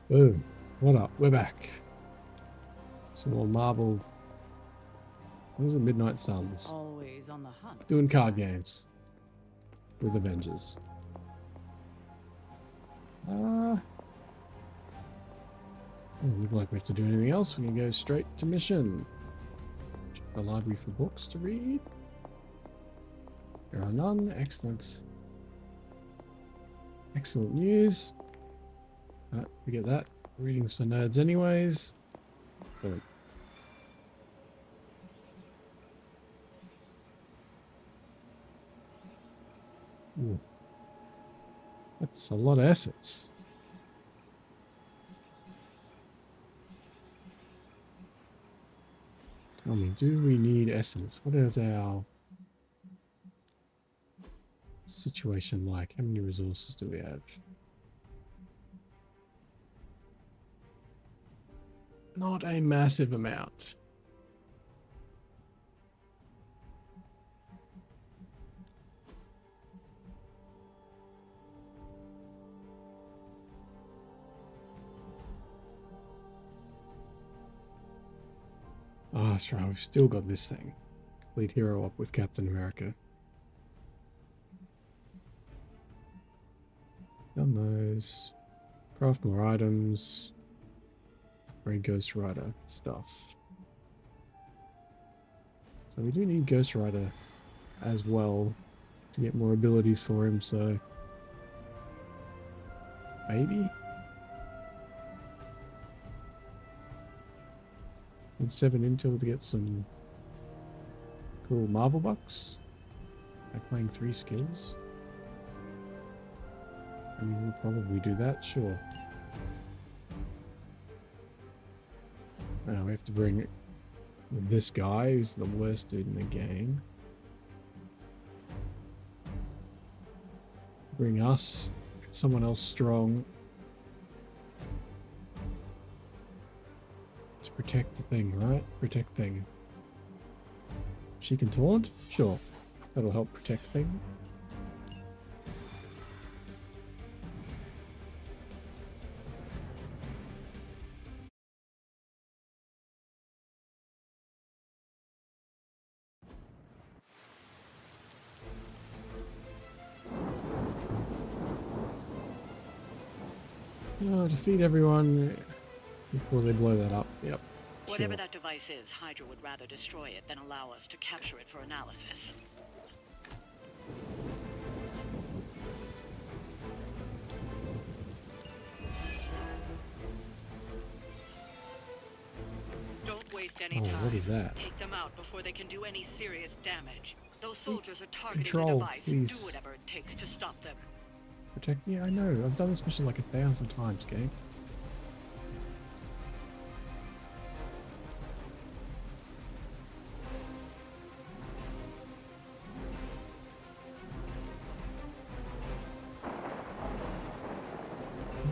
Boom. What up? We're back. Some more Marvel. What was it? Midnight Suns. Always on the hunt. Doing card games with Avengers. Look like we have to do anything else. We can go straight to mission. Check the library for books to read. There are none. Excellent. Excellent news. Forget that. Readings for nerds anyways. Boom. Ooh. That's a lot of essence. Tell me, do we need essence? What is our situation like? How many resources do we have? Not a massive amount. Oh, that's right. We've still got this thing. Complete hero up with Captain America. Done those. Craft more items. Bring Ghost Rider stuff. So we do need Ghost Rider as well to get more abilities for him, so maybe? Need 7 intel to get some cool Marvel bucks. By playing 3 skills. I mean, we'll probably do that, sure. Now we have to bring this guy, who's the worst dude in the game. Bring us, someone else strong. To protect the thing, right? Protect thing. She can taunt? Sure. That'll help protect thing. Oh, defeat everyone before they blow that up. Yep. Whatever Sure. that device is, Hydra would rather destroy it than allow us to capture it for analysis. Don't waste any time. What is that? Take them out before they can do any serious damage. Those soldiers are targeting Control, the device. please. Do whatever it takes to stop them. Protect. Yeah, I know. I've done this mission like 1,000 times, game.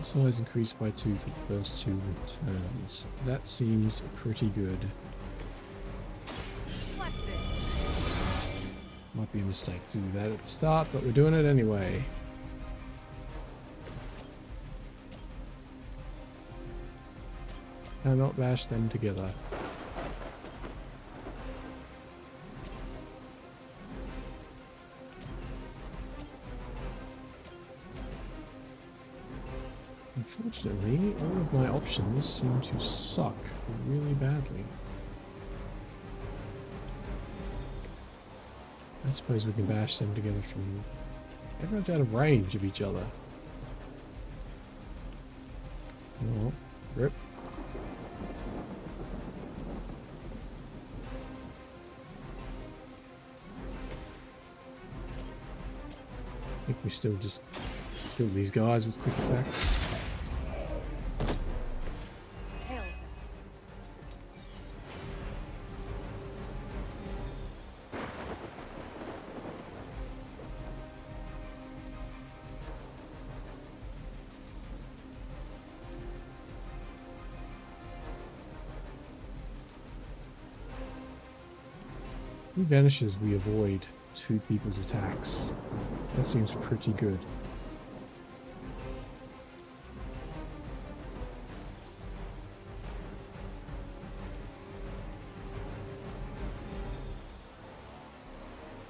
Size increased by 2 for the first 2 turns. That seems pretty good. What's this? Might be a mistake to do that at the start, but we're doing it anyway. Cannot bash them together. Unfortunately, all of my options seem to suck really badly. I suppose we can bash them together from... Everyone's out of range of each other. Oh, rip. I think we still just kill these guys with quick attacks. Hell that. He vanishes, we avoid 2 people's attacks. That seems pretty good.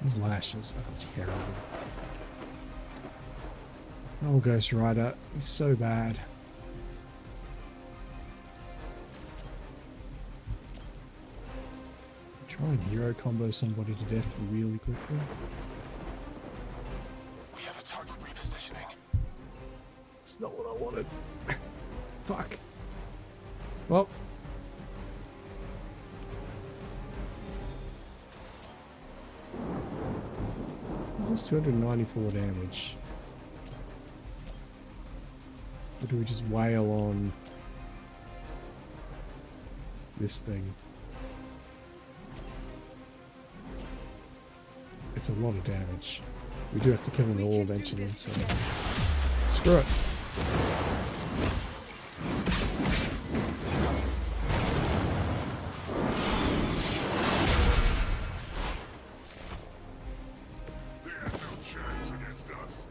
These lashes are terrible. Oh, Ghost Rider, he's so bad. Try and hero combo somebody to death really quickly. We have a target repositioning. It's not what I wanted. Fuck. Well. This is 294 damage. Or do we just wail on this thing? It's a lot of damage. We do have to kill them all eventually, so screw it. They have no chance against us.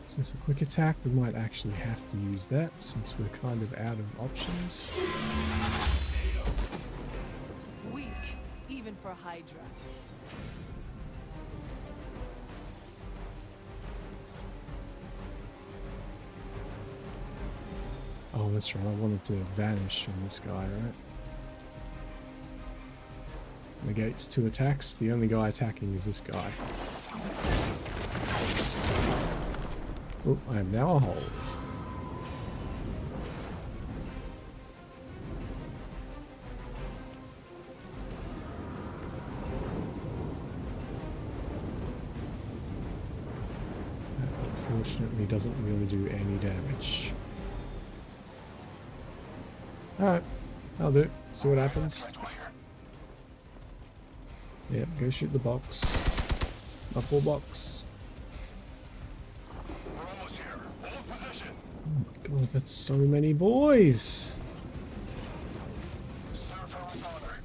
Since a quick attack, we might actually have to use that since we're kind of out of options. Weak, even for Hydra. Oh, that's right. I wanted to vanish from this guy, right? Negates 2 attacks. The only guy attacking is this guy. Oh, I am now a hole. That unfortunately doesn't really do any damage. Alright, I'll do it. See what happens. Yep, go shoot the box. Knuckle box. We're almost here. Hold position. Oh my god, that's so many boys! Serve her with honor.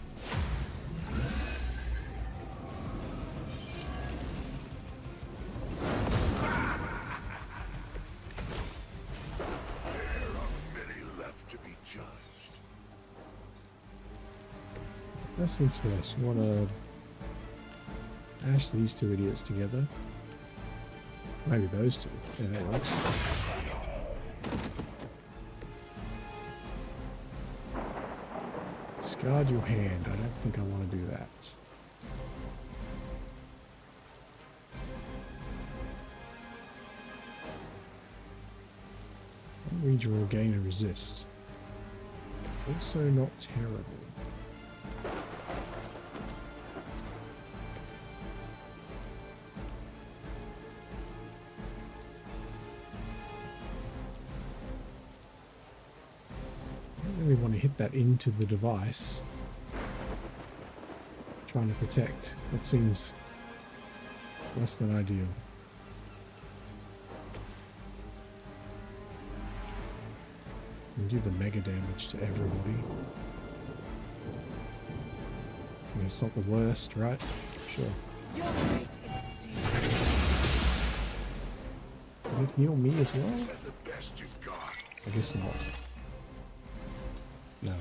There are many left to be judged. First things first, we want to ash these 2 idiots together. Maybe those 2. Yeah, that works. Discard your hand. I don't think I want to do that. Redraw, gain a resist. Also not terrible. I don't really want to hit that into the device. Trying to protect. That seems less than ideal. And do the mega damage to everybody. I mean, it's not the worst, right? Sure. Your fate is sealed. Does it heal me as well? Is that the best you've got? I guess not. No.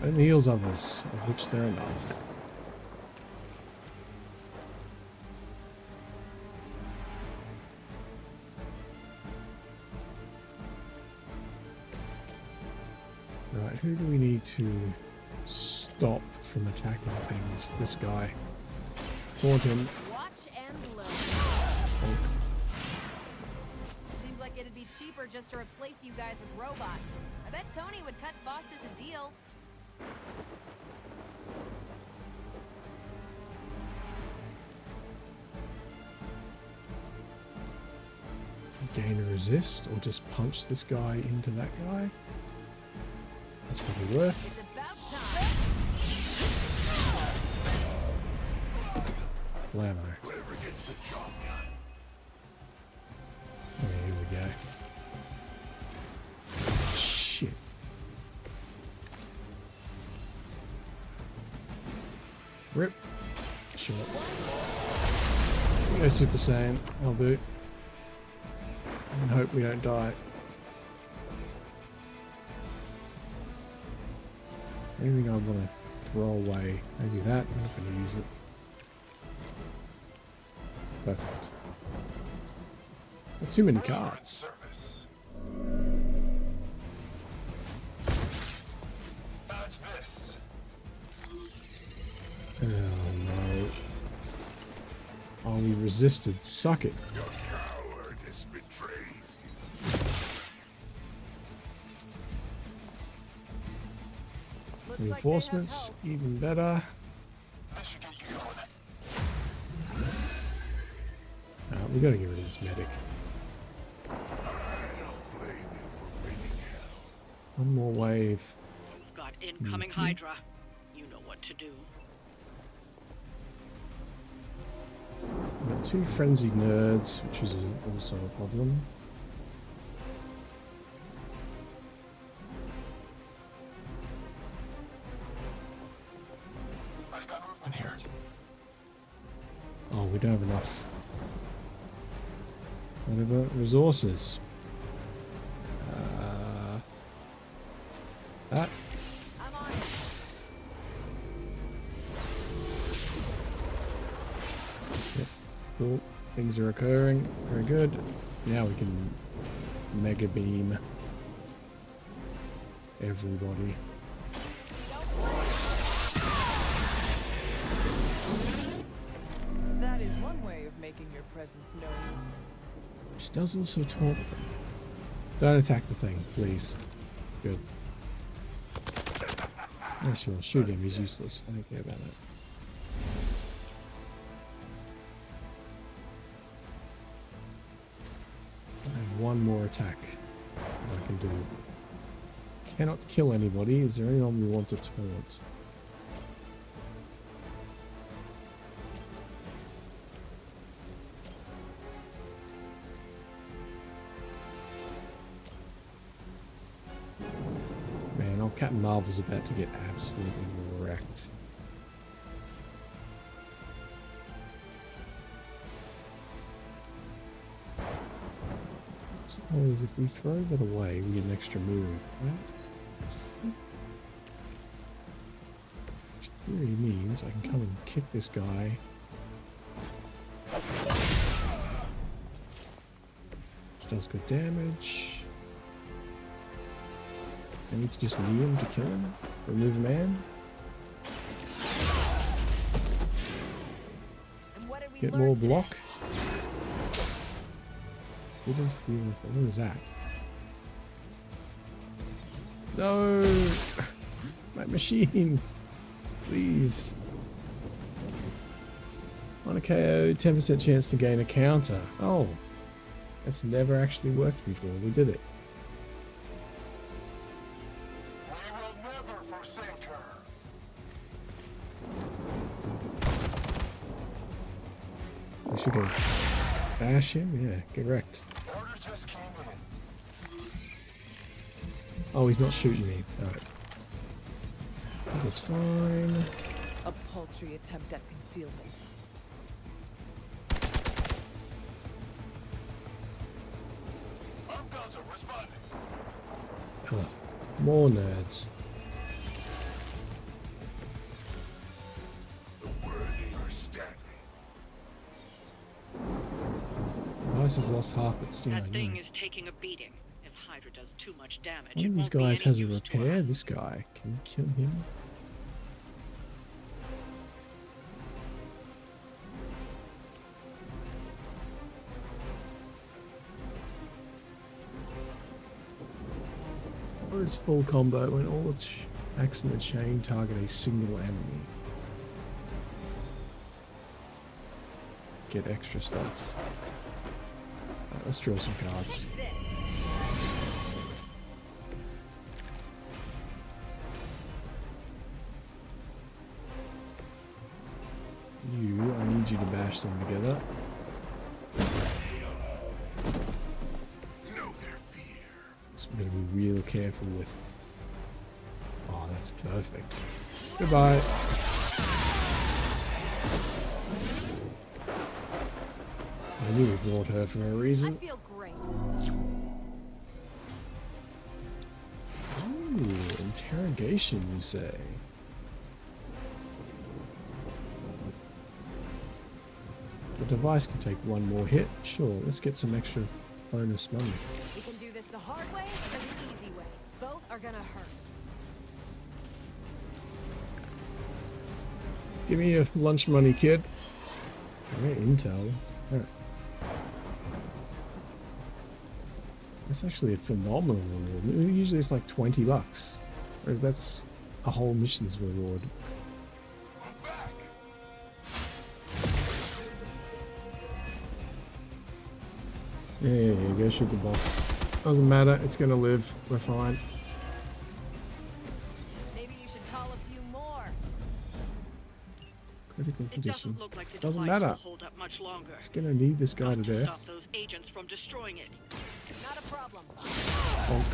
Only heals others, of which there are none. Right, who do we need to stop from attacking things? This guy. Taunt him. Watch and learn. Bonk. Seems like it'd be cheaper just to replace you guys with robots. I bet Tony would cut Faustus a deal. Gain a resist, or just punch this guy into that guy. That's probably worth. It's about time. Blammo. Whoever gets the job done. Oh, here we go. Shit. Rip. Sure. Go Super Saiyan. I'll do. And hope we don't die. Anything I want to throw away? Maybe that. I'm not going to use it. Perfect. Not too many cards. Oh no. Oh, we resisted. Suck it. Your cowardice betrays you. Looks like they have Reinforcements, help. even better. We gotta get rid of this medic. I don't blame you for bringing hell. One more wave. Got incoming Hydra. You know what to do. We've got 2 frenzied nerds, which is also a problem. Right. Oh, we don't have enough. Whatever resources. That. I'm on it. Yep. Cool. Things are occurring. Very good. Now we can mega beam everybody. That is one way of making your presence known. Which does also taunt them. Don't attack the thing, please. Good. Yeah, sure, shoot him, he's useless. I don't care about it. I have one more attack that I can do. Cannot kill anybody. Is there anyone we want to taunt? Man, old Captain Marvel's about to get absolutely wrecked. Suppose if we throw that away, we get an extra move, right? Which in theory means I can come and kick this guy. Which does good damage. And we can just knee him to kill him. Remove a man. And what did we Get learn more today? block. Good interfere with it. What is that? No! My machine! Please. On a KO, 10% chance to gain a counter. Oh. That's never actually worked before. We did it. We will never forsake her. We should go bash him? Yeah, get wrecked. Order just came in. Oh, he's not shooting me. Alright. That is fine. A paltry attempt at concealment. Upguns are responding. Oh, more nerds. The worthy are standing. Vice has lost half its, yeah, I That thing know. is taking a beating. If Hydra does too much damage, One it of these won't be guys any has a use to repair. us. This guy. Can we kill him? What is full combo when all attacks in the chain target a single enemy? Get extra stuff. Let's draw some cards. This. You, I need you to bash them together. Know their fear. So we're going to be real careful with... Oh, that's perfect. Goodbye. I knew we brought her for a I reason. feel great. Ooh, Terran Interrogation, you say? The device can take one more hit. Sure, let's get some extra bonus money. We can do this the hard way or the easy way. Both are gonna hurt. Give me your lunch money, kid. Alright, intel. Alright. That's actually a phenomenal reward. Usually it's like $20. Whereas that's a whole mission's reward. Yeah, go shoot the box. Doesn't matter, it's gonna live. We're fine. Maybe you should call a few more. Critical It condition. doesn't look like the Doesn't device matter. will hold up much longer. It's gonna need this guy to Got to stop death. those agents from destroying it. Not a problem. Bonk.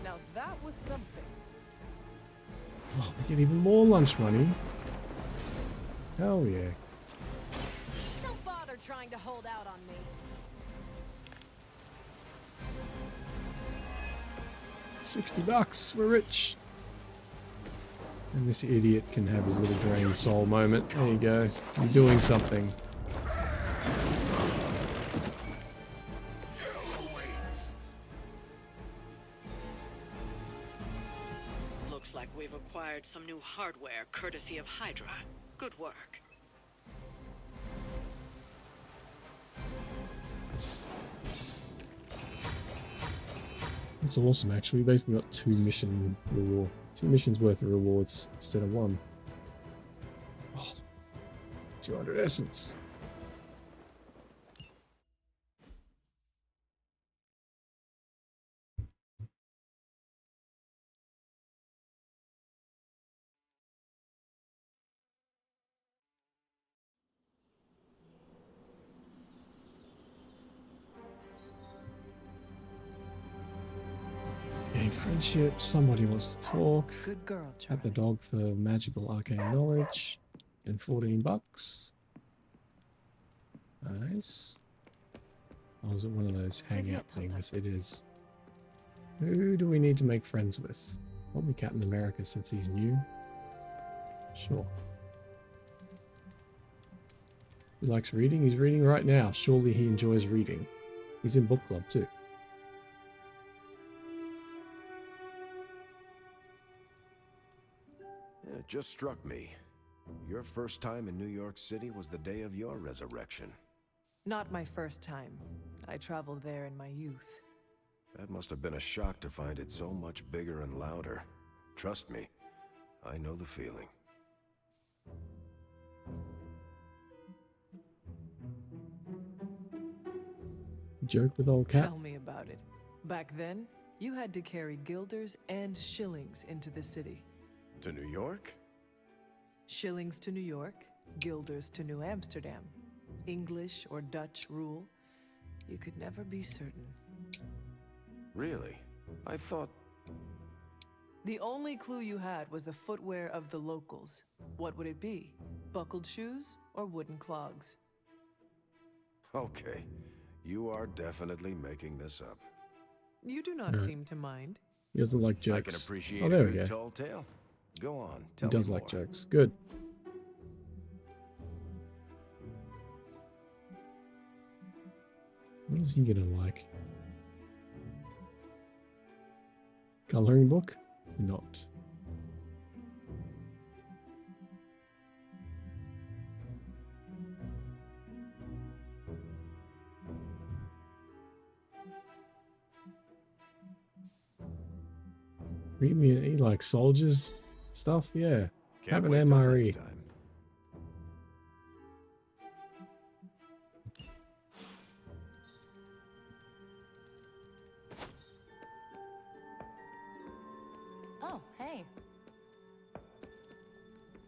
Now that was something. Oh, we get even more lunch money. Hell yeah. Don't bother trying to hold out on me. $60. We're rich. And this idiot can have his little drained soul moment. There you go. You're doing something. Looks like we've acquired some new hardware courtesy of Hydra. Good work. That's awesome, actually. We basically got two missions worth of rewards instead of one. Oh, 200 essence. Gain friendship. Somebody wants to talk. Good girl, At the Charlie. dog for magical arcane knowledge. And $14. Nice. Oh, is it one of those hangout things? It is. Who do we need to make friends with? Probably Captain America since he's new. Sure. He likes reading. He's reading right now. Surely he enjoys reading. He's in book club too. It just struck me. Your first time in New York City was the day of your resurrection. Not my first time. I traveled there in my youth. That must have been a shock to find it so much bigger and louder. Trust me, I know the feeling. Joke with old Cap. Tell me about it. Back then, you had to carry guilders and shillings into the city. To New York? Shillings to New York, guilders to New Amsterdam. English or Dutch rule. You could never be certain. Really? I thought... The only clue you had was the footwear of the locals. What would it be? Buckled shoes or wooden clogs? Okay, you are definitely making this up. You do not Alright. seem to mind. He doesn't like I jokes. can appreciate Oh, a there we good go. tall tale. Go on, He tell does me like more. jokes. Good. What is he gonna like? Coloring book? Not. Read me he likes soldiers stuff, yeah. Can't Have an wait till MRE. next time. Oh, hey.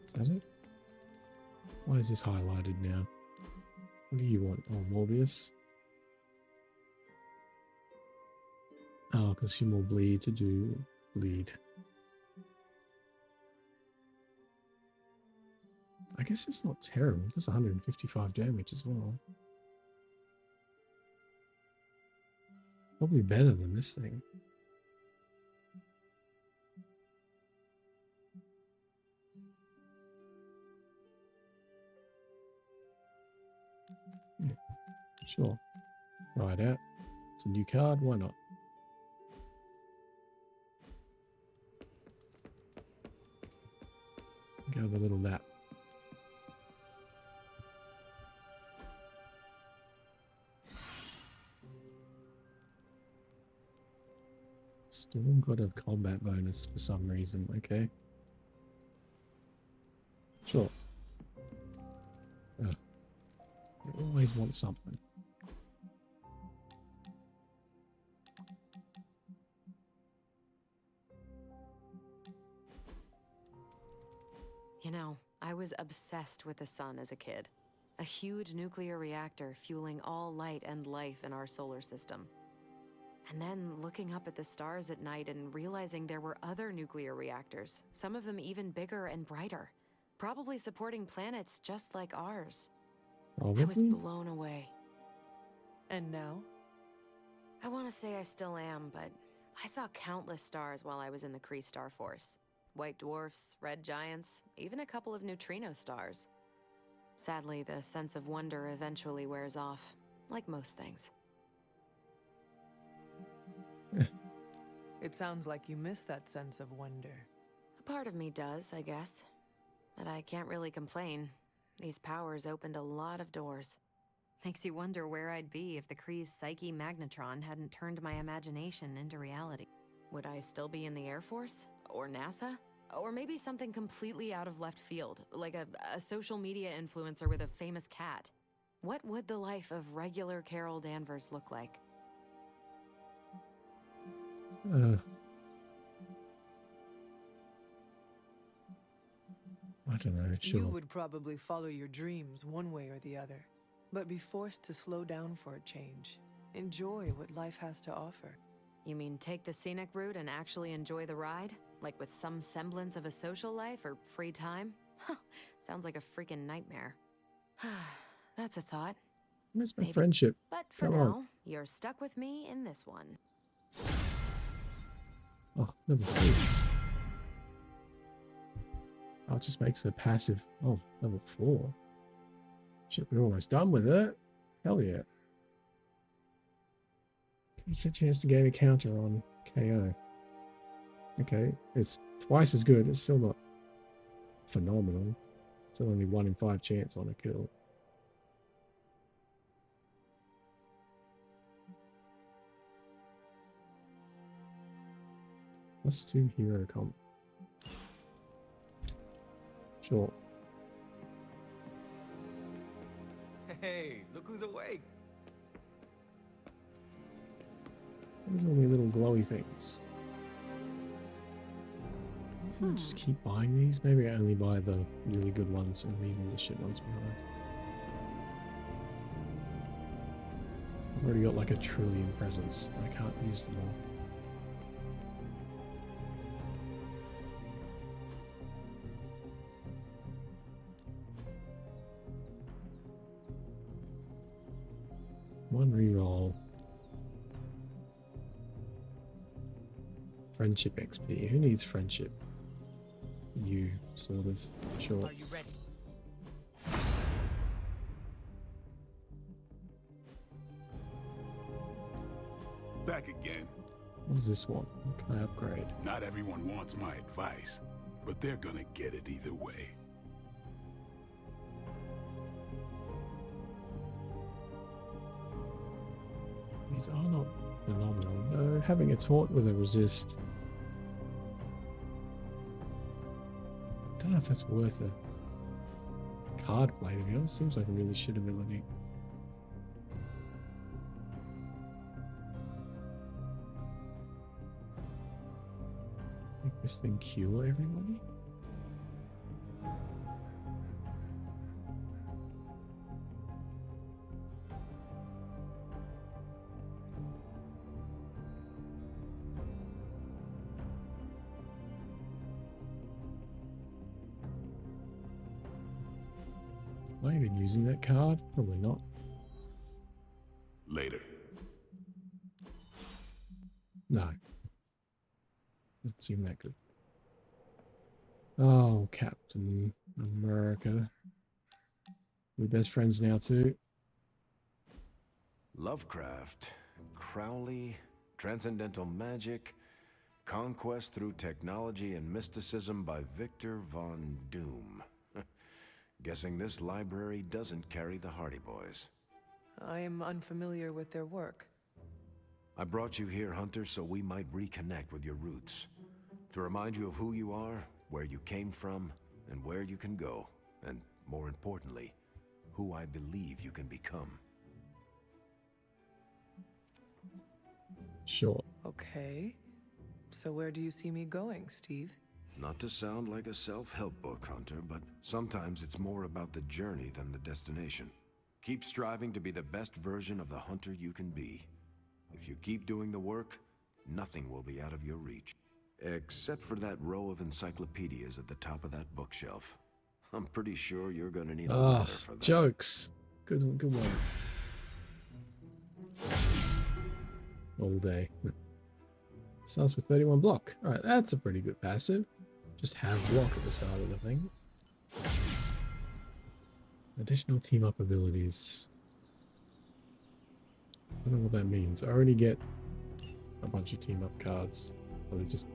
Is that it? Why is this highlighted now? What do you want? Oh, Morbius? Oh, because she will bleed to do bleed. I guess it's not terrible. It does 155 damage as well. Probably better than this thing. Sure. Right out. It's a new card. Why not? Go have a little nap. Still got a combat bonus for some reason. Okay. Sure. I always want something. You know, I was obsessed with the sun as a kid. A huge nuclear reactor fueling all light and life in our solar system. And then looking up at the stars at night and realizing there were other nuclear reactors, some of them even bigger and brighter, probably supporting planets just like ours. I was Probably. blown away. And now? I want to say I still am, but I saw countless stars while I was in the Kree Star Force. White dwarfs, red giants, even a couple of neutrino stars. Sadly, the sense of wonder eventually wears off, like most things. It sounds like you miss that sense of wonder. A part of me does, I guess. But I can't really complain. These powers opened a lot of doors. Makes you wonder where I'd be if the Kree's Psyche Magnetron hadn't turned my imagination into reality. Would I still be in the Air Force? Or NASA? Or maybe something completely out of left field, like a social media influencer with a famous cat. What would the life of regular Carol Danvers look like? I don't know. Sure. You would probably follow your dreams one way or the other, but be forced to slow down for a change. Enjoy what life has to offer. You mean take the scenic route and actually enjoy the ride? Like with some semblance of a social life or free time? Huh, sounds like a freaking nightmare. That's a thought. Where's my Maybe. friendship? But for Come on. now, you're stuck with me in this one. Oh, level 3. Oh, it just makes a passive. Oh, level 4. Shit, we're almost done with it. Hell yeah. Gives you a chance to gain a counter on KO. Okay, it's twice as good. It's still not phenomenal. It's only 1 in 5 chance on a kill. +2 hero comp. Sure. Hey, look who's awake. Those are only little glowy things. I'll just keep buying these. Maybe I only buy the really good ones and leave all the shit ones behind. I've already got like 1 trillion presents. I can't use them all. One reroll. Friendship XP. Who needs friendship? You, sort of. Sure. Are you ready? Back again. What does this want? What can I upgrade? Not everyone wants my advice, but they're gonna get it either way. These are not phenomenal. No, having a taunt with a resist. I don't know if that's worth a card play, to be honest. Seems like a really shit ability. Make this thing cure everybody? Am I even using that card? Probably not. Later. No. Doesn't seem that good. Oh, Captain America. We're best friends now too. Lovecraft, Crowley, transcendental magic, conquest through technology and mysticism by Victor Von Doom. Guessing this library doesn't carry the Hardy Boys. I am unfamiliar with their work. I brought you here, Hunter, so we might reconnect with your roots. To remind you of who you are, where you came from, and where you can go. And more importantly, who I believe you can become. Sure. Okay. So where do you see me going, Steve? Not to sound like a self-help book, Hunter, but sometimes it's more about the journey than the destination. Keep striving to be the best version of the Hunter you can be. If you keep doing the work, nothing will be out of your reach. Except for that row of encyclopedias at the top of that bookshelf. I'm pretty sure you're gonna need a ladder for that. Jokes. Good one. All day. Starts with 31 block. Alright, that's a pretty good passive. Just have block at the start of the thing. Additional team up abilities. I don't know what that means. I already get a bunch of team up cards. Are there just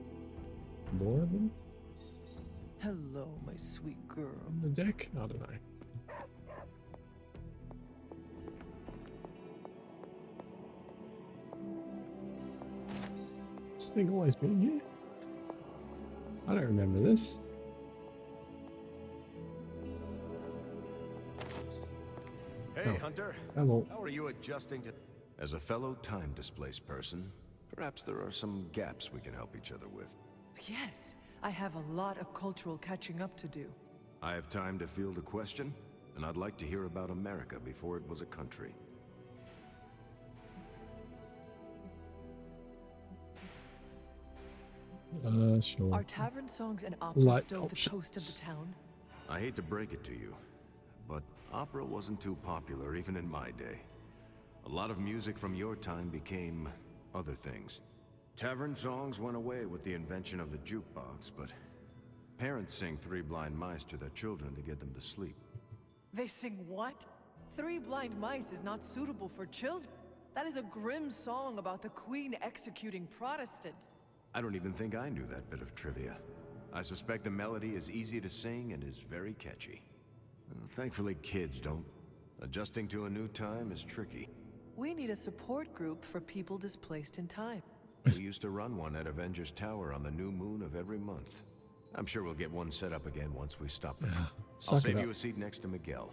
more of them Hello, my sweet girl. on the deck? I don't know. This thing always been here? I don't remember this. Hey, Oh. Hunter. Hello. How are you adjusting to... As a fellow time-displaced person, perhaps there are some gaps we can help each other with. Yes, I have a lot of cultural catching up to do. I have time to field a question, and I'd like to hear about America before it was a country. Sure. Are tavern songs and opera Light still the toast of the options. town? I hate to break it to you, but opera wasn't too popular even in my day. A lot of music from your time became other things. Tavern songs went away with the invention of the jukebox, but parents sing Three Blind Mice to their children to get them to sleep. They sing what? Three Blind Mice is not suitable for children. That is a grim song about the Queen executing Protestants. I don't even think I knew that bit of trivia. I suspect the melody is easy to sing and is very catchy. Thankfully, kids don't. Adjusting to a new time is tricky. We need a support group for people displaced in time. We used to run one at Avengers Tower on the new moon of every month. I'm sure we'll get one set up again once we stop them. Yeah, I'll suck save it you up. a seat next to Miguel.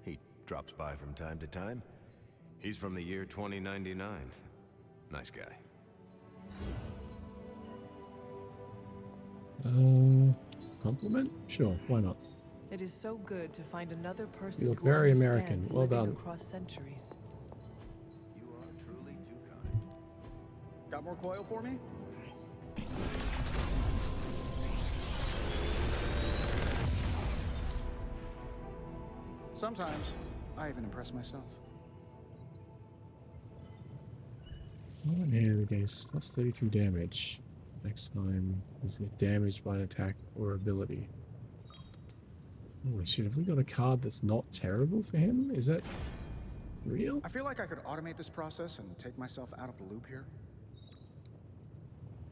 He drops by from time to time. He's from the year 2099. Nice guy. Compliment? Sure, why not? It is so good to find another person You look who very understands American. Well living done. across centuries. You are truly too kind. Got more coil for me? Sometimes, I even impress myself. One hand against plus 33 damage. Next time is damaged by an attack or ability. Holy shit, have we got a card that's not terrible for him? Is that real? I feel like I could automate this process and take myself out of the loop here.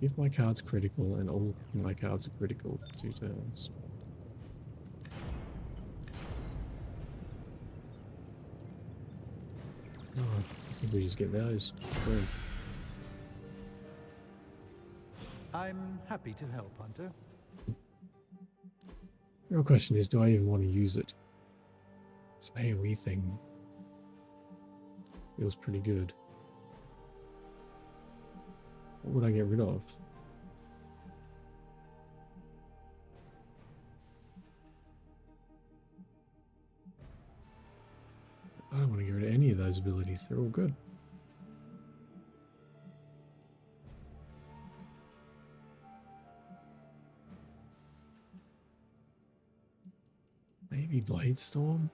If my card's critical and all my cards are critical, 2 turns. Oh, I think we just get those. Boom. I'm happy to help, Hunter. The real question is, do I even want to use it? This AoE thing feels pretty good. What would I get rid of? I don't want to get rid of any of those abilities. They're all good. Maybe Blade Storm?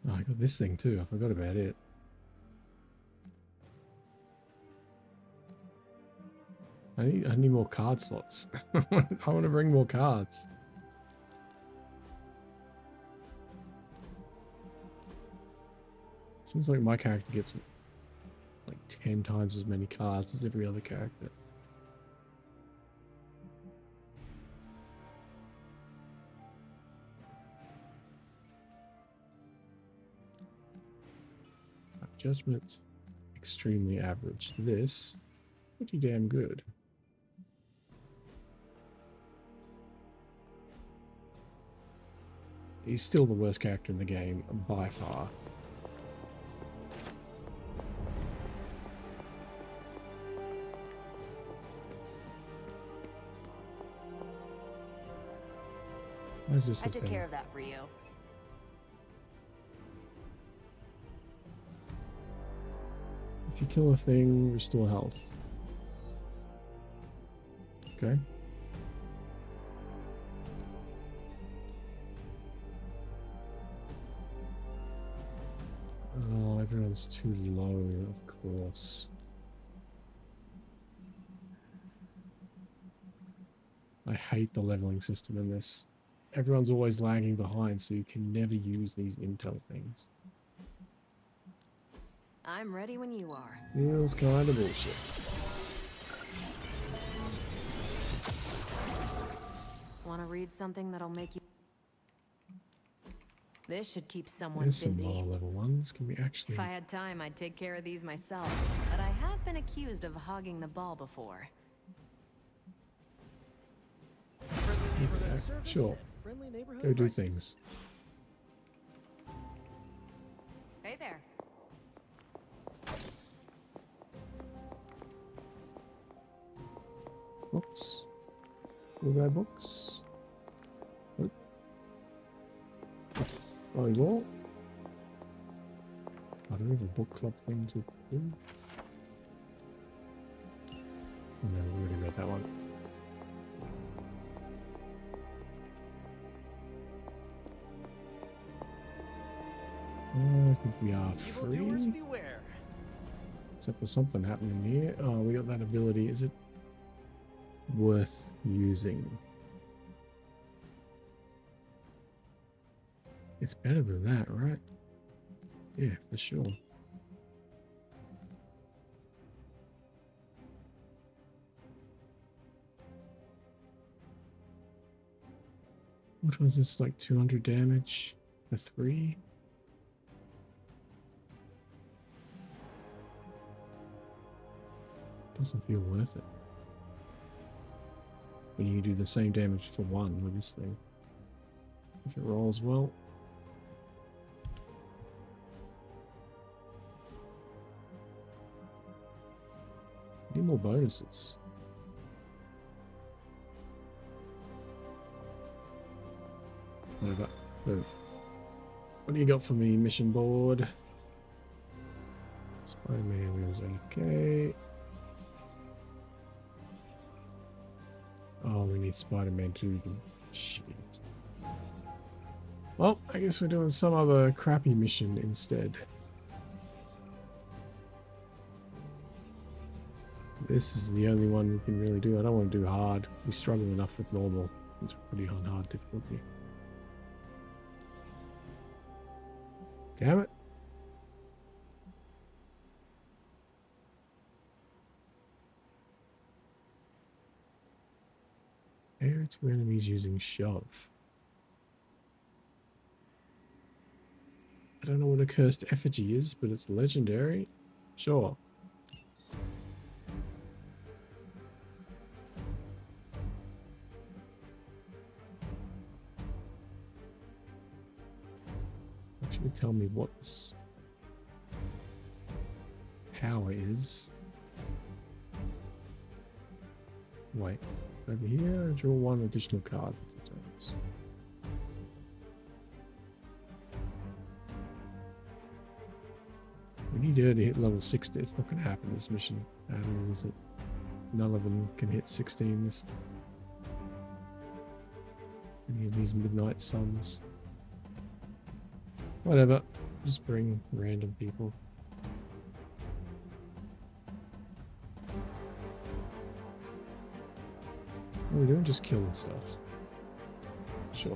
Oh, I got this thing too. I forgot about it. I need more card slots. I want to bring more cards. Seems like my character gets like 10 times as many cards as every other character. Judgment, extremely average. This, pretty damn good. He's still the worst character in the game, by far. Why is this I a took thing? care of that for you. If you kill a thing, restore health. Okay. Oh, everyone's too low, of course. I hate the leveling system in this. Everyone's always lagging behind, so you can never use these intel things. I'm ready when you are. Feels kind of bullshit. Want to read something that'll make you... This should keep someone There's some busy. lower level ones. Can we actually... If I had time, I'd take care of these myself. But I have been accused of hogging the ball before. Yeah, sure. Go do things. Hey there. Books. Will there books? Oh. Volleyball. I don't have a book club thing to do. Oh, no, we already read that one. I think we are free. Except for something happening here. Oh, we got that ability. Is it worth using? It's better than that, right? Yeah, for sure. What was this, like 200 damage for 3? Doesn't feel worth it. When you do the same damage for 1 with this thing. If it rolls well. Need more bonuses. Whatever. Move. What do you got for me, mission board? Spider-Man is AFK. Oh, we need Spider-Man to do the shit. Well, I guess we're doing some other crappy mission instead. This is the only one we can really do. I don't want to do hard. We struggle enough with normal. It's pretty on hard difficulty. Damn it. Air to enemies using shove. I don't know what a cursed effigy is, but it's legendary. Sure. Actually, tell me what this power is. Wait, over here, draw 1 additional card. We need her to hit level 60. It's not going to happen this mission at all, is it? None of them can hit 60 in this. Any of these Midnight Suns. Whatever. Just bring random people. What are we doing? Just killing stuff. Sure.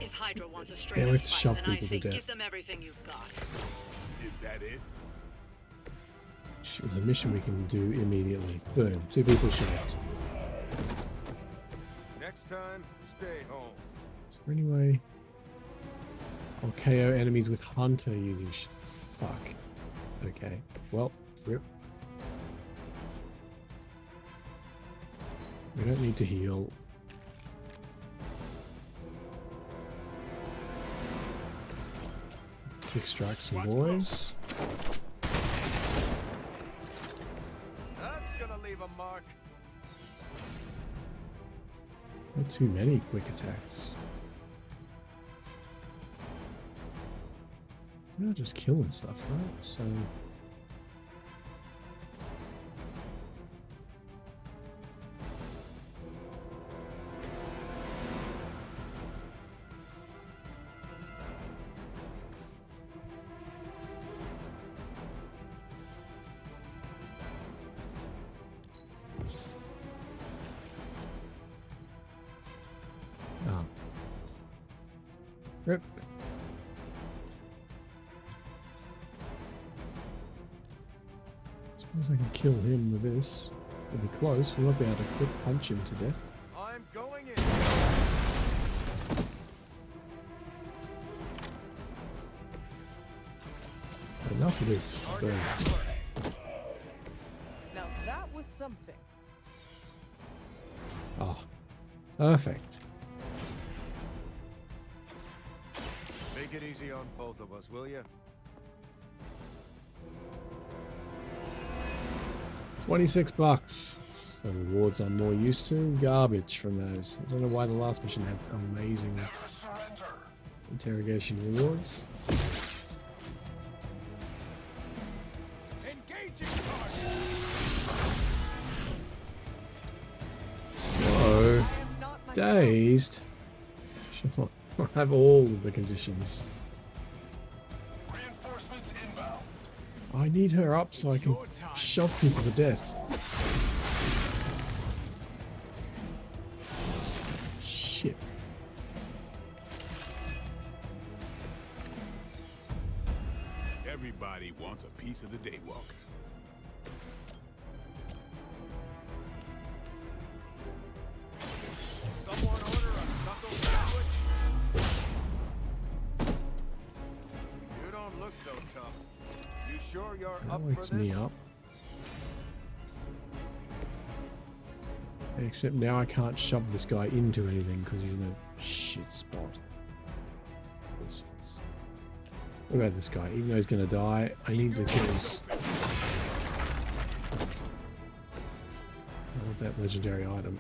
If Hydra wants a Yeah, straight we up have to fight, shove then I people say to give death. them everything you've got. Is that it? It's a mission we can do immediately. Boom. 2 people shoved. Next time, stay home. Is there any way? I'll KO enemies with Hunter using fuck. Okay. Well, rip. We don't need to heal. Extract some boys. That's gonna leave a mark. Not too many quick attacks. We're not just killing stuff, right? So oh. Rip. Suppose I can kill him with this. We'll be close. We won't be able to quick punch him to death. I'm going in. Enough of this. Boom. Now that was something. Oh. Perfect. Make it easy on both of us, will you? 26 bucks. That's the rewards I'm more used to. Garbage from those. I don't know why the last mission had amazing interrogation rewards. Engaging target. So, dazed. Sure. I have all of the conditions. Reinforcements inbound. I need her up so I can your time. shove people to death. Shit. Everybody wants a piece of the Daywalker. Someone order a knuckle sandwich? You don't look so tough. You sure you're That up wakes for me this? up. Except now I can't shove this guy into anything because he's in a shit spot. Bullshits. What about this guy? Even though he's gonna die, I need the kills. I want that legendary item.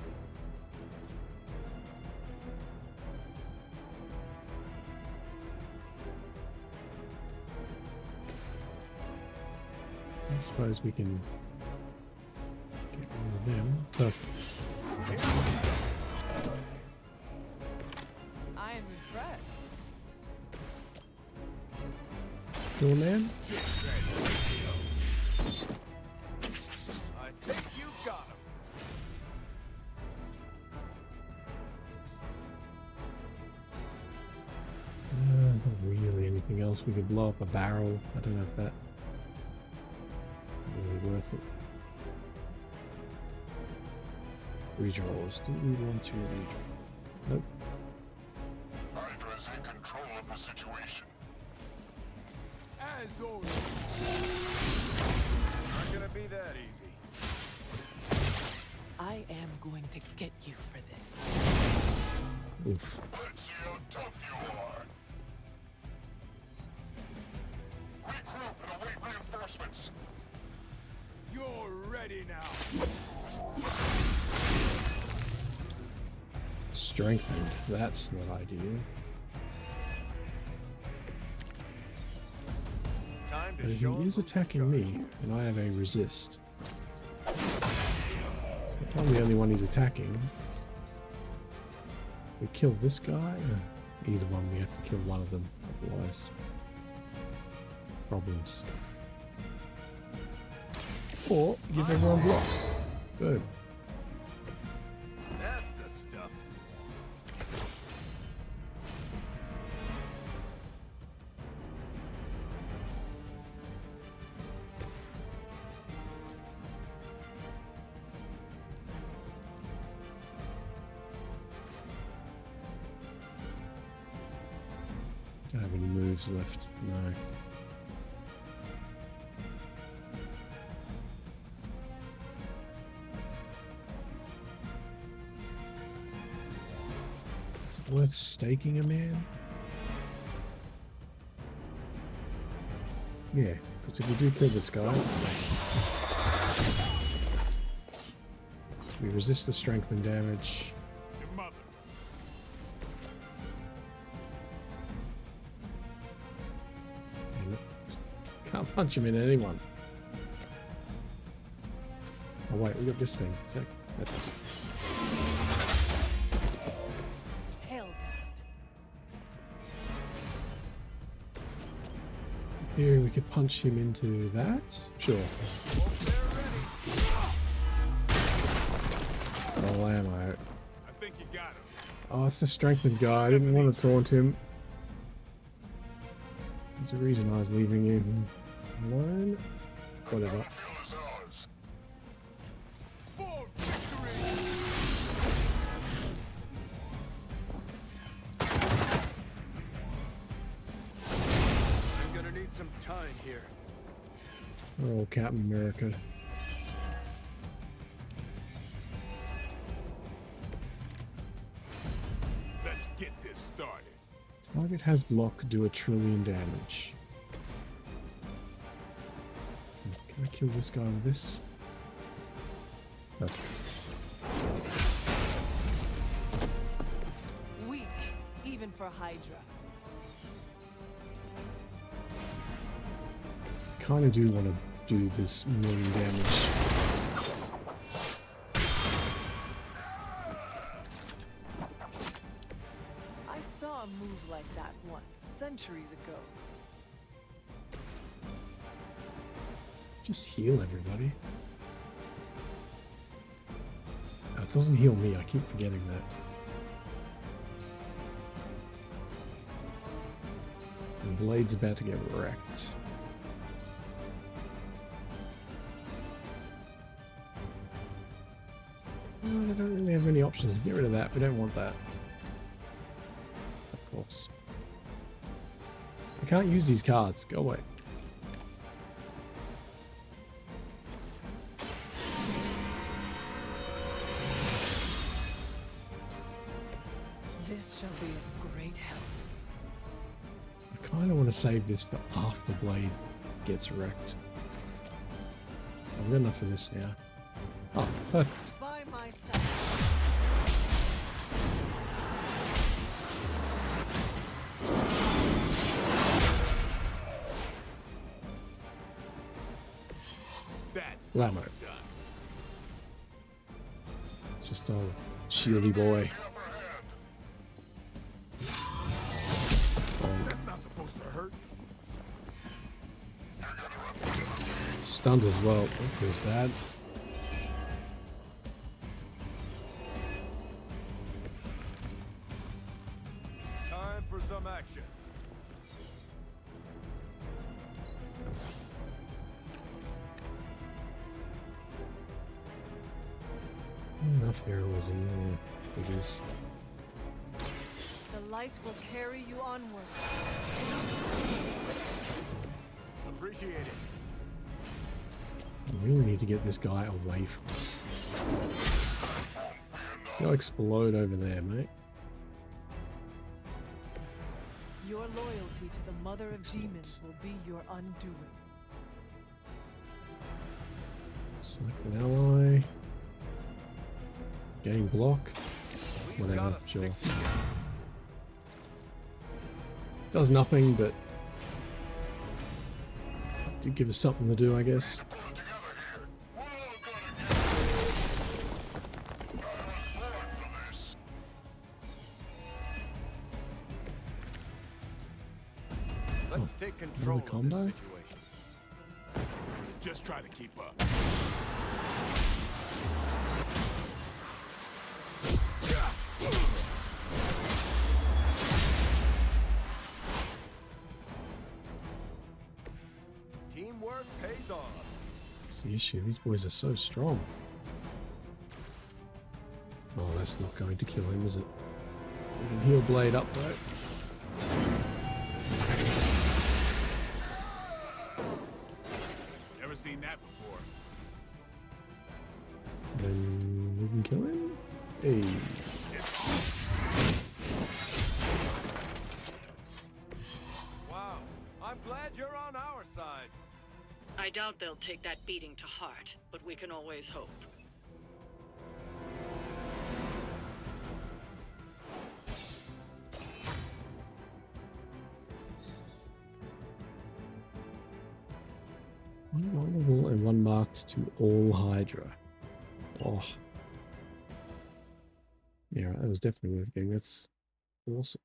I suppose we can get one of them. Perfect. I am impressed. Cool, man. I think you got him. There's not really anything else. We could blow up a barrel. I don't know if that really worth it. Redraws. Do we want to redraw? Nope. Hydra's in control of the situation. As always. Not gonna be that easy. I am going to get you for this. Oof. Let's see how tough you are. Regroup and await reinforcements. You're ready now. Strengthened. That's not ideal. Time But to if he show 'em is who's in attacking charge. me, and I have a resist. So I'm the only one he's attacking. We kill this guy? Either one, we have to kill one of them. Otherwise, problems. Or give everyone blocks. Good. That's the stuff. Don't have any moves left. No. Is it worth staking a man? Yeah, because if we do kill this guy, we resist the strength and damage. Your mother. And can't punch him in anyone. Oh wait, we got this thing. That's Hell. in theory we could punch him into that? Sure. Oh, ammo. I think you got him. Oh, it's the strengthened guy. I didn't want to taunt him. There's a reason I was leaving you alone. Whatever. For victory! I'm gonna need some time here. Oh, Captain America. Let's get this started. Target has block, do 1 trillion damage. Can I kill this guy with this? Perfect. Weak, even for Hydra. Kind of do want to do this 1 million damage. I saw a move like that once, centuries ago. Just heal everybody. Oh, it doesn't heal me, I keep forgetting that. And Blade's about to get wrecked. Oh, I don't really have many options. Get rid of that, we don't want that. Of course. I can't use these cards, go away. This shall be of great help. I kind of want to save this for after Blade gets wrecked. I've got enough for this now. Oh, perfect. By my side. That's Lamo. done. It's just a shieldy boy. That's not supposed to hurt. Stunned as well. That feels bad. Time for some action. Enough heroism there. It is. The light will carry you onward. Appreciate it. I really need to get this guy away from us. Go explode over there, mate. Your loyalty to the Mother of Demons will be your undoing. Select an ally. Gain block. Whatever, sure. Does nothing, but did give us something to do, I guess. Let's take control of combo? this situation. Just try to keep up. Teamwork pays off. That's the issue. These boys are so strong. Oh, that's not going to kill him, is it? We can heal Blade up, though. Never seen that before. Then we can kill him? Hey. Wow, I'm glad you're on our side. I doubt they'll take that beating to heart, but we can always hope. One vulnerable and one marked to all Hydra. Oh. Yeah, that was definitely worth getting. That's awesome.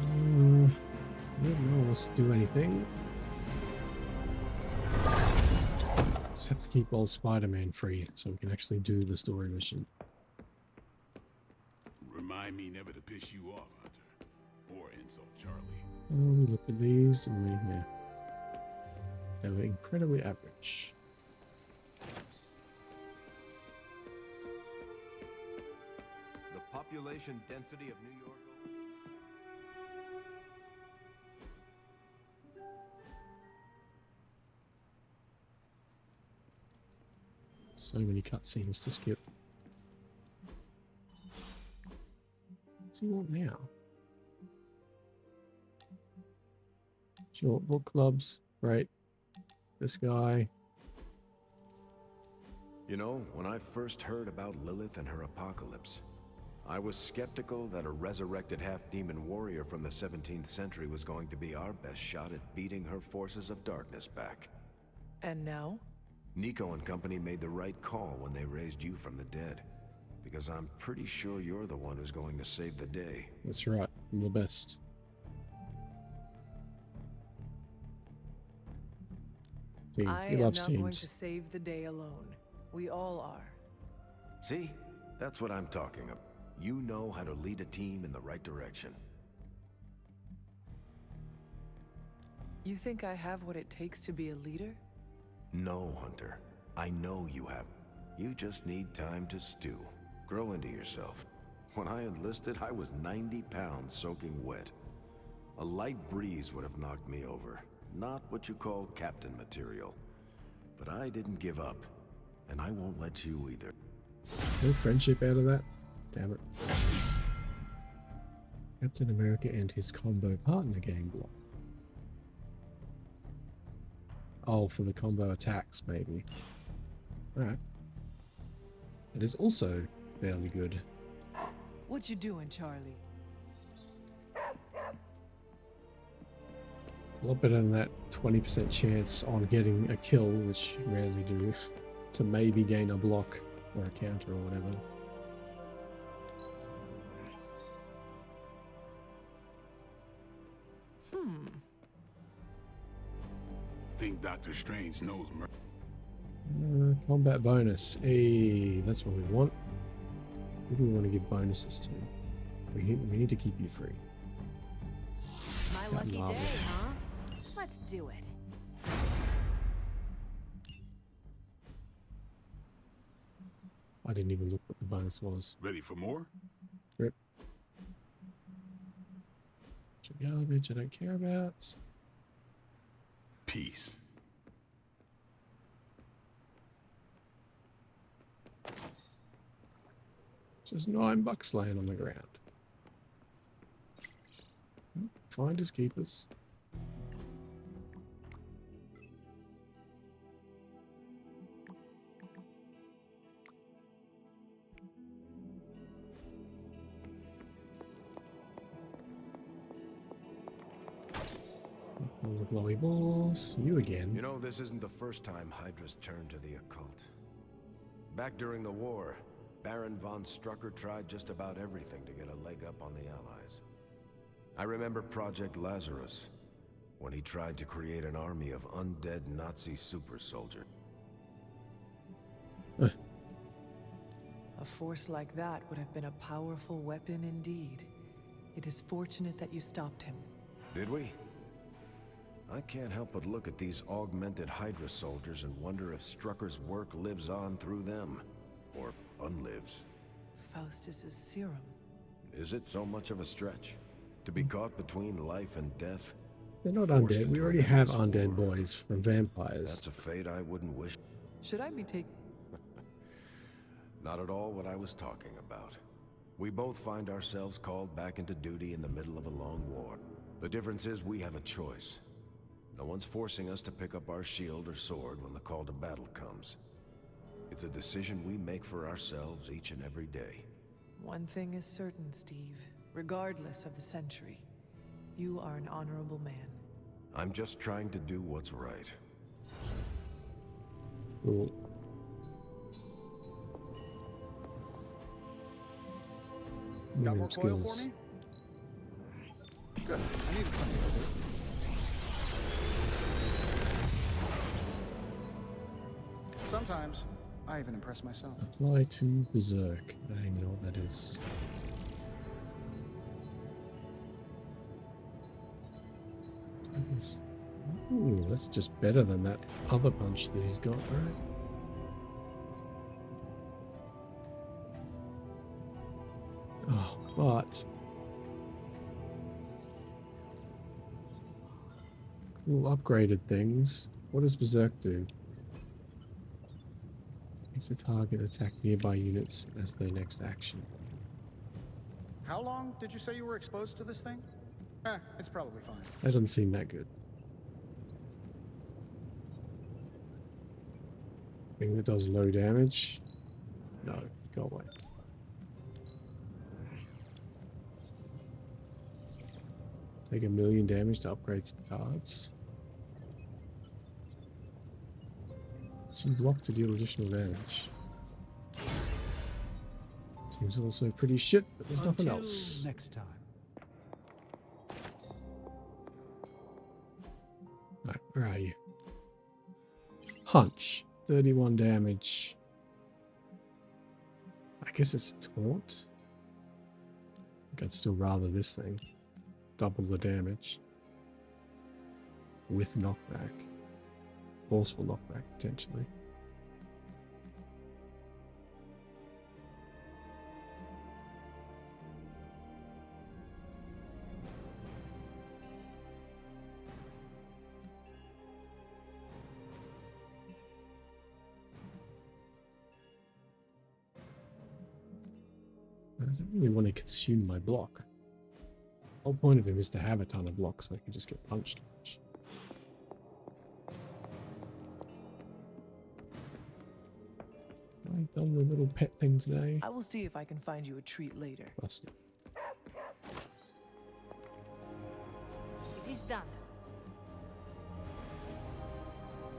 I don't know what's to do anything. Just have to keep old Spider-Man free so we can actually do the story mission. Remind me never to piss you off, Hunter. Or insult Charlie. Oh, we looked at these, didn't we? Yeah. They were incredibly average. The population density of New York. So many cutscenes to skip. What's he want now? Short book clubs, right? This guy. You know, when I first heard about Lilith and her apocalypse, I was skeptical that a resurrected half-demon warrior from the 17th century was going to be our best shot at beating her forces of darkness back. And now? Nico and company made the right call when they raised you from the dead. Because I'm pretty sure you're the one who's going to save the day. That's right. I'm the best. See, I he am loves not going teams. to save the day alone. We all are. See? That's what I'm talking about. You know how to lead a team in the right direction. You think I have what it takes to be a leader? No, Hunter. I know you have. You just need time to stew. Grow into yourself. When I enlisted, I was 90 pounds soaking wet. A light breeze would have knocked me over. Not what you call captain material. But I didn't give up. And I won't let you either. No friendship out of that? Damn it. Captain America and his combo partner game block. Oh, for the combo attacks, maybe. Alright. It is also fairly good. What you doing, Charlie? A lot better than that 20% chance on getting a kill, which you rarely do, to maybe gain a block or a counter or whatever. Think Doctor Strange knows Combat bonus. Hey, that's what we want. Who do we want to give bonuses to? We need to keep you free. My lucky Marvel. day, huh? Let's do it. I didn't even look what the bonus was. Ready for more? Rip. Garbage I don't care about. Peace. Just $9 laying on the ground. Finders keepers. All the glowy balls. You again. You know, this isn't the first time Hydra's turned to the occult. Back during the war, Baron von Strucker tried just about everything to get a leg up on the Allies. I remember Project Lazarus, when he tried to create an army of undead Nazi super soldiers. A force like that would have been a powerful weapon indeed. It is fortunate that you stopped him. Did we? I can't help but look at these augmented Hydra soldiers and wonder if Strucker's work lives on through them. Or unlives. Faustus's serum. Is it so much of a stretch? To be caught between life and death? They're not Forced undead. We into already an have endless undead war. boys from vampires. That's a fate I wouldn't wish. Should I be taking... Not at all what I was talking about. We both find ourselves called back into duty in the middle of a long war. The difference is we have a choice. No one's forcing us to pick up our shield or sword when the call to battle comes. It's a decision we make for ourselves each and every day. One thing is certain, Steve. Regardless of the century, you are an honorable man. I'm just trying to do what's right. Cool. Got Medium more coil for skills. me? Good. I needed something to do. Sometimes, I even impress myself. Apply to Berserk. I don't even know what that is. Ooh, that's just better than that other punch that he's got, right? Oh, but... Cool upgraded things. What does Berserk do? Makes the target attack nearby units as their next action. How long did you say you were exposed to this thing? It's probably fine. That doesn't seem that good. Thing that does low damage? No, go away. Take 1,000,000 damage to upgrade some cards. Some block to deal additional damage. Seems also pretty shit, but there's nothing Until else. next time. Right, where are you? Hunch. 31 damage. I guess it's taunt. I think I'd still rather this thing. Double the damage. With knockback. Forceful knockback, potentially. I don't really want to consume my block. The whole point of him is to have a ton of blocks so I can just get punched. Have I done the little pet thing today? I will see if I can find you a treat later. Must have. It is done.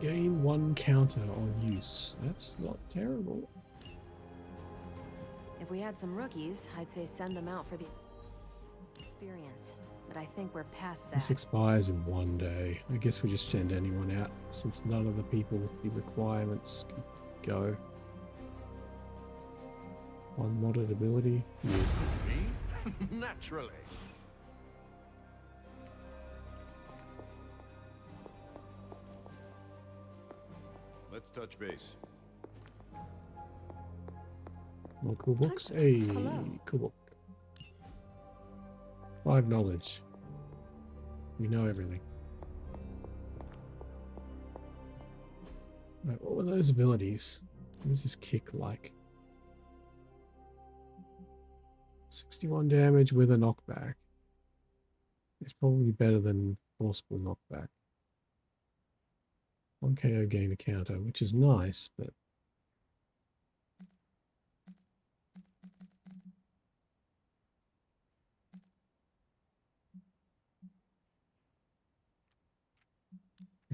Gain 1 counter on use. That's not terrible. If we had some rookies, I'd say send them out for the experience. But I think we're past that. This expires in 1 day. I guess we just send anyone out since none of the people with the requirements can go. 1 modded ability. Yeah. Me? Naturally. Let's touch base. More cool books. Hey, Hello. cool book. 5 knowledge. We know everything. Right, what were those abilities? What is this kick like? 61 damage with a knockback. It's probably better than forceful knockback. 1 KO gain a counter, which is nice, but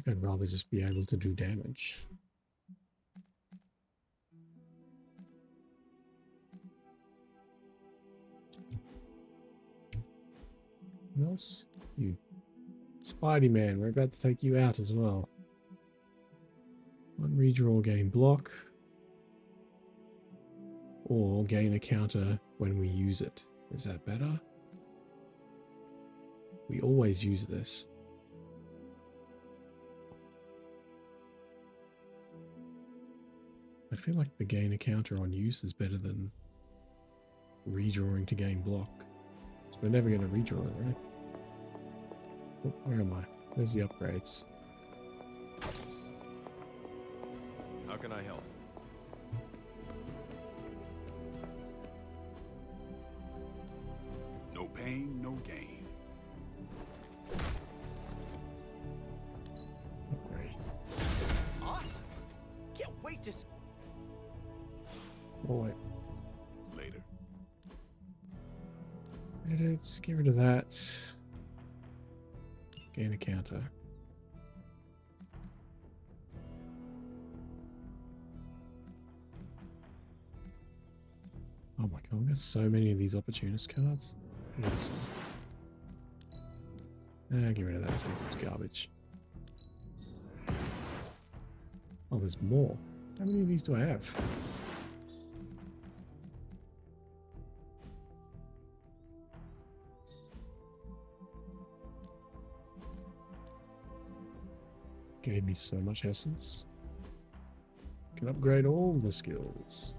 think I'd rather just be able to do damage. What else? You. Spidey Man, we're about to take you out as well. One redraw, gain block. Or gain a counter when we use it. Is that better? We always use this. I feel like the gain a counter on use is better than redrawing to gain block. So we're never going to redraw it, right? Oh, where am I? Where's the upgrades? How can I help? No pain, no gain. Upgrade. Awesome. Can't wait to see. Oh, wait. Later. Edits, get rid of that. Gain a counter. Oh my god, we got so many of these opportunist cards. Look at this. Get rid of that too, it's garbage. Oh, there's more. How many of these do I have? Gave me so much essence. Can upgrade all the skills.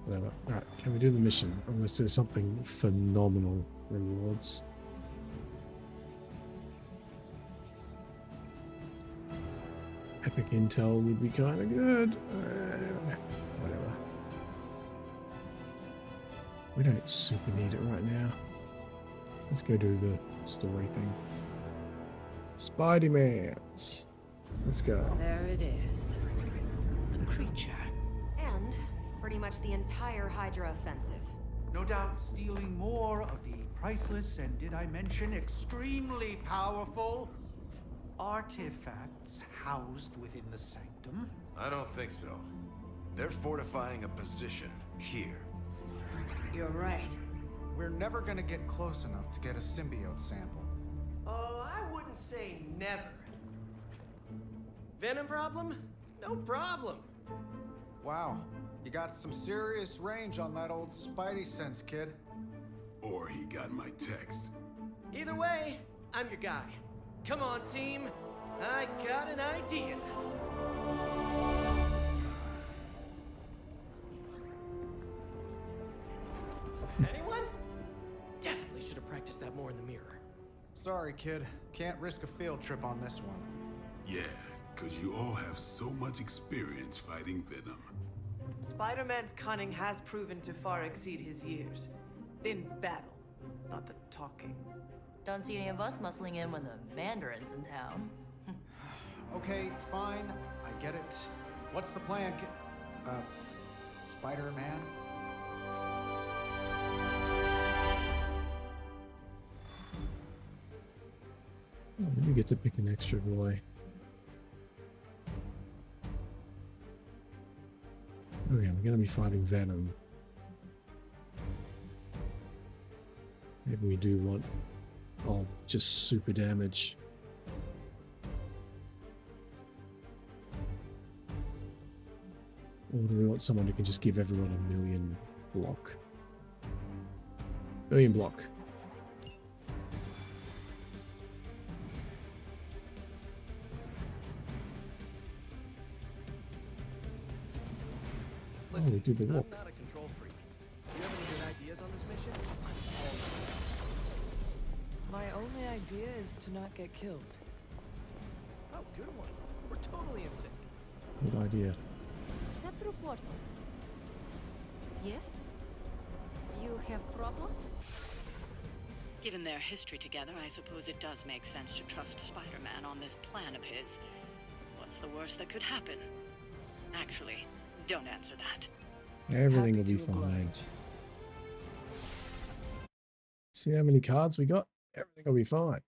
Whatever. Alright, can we do the mission? Unless there's something phenomenal rewards. Epic intel would be kind of good. Whatever. We don't super need it right now. Let's go do the story thing. Spidey-Mans. Let's go. There it is. The creature. And pretty much the entire Hydra offensive. No doubt stealing more of the priceless and, did I mention, extremely powerful artifacts housed within the sanctum. I don't think so. They're fortifying a position here. You're right. We're never gonna get close enough to get a symbiote sample. Oh, I wouldn't say never. Venom problem? No problem. Wow, you got some serious range on that old Spidey sense, kid. Or he got my text. Either way, I'm your guy. Come on, team. I got an idea. Anyone? Definitely should have practiced that more in the mirror. Sorry, kid. Can't risk a field trip on this one. Yeah, cause you all have so much experience fighting Venom. Spider-Man's cunning has proven to far exceed his years. In battle, not the talking. Don't see any of us muscling in when the Mandarin's in town. Okay, fine. I get it. What's the plan, Spider-Man? Oh, we do get to pick an extra boy. Okay, we're gonna be fighting Venom. Maybe we do want, just super damage. Or do we want someone who can just give everyone a million block? Million block. Listen, we do the walk. I'm not a control freak. Do you have any good ideas on this mission? My only idea is to not get killed. Oh, good one. We're totally in sync. Good idea. Step through portal. Yes? You have problem? Given their history together, I suppose it does make sense to trust Spider-Man on this plan of his. What's the worst that could happen? Actually, don't answer that. Everything Happy will be to fine. oblige. See how many cards we got? Everything will be fine.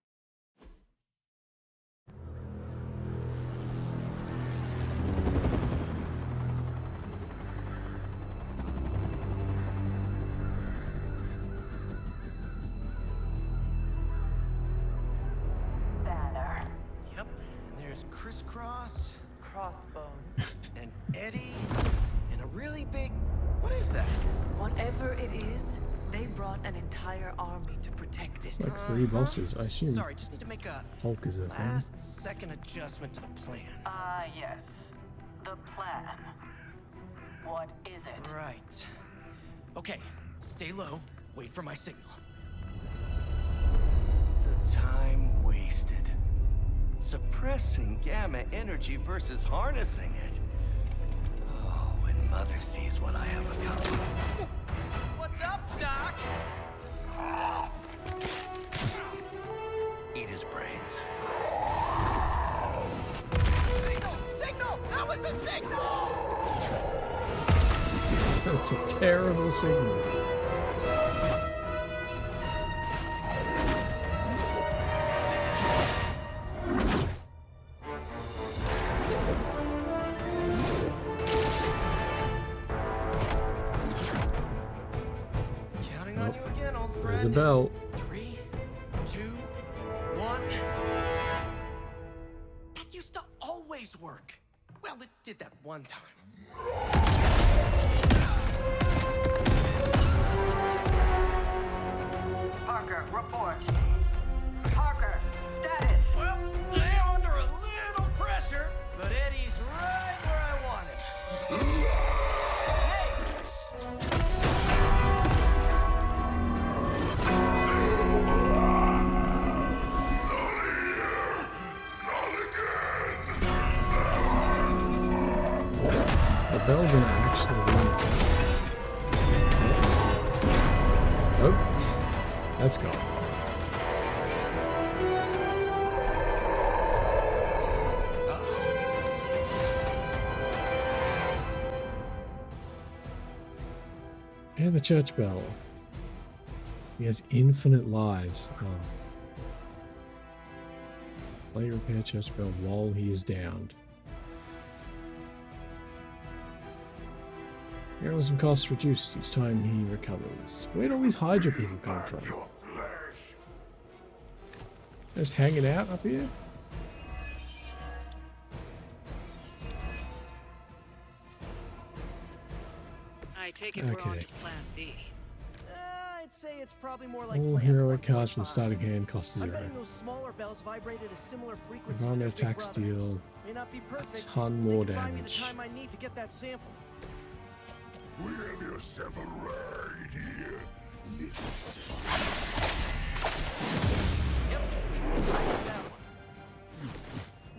Yep, and there's Crisscross, Crossbones. and Eddie, and a really big... What is that? Whatever it is, they brought an entire army to protect it. It's like 3 bosses. I assume Sorry, just need to make a Hulk is a thing. last-second adjustment to the plan. Yes. The plan. What is it? Right. Okay, stay low, wait for my signal. The time wasted. Suppressing gamma energy versus harnessing it. Oh, when Mother sees what I have become. What's up, Doc? Eat his brains. Signal! Signal! That was a signal! That's a terrible signal. Counting on you again, old friend. There's a bell. 3, 2, 1. That used to always work. Well, it did that one time. Parker, report. Parker, status. Well, I am under a little pressure, but Eddie's right where I want him. Hey! The bell didn't actually work. Nope. That's gone. And the church bell. He has infinite lives. Oh. Play repair church bell while he is downed. Heroism costs reduced each time he recovers. Where'd all these Hydra people come from? Just hanging out up here? I take it we're on Okay. to plan B. I'd say it's probably more like All plan heroic 1.5. cards from the starting hand cost I'm 0. betting those smaller bells vibrate at a similar frequency. to Environment their big attacks brother. deal May not be perfect. ton but they more can buy me the damage. time I need to get that sample. We have your sample right here, little Yep, I got that one.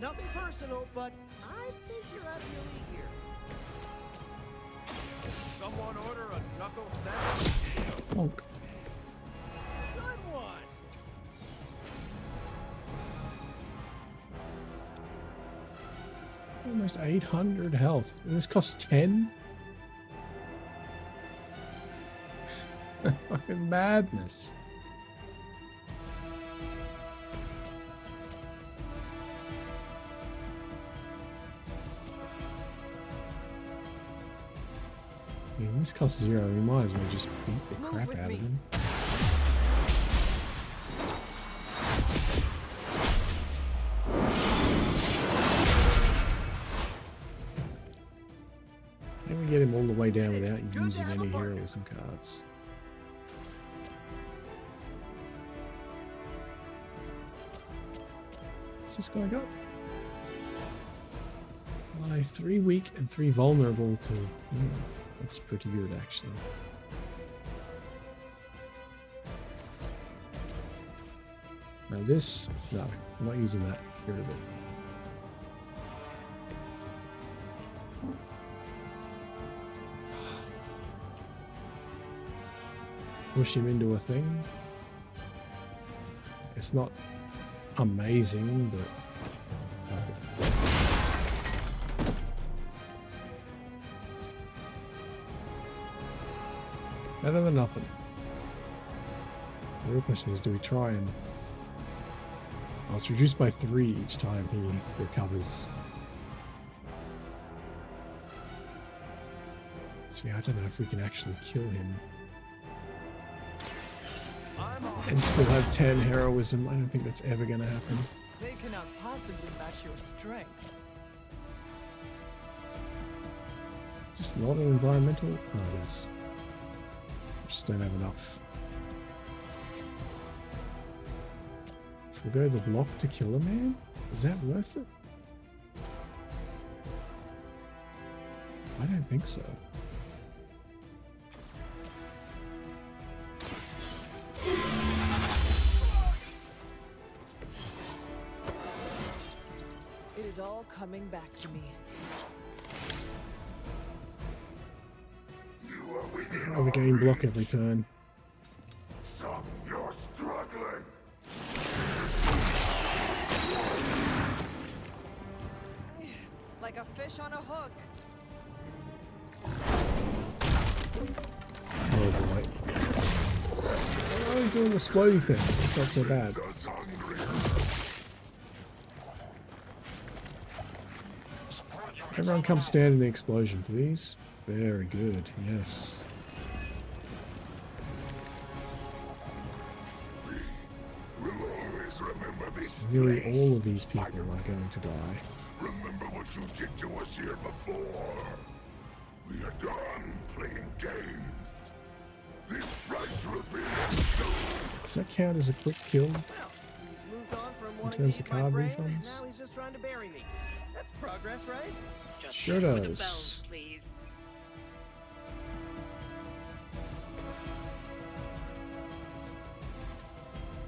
Nothing personal, but I think you're out of your league here. Someone order a knuckle sandwich? Bonk. Good one. It's almost 800 health. And this costs 10? Fucking madness. I mean, this costs 0. We might as well just beat the crap out of him. Can we get him all the way down without using any heroism cards? What's this guy got? Why, 3 weak and 3 vulnerable to... that's pretty good, actually. Now this... no, I'm not using that. Get rid of it. Push him into a thing. It's not amazing, but... better than nothing. The real question is, do we try and Oh, it's reduced by 3 each time he recovers. See, I don't know if we can actually kill him. And still have 10 heroism. I don't think that's ever going to happen. They cannot possibly match your strength. Just not an environmental? Oh, it is. Just don't have enough. Forgo the block to kill a man? Is that worth it? I don't think so. It is all coming back to me. Oh, the game block every turn. Stop your struggling. Like a fish on a hook. Oh boy. Oh, he's doing the exploding thing. It's not so bad. Everyone come stand in the explosion, please. Very good, yes. We'll always remember this. Nearly all of these people are going to die. Remember what you did to us here before. We are done playing games. This place will be Does that count as a quick kill Well, he's moved on from in wanting terms to of eat my card brain, refunds? now he's just trying to bury me. That's progress, right? Just Sure hit with the does. bells, please.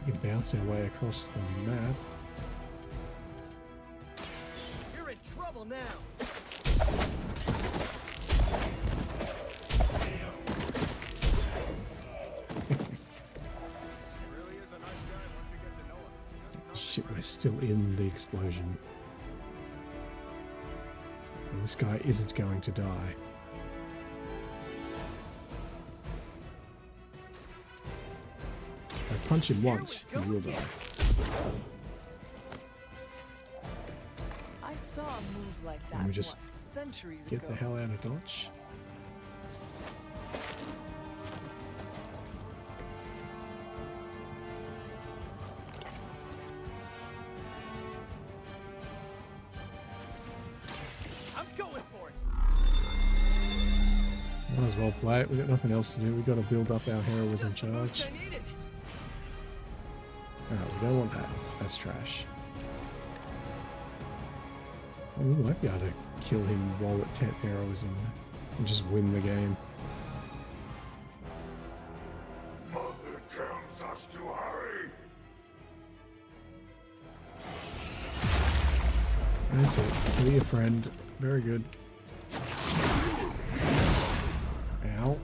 We can bounce our way across the map. You're in trouble now. Shit, we're still in the explosion. And this guy isn't going to die. If I punch him once, he will die. I saw a move like that Let me just once, centuries get ago. the hell out of Dodge. I'm going for it. Might as well play it. We've got nothing else to do. We've got to build up our heroism Just the boost charge. I needed. Alright, we don't want that. That's trash. Well, we might be able to kill him while at 10 heroism and just win the game. Mother tells us to hurry. That's it. Be a friend. Very good. Ow.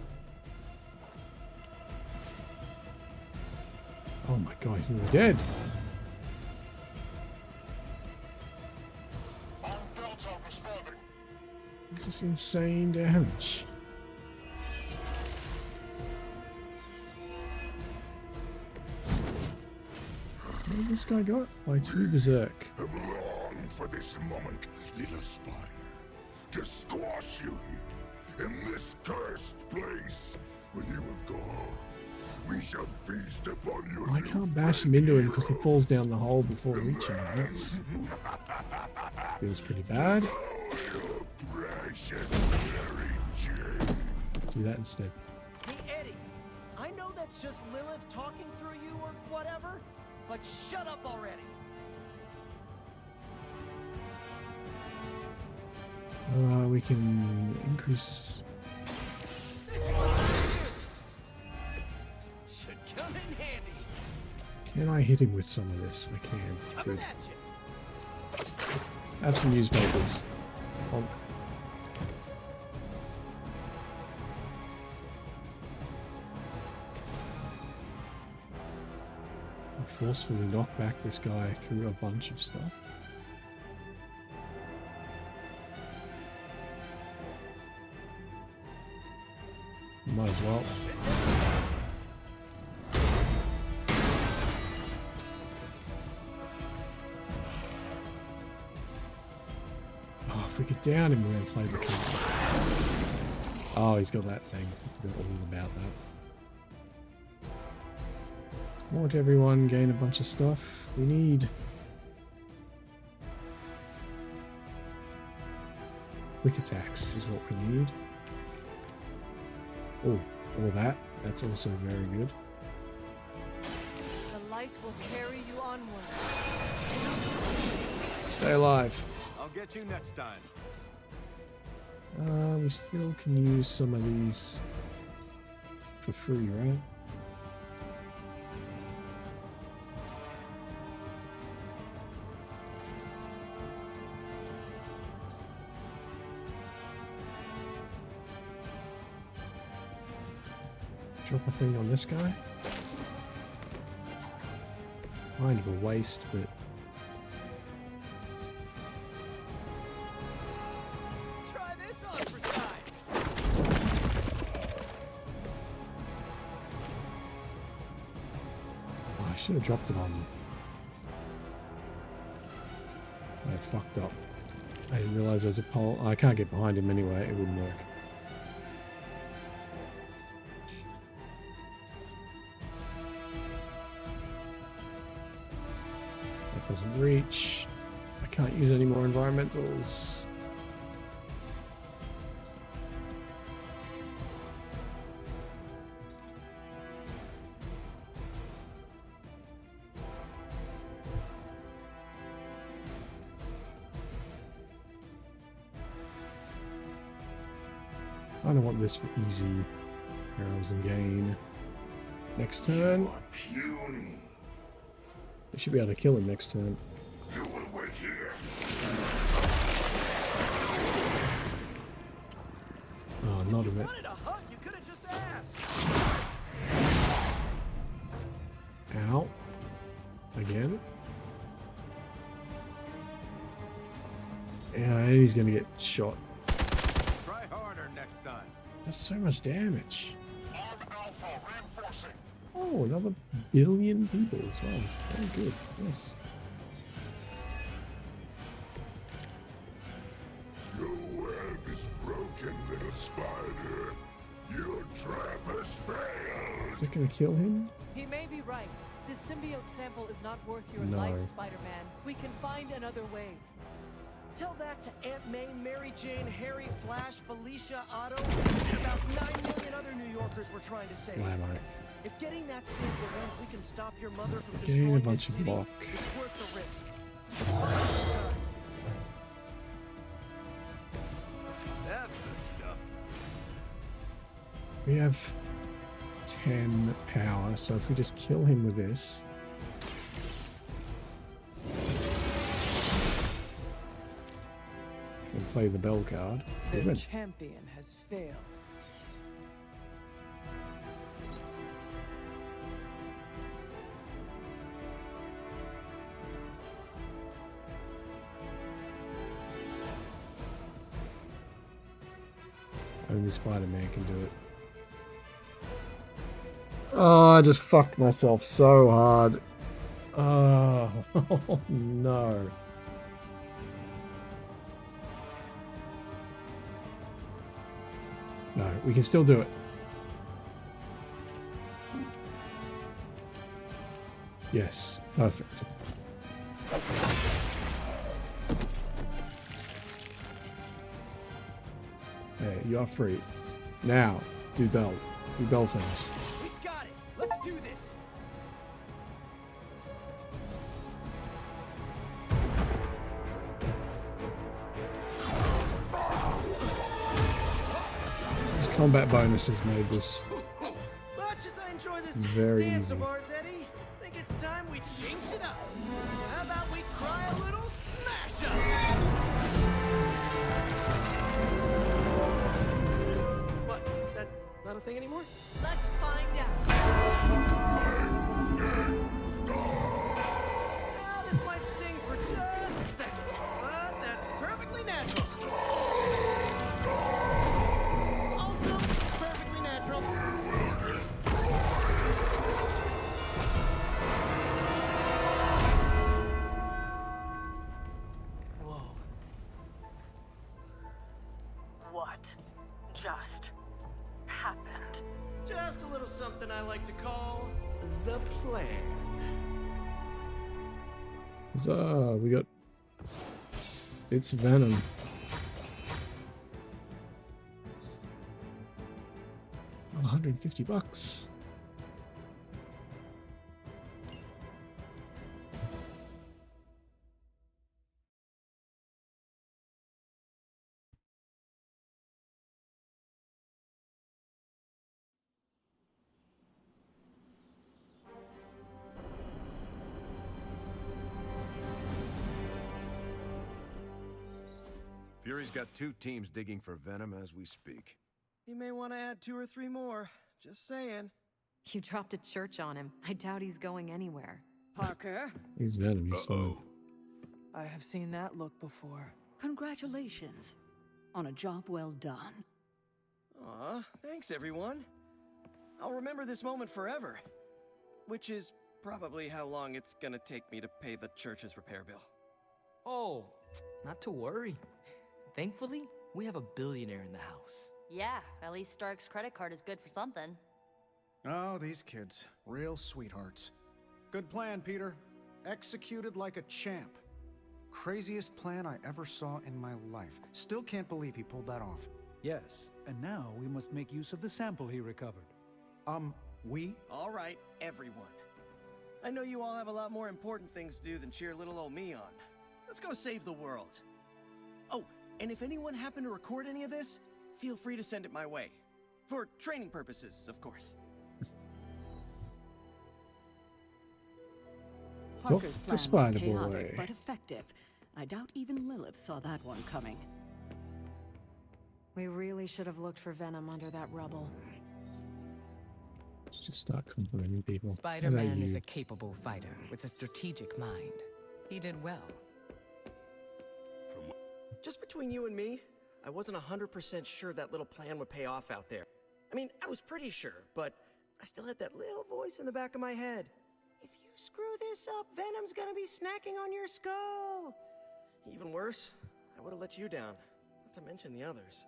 Oh my god, he's nearly dead. This is insane damage. What did this guy got? By 2 berserk. Have longed for this moment, little spider, to squash you here, in this cursed place. When you are gone, we shall feast upon your I can't bash him into him because he falls down the hole before reaching him. That's feels pretty bad. precious Mary Jane. Do that instead. Hey, Eddie. I know that's just Lilith talking through you or whatever, but shut up already. We can increase. Should come in handy. Can I hit him with some of this? I can. Coming Good. at you. Have some newspapers. Honk. Forcefully knock back this guy through a bunch of stuff. Might as well. if we could down him, we're going to play the card. Oh, he's got that thing. I forgot all about that. Watch everyone gain a bunch of stuff. We need quick attacks is what we need. Oh, all that. That's also very good. The light will carry you onward. Stay alive. I'll get you next time. We still can use some of these for free, right? Drop a thing on this guy. Kind of a waste, but Try this on for size. oh, I should have dropped it on. I fucked up. I didn't realize there's a pole. I can't get behind him anyway. It wouldn't work. Doesn't reach. I can't use any more environmentals. I don't want this for easy arrows and gain. Next turn. Puny. We should be able to kill him next turn. You will wait here. Oh, not a bit. Wanted a hug, you could have just asked. Ow. Again. Yeah, and he's gonna get shot. Try harder next time. That's so much damage. Oh, another billion people as well. Very good. Yes. Your web is broken, little spider. Your trap has failed. Is that gonna kill him? He may be right. This symbiote sample is not worth your No. life, Spider-Man. We can find another way. Tell that to Aunt May, Mary Jane, Harry, Flash, Felicia, Otto, and about 9 million other New Yorkers we're trying to save. Why am I? If getting that sample means we can stop your mother from Gain a destroying bunch this of city, block. it's worth the risk. That's the stuff. We have 10 power, so if we just kill him with this. And play the bell card. we The win. champion has failed. Only Spider-Man can do it. Oh, I just fucked myself so hard. Oh, no. No, we can still do it. Yes, perfect. There, you are free. Now, do bell things. We got it. Let's do this. These combat bonuses made this Much as I enjoy this very dance easy. of ours, Eddie, think it's time we changed it up. So how about we try a little smash up? What? That not a thing anymore? Let's find out. Well, this might sting for just a second, but that's perfectly natural. Also, perfectly natural. Whoa. plan. Huzzah, we got it's Venom. $150. Fury's got 2 teams digging for Venom as we speak. You may want to add 2 or 3 more. Just saying. You dropped a church on him. I doubt he's going anywhere. Parker, He's Venom, he's fine. I have seen that look before. congratulations on a job well done. Aw, thanks everyone. I'll remember this moment forever. Which is probably how long it's gonna take me to pay the church's repair bill. Oh, not to worry. Thankfully, we have a billionaire in the house. Yeah, at least Stark's credit card is good for something. Oh, these kids. Real sweethearts. Good plan, Peter. Executed like a champ. Craziest plan I ever saw in my life. Still can't believe he pulled that off. Yes, and now we must make use of the sample he recovered. We? All right, everyone. I know you all have a lot more important things to do than cheer little old me on. Let's go save the world. Oh, and if anyone happened to record any of this, feel free to send it my way. For training purposes, of course. Talk Parker's to plan was Spider chaotic, Boy. but effective. I doubt even Lilith saw that one coming. We really should have looked for Venom under that rubble. Let's just start complimenting people. How about Spider-Man is you? a capable fighter with a strategic mind. He did well. Just between you and me, I wasn't 100% sure that little plan would pay off out there. I mean, I was pretty sure, but I still had that little voice in the back of my head. If you screw this up, Venom's gonna be snacking on your skull. Even worse, I would have let you down, not to mention the others.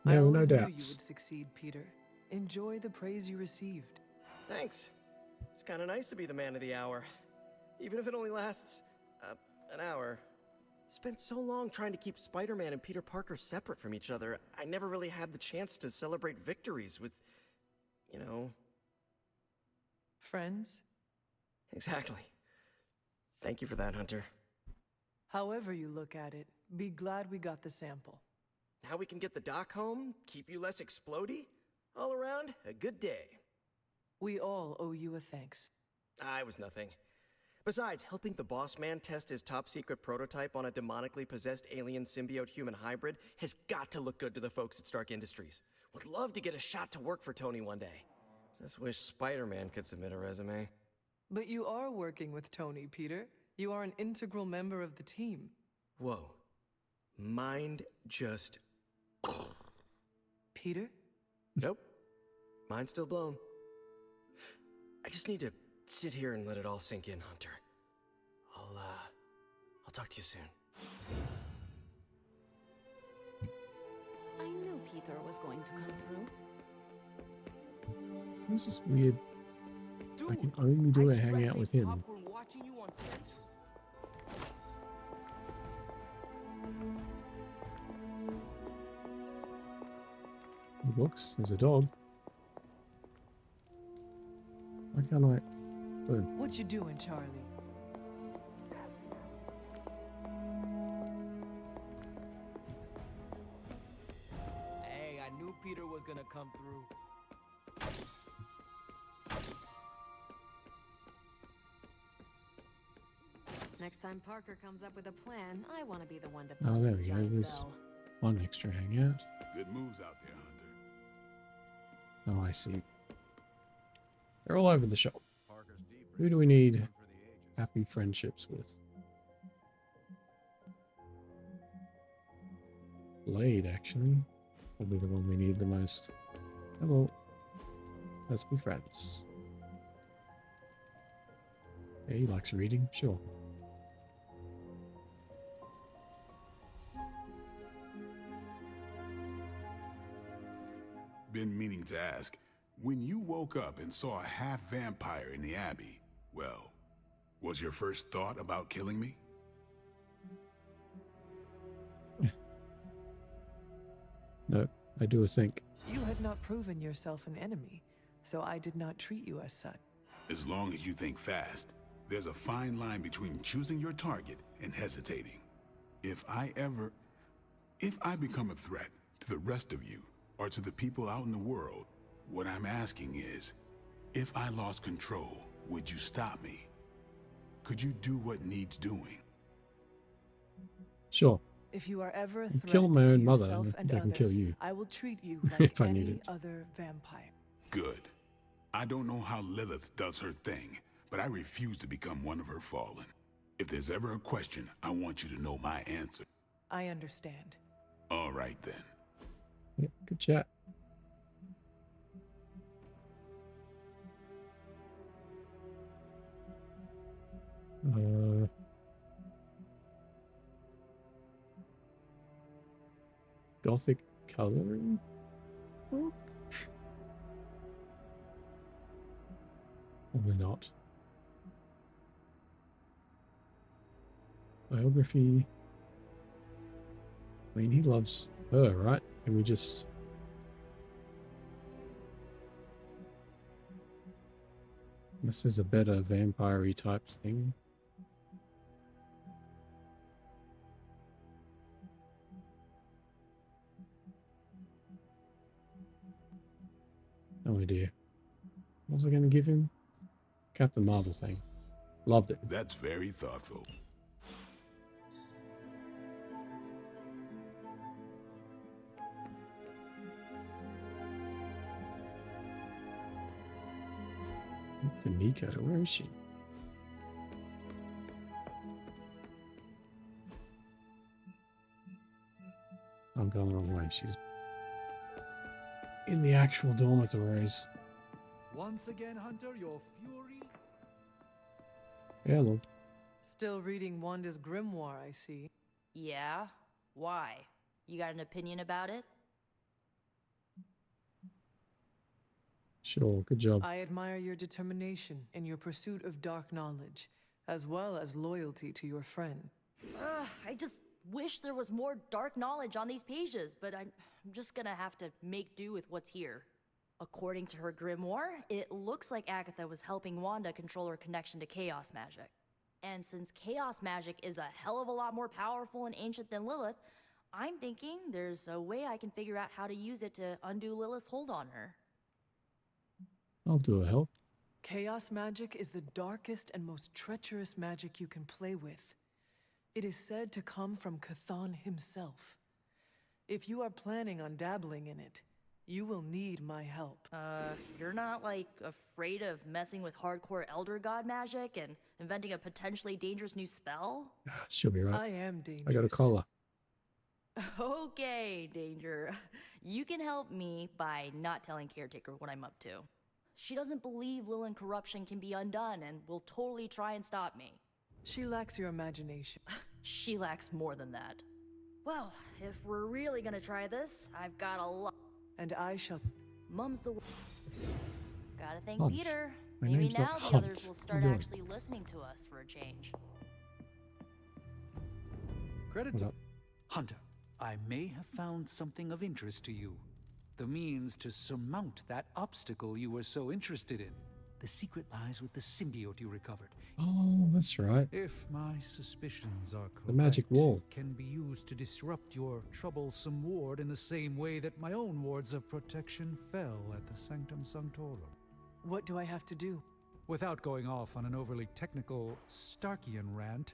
I No, no always knew you would doubts. succeed, Peter. Enjoy the praise you received. Thanks. It's kind of nice to be the man of the hour. Even if it only lasts, an hour. Spent so long trying to keep Spider-Man and Peter Parker separate from each other, I never really had the chance to celebrate victories with, you know... Friends? Exactly. Thank you for that, Hunter. However you look at it, be glad we got the sample. Now we can get the doc home, keep you less explodey. All around, a good day. We all owe you a thanks. I was nothing. Besides, helping the boss man test his top secret prototype on a demonically possessed alien symbiote human hybrid has got to look good to the folks at Stark Industries. Would love to get a shot to work for Tony one day. Just wish Spider-Man could submit a resume. But you are working with Tony, Peter. You are an integral member of the team. Whoa. Mind just... Peter? Nope. Mind's still blown. I just need to sit here and let it all sink in, Hunter. I'll talk to you soon. I knew Peter was going to come through. This is weird. I can only do it hanging out with him. Watching you on Central. New books. There's a dog. Why can't I? Boom. What you doing, Charlie? Hey, I knew Peter was gonna come through. Next time Parker comes up with a plan, I want to be the one to Oh, punch there the we go. giant There's bell. one extra hangout. Good moves out there, Hunter. Oh, I see. They're all over the shop. Who do we need happy friendships with? Blade, actually. Will be the one we need the most. Hello. Let's be friends. Yeah, he likes reading. Sure. Been meaning to ask. When you woke up and saw a half-vampire in the Abbey, well, was your first thought about killing me? No, I do think. You had not proven yourself an enemy, so I did not treat you as such. As long as you think fast, there's a fine line between choosing your target and hesitating. If I become a threat to the rest of you, or to the people out in the world, what I'm asking is, if I lost control, would you stop me? Could you do what needs doing? Sure. If you are ever a I'll threat kill my to own mother, yourself and and I can kill others, you. I will treat you If like I any needed. other vampire. Good. I don't know how Lilith does her thing, but I refuse to become one of her fallen. If there's ever a question, I want you to know my answer. I understand. All right then. Yeah, good chat. Gothic coloring book? Probably not. Biography. I mean, he loves her, right? Can we just... This is a better vampire-y type thing. No idea. What was I going to give him? Captain Marvel thing. Loved it. That's very thoughtful. Danica, where is she? I'm going the wrong way. She's in the actual dormitories. Once again, Hunter, your fury. Hello. Still reading Wanda's grimoire, I see. Yeah? Why? You got an opinion about it? Sure, good job. I admire your determination in your pursuit of dark knowledge, as well as loyalty to your friend. I just wish there was more dark knowledge on these pages, but I'm just gonna have to make do with what's here. According to her grimoire, it looks like Agatha was helping Wanda control her connection to chaos magic. And since chaos magic is a hell of a lot more powerful and ancient than Lilith, I'm thinking there's a way I can figure out how to use it to undo Lilith's hold on her. I'll do a help. Chaos magic is the darkest and most treacherous magic you can play with. It is said to come from Cthon himself. If you are planning on dabbling in it, you will need my help. You're not, like, afraid of messing with hardcore Elder God magic and inventing a potentially dangerous new spell? She'll be right. I am dangerous. I got a collar. Okay, Danger. You can help me by not telling Caretaker what I'm up to. She doesn't believe Lilith corruption can be undone and will totally try and stop me. She lacks your imagination. She lacks more than that. Well, if we're really gonna try this, I've got a lot. And I shall... Mum's the... Gotta thank Hunt. Peter. My Maybe name's now not the Hunt. others will What start are you doing? actually listening to us for a change. Credit What to up? Hunter. I may have found something of interest to you. The means to surmount that obstacle you were so interested in. The secret lies with the symbiote you recovered. Oh, that's right. If my suspicions are correct, The magic wall. it can be used to disrupt your troublesome ward in the same way that my own wards of protection fell at the Sanctum Sanctorum. What do I have to do? Without going off on an overly technical Starkian rant,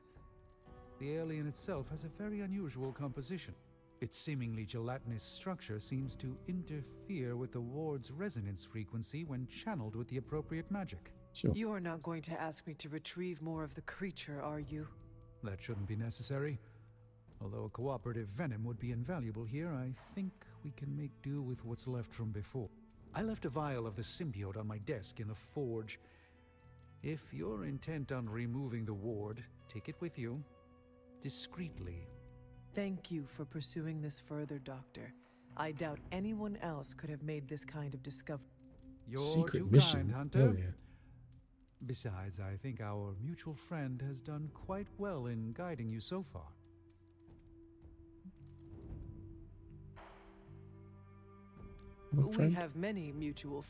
the alien itself has a very unusual composition. Its seemingly gelatinous structure seems to interfere with the ward's resonance frequency when channeled with the appropriate magic. Sure. You are not going to ask me to retrieve more of the creature, are you? That shouldn't be necessary. Although a cooperative venom would be invaluable here, I think we can make do with what's left from before. I left a vial of the symbiote on my desk in the forge. If you're intent on removing the ward, take it with you, discreetly. Thank you for pursuing this further, Doctor. I doubt anyone else could have made this kind of discovery. You're Secret too mission. kind, Hunter. Hell yeah. Besides, I think our mutual friend has done quite well in guiding you so far. What We friend? have many mutual.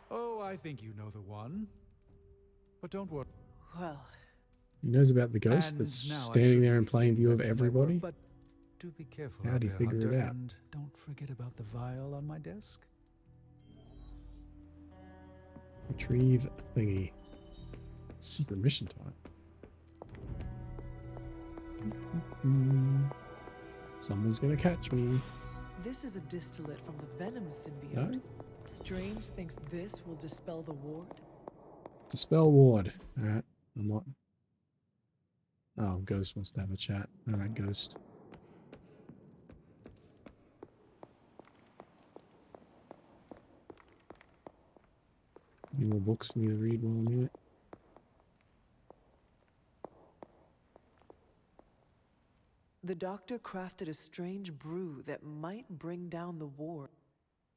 Oh, I think you know the one. But don't worry. Well, He knows about the ghost And that's now I standing should there in be plain view of getting back to my work, everybody. But do be careful How'd out he there, figure it Hunter, out? and don't forget about the vial on my desk. Retrieve thingy. Secret mission time. Someone's gonna catch me. this is a distillate from the Venom symbiote. No? Strange thinks this will dispel the ward. Dispel ward. Alright. I'm what? Oh, Ghost wants to have a chat. Alright, Ghost. Any more books for me to read while I'm here? The doctor crafted a strange brew that might bring down the ward.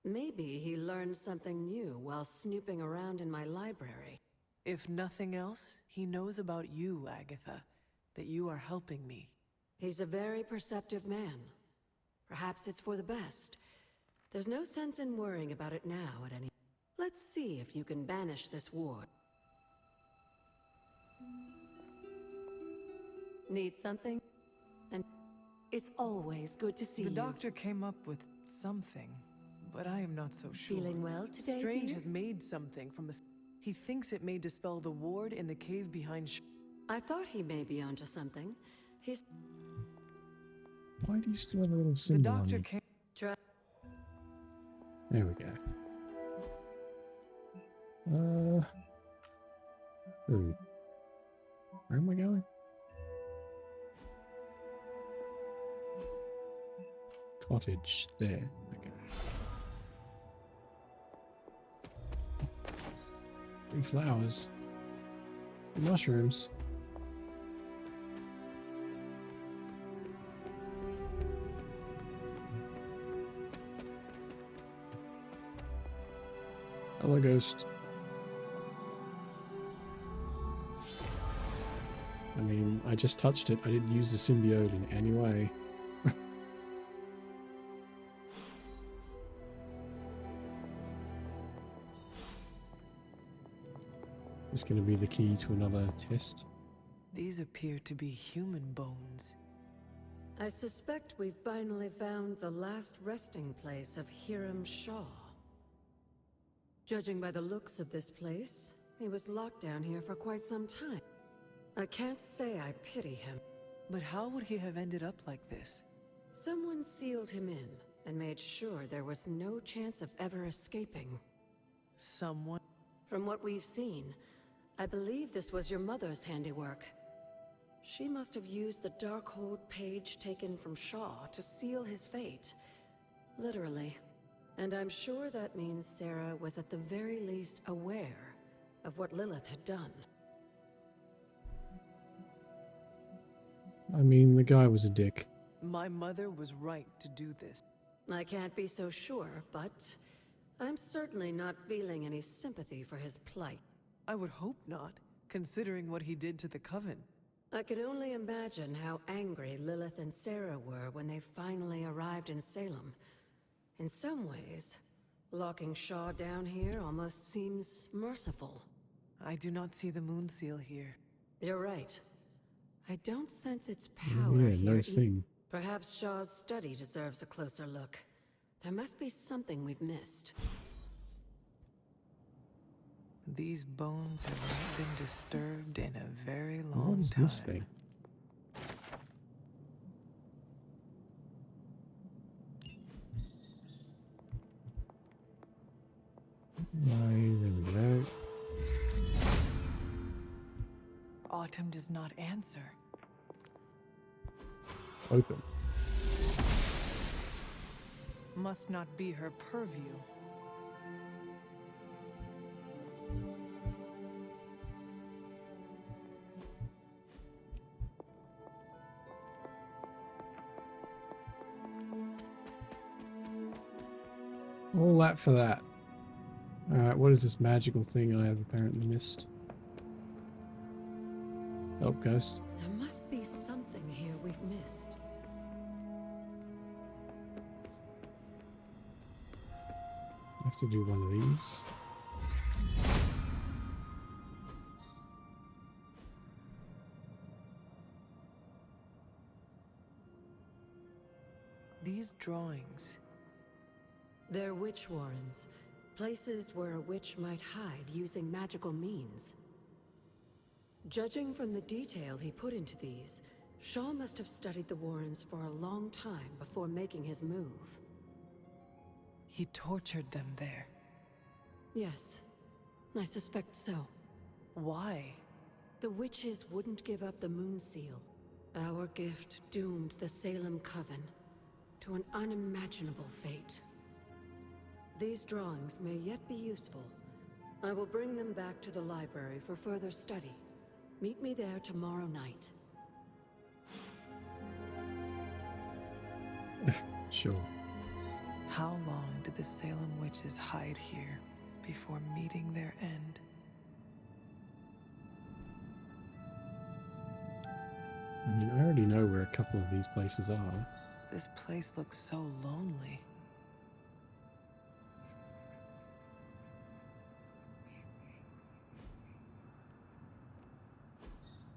Maybe he learned something new while snooping around in my library. If nothing else, he knows about you, Agatha, that you are helping me. He's a very perceptive man. Perhaps it's for the best. There's no sense in worrying about it now at any... Let's see if you can banish this ward. Need something? And it's always good to see The you. doctor came up with something, but I am not so sure. Feeling well today, Strange dear? has made something from a... He thinks it may dispel the ward in the cave behind I thought he may be onto something. He's... Why do you still have a little The symbol on doctor you? came... There we go. Ooh. Where am I going? Cottage. There. Okay. 3 flowers. 2 mushrooms. Hello, Ghost. I mean, I just touched it. I didn't use the symbiote in any way. This is going to be the key to another test. These appear to be human bones. I suspect we've finally found the last resting place of Hiram Shaw. Judging by the looks of this place, he was locked down here for quite some time. I can't say I pity him. But how would he have ended up like this? Someone sealed him in and made sure there was no chance of ever escaping. Someone? From what we've seen, I believe this was your mother's handiwork. She must have used the Darkhold page taken from Shaw to seal his fate. Literally. And I'm sure that means Sarah was at the very least aware of what Lilith had done. I mean, the guy was a dick. My mother was right to do this. I can't be so sure, but I'm certainly not feeling any sympathy for his plight. I would hope not, considering what he did to the Coven. I can only imagine how angry Lilith and Sarah were when they finally arrived in Salem. In some ways, locking Shaw down here almost seems merciful. I do not see the moon seal here. You're right. I don't sense its power Yeah, here. no thing. Perhaps Shaw's study deserves a closer look. There must be something we've missed. These bones have not been disturbed in a very long What is time. this thing? Right, there we go. Autumn does not answer. Open. Must not be her purview. All that for that. Alright, what is this magical thing I have apparently missed? Oh, ghost. There must be something here we've missed. I have to do one of these. These drawings. They're witch warrens. Places where a witch might hide using magical means. Judging from the detail he put into these, Shaw must have studied the Warrens for a long time before making his move. He tortured them there. Yes, I suspect so. Why? The witches wouldn't give up the Moon Seal. Our gift doomed the Salem Coven to an unimaginable fate. These drawings may yet be useful. I will bring them back to the library for further study. Meet me there tomorrow night. Sure. How long did the Salem witches hide here before meeting their end? I mean, I already know where a couple of these places are. This place looks so lonely.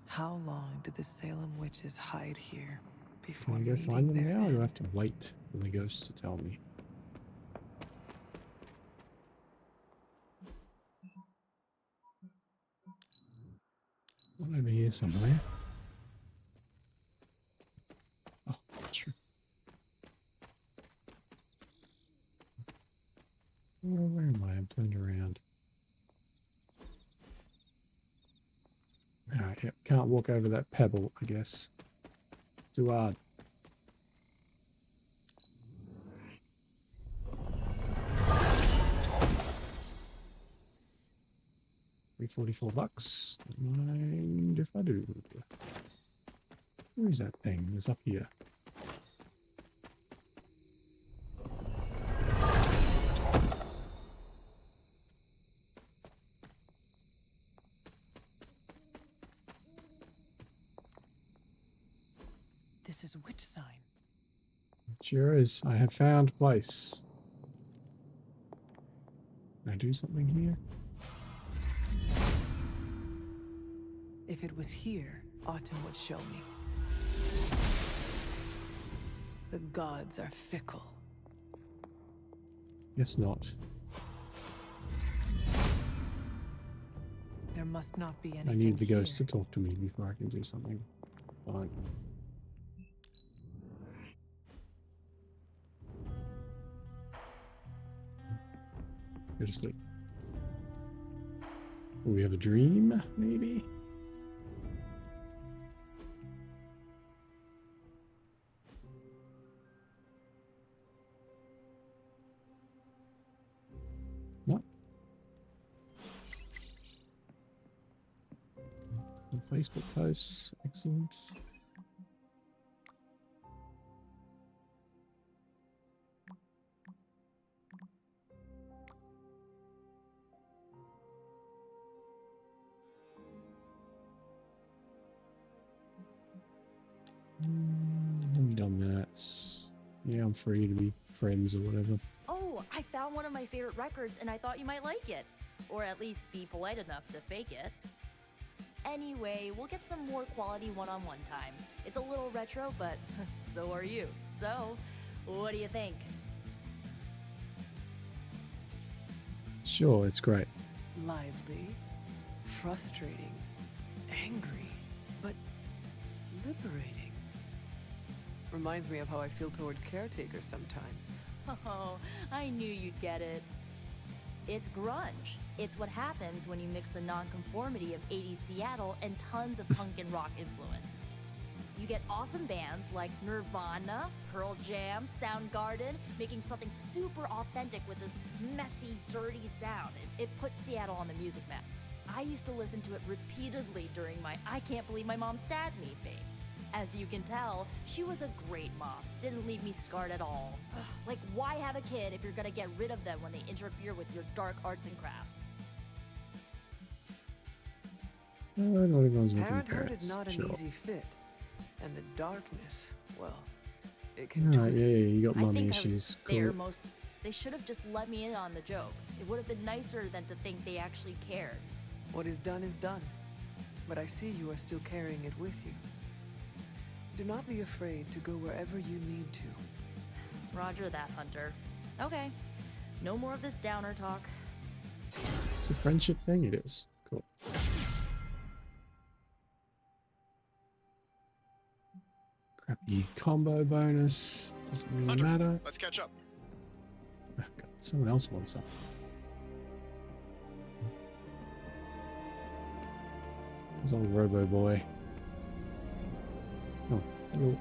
How long did the Salem witches hide here before Can I go meeting find them their now, or do I end? have to wait for the ghost to tell me? One over here somewhere. Oh, sure. Where am I? I'm turned around. Alright, yep. Can't walk over that pebble, I guess. Too hard. $344. Mind if I do? Where is that thing? It's up here. This is witch sign. Sure is. I have found place. Can I do something here? If it was here, Autumn would show me. The gods are fickle. Guess not. There must not be anything I need the here. ghost to talk to me before I can do something. Fine. Go to sleep. Will we have a dream, maybe? No. No Facebook posts. Excellent. Have we done that? Yeah, I'm free to be friends or whatever. Oh, I found one of my favorite records and I thought you might like it. Or at least be polite enough to fake it. Anyway, we'll get some more quality one-on-one time. It's a little retro, but so are you. So, what do you think? Sure, it's great. Lively, frustrating, angry, but liberating. Reminds me of how I feel toward caretakers sometimes. Oh, I knew you'd get it. It's grunge. It's what happens when you mix the nonconformity of 80s Seattle and tons of punk and rock influence. You get awesome bands like Nirvana, Pearl Jam, Soundgarden, making something super authentic with this messy, dirty sound. It put Seattle on the music map. I used to listen to it repeatedly during my I can't believe my mom stabbed me phase. As you can tell, she was a great mom. Didn't leave me scarred at all. Ugh, like, why have a kid if you're gonna get rid of them when they interfere with your dark arts and crafts? Not everyone's looking at Parenthood is parents. not an Sure. easy fit. And the darkness, well, it can Alright, twist. yeah, you got I mummy think I was issues. there Cool. most. They should have just let me in on the joke. It would have been nicer than to think they actually cared. What is done is done. But I see you are still carrying it with you. Do not be afraid to go wherever you need to. Roger that, Hunter. Okay. No more of this downer talk. It's a friendship thing, it is. Cool. Crappy combo bonus. Doesn't really Hunter, matter. let's catch up. Oh, God, someone else wants that. There's old Robo Boy. Oh, hello.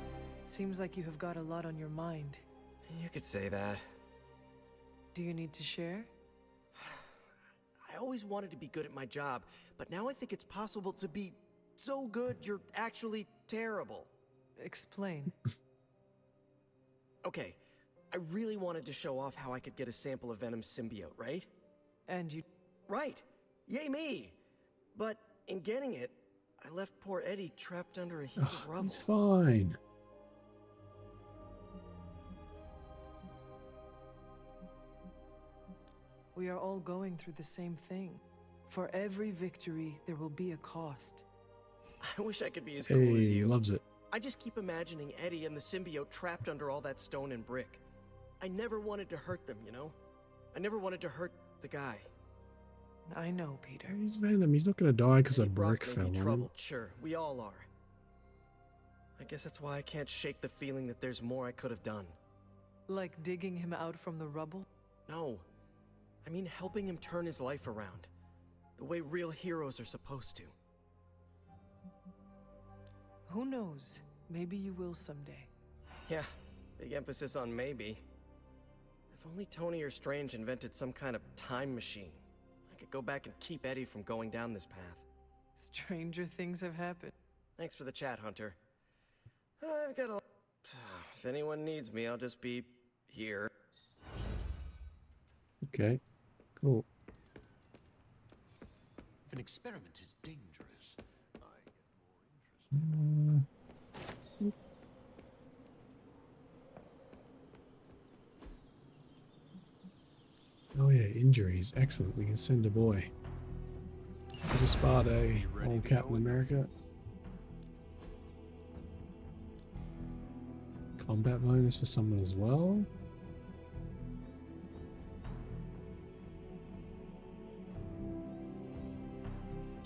Seems like you have got a lot on your mind. You could say that. Do you need to share? I always wanted to be good at my job, but now I think it's possible to be so good you're actually terrible. Explain. Okay, I really wanted to show off how I could get a sample of Venom's symbiote, right? And you... Right! Yay me! But in getting it, I left poor Eddie trapped under a heap of rubble. He's fine. We are all going through the same thing. For every victory, there will be a cost. I wish I could be as cool Hey, as you. loves it. I just keep imagining Eddie and the symbiote trapped under all that stone and brick. I never wanted to hurt them, you know? I never wanted to hurt the guy. I know, Peter. He's Venom. He's not going to die because a Eddie Brock brick may fell be on him. troubled, sure. We all are. I guess that's why I can't shake the feeling that there's more I could have done. Like digging him out from the rubble? No. I mean helping him turn his life around. The way real heroes are supposed to. Who knows? Maybe you will someday. Yeah, big emphasis on maybe. If only Tony or Strange invented some kind of time machine. I could go back and keep Eddie from going down this path. Stranger things have happened. Thanks for the chat, Hunter. I've got a... If anyone needs me, I'll just be here. Okay, cool. If an experiment is dangerous, Oh yeah, injuries. Excellent. We can send a boy. To Sparta, old Captain America. Combat bonus for someone as well.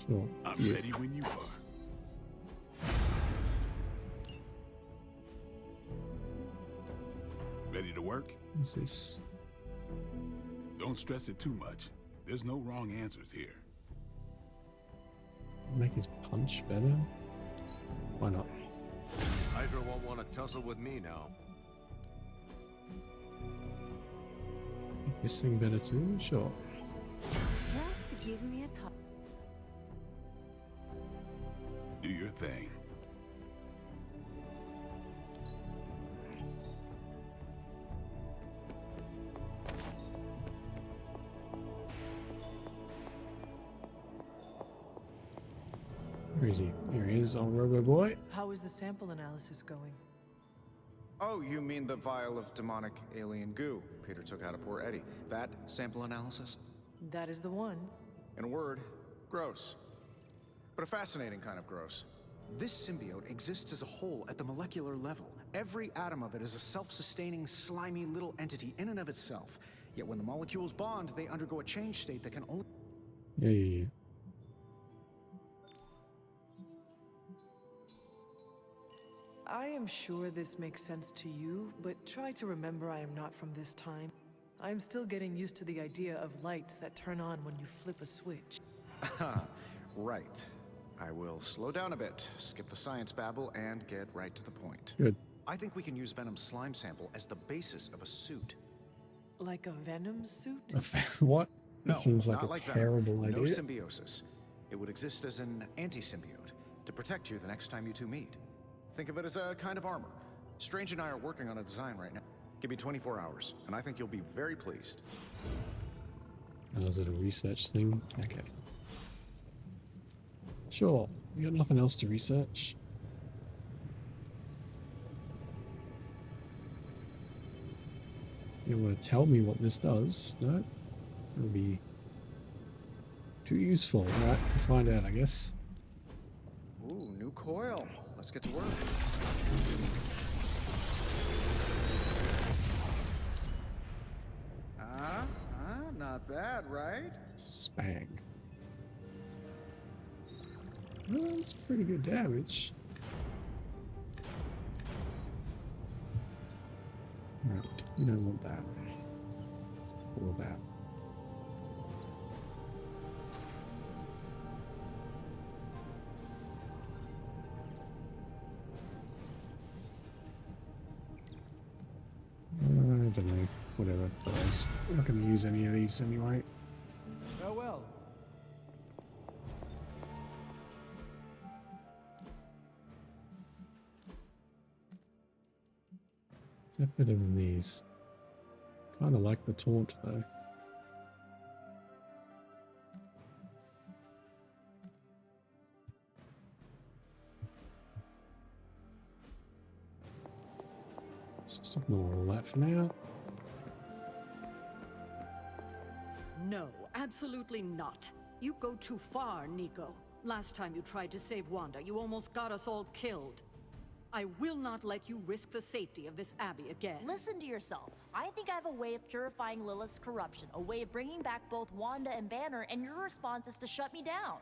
Sure. I'm Yeah. ready when you are. Ready to work? What's this? Don't stress it too much. There's no wrong answers here. Make his punch better? Why not? Hydra won't want to tussle with me now. Make this thing better too? Sure. Just give me a touch. Do your thing. Where is he? There he is, old Robo Boy. How is the sample analysis going? Oh, you mean the vial of demonic alien goo Peter took out of poor Eddie. That sample analysis? That is the one. In a word, gross. But a fascinating kind of gross. This symbiote exists as a whole at the molecular level. Every atom of it is a self-sustaining, slimy little entity in and of itself. Yet when the molecules bond, they undergo a change state that can only... Yeah. I am sure this makes sense to you, but try to remember I am not from this time. I am still getting used to the idea of lights that turn on when you flip a switch. Right. I will slow down a bit, skip the science babble, and get right to the point. Good. I think we can use Venom's slime sample as the basis of a suit. Like a Venom suit? What? No, That seems like not a like Venom. terrible No idea. symbiosis. It would exist as an anti-symbiote to protect you the next time you two meet. Think of it as a kind of armor. Strange and I are working on a design right now. Give me 24 hours, and I think you'll be very pleased. Oh, is it a research thing? Okay. Sure. We got nothing else to research. You want to tell me what this does? No? It'll be too useful. Alright, we'll find out, I guess. Ooh, new coil. Let's get to work. Not bad, right? Spang. Well, that's pretty good damage. Right, you don't want that. Or that. I don't know. Whatever. I'm not going to use any of these anyway. Farewell. Is that better than these? Kind of like the taunt though. Let's just ignore all that for now. No, absolutely not. You go too far, Nico. Last time you tried to save Wanda, you almost got us all killed. I will not let you risk the safety of this Abbey again. Listen to yourself. I think I have a way of purifying Lilith's corruption, a way of bringing back both Wanda and Banner, and your response is to shut me down.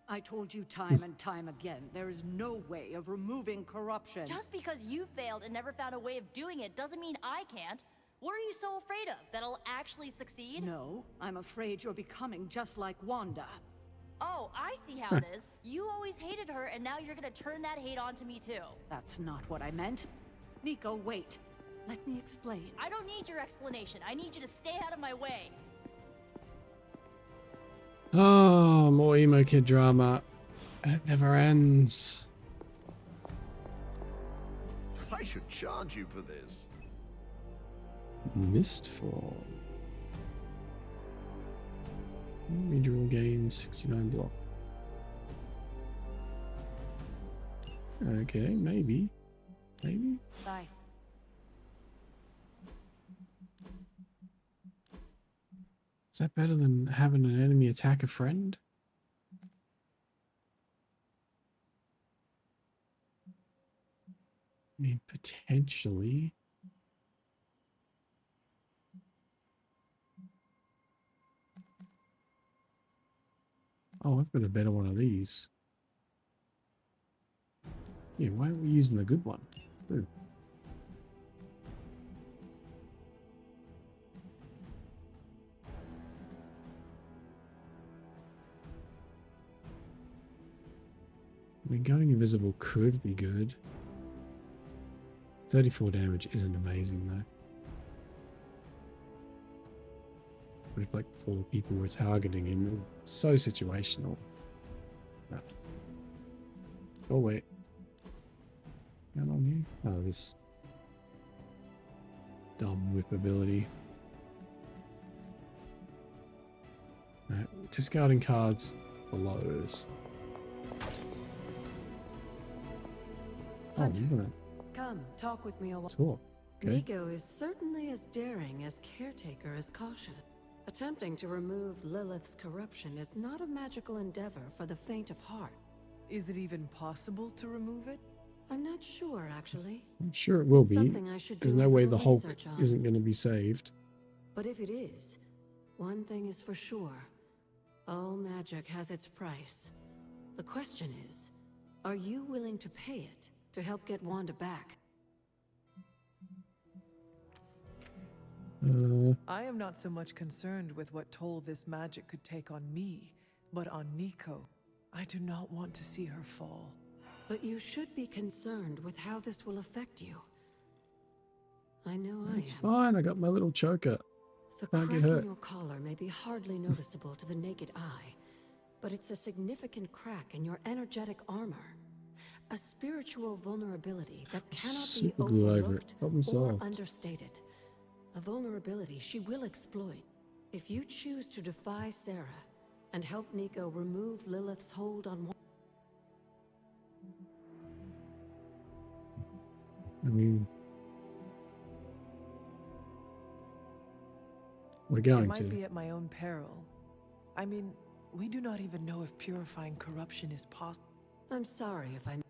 I told you time and time again, there is no way of removing corruption. Just because you failed and never found a way of doing it doesn't mean I can't. What are you so afraid of? That I'll actually succeed? No, I'm afraid you're becoming just like Wanda. Oh, I see how it is. You always hated her, and now you're gonna turn that hate onto me too. That's not what I meant. Nico, wait. Let me explain. I don't need your explanation. I need you to stay out of my way. Oh, more emo kid drama. It never ends. I should charge you for this. Mistfall. Redraw gain 69 block. Okay, maybe. Maybe? Bye. Is that better than having an enemy attack a friend? I mean, potentially. Oh, I've got a better one of these. Yeah, why aren't we using the good one? Ooh. I mean, going invisible could be good. 34 damage isn't amazing, though. But if, like, 4 people were targeting him, it's so situational. No. Oh, wait. Not on here? Oh, this dumb whip ability. Alright, discarding cards below us. Oh, Hunter, you're gonna come, talk with me a while. talk. Okay. Nico is certainly as daring as caretaker is cautious. Attempting to remove Lilith's corruption is not a magical endeavor for the faint of heart. Is it even possible to remove it? I'm not sure, actually. I'm sure it will It's be. something I should There's do a no way little the Hulk research on. isn't going to be saved. But if it is, one thing is for sure. All magic has its price. The question is, are you willing to pay it to help get Wanda back? I am not so much concerned with what toll this magic could take on me, but on Nico. I do not want to see her fall. But you should be concerned with how this will affect you. I know I am. It's fine. I got my little choker. The Can't crack get hurt. in your collar may be hardly noticeable to the naked eye, but it's a significant crack in your energetic armor. A spiritual vulnerability that cannot Super be glue over it. overlooked Problem or solved. understated. A vulnerability she will exploit. If you choose to defy Sarah and help Nico remove Lilith's hold on one. I mean, we're going It might to. be at my own peril. I mean, we do not even know if purifying corruption is possible. I'm sorry if I'm...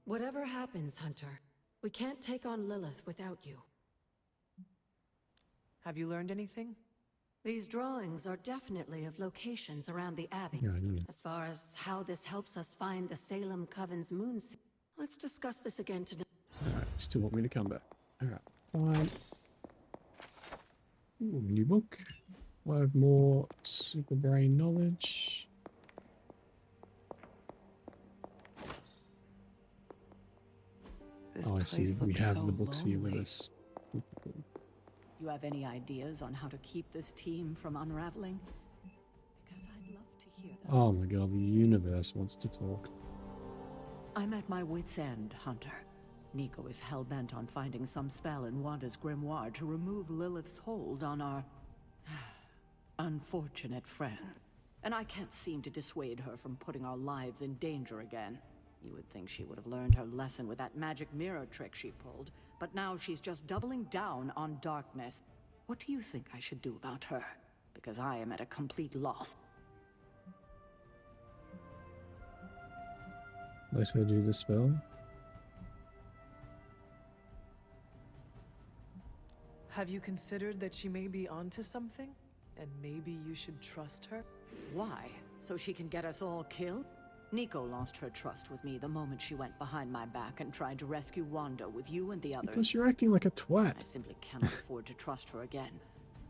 Whatever happens, Hunter, we can't take on Lilith without you. Have you learned anything? These drawings are definitely of locations around the Abbey. Yeah, I know. As far as how this helps us find the Salem Coven's moon sea. Let's discuss this again today. Alright, still want me to come back. Alright, fine. Ooh, new book. 5 more super brain knowledge. This Oh, I see. place We looks have so the books here with lonely. us. You have any ideas on how to keep this team from unraveling? Because I'd love to hear them. Oh my god, the universe wants to talk. I'm at my wit's end, Hunter. Nico is hell-bent on finding some spell in Wanda's grimoire to remove Lilith's hold on our... unfortunate friend. And I can't seem to dissuade her from putting our lives in danger again. You would think she would have learned her lesson with that magic mirror trick she pulled, but now she's just doubling down on darkness. What do you think I should do about her? Because I am at a complete loss. Let her do the spell. Have you considered that she may be onto something? And maybe you should trust her? Why? So she can get us all killed? Nico lost her trust with me the moment she went behind my back and tried to rescue Wanda with you and the others. Because you're acting like a twat. I simply cannot afford to trust her again.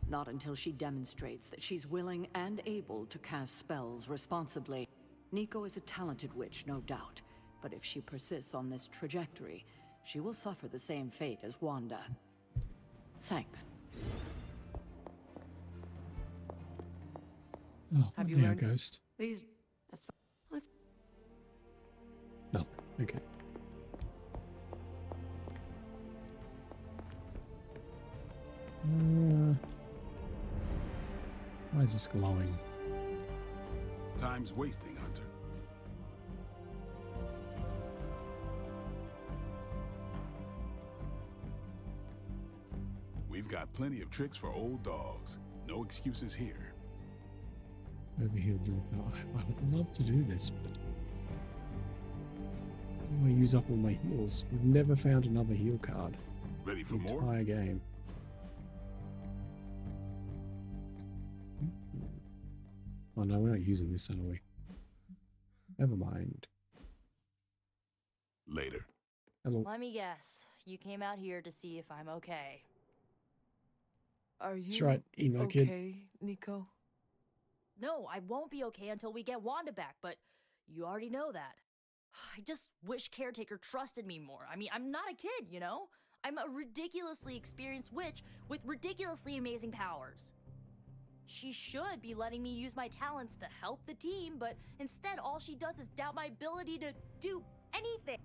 Not until she demonstrates that she's willing and able to cast spells responsibly. Nico is a talented witch, no doubt. But if she persists on this trajectory, she will suffer the same fate as Wanda. Thanks. Oh, Have you yeah, learned- ghost. These... Let's... Nothing. Okay. Why is this glowing? Time's wasting, Hunter. We've got plenty of tricks for old dogs. No excuses here. Overhealed you. No, I would love to do this, but I want to use up all my heals. We've never found another heal card. Ready for the more? entire game. Oh no, we're not using this, are we? Never mind. Later. Hello. Let me guess. You came out here to see if I'm okay. Are you That's right, emo okay, kid. Nico? No, I won't be okay until we get Wanda back, but you already know that. I just wish Caretaker trusted me more. I mean, I'm not a kid, you know? I'm a ridiculously experienced witch with ridiculously amazing powers. She should be letting me use my talents to help the team, but instead all she does is doubt my ability to do anything.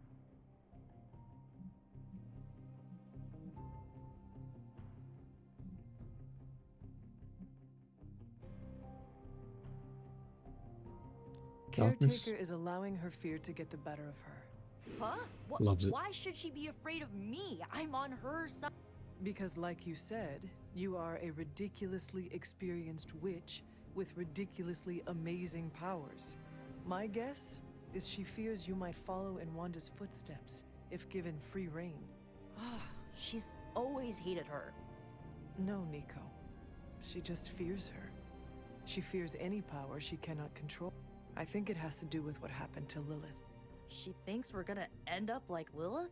Darkness. Caretaker is allowing her fear to get the better of her. Huh? Loves it. Why should she be afraid of me? I'm on her side. Because like you said, you are a ridiculously experienced witch with ridiculously amazing powers. My guess is she fears you might follow in Wanda's footsteps if given free rein. She's always hated her. No, Nico. She just fears her. She fears any power she cannot control. I think it has to do with what happened to Lilith. She thinks we're gonna end up like Lilith?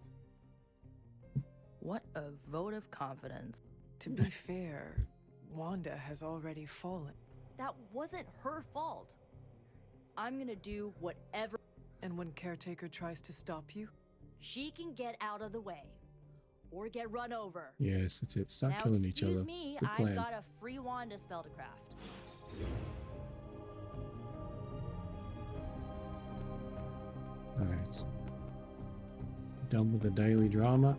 What a vote of confidence. To be fair, Wanda has already fallen. That wasn't her fault. I'm gonna do whatever. And when Caretaker tries to stop you? She can get out of the way. Or get run over. Yes, that's it. Stop Now, killing each excuse other. me, Good I've plan. got a free Wanda spell to craft. Alright. Done with the daily drama.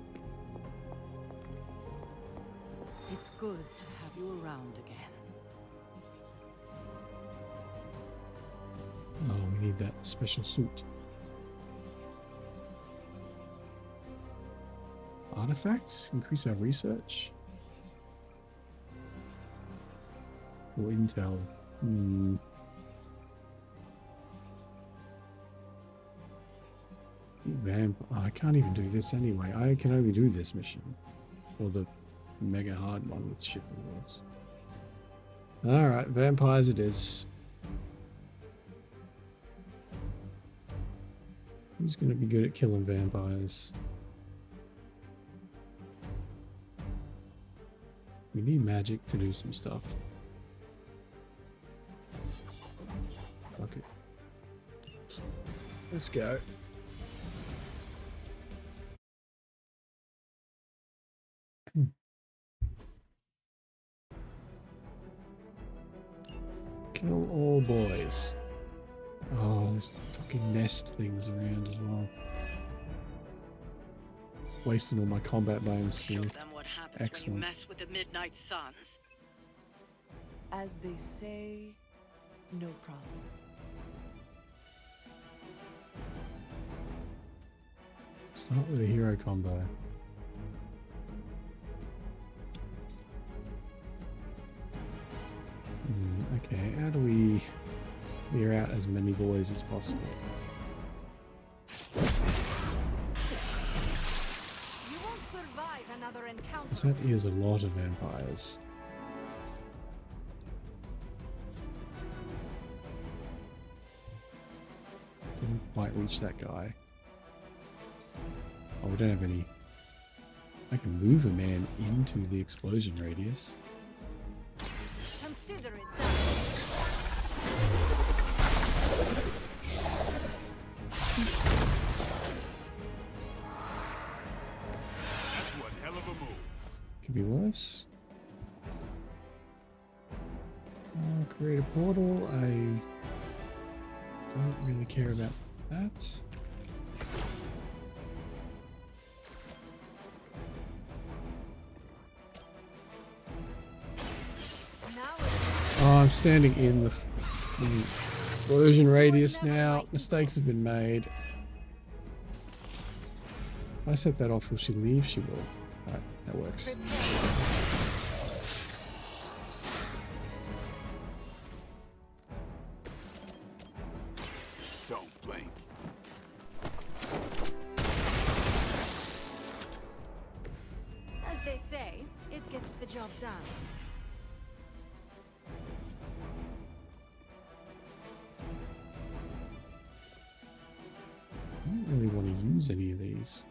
It's good to have you around again. Oh, we need that special suit. Artifacts? Increase our research? Or intel? I can't even do this anyway. I can only do this mission. Or the mega hard one with ship rewards. Alright, vampires it is. Who's going to be good at killing vampires? We need magic to do some stuff. Fuck it. Let's go. Kill all boys. Oh, there's fucking nest things around as well. Wasting all my combat bonus here. Show them what happens Excellent. when you mess with the Midnight Suns. As they say, no problem. Start with a hero combo. Okay, how do we clear out as many boys as possible? You won't survive another encounter. 'Cause that is a lot of vampires. Doesn't quite reach that guy. Oh, we don't have any. I can move a man into the explosion radius. Consider it That's one hell of a move. Could be worse. Create a portal. I don't really care about that. Oh, I'm standing in the explosion radius now. Mistakes have been made. If I set that off, will she leave? She will. Alright, that works. Don't blink. As they say, it gets the job done. I don't really want to use any of these.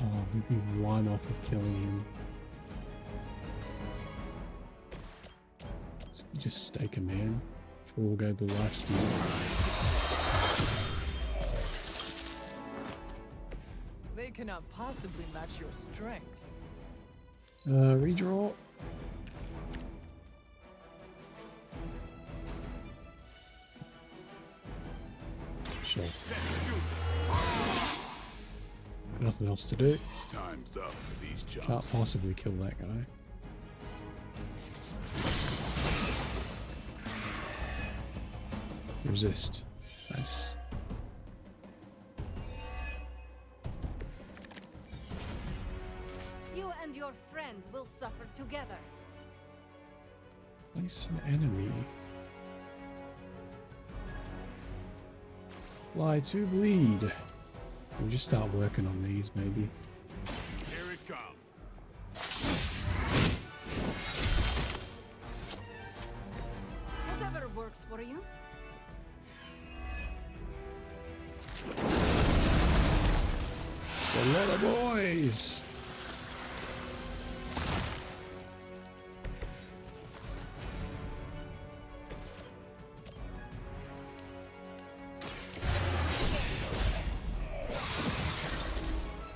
Oh, we'd be one off of killing him. So we just stake a man before we go the lifesteal. They cannot possibly match your strength. Redraw. Sure. Nothing else to do. Time's up for these jumps. Can't possibly kill that guy. Resist. Nice. You and your friends will suffer together. Place an enemy. Fly to bleed. We'll just start working on these, maybe. Here it comes. Whatever works for you. It's a lot of boys.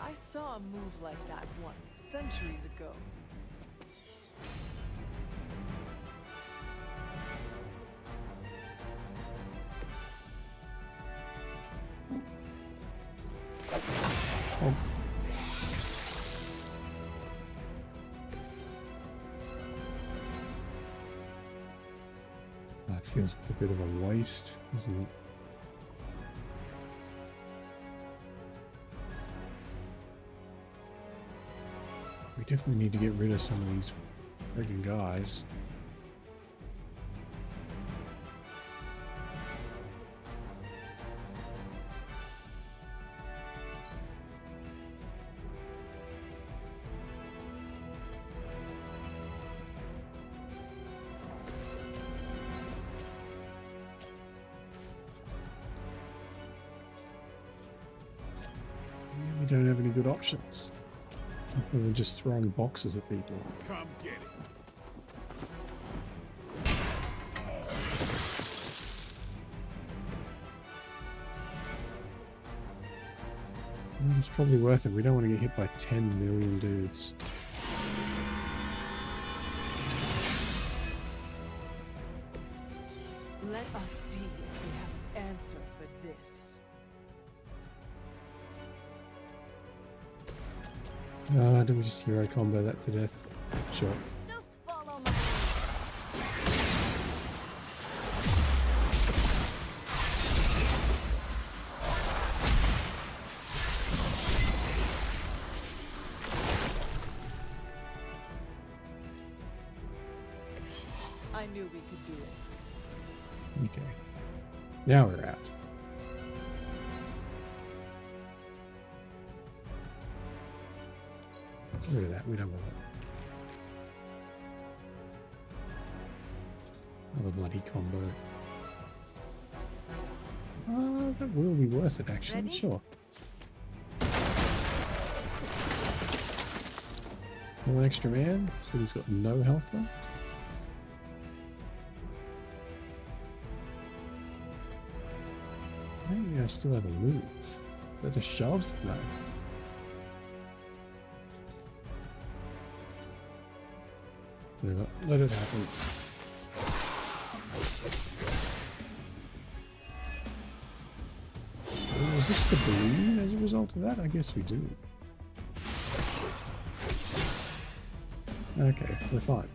I saw a move like that once, centuries ago. it feels like a bit of a waste, doesn't it? We definitely need to get rid of some of these friggin' guys. We don't have any good options. Other than just throwing boxes at people. Come get it. It's probably worth it. We don't want to get hit by 10 million dudes. Let us see if we have an answer for this. Do we just hero combo that to death? Sure. Just follow my. I knew we could do it. Okay. Now we're out. Get rid of that. We don't want it. Another bloody combo. That will be worth it, actually. Ready? Sure. Kill an extra man. So he's got no health left. Maybe I still have a move. Is that a shove? No. Let it happen. Resist the bleed as a result of that? I guess we do. Okay, we're fine.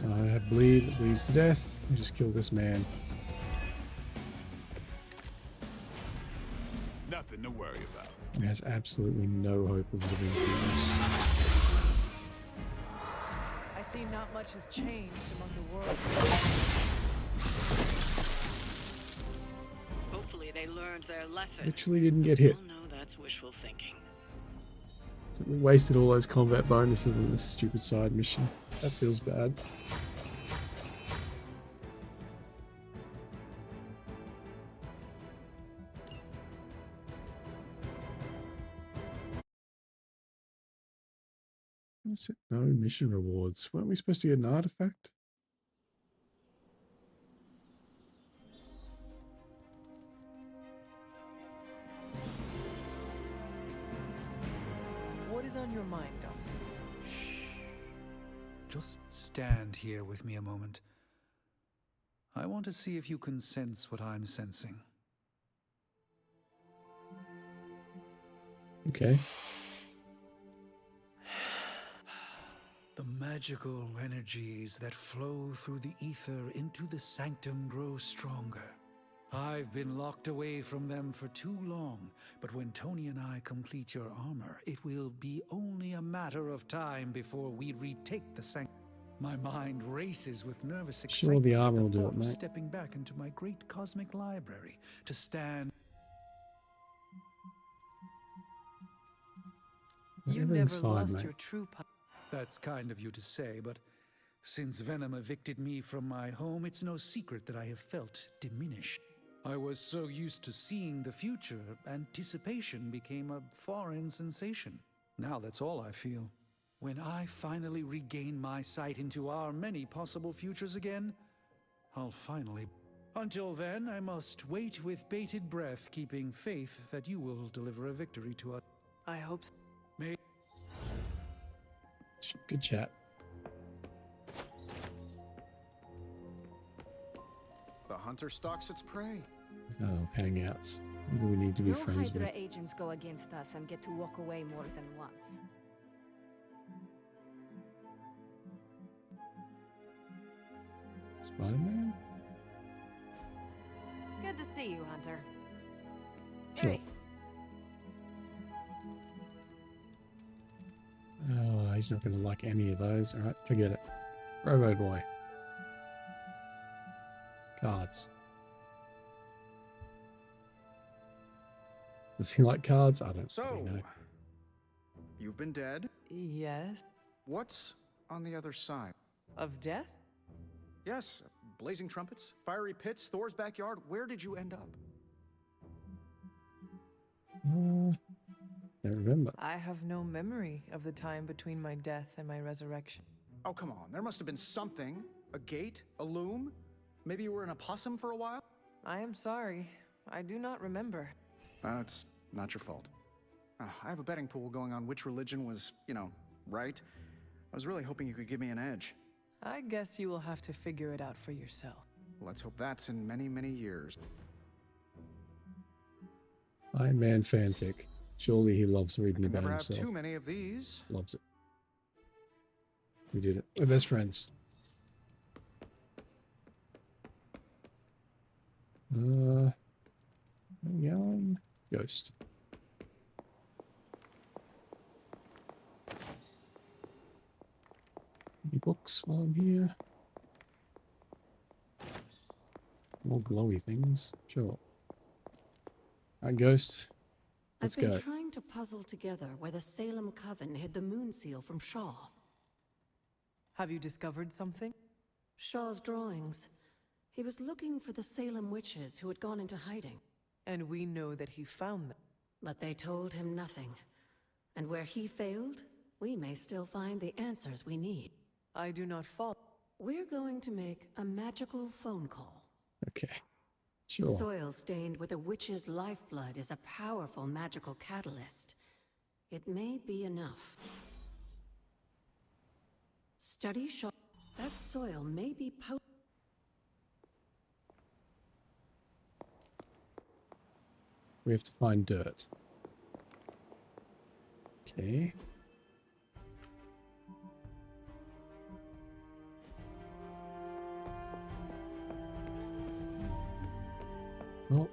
I have bleed that bleeds to death. We just kill this man. Nothing to worry about. He has absolutely no hope of living through this. I see not much has changed among the worlds. Hopefully they learned their lesson. Literally didn't get hit. Oh no, that's wishful thinking. So we wasted all those combat bonuses on this stupid side mission. That feels bad. What's it? No mission rewards. Weren't we supposed to get an artifact? What is on your mind, Doctor? Just stand here with me a moment. I want to see if you can sense what I'm sensing. Okay. The magical energies that flow through the ether into the sanctum grow stronger. I've been locked away from them for too long, but when Tony and I complete your armor, it will be only a matter of time before we retake the sanctum. My mind races with nervous Sure, excitement the armor at will the do thought it, of mate. stepping back into my great cosmic library to stand. You Everything's never fine, lost mate. your true power. That's kind of you to say, but since Venom evicted me from my home, it's no secret that I have felt diminished. I was so used to seeing the future, anticipation became a foreign sensation. Now that's all I feel. When I finally regain my sight into our many possible futures again, I'll finally... Until then, I must wait with bated breath, keeping faith that you will deliver a victory to us. I hope so. May... Good chat. The hunter stalks its prey. Oh, hangouts. Who do we need to be No friends Hydra with? agents go against us and get to walk away more than once. Spider-Man? Good to see you, Hunter. Sure. Oh, he's not going to like any of those. Alright, forget it. Robo Boy. Cards. Does he like cards? I don't really know. You've been dead? Yes. What's on the other side? Of death? Yes, blazing trumpets, fiery pits, Thor's backyard. Where did you end up? Don't remember. I have no memory of the time between my death and my resurrection. Oh, come on. There must have been something. A gate? A loom? Maybe you were in a possum for a while? I am sorry. I do not remember. It's not your fault. I have a betting pool going on which religion was, right. I was really hoping you could give me an edge. I guess you will have to figure it out for yourself. Let's hope that's in many, many years. Iron Man fanfic. Surely he loves reading about Never have himself. too many of these. Loves it. We did it. We're best friends. Where are we going? Ghost. Any books while I'm here? More glowy things. Sure. Alright, Ghost. Let's I've been go. trying to puzzle together where the Salem Coven hid the moon seal from Shaw. Have you discovered something? Shaw's drawings. He was looking for the Salem witches who had gone into hiding. And we know that he found them. But they told him nothing. And where he failed, we may still find the answers we need. I do not follow. We're going to make a magical phone call. Okay. Sure. Soil stained with a witch's lifeblood is a powerful magical catalyst. It may be enough. Study Shaw. That soil may be potent. We have to find dirt. Okay. Well,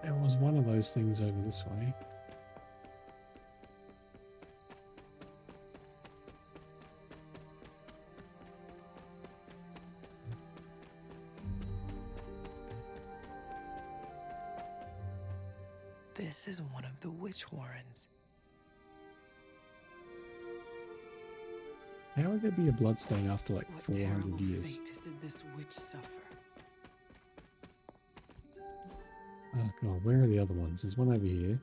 there was one of those things over this way. This is one of the witch warrens. How would there be a bloodstain after like What 400 terrible years? fate did this witch suffer? Oh god, where are the other ones? There's one over here.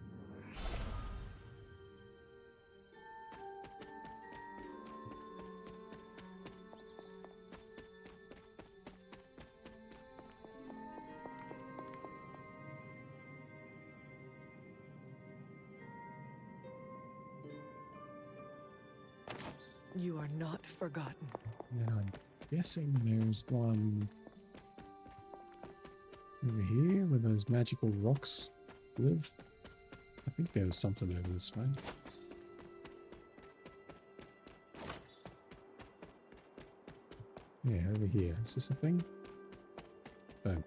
You are not forgotten. And then I'm guessing there's one over here where those magical rocks live. I think there was something over this way. Yeah, over here. Is this a thing? Boom.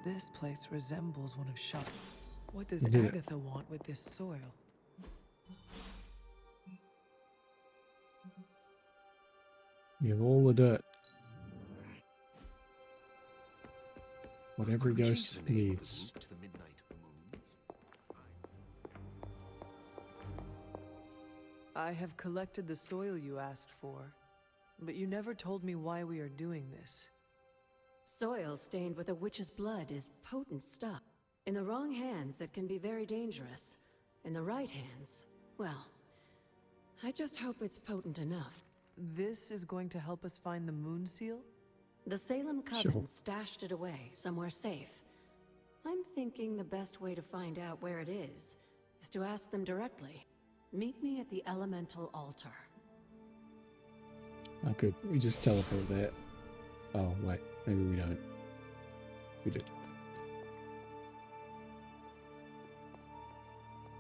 This place resembles one of Shaw. What does We did it. Agatha want with this soil? You have all the dirt. What every Could you ghost send a needs. group to the Midnight Moons? I have collected the soil you asked for, but you never told me why we are doing this. Soil stained with a witch's blood is potent stuff. In the wrong hands, it can be very dangerous. In the right hands, well, I just hope it's potent enough. This is going to help us find the moon seal? The Salem Coven Sure. stashed it away somewhere safe. I'm thinking the best way to find out where it is to ask them directly. Meet me at the Elemental Altar. I could. We just teleport there. Oh, wait. Maybe we don't. We did.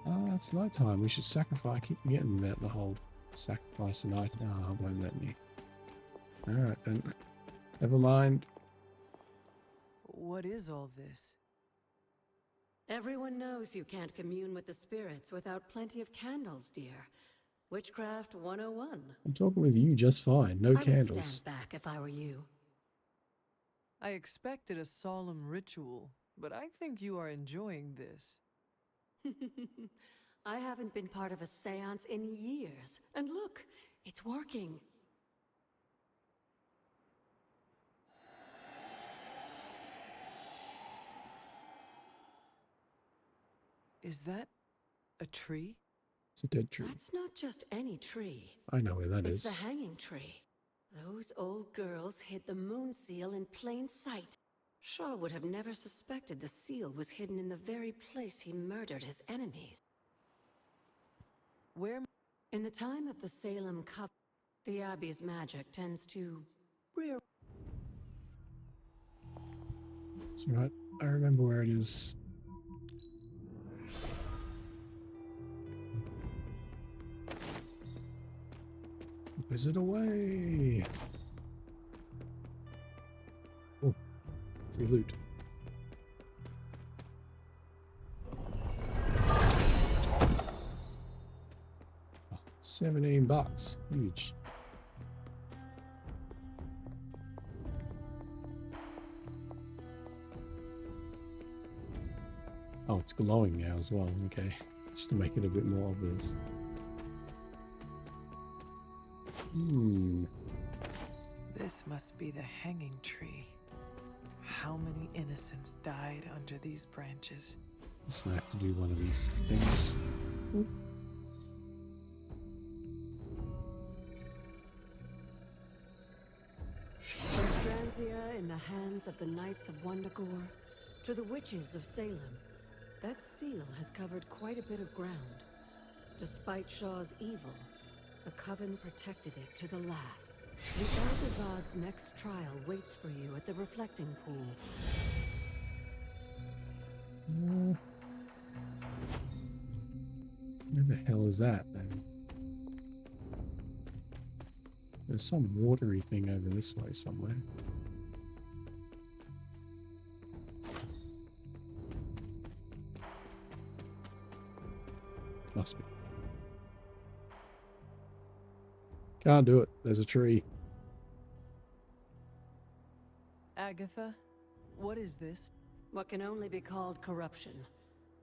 Oh, it's night time. We should sacrifice. I keep forgetting about the whole sacrifice of night. Oh, it won't let me. Alright then. Never mind. What is all this? Everyone knows you can't commune with the spirits without plenty of candles, dear. Witchcraft 101. I'm talking with you just fine. No I would candles. stand back if I were you. I expected a solemn ritual, but I think you are enjoying this. I haven't been part of a seance in years. And look, it's working. Is that a tree? It's a dead tree. That's not just any tree. I know where that It's is. the hanging tree. Those old girls hid the moon seal in plain sight. Shaw would have never suspected the seal was hidden in the very place he murdered his enemies. Where? In the time of the Salem Cup, the Abbey's magic tends to rear. That's right. I remember where it is. Wizard away! Oh, free loot. Oh, $17. Huge. Oh, it's glowing now as well. Okay, just to make it a bit more obvious. This must be the hanging tree. How many innocents died under these branches? Just gonna have to do one of these things. From in the hands of the Knights of Wundagore to the witches of Salem, that seal has covered quite a bit of ground. Despite Shaw's evil, the Coven protected it to the last. The Elder God's next trial waits for you at the reflecting pool. Where the hell is that then? There's some watery thing over this way somewhere. Must be. Can't do it. There's a tree. Agatha, what is this? What can only be called corruption,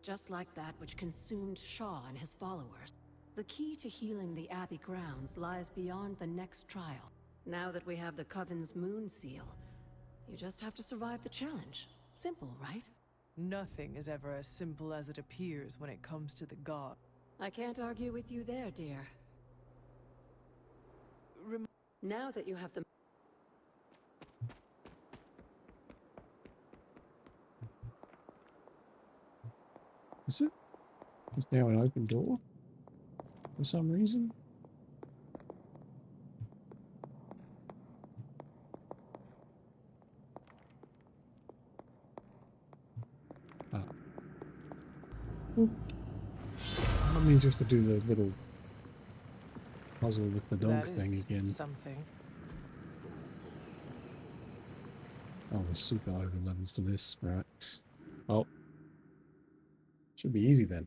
just like that which consumed Shaw and his followers. The key to healing the Abbey grounds lies beyond the next trial. Now that we have the Coven's moon seal, you just have to survive the challenge. Simple, right? Nothing is ever as simple as it appears when it comes to the god. I can't argue with you there, dear. Now that you have the... Is it? It's now an open door? For some reason? Ah. Oop. That means we have to do the little puzzle with the dog That thing is again. something. Oh, the super over levels for this, right? Oh. Should be easy then.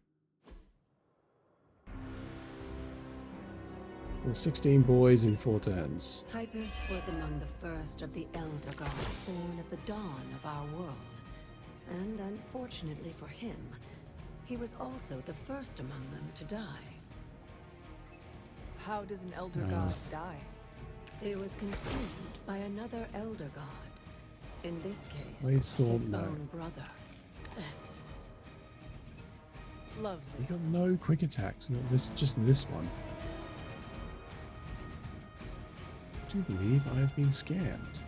Well, 16 boys in 4 turns. Hypus was among the first of the Elder Gods born at the dawn of our world. And unfortunately for him, he was also the first among them to die. How does an Elder God die? He was consumed by another Elder God. In this case, Blade Storm, his no. own brother, Set. Lovely. We got no quick attacks. We got this, just this one. Do you believe I have been scammed?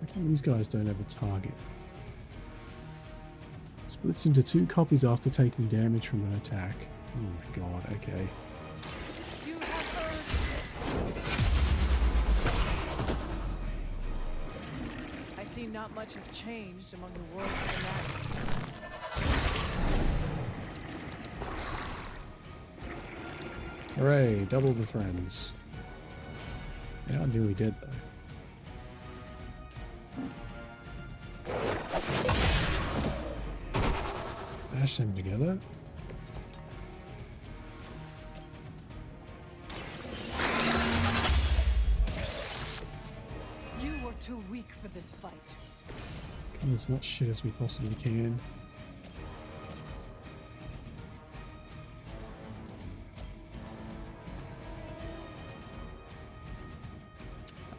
How come these guys don't have a target? It's Splits into 2 copies after taking damage from an attack. Oh my god, okay. I see not much has changed among the world's fanatics. Hooray, double the friends. They are nearly dead though. Bash them together. You were too weak for this fight. Kill as much shit as we possibly can.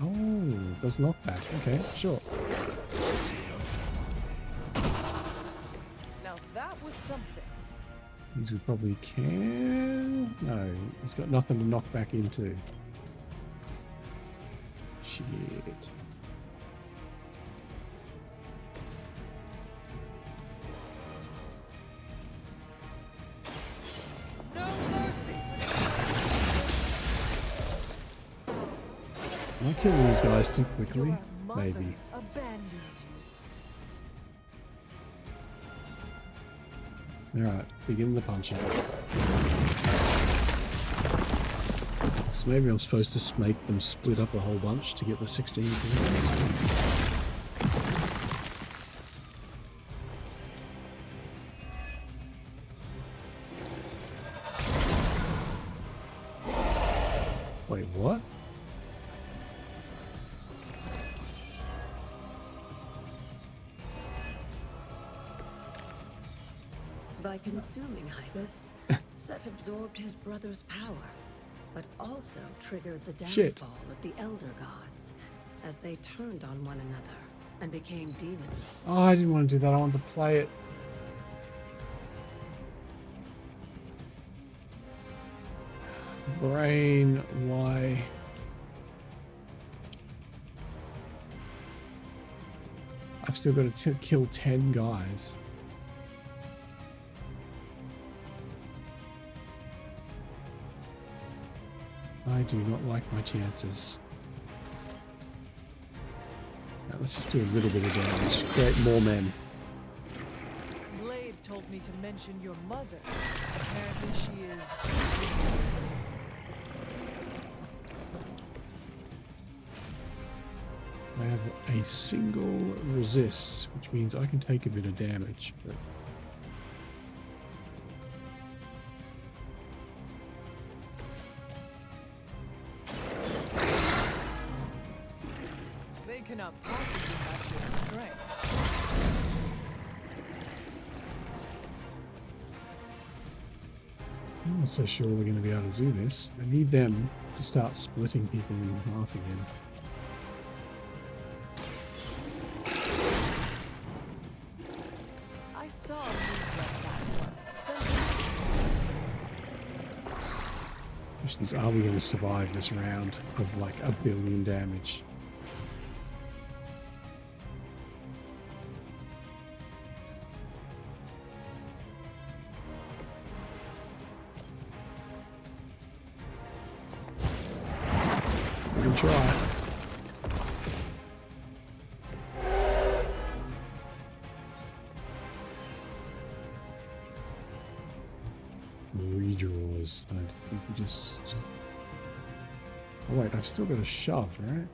Oh, does knockback. Okay, sure. Now that was something. These we probably can. No, he's got nothing to knock back into. Shit. No mercy. Am I killing these guys too quickly? Your mother Maybe. abandons you. Alright, begin the punching. So maybe I'm supposed to make them split up a whole bunch to get the 16 points. Wait, what? By consuming Hybus, Set absorbed his brother's power, but also triggered the downfall Shit. of the Elder Gods as they turned on one another and became demons. Oh, I didn't want to do that. I wanted to play it. Brain, why? I've still got to kill 10 guys. I do not like my chances. Now let's just do a little bit of damage. Create more men. Blade told me to mention your mother. Apparently she is mysterious. I have a single resist, which means I can take a bit of damage, but They cannot possibly match your strength. I'm not so sure we're going to be able to do this. I need them to start splitting people in half again. I saw moves like that once. Question is, are we going to survive this round of like 1 billion damage? We can try. Redraws. I think we just... Oh wait, I've still got a shove, right?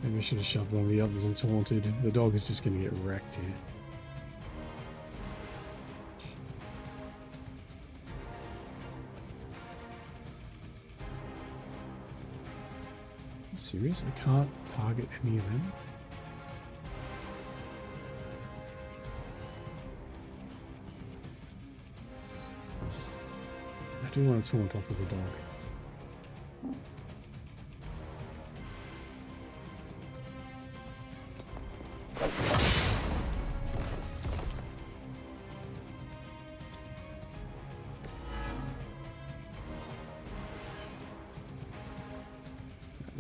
Maybe I should have shoved one of the others and taunted. The dog is just going to get wrecked here. Serious? I can't target any of them? I do want to taunt off with the dog.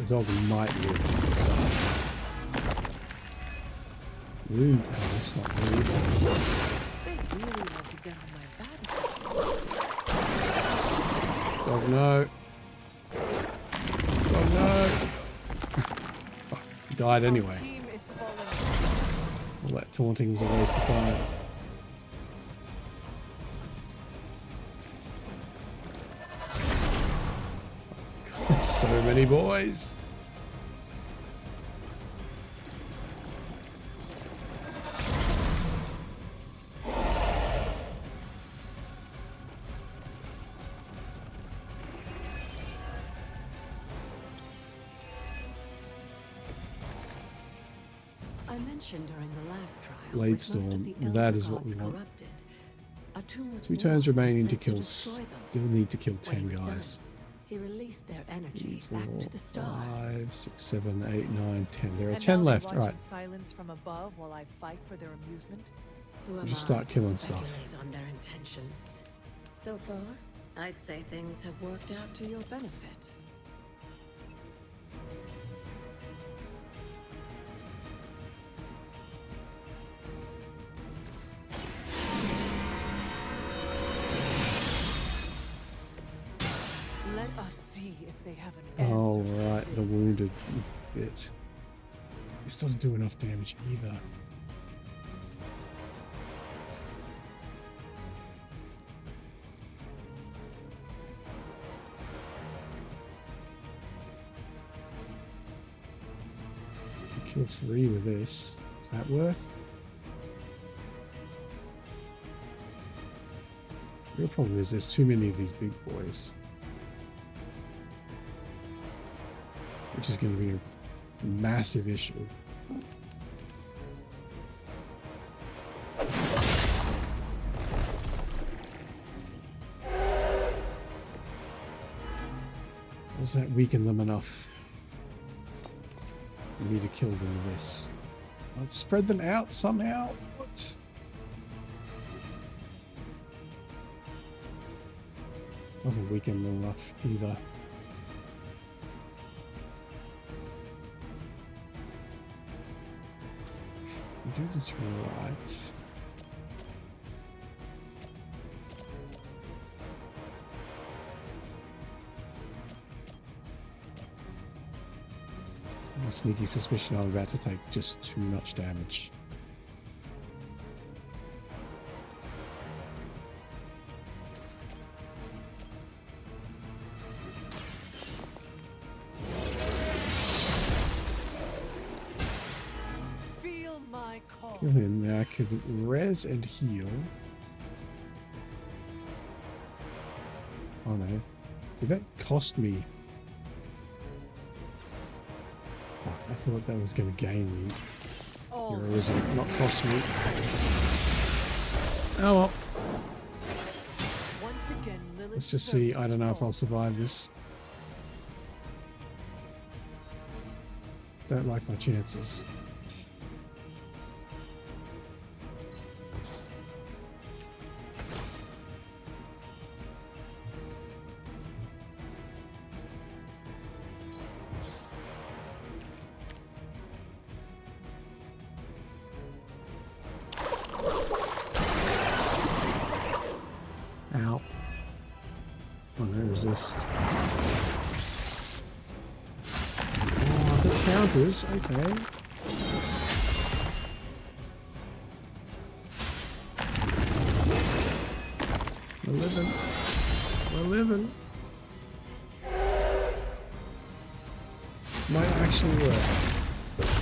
The dog might live. So. Wound. Oh, that's not really They really want to get on my bad side. Dog, no. Dog, no. Fuck, he died anyway. Team is falling. All that taunting was a waste of time. God, so many boys. I mentioned during the last trial. Blade with most of Storm, the Elder that is what we gods want. corrupted, a tomb was 3 turns born and remaining to sent kill. destroy them. Still need to kill When 10 he was done, guys. he released their energy 4, back to the stars. 5, 6, 7, 8, 9, 10. There are And 10 now they left. watch Right. in silence from above while I fight for their amusement. Who am Just I start to killing stuff. speculate on their intentions? So far, I'd say things have worked out to your benefit. Let us see if they have an answer. Oh, to right. The this. wounded bit. This doesn't do enough damage either. Kill 3 with this. Is that worth? The real problem is there's too many of these big boys. Which is going to be a massive issue. Does that weaken them enough? We need to kill them with this. Let's spread them out somehow. What? Doesn't weaken them enough either. We do this right. A sneaky suspicion I'm about to take just too much damage. Feel my call. Kill him. Now I can res and heal. Oh no. Did that cost me? Oh, I thought that was going to gain me. Oh. Heroism, not cost me. Oh well. Once again, Lilith's Let's just see. I servants don't know if fall. I'll survive this. Don't like my chances. Ow. Oh, no resist. Oh, I've got counters. Okay. We're living. We're living. Might actually work.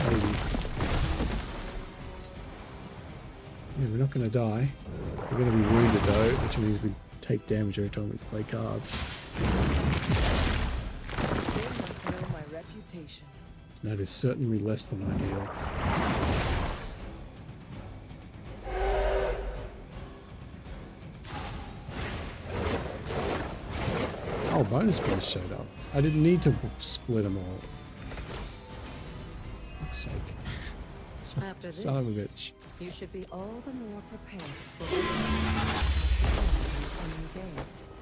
Maybe. Yeah, we're not going to die. We're going to be wounded though, which means we take damage every time we play cards. They must know my reputation. That is certainly less than ideal. Oh, bonus points showed up. I didn't need to split them all. Fuck's sake. After Son of a this, bitch. you should be all the more prepared for the coming days.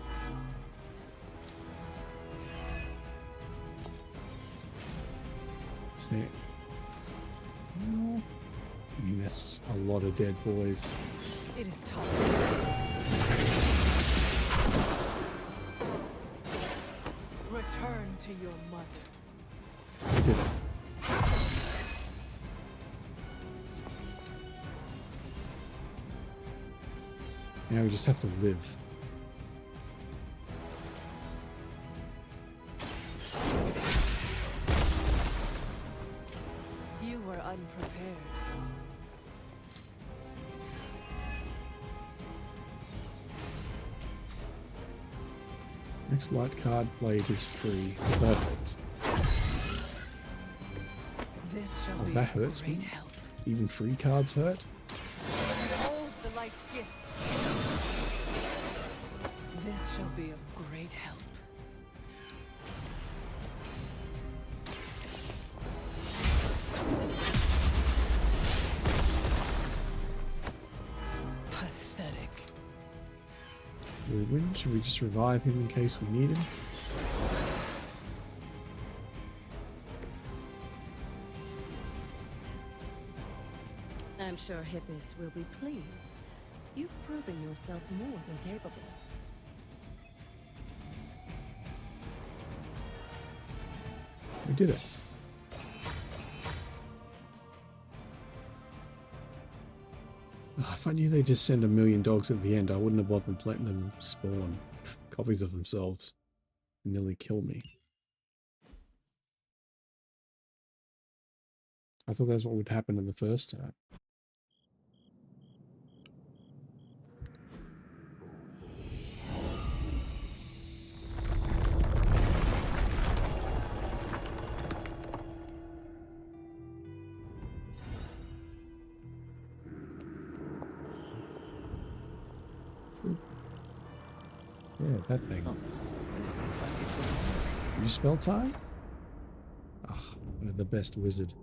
See. I mean, that's a lot of dead boys. It is time. Return to your mother. We did it. Now we just have to live. You were unprepared. Next light card played is free. Perfect. This shall Oh, be that of hurts great me. help. Even free cards hurt? Behold the light's gift. This shall be of great help. Pathetic. Will we win? Should we just revive him in case we need him? I'm sure Hippis will be pleased. You've proven yourself more than capable. We did it. Oh, if I knew they'd just send 1,000,000 dogs at the end, I wouldn't have bothered letting them spawn copies of themselves and nearly kill me. I thought that's what would happen in the first time. Yeah, that thing. This looks like it belongs here. You spell time? Ah, one of the best wizard.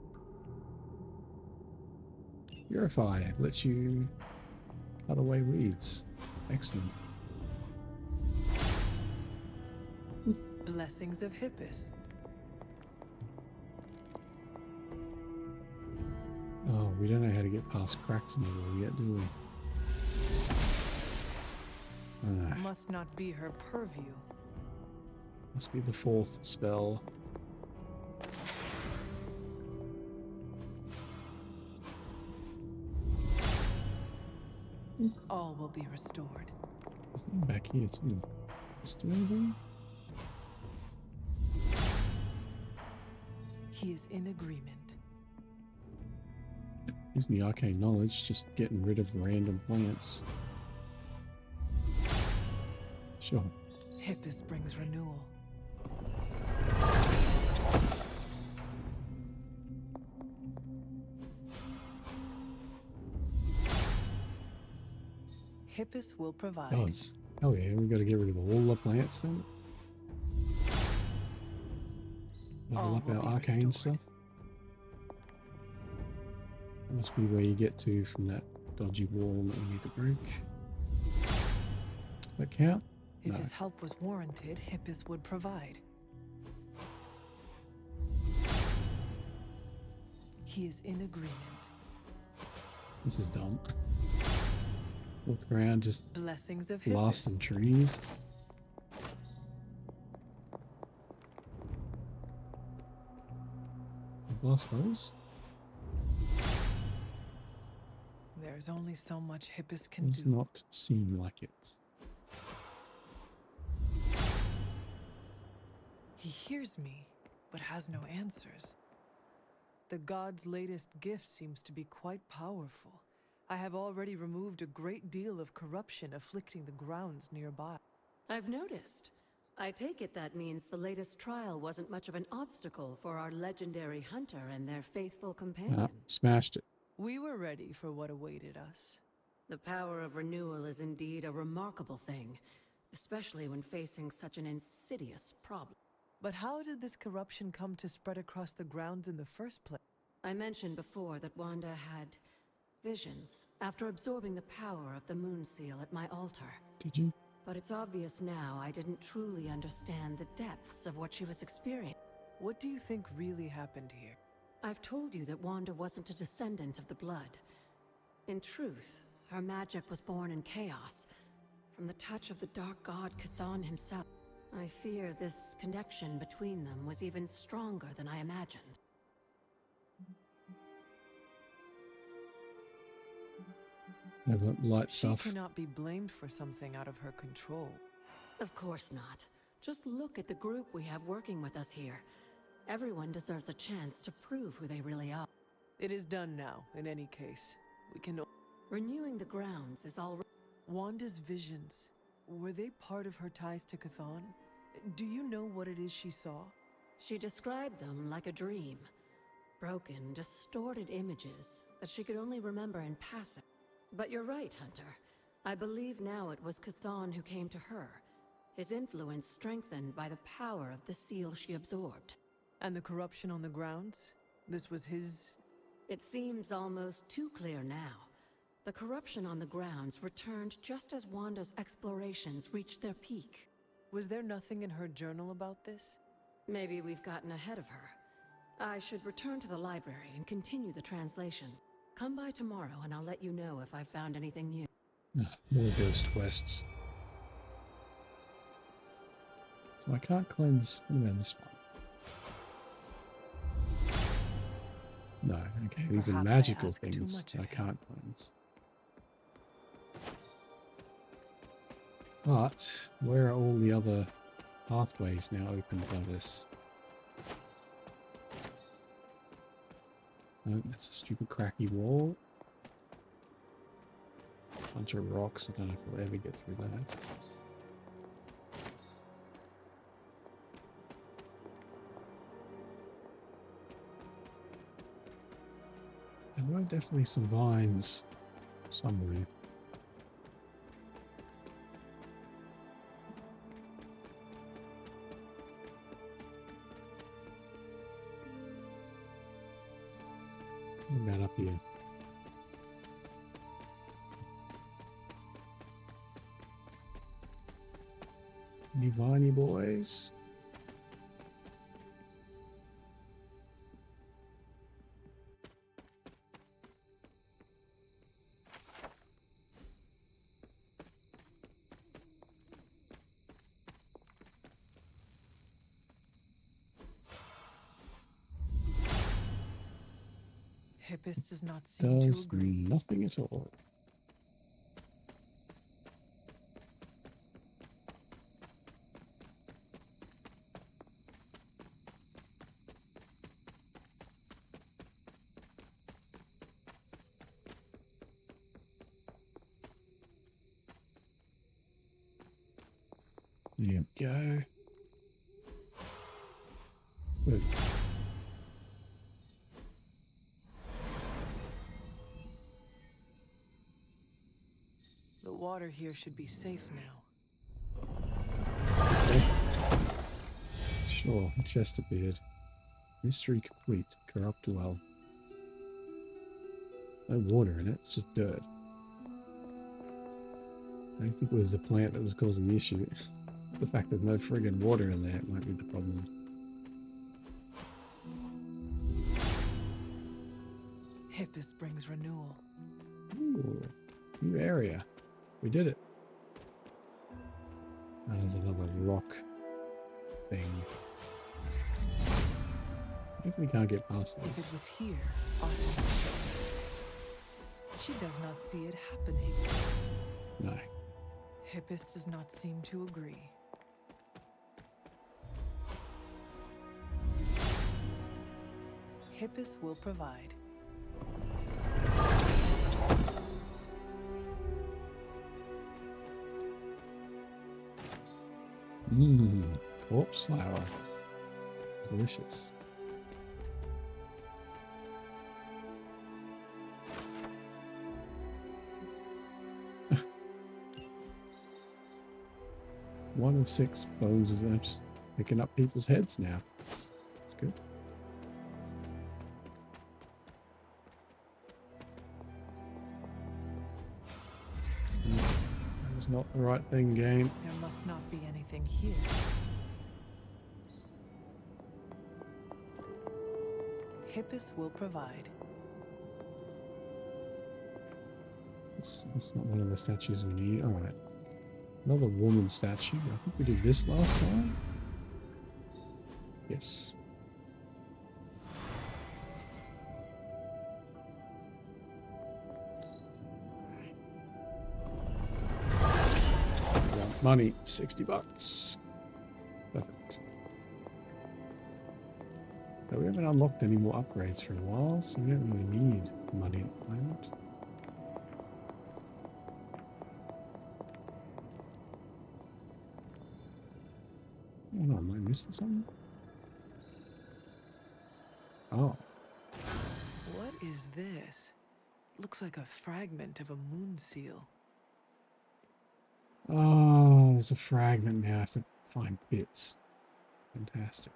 Purify lets you cut away weeds. Excellent. Blessings of Hippis. Oh, we don't know how to get past cracks in the wall yet, do we? Ah, Must not be her purview. must be the 4th spell. All will be restored. There's something back here too. Just do anything? He is in agreement. Gives me arcane knowledge, just getting rid of random plants. Sure. Hippis brings renewal. Hippis will provide. Does. Hell yeah, we gotta get rid of all the plants then. Level All up will our be arcane restored. stuff. That must be where you get to from that dodgy wall that we need to break. That count? If No. his help was warranted, Hippis would provide. He is in agreement. This is dumb. Walk around just Blessings of blasting Hippis. trees. Blast those? There's only so much Hippis can Does do. not seem like it. He hears me, but has no answers. The god's latest gift seems to be quite powerful. I have already removed a great deal of corruption afflicting the grounds nearby. I've noticed. I take it that means the latest trial wasn't much of an obstacle for our legendary hunter and their faithful companion. Ah, smashed it. We were ready for what awaited us. The power of renewal is indeed a remarkable thing, especially when facing such an insidious problem. But how did this corruption come to spread across the grounds in the first place? I mentioned before that Wanda had visions after absorbing the power of the moon seal at my altar. Did you? But it's obvious now I didn't truly understand the depths of what she was experiencing. What do you think really happened here? I've told you that Wanda wasn't a descendant of the Blood. In truth, her magic was born in chaos, from the touch of the Dark God Chthon himself. I fear this connection between them was even stronger than I imagined. Yeah, that light She stuff. cannot be blamed for something out of her control. Of course not. Just look at the group we have working with us here. Everyone deserves a chance to prove who they really are. It is done now, in any case. We can... Renewing the grounds is all... Wanda's visions, were they part of her ties to Chthon? Do you know what it is she saw? She described them like a dream. Broken, distorted images that she could only remember in passing. But you're right, Hunter. I believe now it was Chthon who came to her. His influence strengthened by the power of the seal she absorbed. And the corruption on the grounds? This was his... It seems almost too clear now. The corruption on the grounds returned just as Wanda's explorations reached their peak. Was there nothing in her journal about this? Maybe we've gotten ahead of her. I should return to the library and continue the translations. Come by tomorrow and I'll let you know if I've found anything new. More ghost quests. So I can't cleanse... What about this one? No, okay, these are Perhaps I magical ask too things much that I of him. can't cleanse. But, where are all the other pathways now opened by this? Oh, that's a stupid cracky wall. Bunch of rocks, I don't know if we'll ever get through that. There were definitely some vines somewhere. What about up here? Any viney boys? Hippus does not seem to Does agree. nothing at all. There we go. Good. The water here should be safe now. Okay. Sure, chest appeared. Mystery complete. Corrupt well. No water in it, it's just dirt. I don't think it was the plant that was causing the issue. The fact there's no friggin' water in there might be the problem. Hippus brings renewal. Ooh, new area. We did it. Oh, there's another rock thing. Definitely can't get past If this. it was here, Autumn. She does not see it happening. No. Hippus does not seem to agree. Hippus will provide. Mmm, corpse flower. Delicious. One of 6 bones is I'm just picking up people's heads now. That's good. That was not the right thing, game. There must not be anything here. Hippus will provide. That's not one of the statues we need. Alright. Another woman statue. I think we did this last time. Yes. Money, $60. Perfect. But we haven't unlocked any more upgrades for a while, so we don't really need money at the moment. Oh no, am I missing something? Oh. What is this? Looks like a fragment of a moon seal. Oh, there's a fragment now. I have to find bits. Fantastic.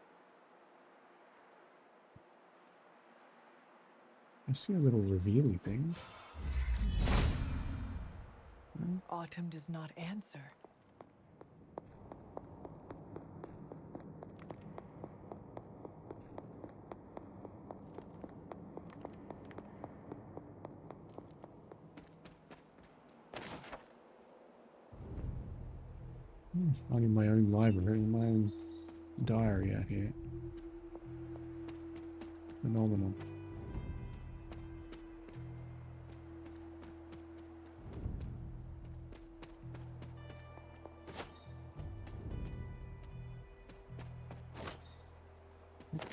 I see a little revealy thing. Autumn does not answer. Finding my own library, my own diary out here. Phenomenal.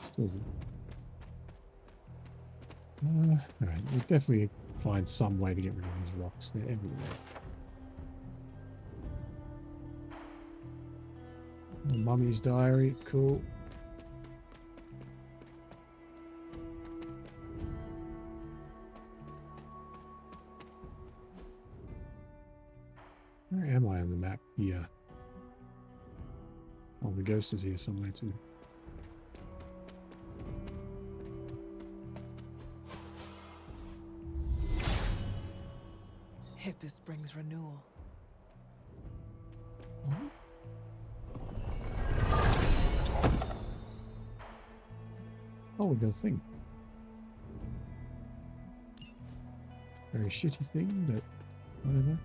Still alright, we'll definitely find some way to get rid of these rocks. They're everywhere. Mummy's diary, cool. Where am I on the map? Here. Oh, the ghost is here somewhere too. Hippus brings renewal. Oh, we got a thing. Very shitty thing, but whatever.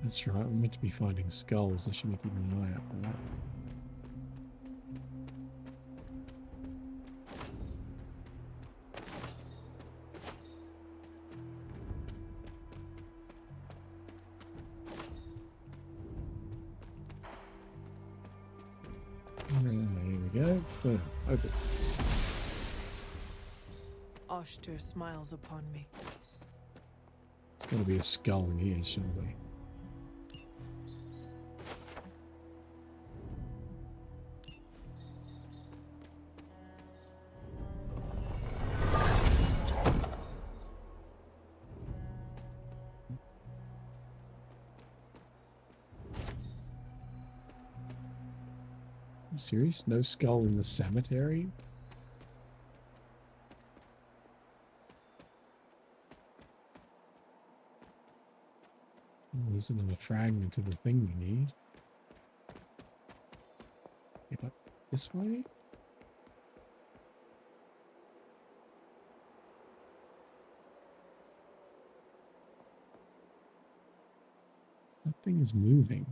That's right, we're meant to be finding skulls. I should be keeping an eye out for that. Here we go. Boom. Open. Oshter smiles upon me. There's got to be a skull in here, surely. Serious? No skull in the cemetery? Oh, there's another fragment of the thing we need. Get up this way? That thing is moving.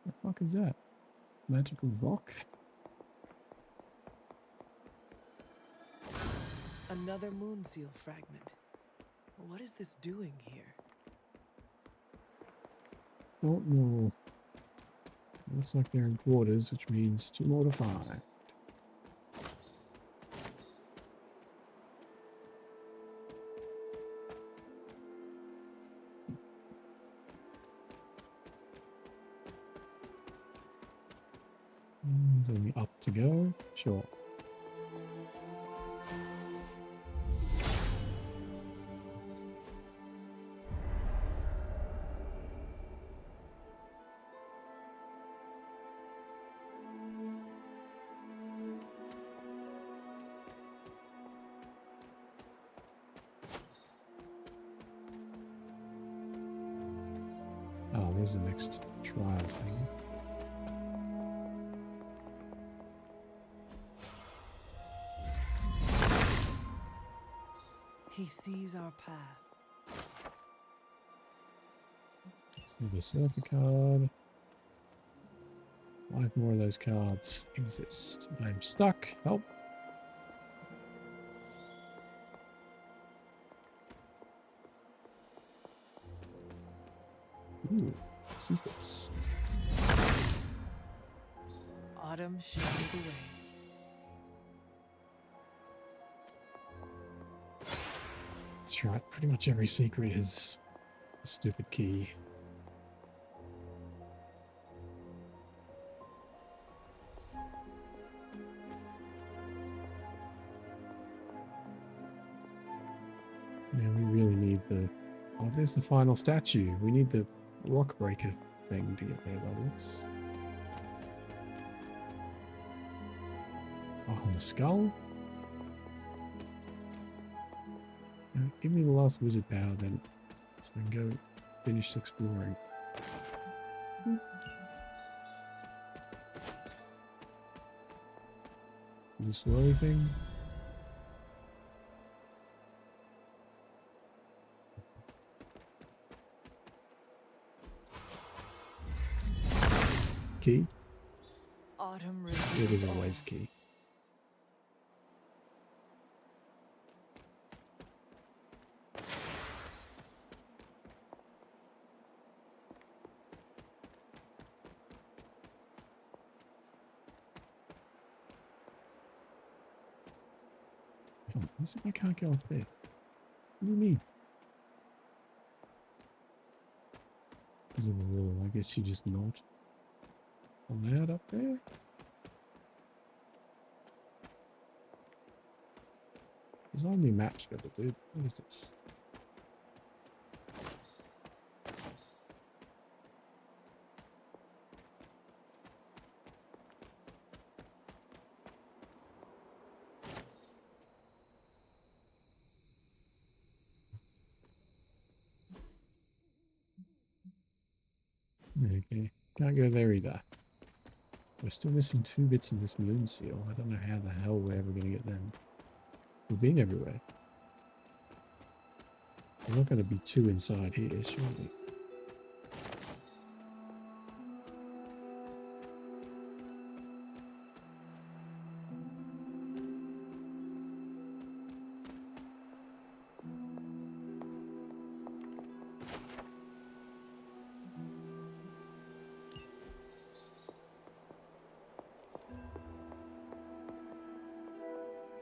What the fuck is that? Magical rock? Another moon seal fragment. What is this doing here? Don't know. Looks like they're in quarters, which means 2 more to find. There's only up to go. Sure. Oh, there's the next trial thing. He sees our path. Silver Surfer card. 5 more of those cards exist. I'm stuck. Help. Ooh, secrets. Autumn showed the way. That's right. Pretty much every secret is a stupid key. Yeah, we really need the... Oh, there's the final statue. We need the rock breaker thing to get there by the looks. Oh, the skull? Give me the last wizard power then, so I can go finish exploring. This swirly thing? Key? Autumn It is always key. What if I can't go up there? What do you mean? Because of the wall. I guess you just not allowed up there? There's only maps got to do. What is this? Okay, can't go there either. We're still missing 2 bits of this moon seal. I don't know how the hell we're ever going to get them. We've been everywhere. There's not going to be 2 inside here, surely.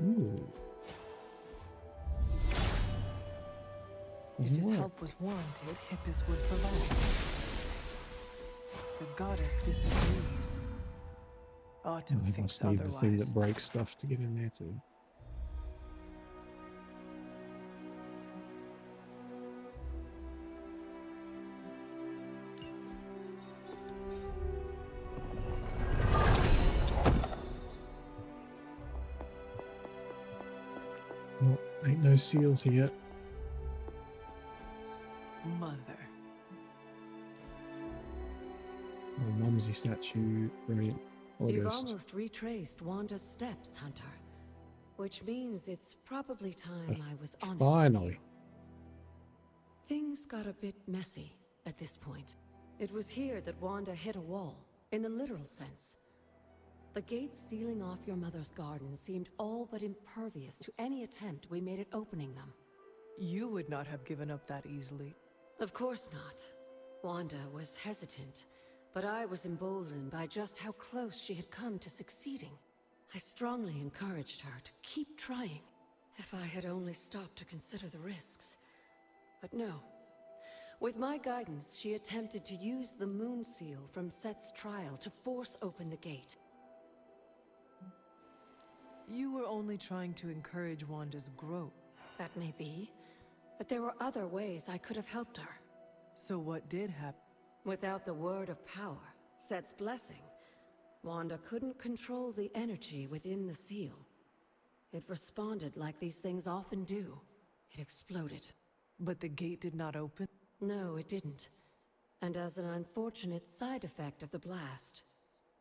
Ooh. If his help was warranted, Hippus would provide. The goddess disagrees. Autumn They thinks must need the thing otherwise. that breaks stuff to get in there too. Well, ain't no seals here. Mother. Oh, Mumsy statue, brilliant. You've Ghost. almost retraced Wanda's steps, Hunter. Which means it's probably time I was honest. Finally. Things got a bit messy at this point. It was here that Wanda hit a wall, in the literal sense. The gates sealing off your mother's garden seemed all but impervious to any attempt we made at opening them. You would not have given up that easily. Of course not. Wanda was hesitant, but I was emboldened by just how close she had come to succeeding. I strongly encouraged her to keep trying, if I had only stopped to consider the risks. But no. With my guidance, she attempted to use the moon seal from Set's trial to force open the gate. You were only trying to encourage Wanda's growth. That may be, but there were other ways I could have helped her. So what did happen? Without the word of power, Set's blessing, Wanda couldn't control the energy within the seal. It responded like these things often do. It exploded. But the gate did not open? No, it didn't. And as an unfortunate side effect of the blast,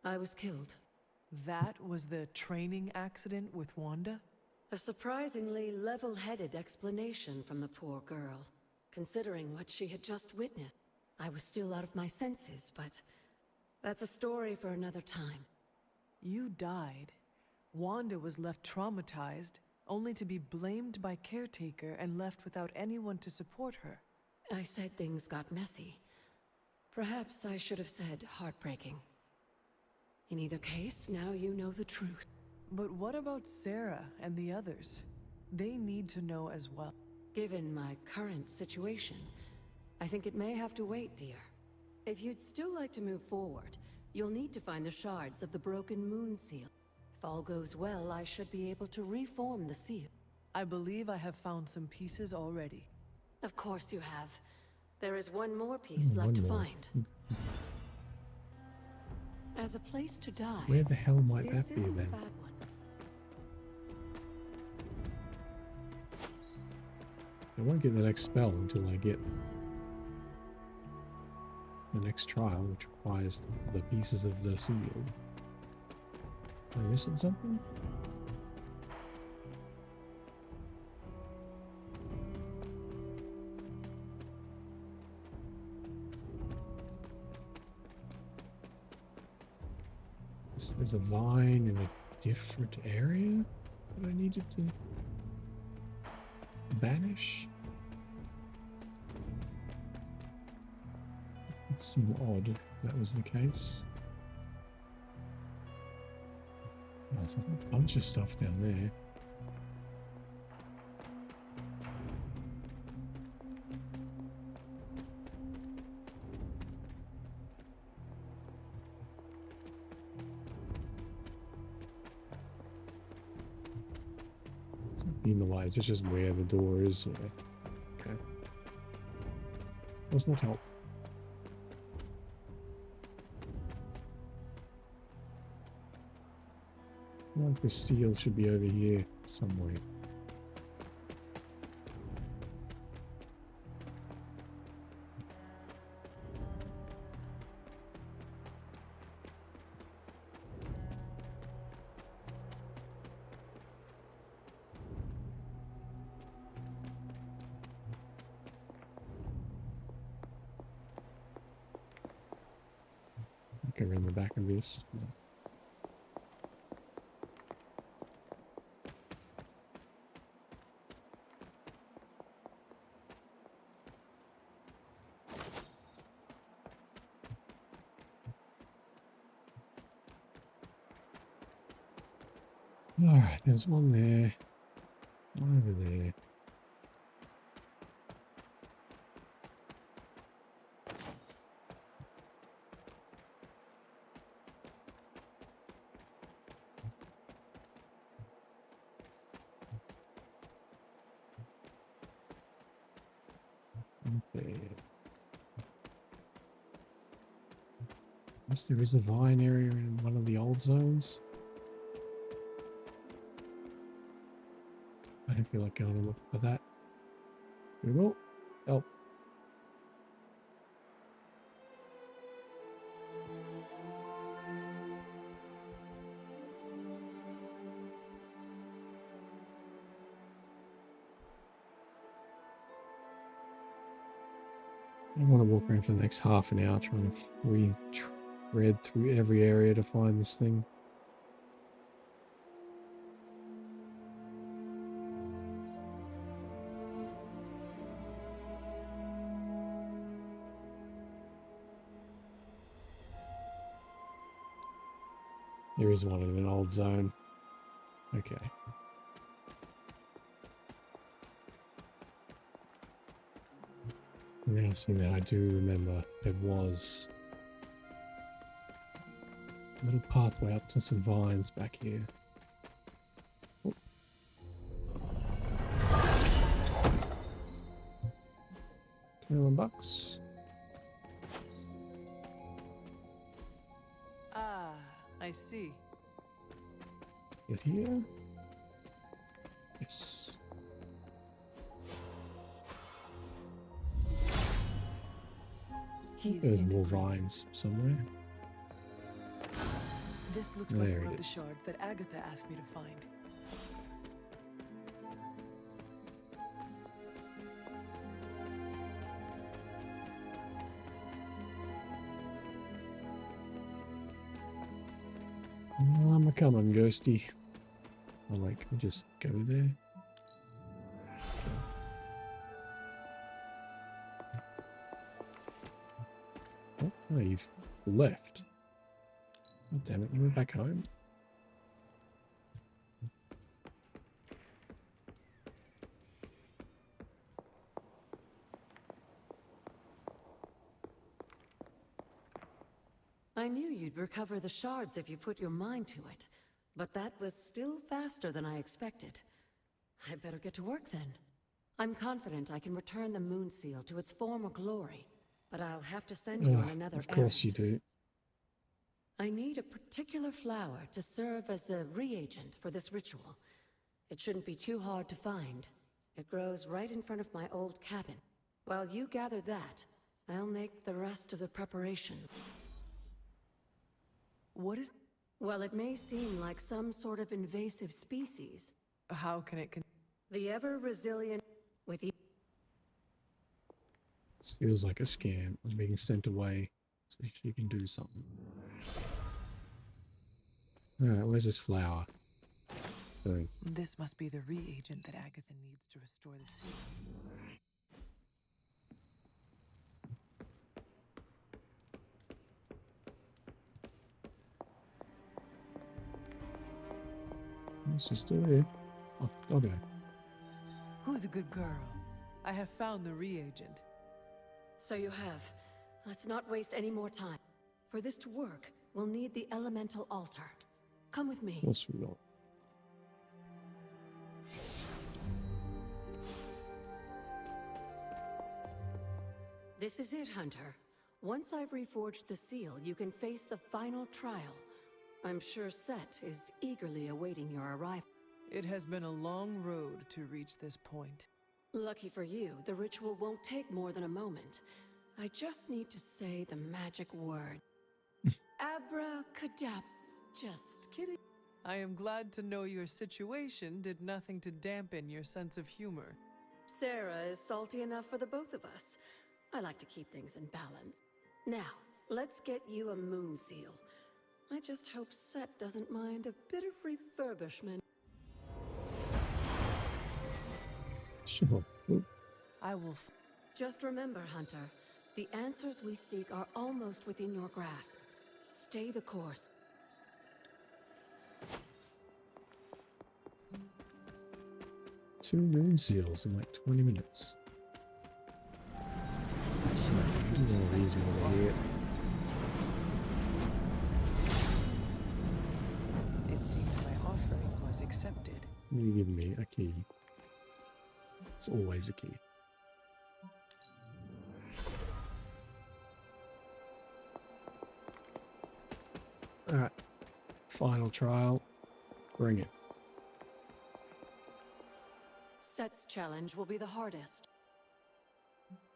I was killed. That was the training accident with Wanda? A surprisingly level-headed explanation from the poor girl, considering what she had just witnessed. I was still out of my senses, but that's a story for another time. You died. Wanda was left traumatized, only to be blamed by Caretaker and left without anyone to support her. I said things got messy. Perhaps I should have said heartbreaking. In either case, now you know the truth. But what about Sarah and the others? They need to know as well. Given my current situation, I think it may have to wait, dear. If you'd still like to move forward, you'll need to find the shards of the broken moon seal. If all goes well, I should be able to reform the seal. I believe I have found some pieces already. Of course you have. There is one more piece left to find. As a place to die. Where the hell might this that be isn't then? a bad one. I won't get the next spell until I get the next trial, which requires the pieces of the seal. Am I missing something? There's a vine in a different area that I needed to banish. It would seem odd if that was the case. There's a bunch of stuff down there. Beam-alize, it's just where the door is. Yeah. Okay. Does not help. I feel like the seal should be over here somewhere. Go around the back of this. No. Alright, there's one there. One over there. Okay. Yes, there is a vine area in one of the old zones. I don't feel like going to look for that. Here we go. Help. I want to walk around for the next half an hour trying to retread through every area to find this thing. There is one in an old zone. Okay. Now I've seen that, I do remember there was a little pathway up to some vines back here. Oh. $21. Ah, I see. Get here? Yes. There's more vines somewhere. This looks There like it one of the is. shards that Agatha asked me to find. Come on, Ghosty. Oh, wait, can we just go there? Oh, no, you've left. God damn it, you went back home? I knew you'd recover the shards if you put your mind to it, but that was still faster than I expected. I better get to work then. I'm confident I can return the Moon Seal to its former glory, but I'll have to send you on another errand. Of course you do. I need a particular flower to serve as the reagent for this ritual. It shouldn't be too hard to find. It grows right in front of my old cabin. While you gather that, I'll make the rest of the preparation. What is... Well, it may seem like some sort of invasive species. How can it... The ever-resilient... with This feels like a scam. I'm being sent away so she can do something. Alright, where's this flower? Oh. This must be the reagent that Agatha needs to restore the seal. She's still here. Oh, okay. Who's a good girl? I have found the reagent. So you have. Let's not waste any more time. For this to work, we'll need the elemental altar. Come with me. Of course we will. This is it, Hunter. Once I've reforged the seal, you can face the final trial. I'm sure Set is eagerly awaiting your arrival. It has been a long road to reach this point. Lucky for you, the ritual won't take more than a moment. I just need to say the magic word. Abracadabra. Just kidding. I am glad to know your situation did nothing to dampen your sense of humor. Sarah is salty enough for the both of us. I like to keep things in balance. Now, let's get you a moon seal. I just hope Set doesn't mind a bit of refurbishment. Sure. I will... Just remember, Hunter, the answers we seek are almost within your grasp. Stay the course. Two moon seals in like 20 minutes. Do one of these over here. It seems my offering was accepted. You give me a key. It's always a key. Alright. Final trial. Bring it. Set's challenge will be the hardest.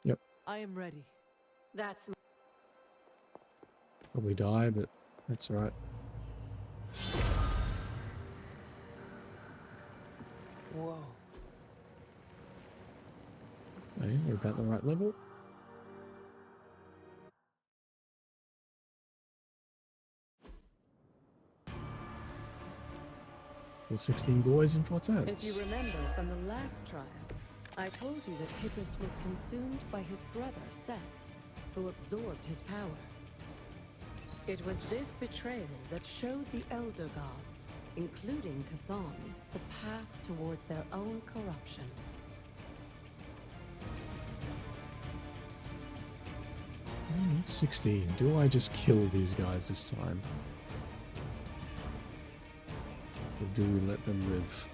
Yep. I am ready. That's... Probably die, but that's right. Whoa. Hey, we're about the right level. There's 16 boys and 4 If tats. you remember from the last trial, I told you that Hippus was consumed by his brother, Set, who absorbed his power. It was this betrayal that showed the Elder Gods, including Chthon, the path towards their own corruption. I need 16. Do I just kill these guys this time? Or do we let them live?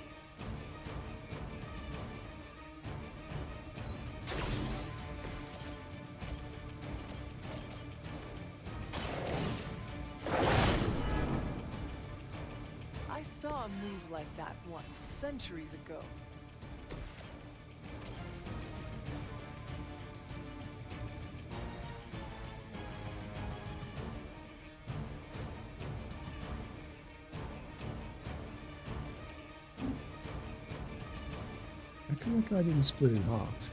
I saw a move like that once, centuries ago. I feel like I didn't split in half.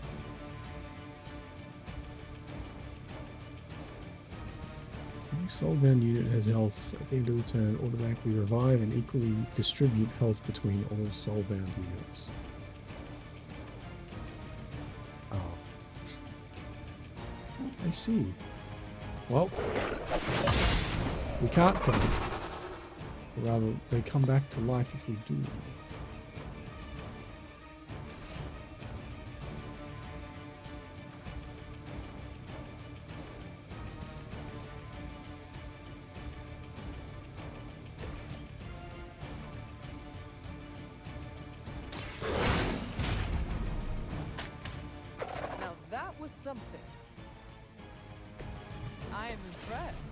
Soulbound unit has health at the end of the turn, automatically revive and equally distribute health between all soulbound units. Oh. I see. Well, we can't kill them. Or rather, they come back to life if we do. Now that was something. I am impressed.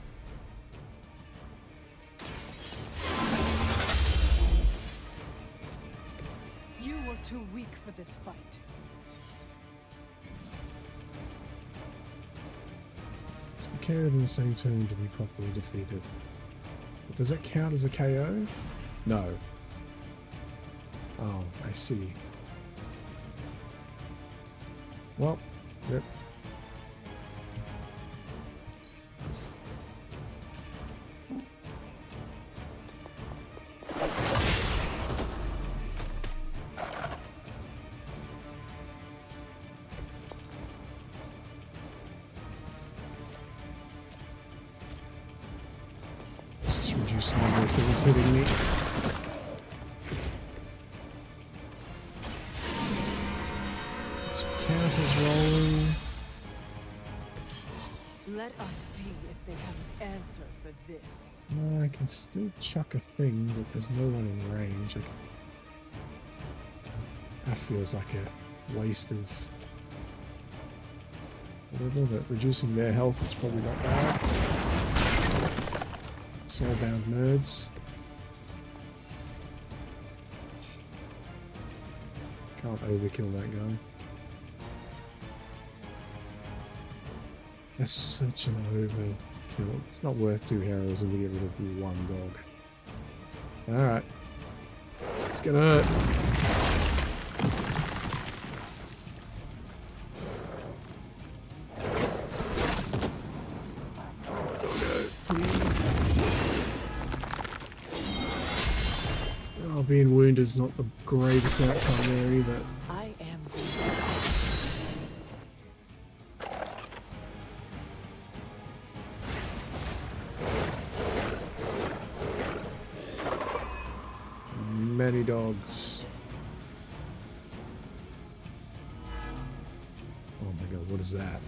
You were too weak for this fight. Let's be KO'd in the same turn to be properly defeated. But does that count as a KO? No. Oh, I see. Well, yep. Just reduce the number of things hitting me. Counters rolling. Let us see if they have an answer for this. I can still chuck a thing, but there's no one in range. That feels like a waste of whatever, but reducing their health is probably not bad. Soulbound nerds. Can't overkill that guy. That's such an overkill. It's not worth 2 heroes and we get rid of 1 dog. Alright. It's gonna hurt. Doggo, please. Oh, being wounded is not the greatest outcome there either. I am many dogs. Oh my god, what is that?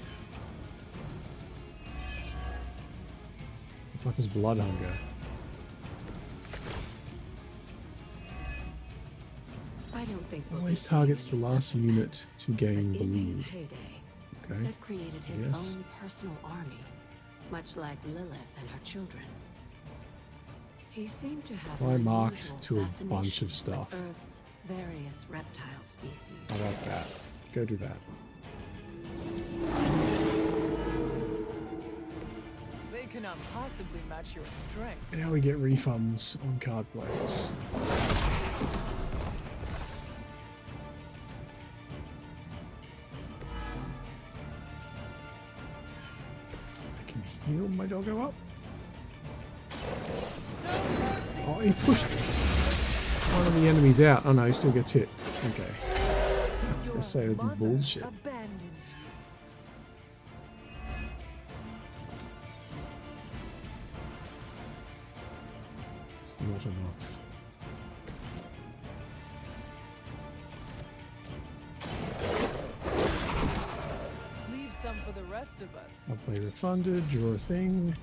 The fuck is blood hunger? I don't think Always targets the last unit to gain the in his lead. heyday, Okay. Seth created his Yes. own personal army, much like Lilith and her children. He seemed to have I an marked unusual to a bunch of fascination stuff. with Earth's various reptile species. I like that. Go do that. They cannot possibly match your strength. Now we get refunds on card plays. I can heal my doggo up. Oh, he pushed one of the enemies out. Oh no, he still gets hit. Okay. I was gonna say it'd be bullshit. Abandons you. It's not enough. Leave some for the rest of us. I'll play refunded, draw a thing.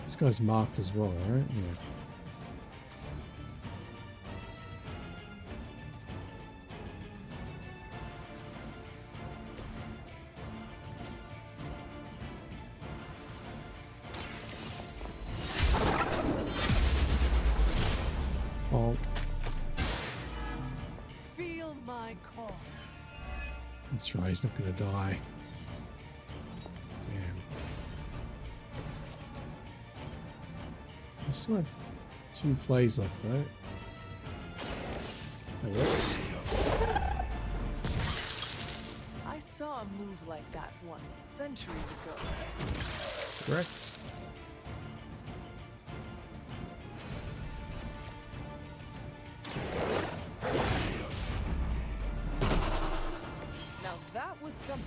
This guy's marked as well, right? Yeah. Bonk. Feel my call. That's right, he's not gonna die. Damn. I still have 2 plays left though. That works. I saw a move like that once, centuries ago. Correct. Now that was something.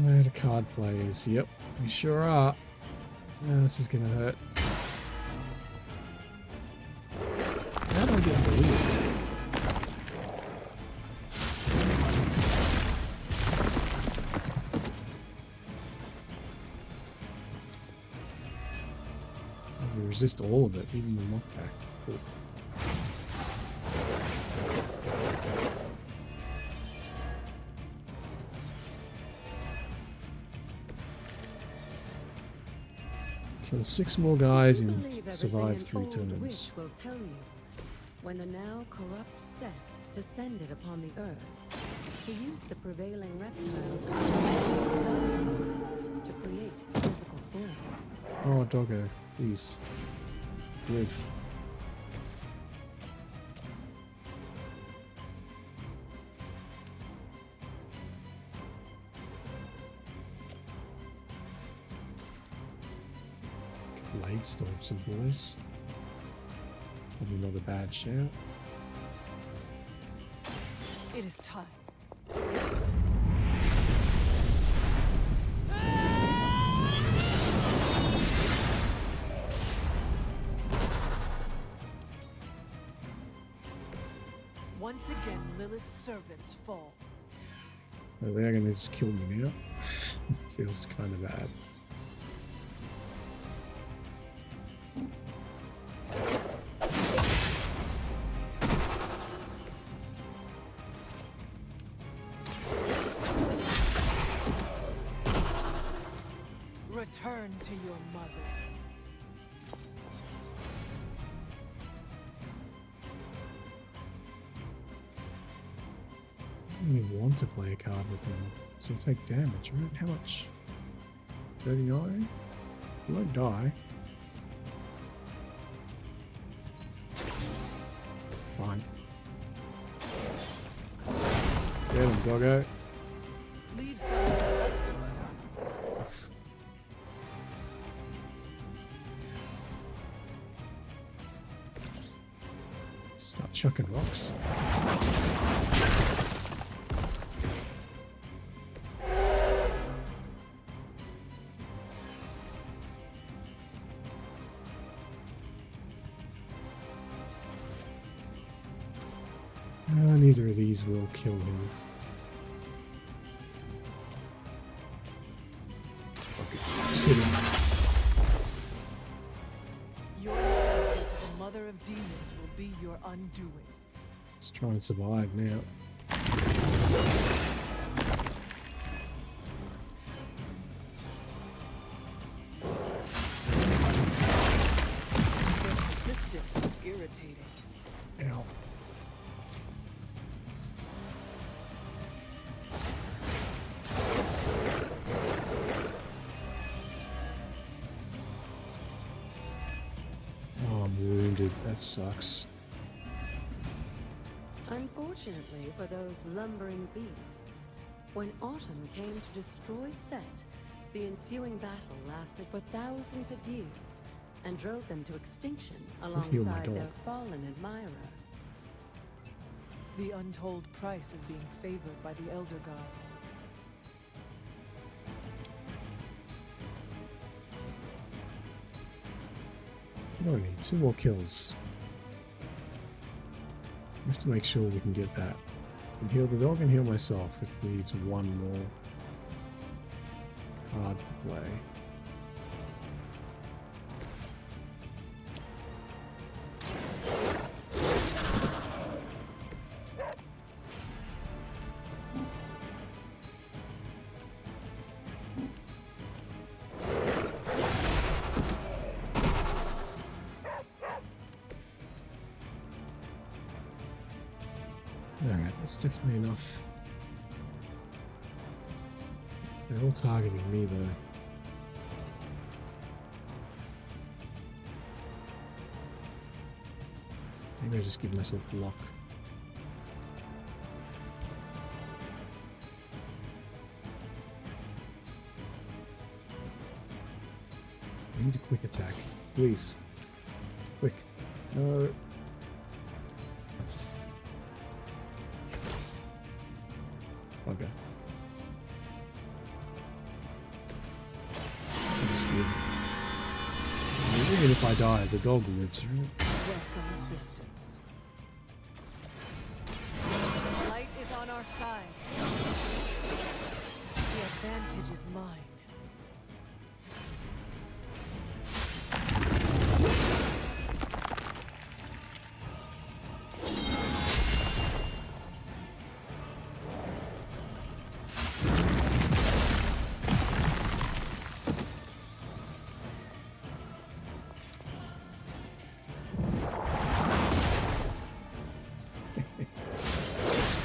Out of card players. Yep, we sure are. This is gonna hurt. How do I get the lead? We resist all of it, even the knockback. Cool. Kill 6 more guys and survive 3 turns. Will tell you when the now corrupt set descended upon the earth, he used the prevailing reptiles and dinosaurs to create his physical form. Oh, doggo, please. Live. Blade storm some boys. Probably not a bad shout. It is time. Once again, Lilith's servants fall. Oh, they're gonna just kill me now. Feels kind of bad. Return to your mother. I don't even want to play a card with him, so take damage, right? How much? 39? He won't die. Fine. Get him, doggo. Leave some for the rest of us. Start chucking rocks. Neither of these will kill him. Okay, just hit him. Your loyalty to the Mother of Demons will be your undoing. Just trying to survive now. Your persistence is irritating. Ow. Oh, I'm wounded. That sucks. Unfortunately for those lumbering beasts, when autumn came to destroy Set, the ensuing battle lasted for thousands of years and drove them to extinction alongside their fallen admirer. The untold price of being favored by the Elder Gods. We don't need 2 more kills. We have to make sure we can get that. And heal the dog and heal myself. It needs 1 more card to play. Alright, that's definitely enough. They're all targeting me though. Maybe I just give myself block. I need a quick attack. Please. Quick. No. Okay. Even if I die, the dog lives, right? Welcome assistance. The light is on our side. The advantage is mine.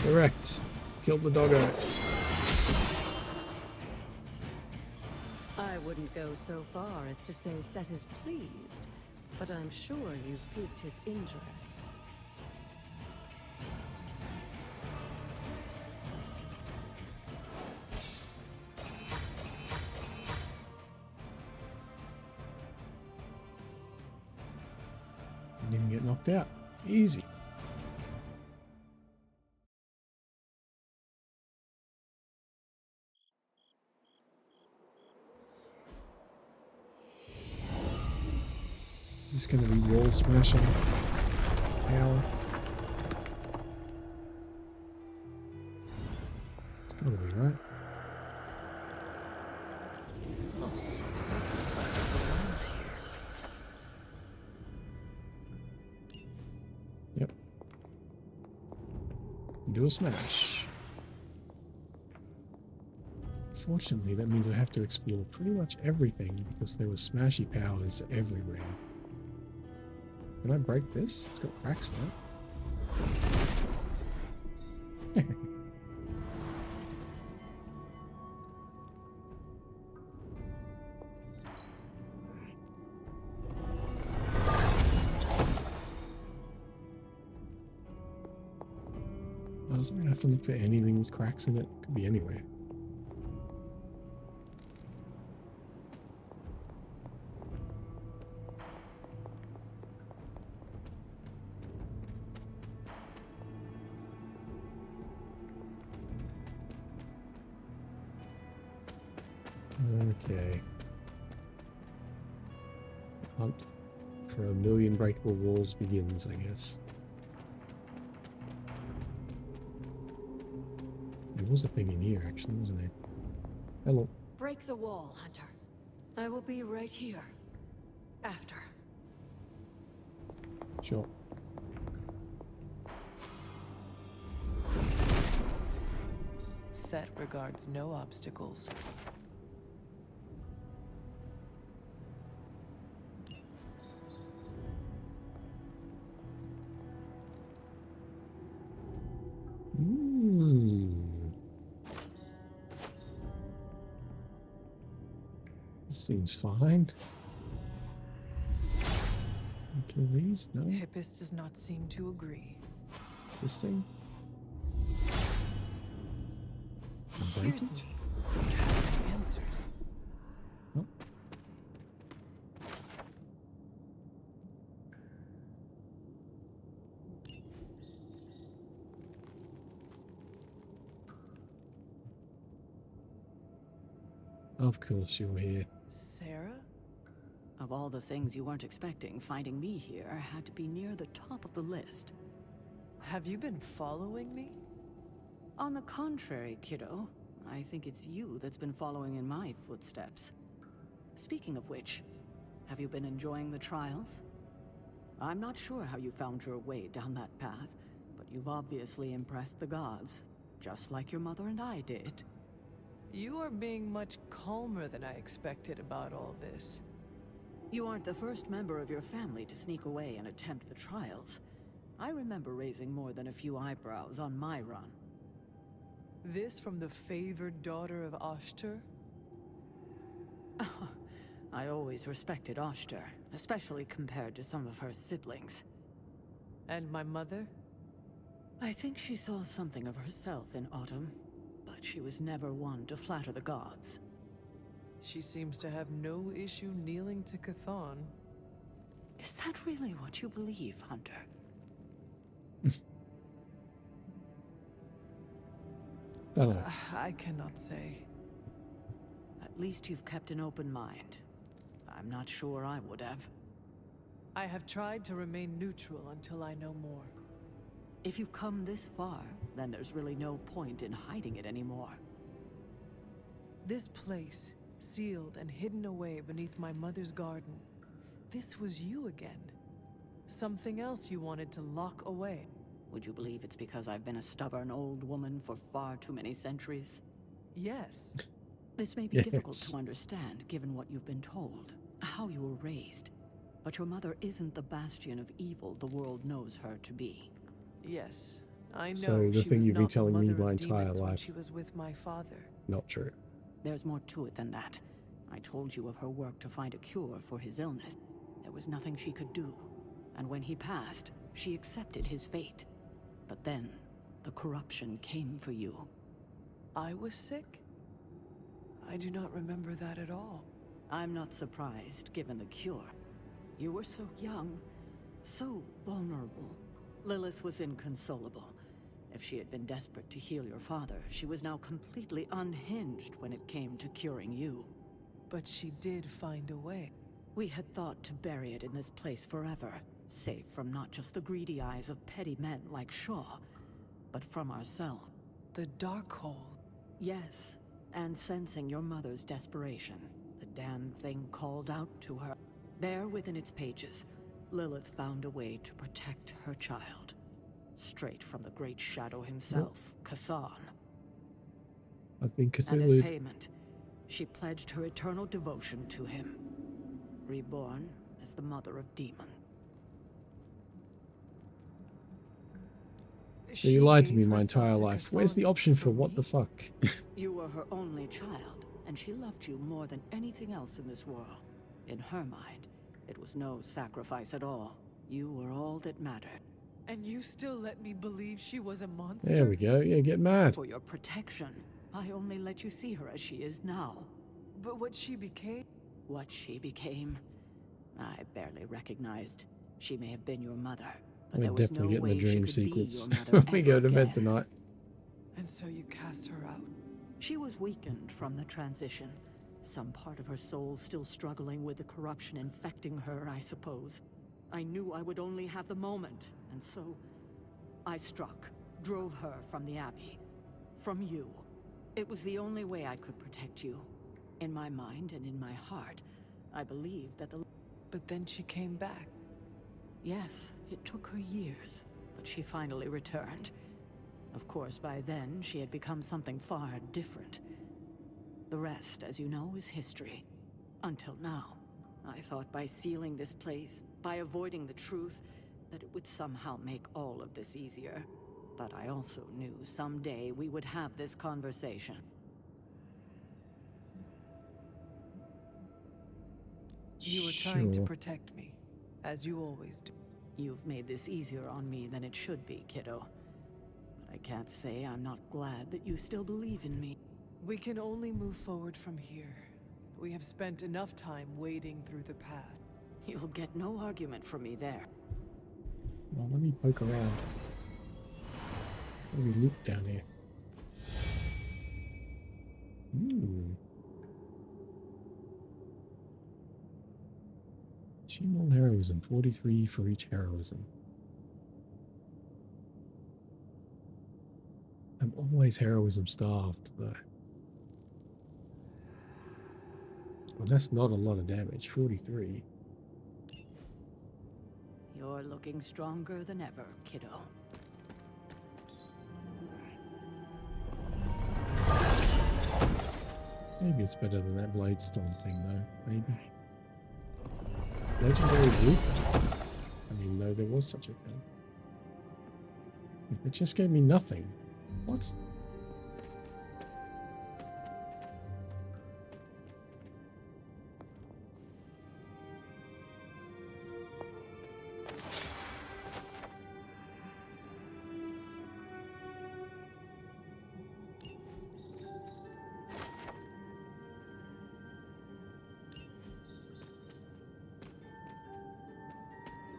Correct. Killed the doggo. I wouldn't go so far as to say Set is pleased, but I'm sure you've piqued his interest. Didn't even get knocked out. Easy. Is this going to be wall smashing power? It's got to be, right? Oh, this looks like it belongs here. Yep. Do a smash. Fortunately, that means I have to explore pretty much everything because there were smashy powers everywhere. Can I break this? It's got cracks in it. I was gonna have to look for anything with cracks in it. Could be anywhere. Okay. Hunt for 1,000,000 breakable walls begins, I guess. There was a thing in here, actually, wasn't there? Hello. Break the wall, Hunter. I will be right here. After. Sure. Set regards no obstacles. Seems fine. Kill these? No? Hippus does not seem to agree. This thing? Break Here's it? me. Has the answers. Oh. Of course you're here. Sarah? Of all the things you weren't expecting, finding me here had to be near the top of the list. Have you been following me? On the contrary, kiddo. I think it's you that's been following in my footsteps. Speaking of which, have you been enjoying the trials? I'm not sure how you found your way down that path, but you've obviously impressed the gods, just like your mother and I did. You are being much calmer than I expected about all this. You aren't the first member of your family to sneak away and attempt the trials. I remember raising more than a few eyebrows on my run. This from the favored daughter of Ashtur? I always respected Ashtur, especially compared to some of her siblings. And my mother? I think she saw something of herself in Autumn, but she was never one to flatter the gods. She seems to have no issue kneeling to Chthon. Is that really what you believe, Hunter? Don't know. I cannot say. At least you've kept an open mind. I'm not sure I would have. I have tried to remain neutral until I know more. If you've come this far, then there's really no point in hiding it anymore. This place, sealed and hidden away beneath my mother's garden, this was you again. Something else you wanted to lock away. Would you believe it's because I've been a stubborn old woman for far too many centuries? Yes. This may be difficult to understand, given what you've been told, how you were raised. But your mother isn't the bastion of evil the world knows her to be. Yes, I know. So the she thing was you've been not the telling me mother my of entire demons when life. she was with my father. Not true. There's more to it than that. I told you of her work to find a cure for his illness. There was nothing she could do. And when he passed, she accepted his fate. But then, the corruption came for you. I was sick? I do not remember that at all. I'm not surprised, given the cure. You were so young, so vulnerable. Lilith was inconsolable. If she had been desperate to heal your father, she was now completely unhinged when it came to curing you. But she did find a way. We had thought to bury it in this place forever, safe from not just the greedy eyes of petty men like Shaw, but from ourselves. The Darkhold. Yes, and sensing your mother's desperation, the damn thing called out to her. There within its pages, Lilith found a way to protect her child. Straight from the Great Shadow himself, Chthon. I've been And as Cthulhu. payment, she pledged her eternal devotion to him. Reborn as the mother of demons. So you lied to me my entire life. Where's the option for what the fuck? You were her only child, and she loved you more than anything else in this world. In her mind, it was no sacrifice at all. You were all that mattered. And you still let me believe she was a monster? There we go. Yeah, get mad. For your protection, I only let you see her as she is now. But what she became? What she became, I barely recognized. She may have been your mother, but We're there was definitely no getting the way she dream could be sequence your mother when we go ever to bed again. tonight. And so you cast her out? She was weakened from the transition. Some part of her soul still struggling with the corruption infecting her, I suppose. I knew I would only have the moment, and so I struck, drove her from the Abbey. From you. It was the only way I could protect you. In my mind and in my heart, I believed that the... But then she came back. Yes, it took her years, but she finally returned. Of course, by then, she had become something far different. The rest, as you know, is history. Until now. I thought by sealing this place, by avoiding the truth, that it would somehow make all of this easier. But I also knew someday we would have this conversation. You were trying to Sure. protect me, as you always do. You've made this easier on me than it should be, kiddo. But I can't say I'm not glad that you still believe in me. We can only move forward from here. We have spent enough time wading through the past. You'll get no argument from me there. Well, let me poke around. Let me loot down here. Ooh. Achieve all heroism. 43 for each heroism. I'm always heroism starved, though. Well, that's not a lot of damage. 43. You're looking stronger than ever, kiddo. Maybe it's better than that Bladestone thing, though. Maybe. Legendary Blueprint. I didn't even know there was such a thing. It just gave me nothing. What?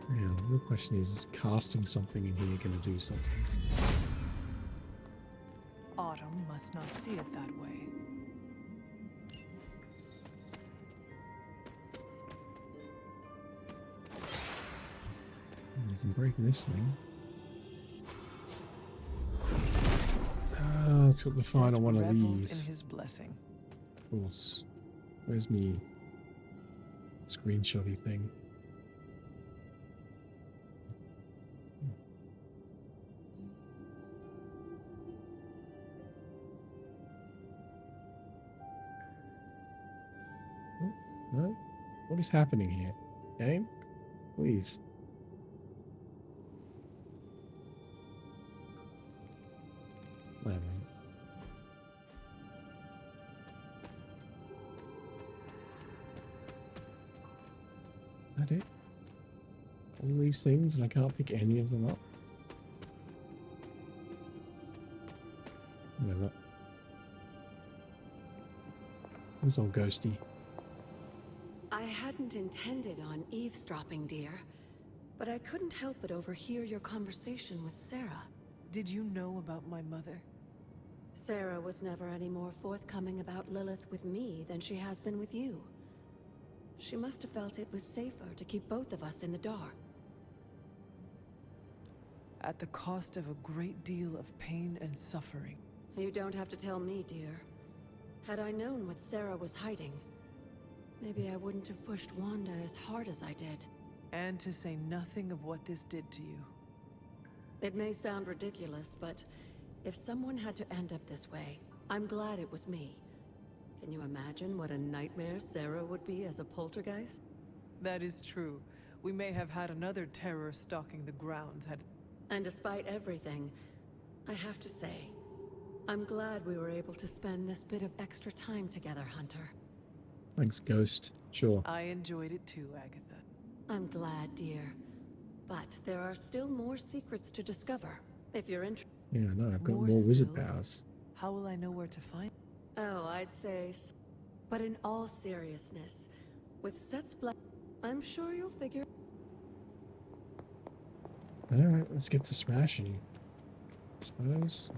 Yeah, the real question is casting something in here going to do something? Autumn must not see it that way. You can break this thing. Ah, let's got the final one of Revels these. in his blessing. Of course. Where's me screenshotty thing? Oh, no? What is happening here? Game? Please. Wait a minute. That it? All these things and I can't pick any of them up? Whatever. It's all ghosty. I hadn't intended on eavesdropping, dear, but I couldn't help but overhear your conversation with Sarah. Did you know about my mother? Sarah was never any more forthcoming about Lilith with me than she has been with you. She must have felt it was safer to keep both of us in the dark. At the cost of a great deal of pain and suffering. You don't have to tell me, dear. Had I known what Sarah was hiding, maybe I wouldn't have pushed Wanda as hard as I did. And to say nothing of what this did to you. It may sound ridiculous, but if someone had to end up this way, I'm glad it was me. Can you imagine what a nightmare Sarah would be as a poltergeist? That is true. We may have had another terror stalking the grounds had... And despite everything, I have to say, I'm glad we were able to spend this bit of extra time together, Hunter. Thanks, Ghost. Sure. I enjoyed it too, Agatha. I'm glad, dear. But there are still more secrets to discover, if you're interested. Yeah, no, I've got more More wizard still? powers. How will I know where to find... Oh, I'd say... But in all seriousness, with Set's blood, I'm sure you'll figure... Alright, let's get to smashing. I suppose.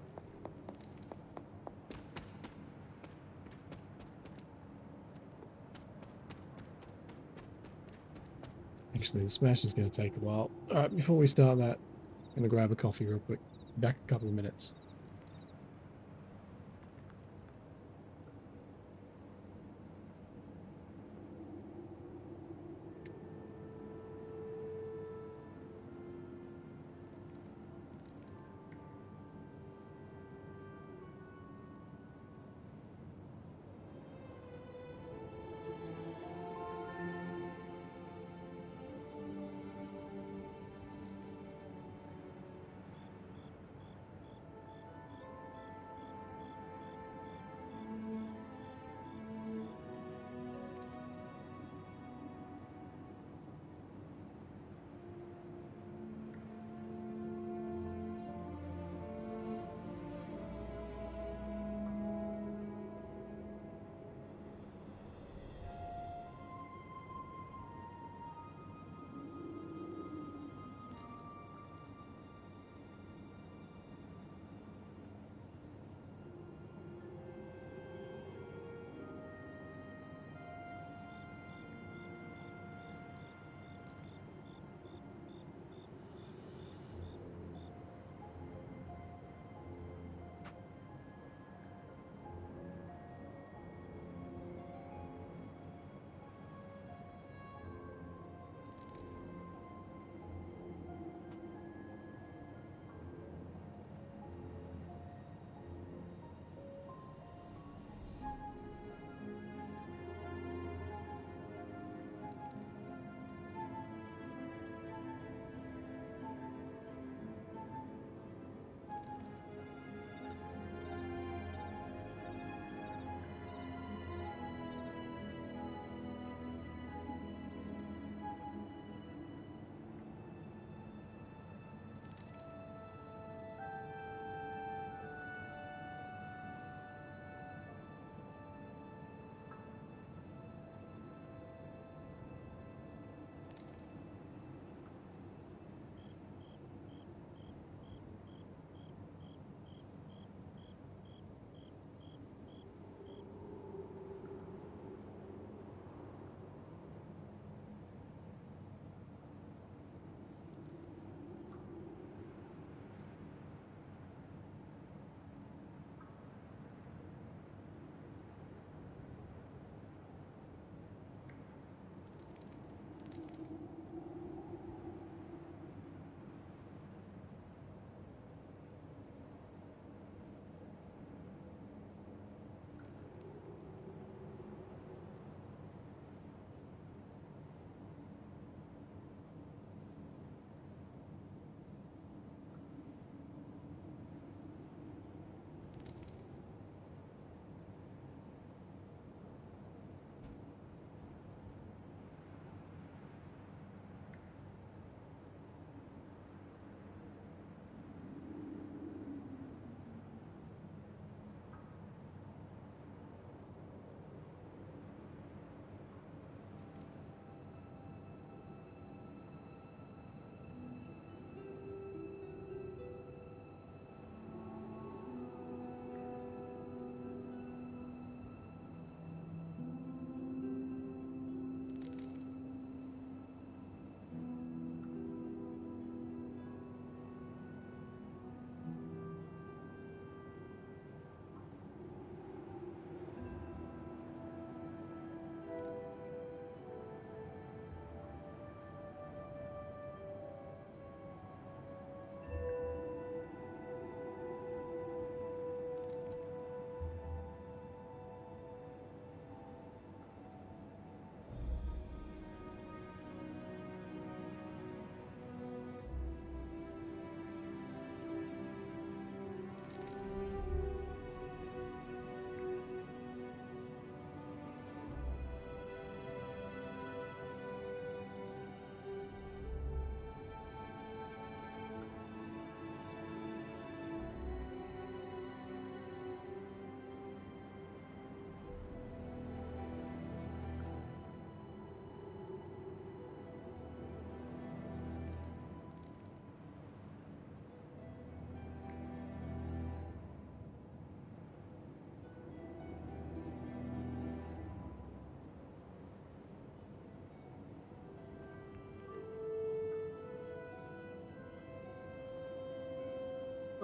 Actually, the smash is going to take a while. Alright, before we start that, I'm going to grab a coffee real quick. Back a couple of minutes.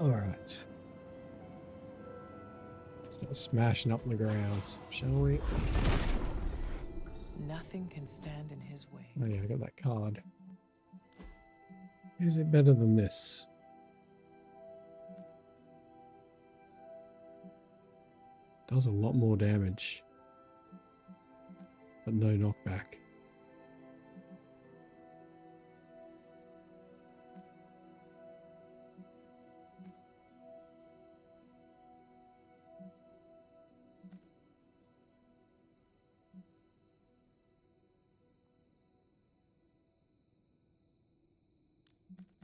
Alright. Start smashing up the grounds, shall we? Nothing can stand in his way. Oh yeah, I got that card. Is it better than this? Does a lot more damage. But no knockback.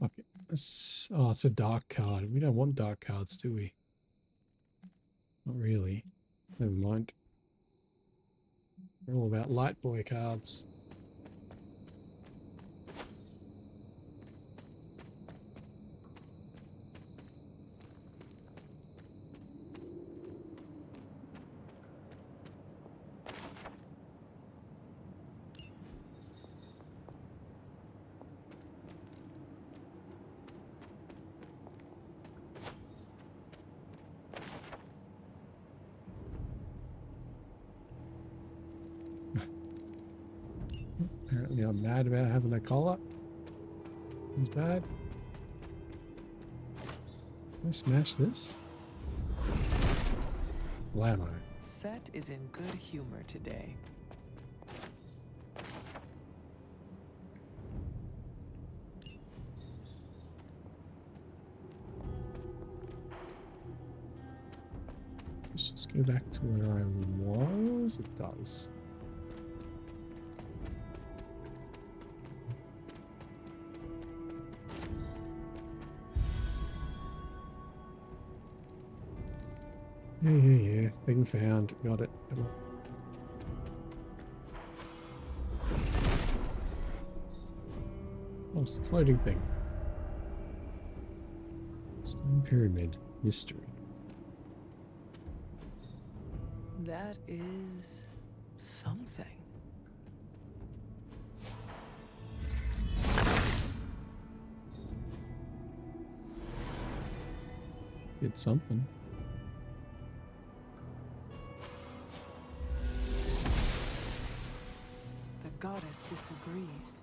Okay. Oh, it's a dark card. We don't want dark cards, do we? Not really. Never mind. We're all about light boy cards. Apparently I'm mad about having a collar. He's bad. Can I smash this? Blammo. Set is in good humor today. Let's just go back to where I was. It does. Yeah. Thing found. Got it. Come on. Oh, it's the floating thing. Stone Pyramid. Mystery. That is something. It's something. The goddess disagrees.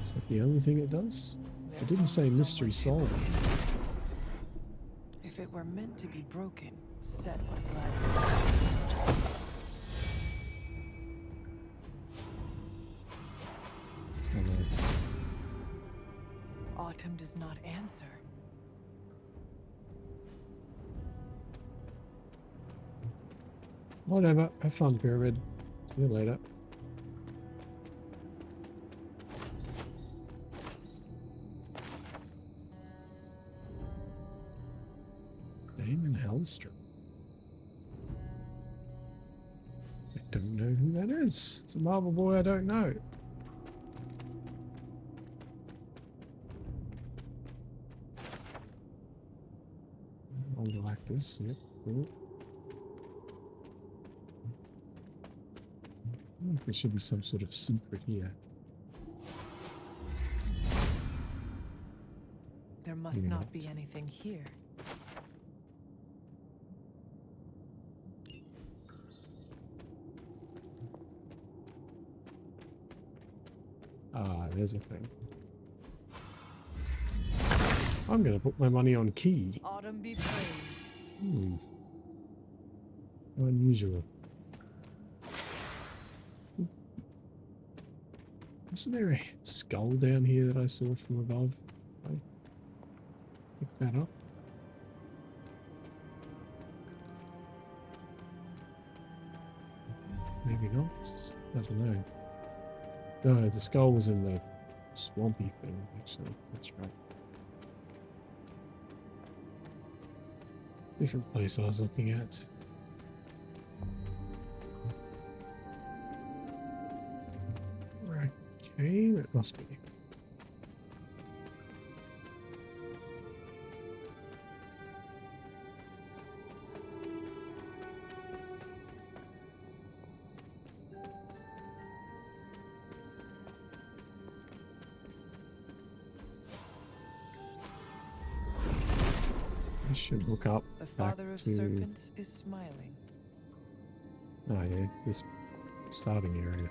Is that the only thing it does? It didn't say mystery solved. If it were meant to be broken, Set would gladly cease. Autumn does not answer. Whatever. Have fun, Pyramid. See you later. Damon Hellstrom. I don't know who that is. It's a Marble boy I don't know. I'll like this. Yep. Cool. I think there should be some sort of secret here. There must Maybe not not. be anything here. Ah, there's a thing. I'm gonna put my money on key. Autumn be praised. How unusual. Wasn't there a skull down here that I saw from above? I picked that up. Maybe not. I don't know. No, the skull was in the swampy thing, actually. That's right. Different place I was looking at. Where I came, it must be. This should hook up The back father of to... serpents is smiling. Oh yeah, this starting area.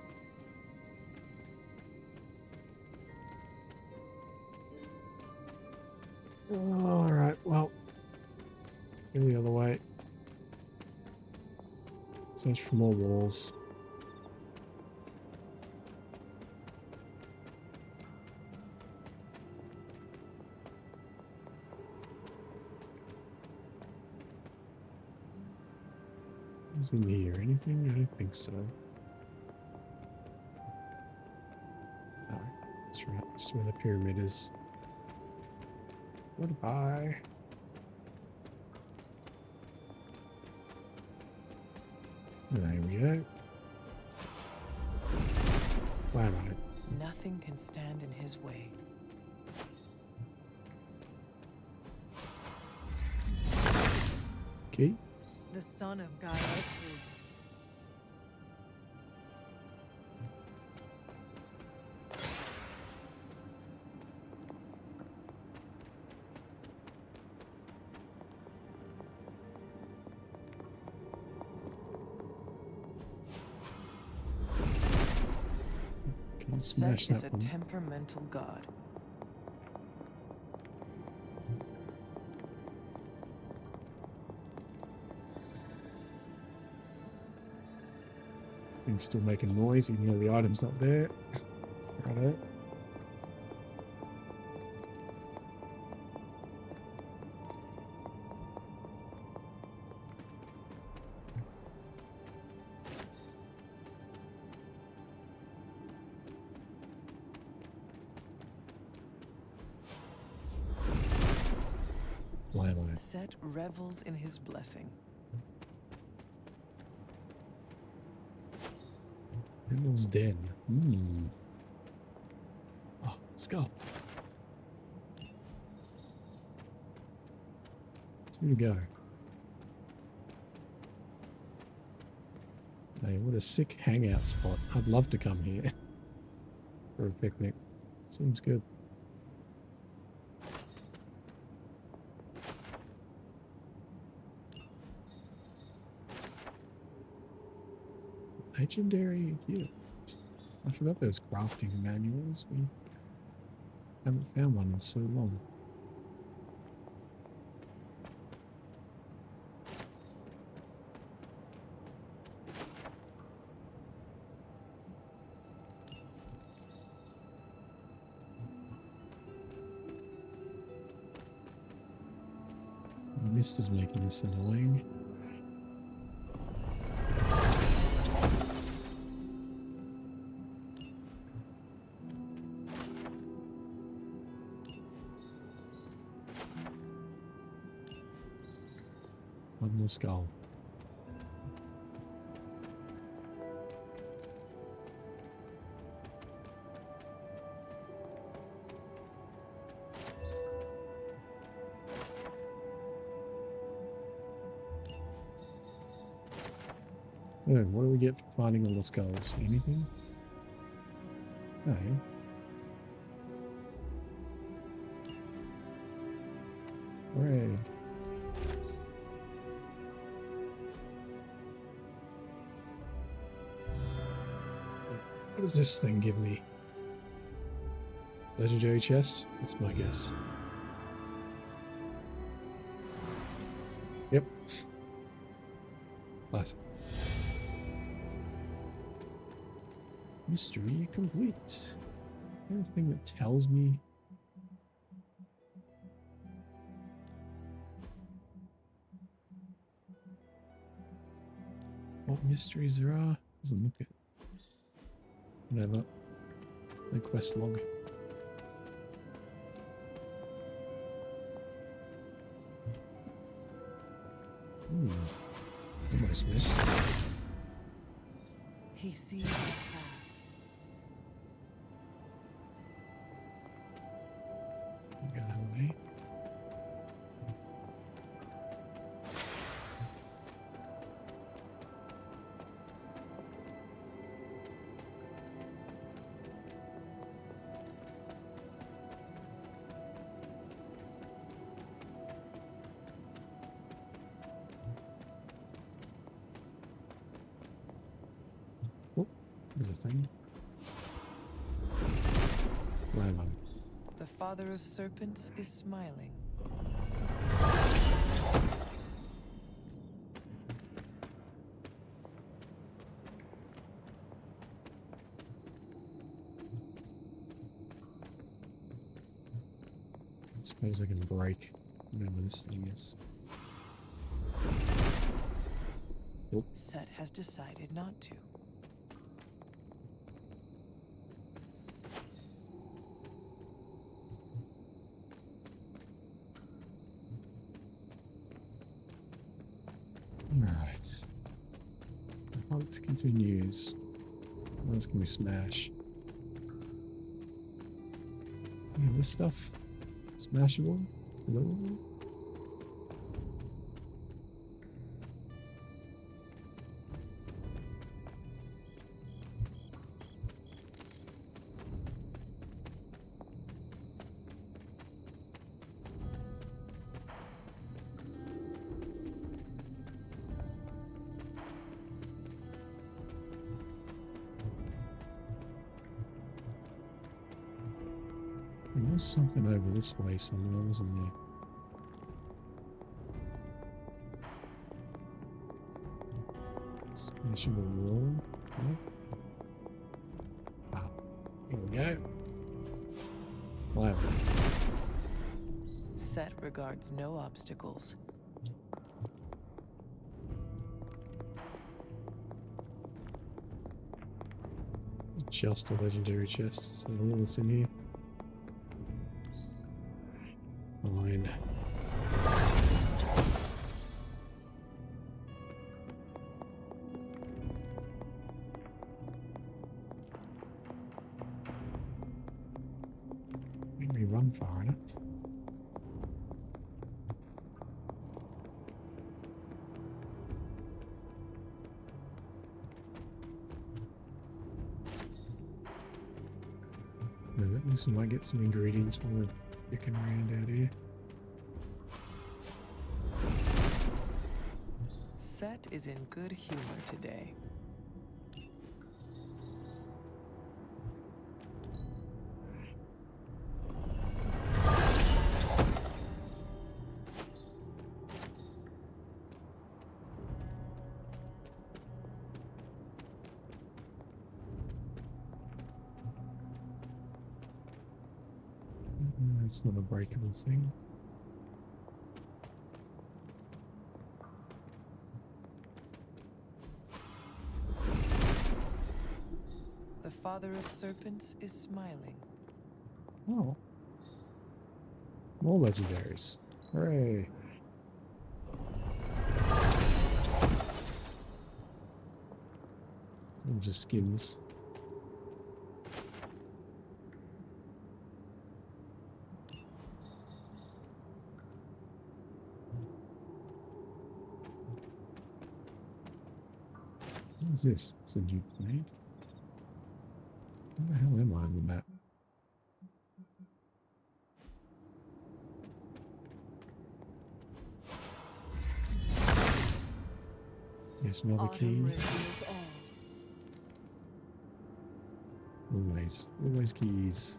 Alright, well. Go the other way. Search for more walls. What's in here? Anything? I don't think so. Oh, that's right. That's where the pyramid is. Goodbye. There we go. Wow. Nothing can stand in his way. Okay. The son of Gaia approves. Can smash Set is that a one. temperamental god. Thing's still making noise even though the item's not there. Righto. Why am I? Set revels in his blessing. Devil's Den. Hmm. Oh, skull. 2 to go. Hey, what a sick hangout spot. I'd love to come here for a picnic. Seems good. Legendary gift. I forgot those crafting manuals. We haven't found one in so long. Mist is making this annoying. One more skull. Oh, what do we get for finding all the skulls? Anything? Oh, yeah. Hooray. What does this thing give me? Legendary chest? That's my guess. Yep. Classic. Mystery complete. Everything that tells me. What mysteries there are? Doesn't look it. Whatever. No quest log. Almost missed. He sees the path. Go that way. There's a thing. Where am I? The father of serpents is smiling. I suppose I can break whatever this thing is. Oh. Set has decided not to. Alright. The hunt continues. What else can we smash? Yeah, this stuff. Smashable? Hello? There was something over this way somewhere, wasn't there? Smashable wall? No? Ah, here we go. Wow. Set regards no obstacles. Just a legendary chest. Is that all that's in here? Fine. Made me run far enough. At least we might get some ingredients while we're dicking around out here. Set is in good humor today. It's not a breakable thing. The father of serpents is smiling. Oh. More legendaries. Hooray. It's all just skins. What is this? It's a new blade? Where the hell am I on the map? Yes, another key. Always keys.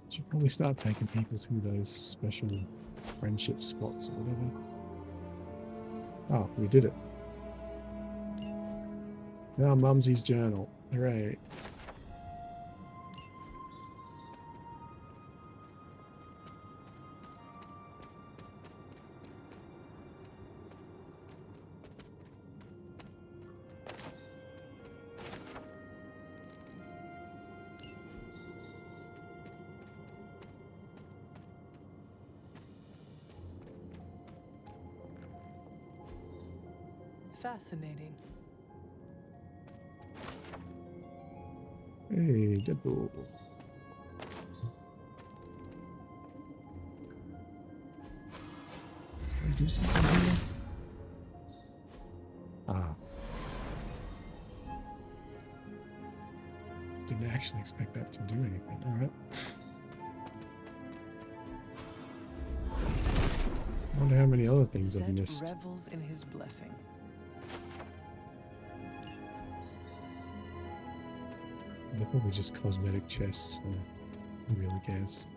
Should probably start taking people to those special friendship spots or whatever. Oh, we did it. Now Mumsy's journal. Hooray. Fascinating. Hey, Deadpool. do something here? Ah. Didn't actually expect that to do anything. Alright. I wonder how many other things I've Zed missed. revels in his blessing. They're probably just cosmetic chests. So who really cares?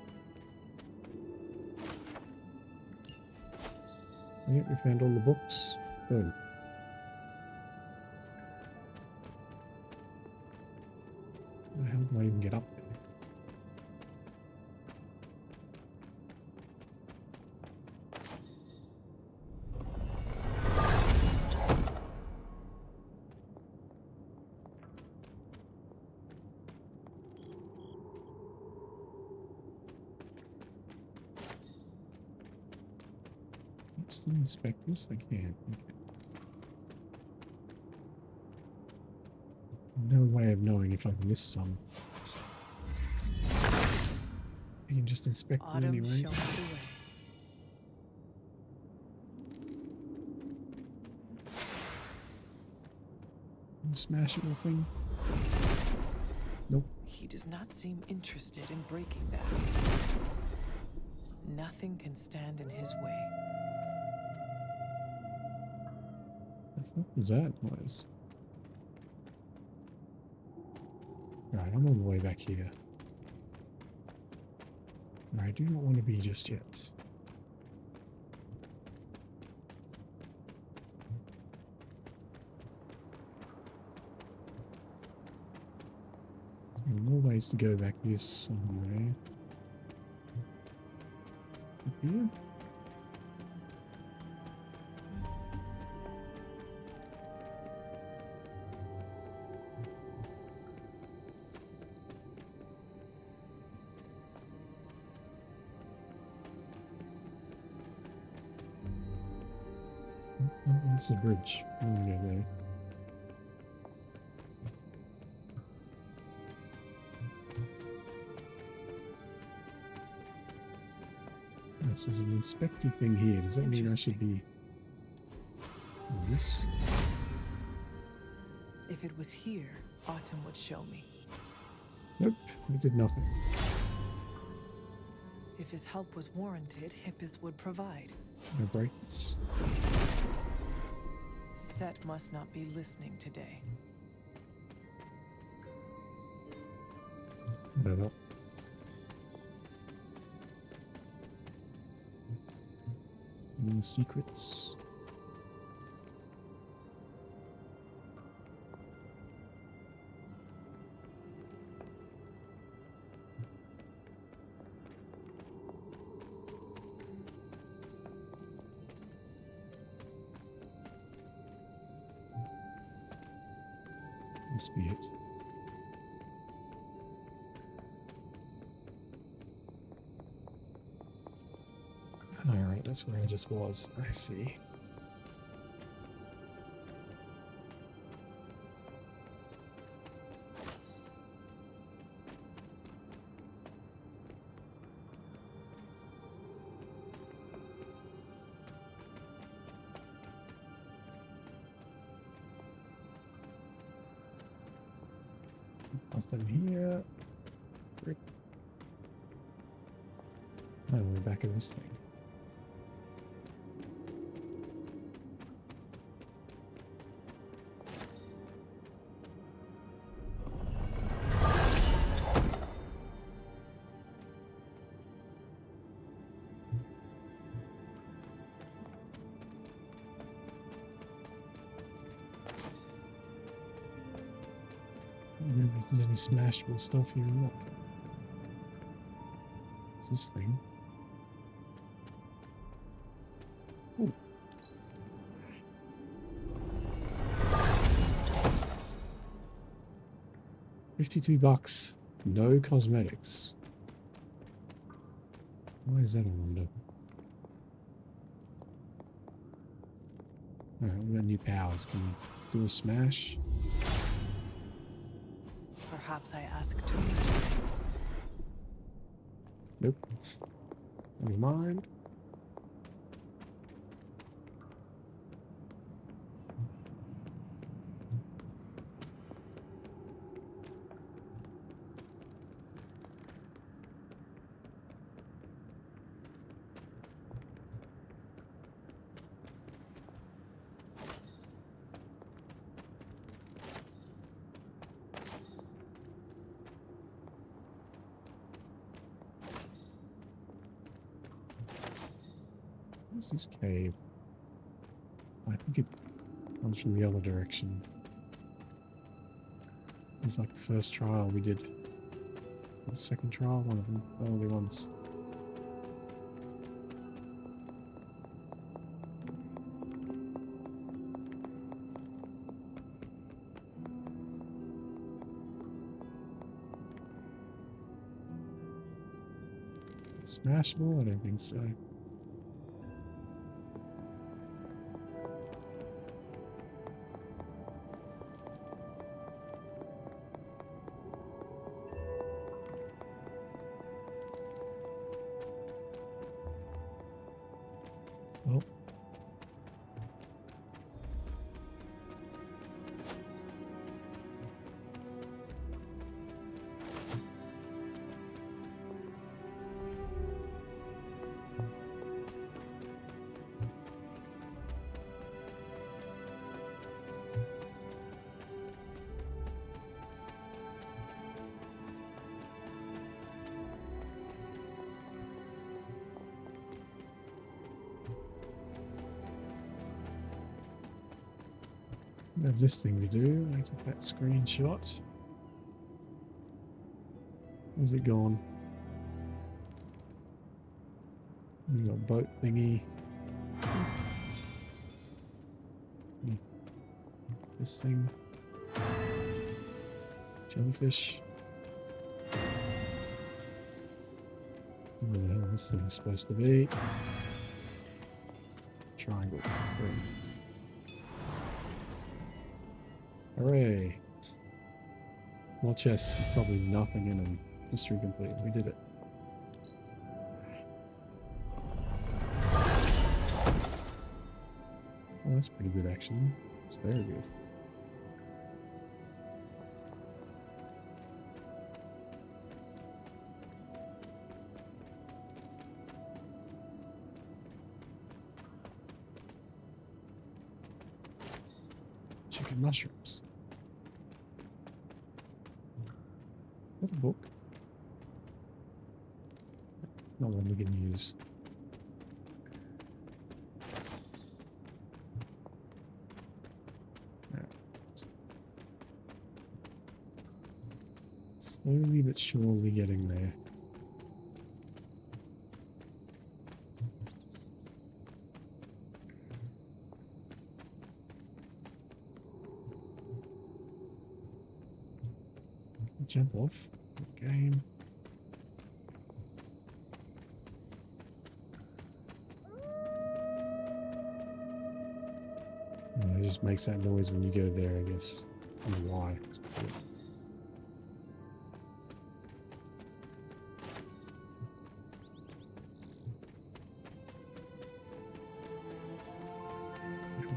Yeah, we found all the books. Boom. How the hell do I even get up there? Still inspect this? I can't. Okay. No way of knowing if I've missed some. You can just inspect them Autumn anyway. showing the way. Smashable thing. Nope. He does not seem interested in breaking that. Nothing can stand in his way. What was that noise? Right, I'm on the way back here. I do not want to be just yet. There are more ways to go back here somewhere. Up here? Oh, that's the bridge. I'm gonna go there. This is an inspecty thing here. Does that mean I should be this? If it was here, Autumn would show me. Nope, it did nothing. If his help was warranted, Hippus would provide. No brightness. Set must not be listening today. Whatever. Any secrets? Must be it. Alright, that's where I just was. I see. Nothing here. Rip. Oh, we're back at this thing. I don't remember if there's any smashable stuff here or not. What's this thing? Ooh. $52. No cosmetics. Why is that, I wonder? Alright, we got new powers. Can we do a smash? Perhaps I ask too much. Nope. Never mind. What's this cave? I think it comes from the other direction. It's like the first trial we did. Or the second trial, one of them, the early ones. Smashable? I don't think so. Well. We have this thing to do. I took that screenshot. Where's it gone? We got boat thingy. This thing. Jellyfish. Where the hell this thing's supposed to be? Triangle. Green. Hooray! More chests with probably nothing in them. Mystery complete. We did it. Oh, that's pretty good actually. It's very good. Chicken mushrooms. What a book. Not one we can use. Slowly but surely getting there. Jump off. Good game. Oh, it just makes that noise when you go there, I guess. I don't know why. It's weird.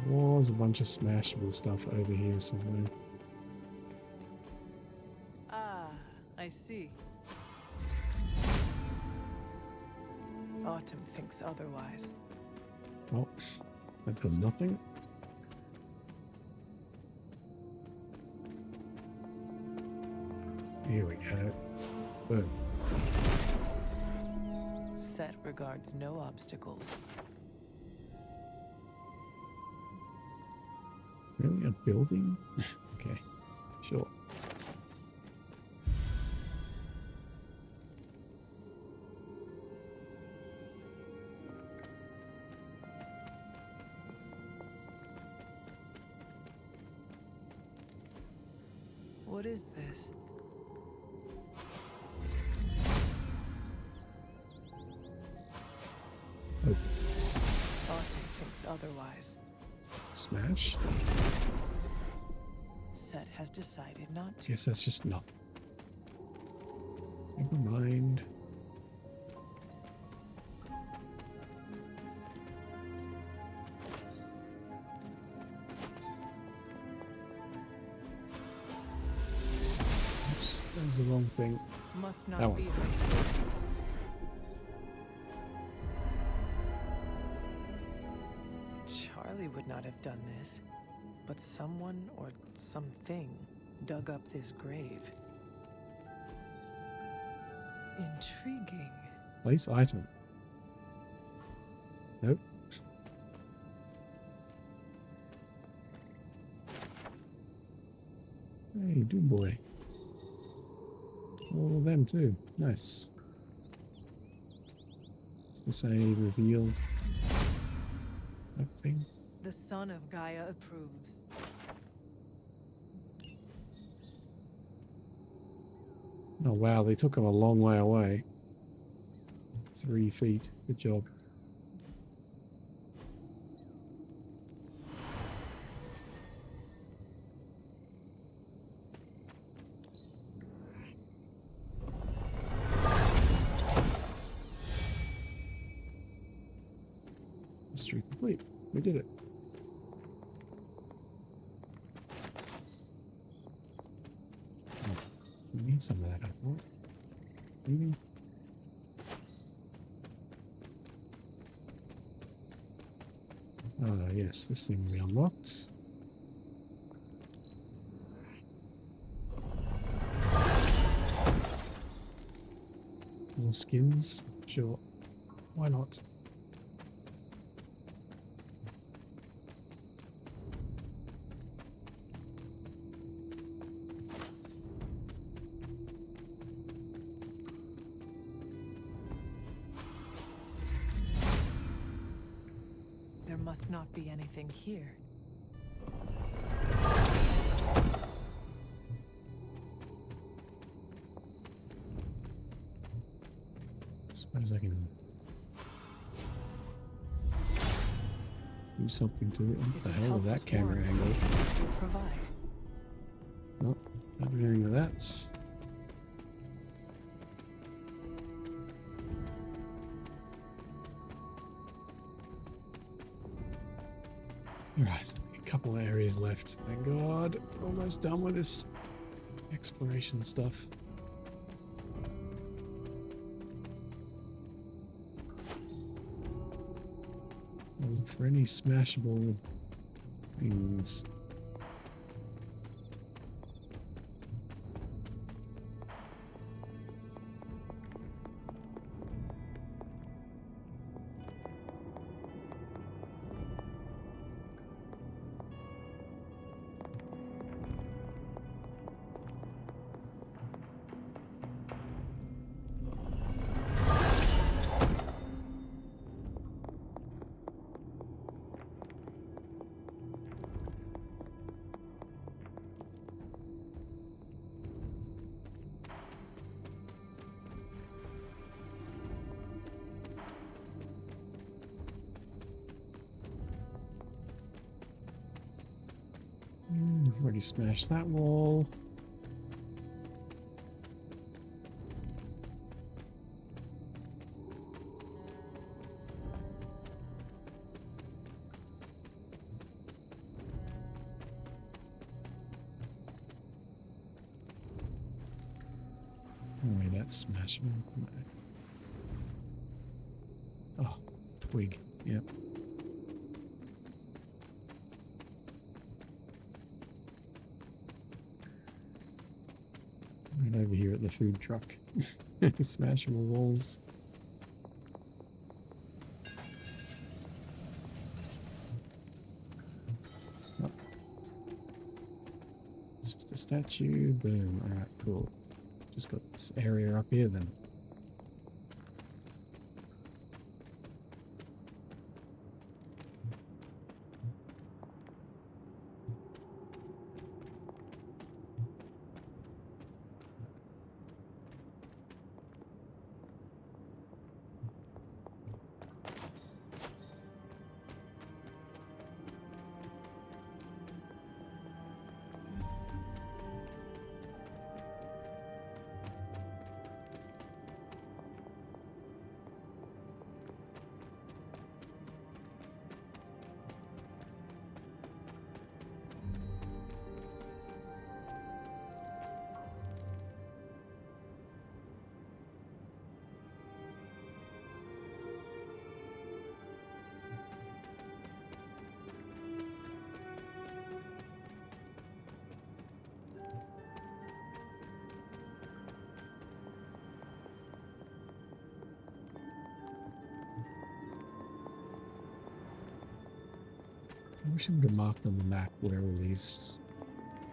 There was a bunch of smashable stuff over here somewhere. I see. Autumn thinks otherwise. Well, that does nothing. Here we go. Boom. Set regards no obstacles. Really? A building? Okay. Sure. What is this? Oh. Autumn thinks otherwise. Smash? Set has decided not to. Guess that's just nothing. Never mind. Oops, that was the wrong thing. Must That not one. be her. Charlie would not have done this, but someone or something dug up this grave. Intriguing. Place item. Nope. Hey, do boy. All of them too. Nice. Is this a reveal type thing? The son of Gaia approves. Oh wow, they took him a long way away. 3 feet. Good job. Mystery complete. We did it. Oh, we need some of that, I thought. Maybe. Ah, yes, this thing we unlocked. More skins? Sure. Why not? There must not be anything here. Suppose I can do something to it. What the hell is that camera angle? Provide. Nope, not doing anything with that. Alright, a couple of areas left. Thank God. Almost done with this exploration stuff. I'll look for any smashable things. I've already smashed that wall. Oh wait, that's smashable. Oh, twig. Yep. Right over here at the food truck. Smashable walls. Oh. It's just a statue. Boom. Alright, cool. Just got this area up here then. I wish I would have marked on the map where all these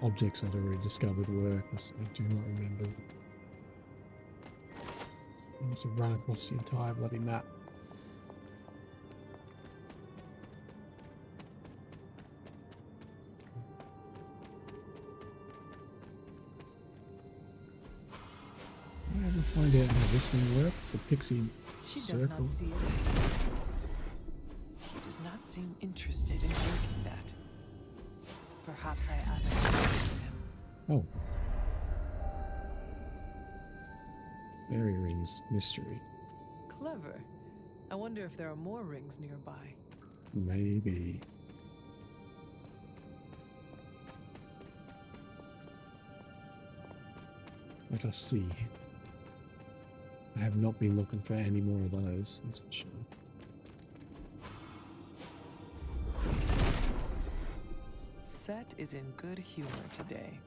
objects I'd already discovered were, because I do not remember. I need to run across the entire bloody map. I ever find out how this thing works? The pixie She circle. does not see it. He does not seem interested in breaking that. Perhaps I ask him. Oh. Fairy rings mystery. Clever. I wonder if there are more rings nearby. Maybe. Let us see. I have not been looking for any more of those, that's for sure. Set is in good humor today.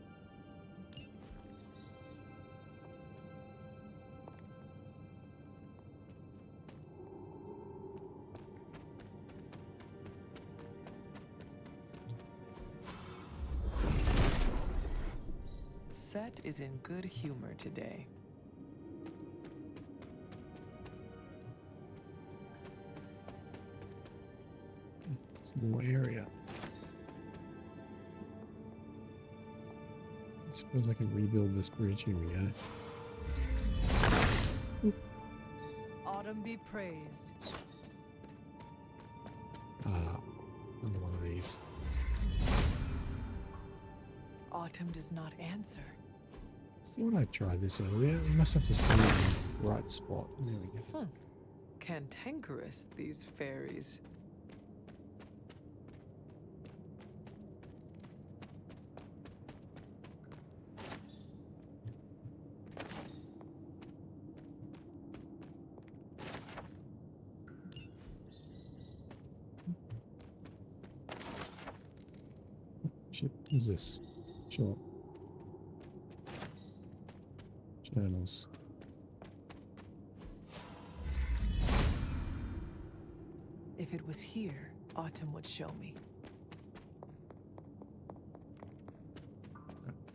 Set is in good humor today. Some more area. I suppose I can rebuild this bridge. Here we go. Autumn be praised. Another one of these. Autumn does not answer. Thought I'd try this earlier. We must have to see the right spot. There we go. Cantankerous, these fairies. Shit, what's this? Sure. Journals. If it was here, Autumn would show me.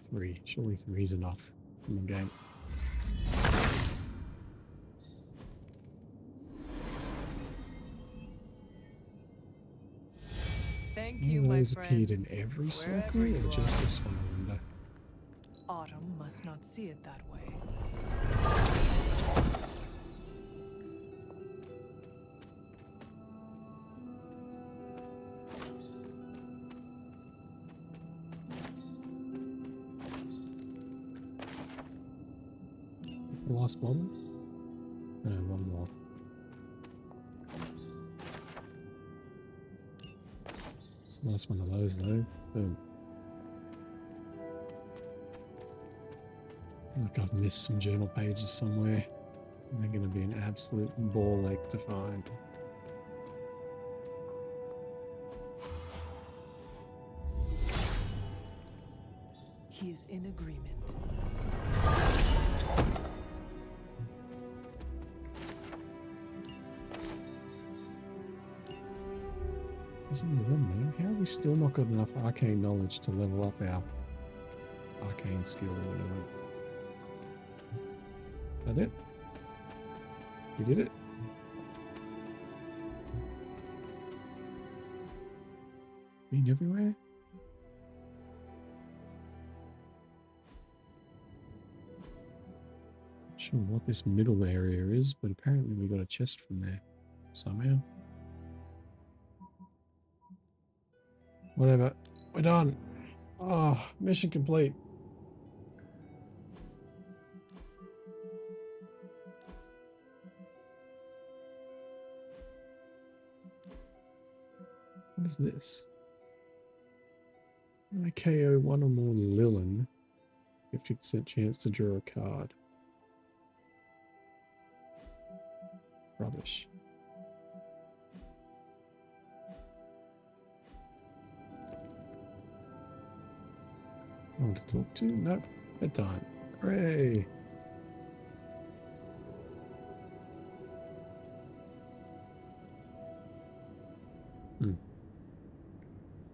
3. Surely 3's enough in the game. Thank One you, of my those friends. appeared in every Wherever circle, or you just are. this one, I wonder? Autumn must not see it that way. The last bottle? No, one more. It's a nice one of those, though. Boom. Like I've missed some journal pages somewhere. They're going to be an absolute ball ache to find. He is in agreement. Isn't it in there? How have we still not got enough arcane knowledge to level up our arcane skill or whatever? That it? We did it? Been everywhere? Not sure what this middle area is, but apparently we got a chest from there somehow. Whatever. We're done. Oh, mission complete. What is this? When I KO one or more Lilin, 50% chance to draw a card. Rubbish. I want to talk to? Nope. Bedtime. Hooray!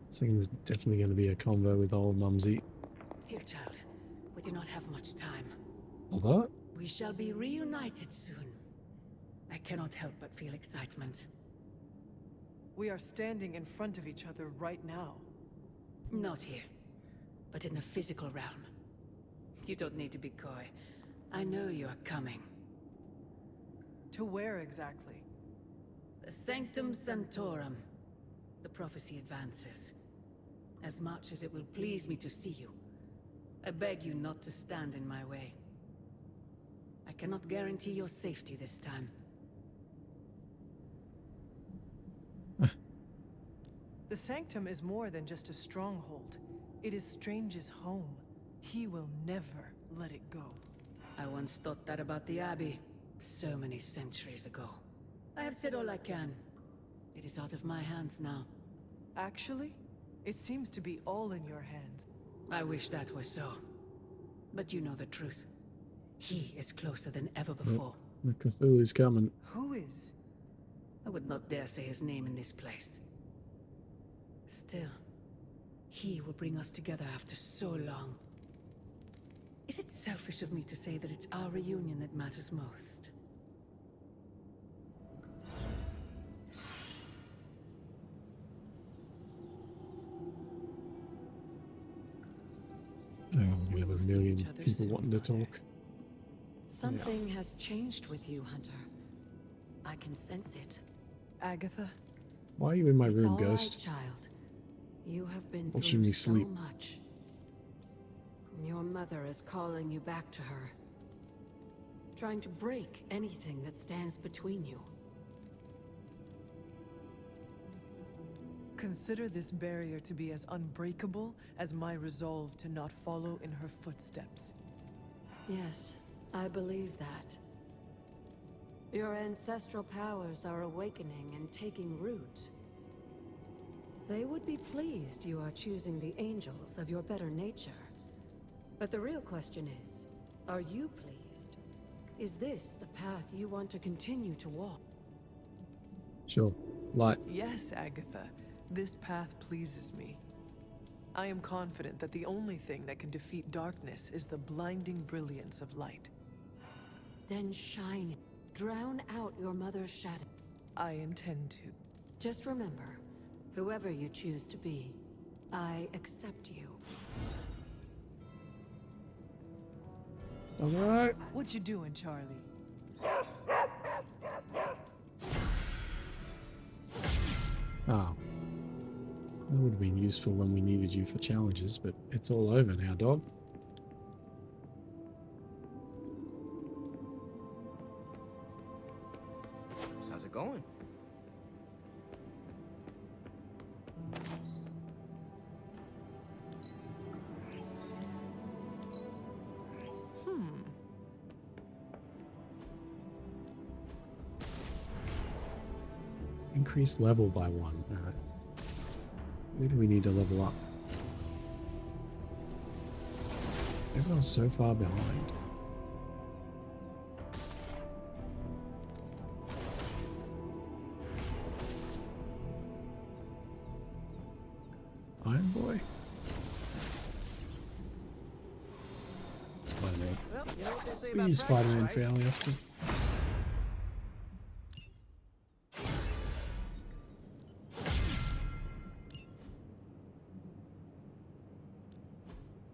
This thing is definitely going to be a convo with old Mumsy. Here, child. We do not have much time. What? We shall be reunited soon. I cannot help but feel excitement. We are standing in front of each other right now. Not here, but in the physical realm. You don't need to be coy. I know you are coming. To where exactly? The Sanctum Sanctorum. The prophecy advances. As much as it will please me to see you, I beg you not to stand in my way. I cannot guarantee your safety this time. The Sanctum is more than just a stronghold. It is Strange's home. He will never let it go. I once thought that about the Abbey, so many centuries ago. I have said all I can. It is out of my hands now. Actually, it seems to be all in your hands. I wish that were so. But you know the truth. He is closer than ever before. The Cthulhu's coming. Who is? I would not dare say his name in this place. Still, he will bring us together after so long. Is it selfish of me to say that it's our reunion that matters most? Oh, we have a million people wanting to talk. Something has changed with you, Hunter. I can sense it. Agatha? Why are you in my It's room, all right, Ghost? child. You have been Watching through me so sleep. much. Your mother is calling you back to her. Trying to break anything that stands between you. Consider this barrier to be as unbreakable as my resolve to not follow in her footsteps. Yes, I believe that. Your ancestral powers are awakening and taking root. They would be pleased you are choosing the angels of your better nature. But the real question is, are you pleased? Is this the path you want to continue to walk? Sure. Light. Yes, Agatha. This path pleases me. I am confident that the only thing that can defeat darkness is the blinding brilliance of light. Then shine. Drown out your mother's shadow. I intend to. Just remember, whoever you choose to be, I accept you. Alright. What you doing, Charlie? Oh. That would have been useful when we needed you for challenges, but it's all over now, dog. How's it going? Increase level by 1. Alright. Where do we need to level up? Everyone's so far behind. Iron Boy? Spider-Man. Well, you know what they say We about use practice, Spider-Man right? fairly often.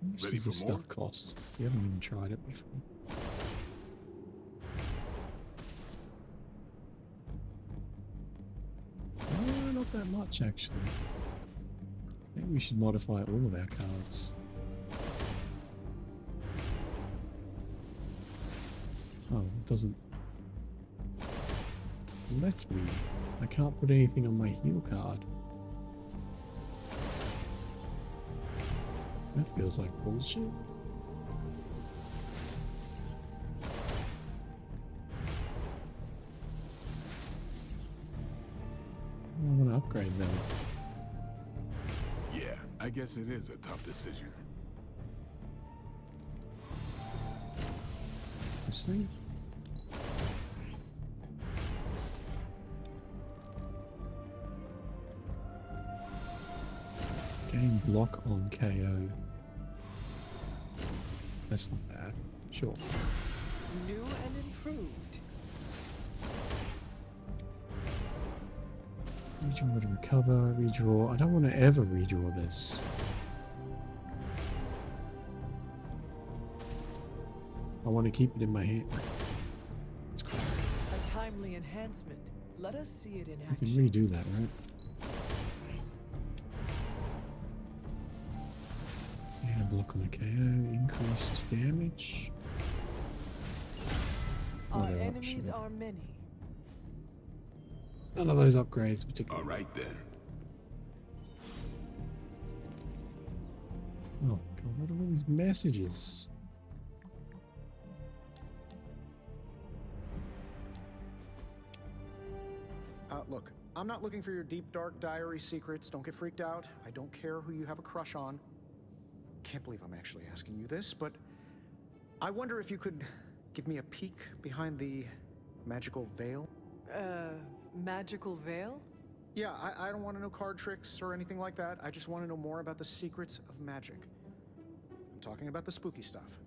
How much Ready does this for more? stuff cost? We haven't even tried it before. Oh, not that much actually. Maybe we should modify all of our cards. Oh, it doesn't let me. I can't put anything on my heal card. That feels like bullshit. I want to upgrade them. Yeah, I guess it is a tough decision. This thing? Gain block on KO. That's not bad. Sure. New and improved. Redraw to recover, redraw. I don't want to ever redraw this. I want to keep it in my hand. A timely enhancement. Let us see it in You action. can redo that, right? Yeah, block on a KO, increased damage. Our Whatever, enemies sure. are many. None of those upgrades particularly. All right then. Oh god, what are all these messages? Look, I'm not looking for your deep, dark diary secrets. Don't get freaked out. I don't care who you have a crush on. Can't believe I'm actually asking you this, but I wonder if you could give me a peek behind the magical veil? Magical veil? Yeah, I don't want to know card tricks or anything like that. I just want to know more about the secrets of magic. I'm talking about the spooky stuff.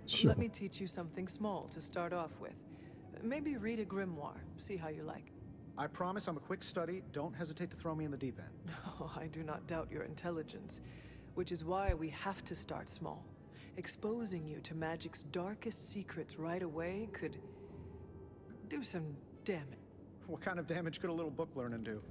Sure. Let me teach you something small to start off with. Maybe read a grimoire, see how you like. I promise I'm a quick study. Don't hesitate to throw me in the deep end. Oh, I do not doubt your intelligence, which is why we have to start small. Exposing you to magic's darkest secrets right away could do some damage. What kind of damage could a little book learning do?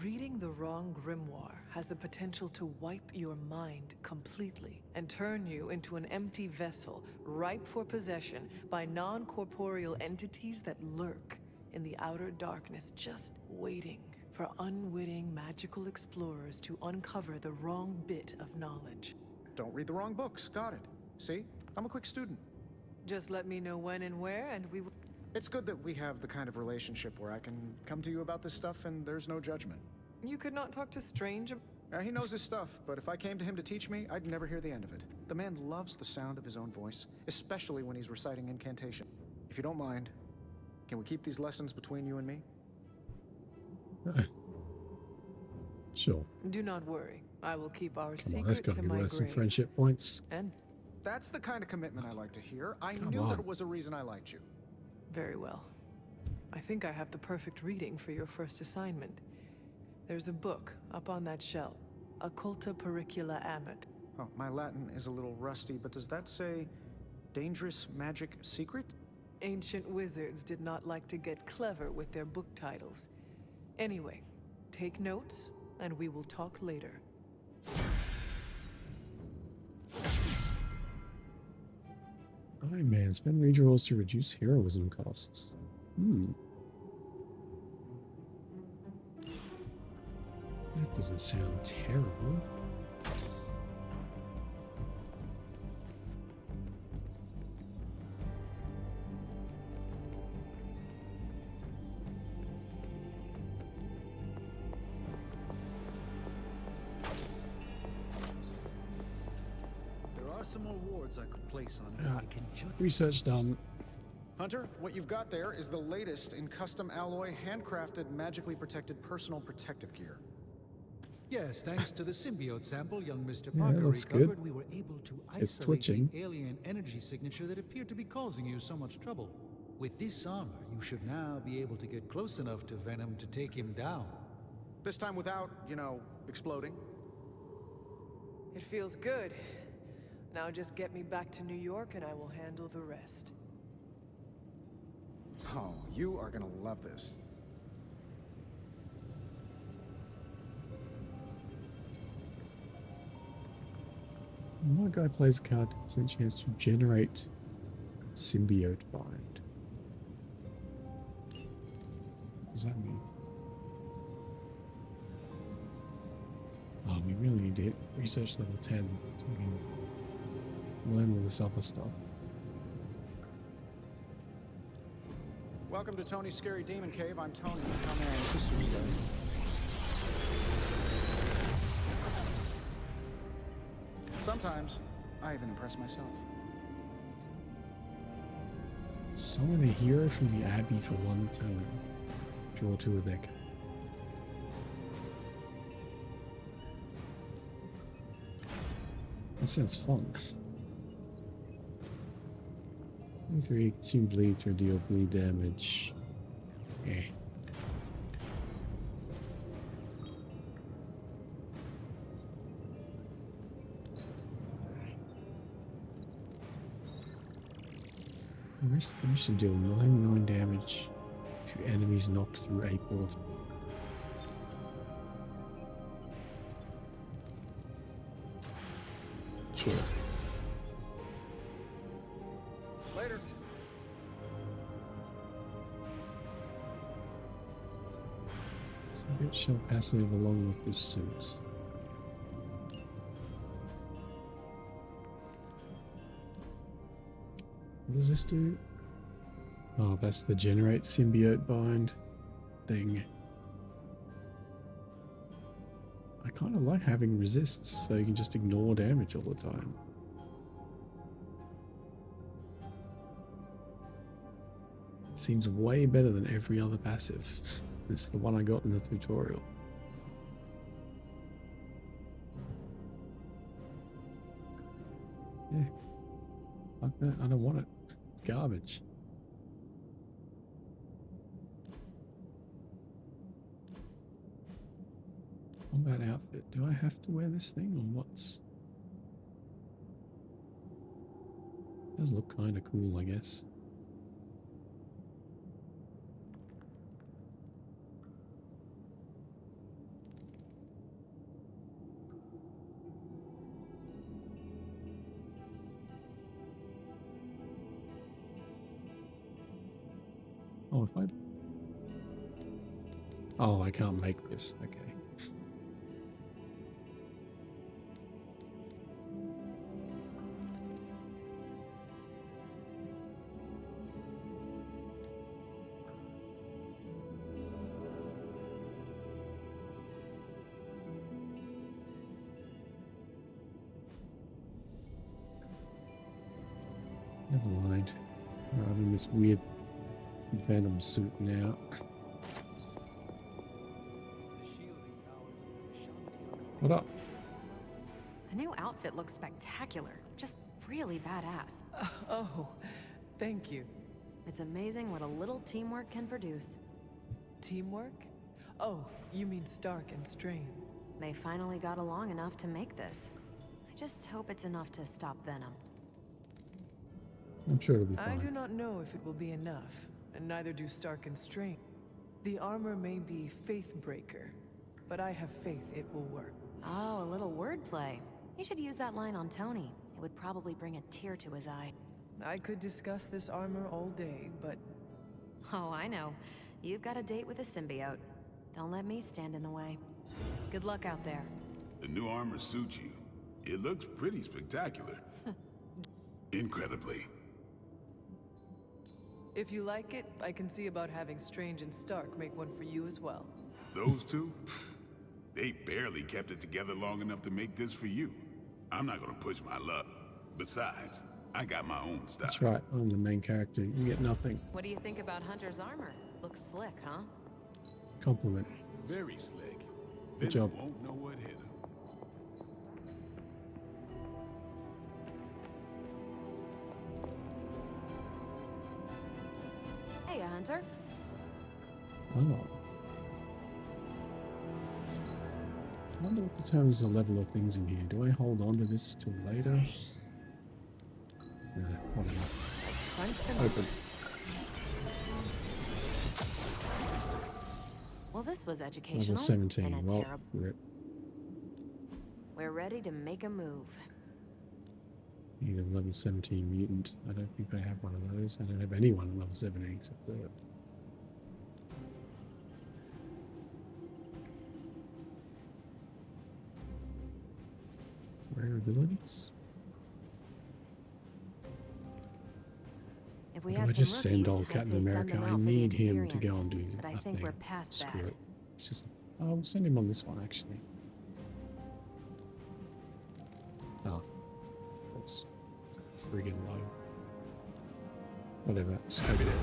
Reading the wrong grimoire has the potential to wipe your mind completely and turn you into an empty vessel ripe for possession by non-corporeal entities that lurk in the outer darkness, just waiting for unwitting magical explorers to uncover the wrong bit of knowledge. Don't read the wrong books. Got it. See? I'm a quick student. Just let me know when and where, and we will... It's good that we have the kind of relationship where I can come to you about this stuff and there's no judgment. You could not talk to Strange. He knows his stuff, but if I came to him to teach me, I'd never hear the end of it. The man loves the sound of his own voice, especially when he's reciting incantation. If you don't mind, can we keep these lessons between you and me? Sure. Do not worry. I will keep our Come secret on, that's got to to be my worth some grave. friendship points. And That's the kind of commitment I like to hear. I Come knew on. there was a reason I liked you. very well. I think I have the perfect reading for your first assignment. There's a book up on that shelf, Occulta Pericula Amet. Oh, my Latin is a little rusty, but does that say dangerous magic secret? Ancient wizards did not like to get clever with their book titles. Anyway, take notes, and we will talk later. Iron Man, spend redraws to reduce heroism costs. That doesn't sound terrible. There are some more wards I could place on it if you can just... Research done. Hunter, what you've got there is the latest in custom alloy, handcrafted, magically protected personal protective gear. Yes, thanks to the symbiote sample young Mr. Yeah, Parker that's good. recovered, we were able to It's isolate twitching. the alien energy signature that appeared to be causing you so much trouble. With this armor, you should now be able to get close enough to Venom to take him down. This time without, exploding. It feels good. Now just get me back to New York and I will handle the rest. Oh, you are gonna love this. My guy plays a card essentially has to generate symbiote bind. What does that mean? Oh, we really need to hit research level 10 so we can learn all this other stuff. Welcome to Tony's Scary Demon Cave. I'm Tony. How may I assist you today? Sometimes, I even impress myself. Summon a hero from the Abbey for one turn. Draw 2 of their card. That sounds fun. 23 consume bleed to deal bleed damage. Yeah. The rest of the mission deal 99 damage to enemies knocked through a portal. Sure. Later. So get shell passive along with this suit. What does this do? Oh, that's the generate symbiote bind thing. I kind of like having resists so you can just ignore damage all the time. It seems way better than every other passive. It's the one I got in the tutorial. Yeah. Fuck that, I don't want it. It's garbage. Combat outfit. Do I have to wear this thing or what's... Does look kind of cool, I guess. Oh, if I... Oh, I can't make this. Okay. Never mind. I'm in this weird Venom suit now. What up? The new outfit looks spectacular. Just really badass. Oh, thank you. It's amazing what a little teamwork can produce. Teamwork? Oh, you mean Stark and Strain. They finally got along enough to make this. I just hope it's enough to stop Venom. I'm sure it'll be fine. I do not know if it will be enough, and neither do Stark and Strain. The armor may be Faithbreaker, but I have faith it will work. Oh, a little wordplay. You should use that line on Tony. It would probably bring a tear to his eye. I could discuss this armor all day, but... Oh, I know. You've got a date with a symbiote. Don't let me stand in the way. Good luck out there. The new armor suits you. It looks pretty spectacular. Incredibly. If you like it, I can see about having Strange and Stark make one for you as well. Those two? They barely kept it together long enough to make this for you. I'm not gonna push my luck. Besides, I got my own style. That's right, I'm the main character. You get nothing. What do you think about Hunter's armor? Looks slick, huh? Compliment. Very slick. Good Venom job. won't know what hit him. Hey, Hunter. Oh. I wonder what determines the level of things in here. Do I hold on to this till later? Nah, whatever. Open. Well, this was educational. Level 17. And a Well, terrible. rip. We're ready to make a move. Need a level 17 mutant. I don't think I have one of those. I don't have anyone at level 17 except that. Rare abilities? If we Or do had I some just send rookies, old I'd Captain say send America? them I out for the need him to experience. go and do But I a think thing. we're past Screw that. it. It's just, I'll send him on this one actually. Oh, that's friggin' low. Whatever, scope it out.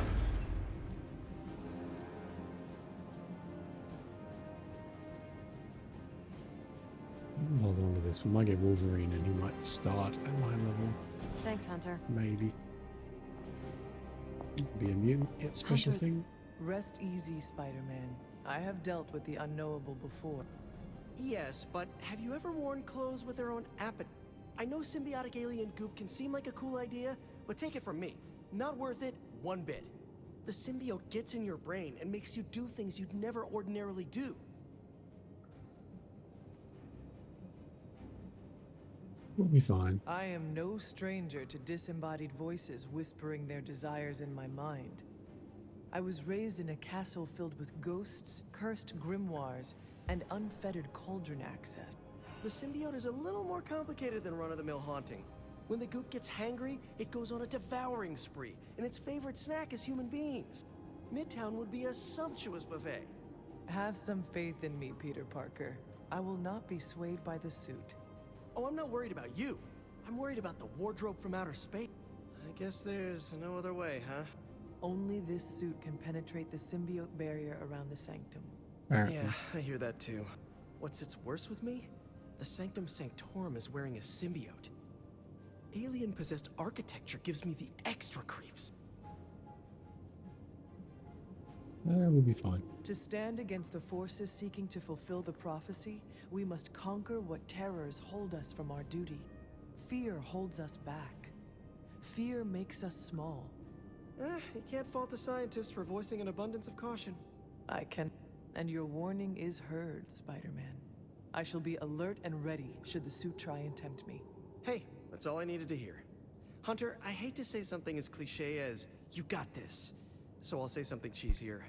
Hold on to this. We might get Wolverine and he might start at my level. Thanks, Hunter. Maybe. You can be a mutant, get special Hunter, thing. Rest easy, Spider-Man. I have dealt with the unknowable before. Yes, but have you ever worn clothes with their own appetite? I know symbiotic alien goop can seem like a cool idea, but take it from me. Not worth it one bit. The symbiote gets in your brain and makes you do things you'd never ordinarily do. We'll be fine. I am no stranger to disembodied voices whispering their desires in my mind. I was raised in a castle filled with ghosts, cursed grimoires, and unfettered cauldron access. The symbiote is a little more complicated than run-of-the-mill haunting. When the goop gets hangry, it goes on a devouring spree, and its favorite snack is human beings. Midtown would be a sumptuous buffet. Have some faith in me, Peter Parker. I will not be swayed by the suit. Oh, I'm not worried about you. I'm worried about the wardrobe from outer space. I guess there's no other way, huh? Only this suit can penetrate the symbiote barrier around the sanctum. Yeah, I hear that too. What sits worse with me? The Sanctum Sanctorum is wearing a symbiote. Alien-possessed architecture gives me the extra creeps. We'll be fine. To stand against the forces seeking to fulfill the prophecy, we must conquer what terrors hold us from our duty. Fear holds us back. Fear makes us small. You can't fault a scientist for voicing an abundance of caution. I can. And your warning is heard, Spider-Man. I shall be alert and ready should the suit try and tempt me. Hey, that's all I needed to hear. Hunter, I hate to say something as cliche as, you got this. So I'll say something cheesier.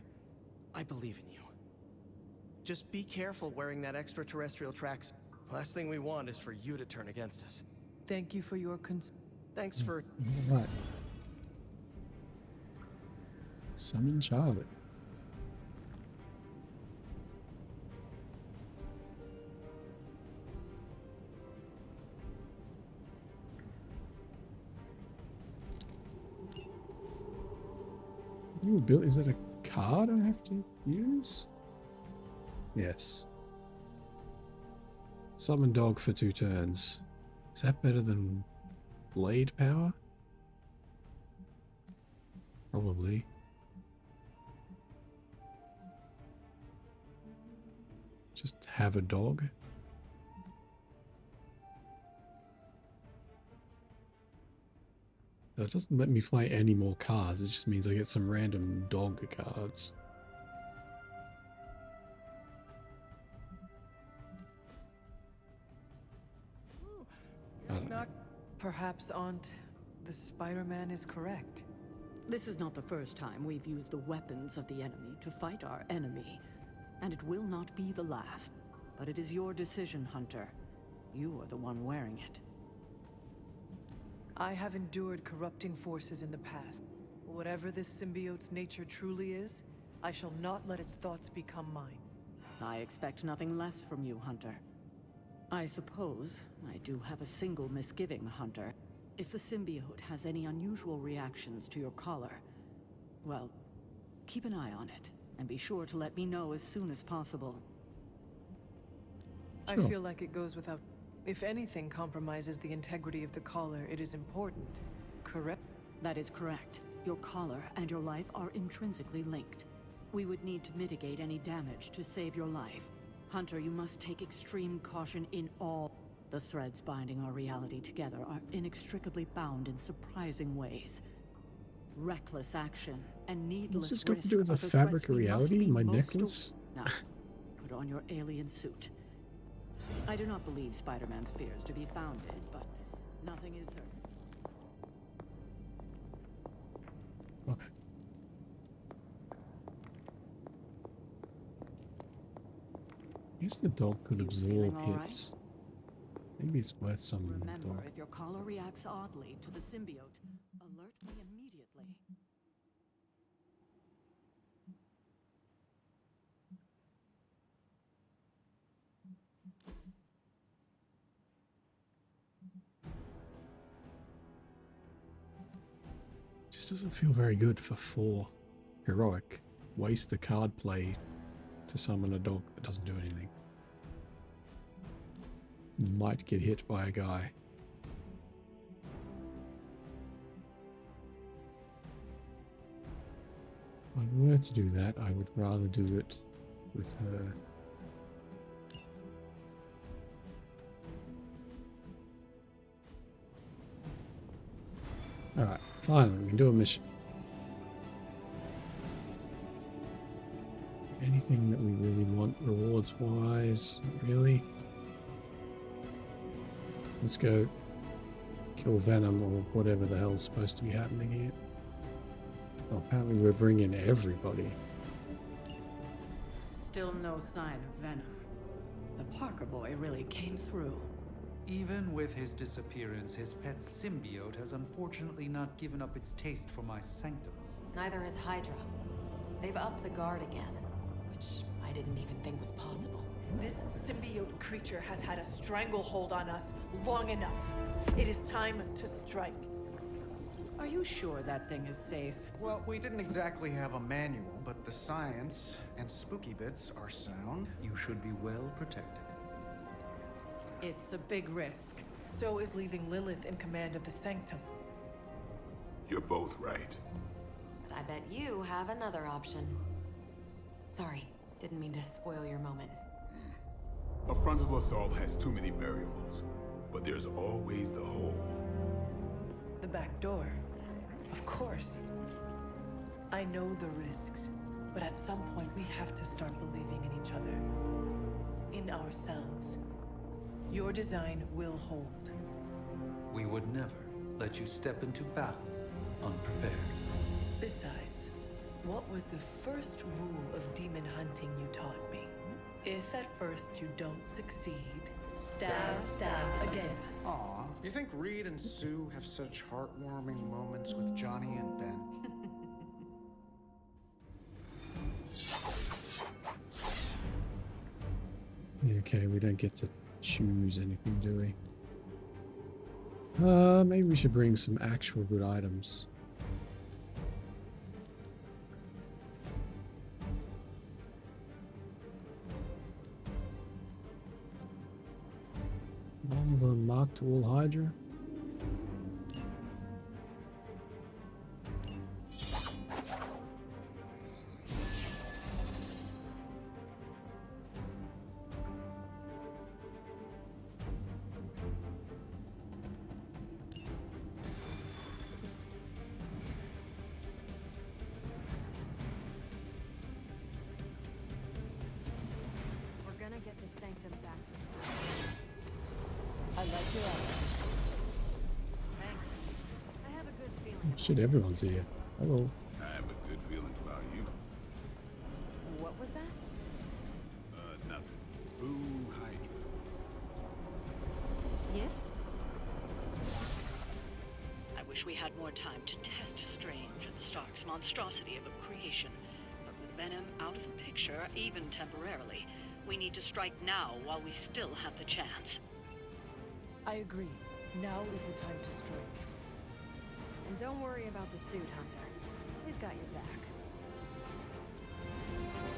I believe in you. Just be careful wearing that extraterrestrial tracks. Last thing we want is for you to turn against us. Thank you for your Thanks for... Right. Summon Charlie. Is that a card I have to use? Yes. Summon dog for 2 turns. Is that better than blade power? Probably. Just have a dog. It doesn't let me play any more cards, it just means I get some random dog cards. I don't know. Perhaps, Aunt, the Spider-Man is correct. This is not the first time we've used the weapons of the enemy to fight our enemy, and it will not be the last. But it is your decision, Hunter. You are the one wearing it. I have endured corrupting forces in the past. Whatever this symbiote's nature truly is, I shall not let its thoughts become mine. I expect nothing less from you, Hunter. I suppose I do have a single misgiving, Hunter. If the symbiote has any unusual reactions to your collar, well, keep an eye on it, and be sure to let me know as soon as possible. I feel like it goes without... If anything compromises the integrity of the collar, it is important, correct? That is correct. Your collar and your life are intrinsically linked. We would need to mitigate any damage to save your life. Hunter, you must take extreme caution in all. The threads binding our reality together are inextricably bound in surprising ways. Reckless action and needless What's this got risk to do with are the the fabric threats of we must reality? be My most necklace? Now, put on your alien suit. I do not believe Spider-Man's fears to be founded, but nothing is certain. Okay. I guess the dog could absorb all right? hits. Maybe it's worth summoning the Remember, dog. if your collar reacts oddly to the symbiote, alert me immediately. Just doesn't feel very good for 4 heroic. Waste the card play to summon a dog that doesn't do anything. might get hit by a guy. If I were to do that, I would rather do it with her. Alright, finally, we can do a mission. Anything that we really want rewards-wise? Not really. Let's go kill Venom or whatever the hell's supposed to be happening here. Well, apparently we're bringing everybody. Still no sign of Venom. The Parker boy really came through. Even with his disappearance, his pet symbiote has unfortunately not given up its taste for my sanctum. Neither has Hydra. They've upped the guard again, which I didn't even think was possible. This symbiote creature has had a stranglehold on us long enough. It is time to strike. Are you sure that thing is safe? Well, we didn't exactly have a manual, but the science and spooky bits are sound. You should be well protected. It's a big risk. So is leaving Lilith in command of the Sanctum. You're both right. But I bet you have another option. Sorry, didn't mean to spoil your moment. A frontal assault has too many variables, but there's always the hole. The back door. Of course. I know the risks, but at some point we have to start believing in each other. In ourselves. Your design will hold. We would never let you step into battle unprepared. Besides, what was the first rule of demon hunting you taught me? If at first you don't succeed, stab again. Aw, you think Reed and Sue have such heartwarming moments with Johnny and Ben? Okay, we don't get to choose anything, do we? Maybe we should bring some actual good items. Vulnerable Mark Tool Hydra. We're gonna get the Sanctum back for school. I like your attitude. Thanks. I have a good feeling. Shit, everyone's here. Hello. I have a good feeling about you. What was that? Nothing. Boo, Hydra. Yes? I wish we had more time to test Strange and Stark's monstrosity of a creation. But with Venom out of the picture, even temporarily, we need to strike now while we still have the chance. I agree. Now is the time to strike. And don't worry about the suit, Hunter. We've got your back.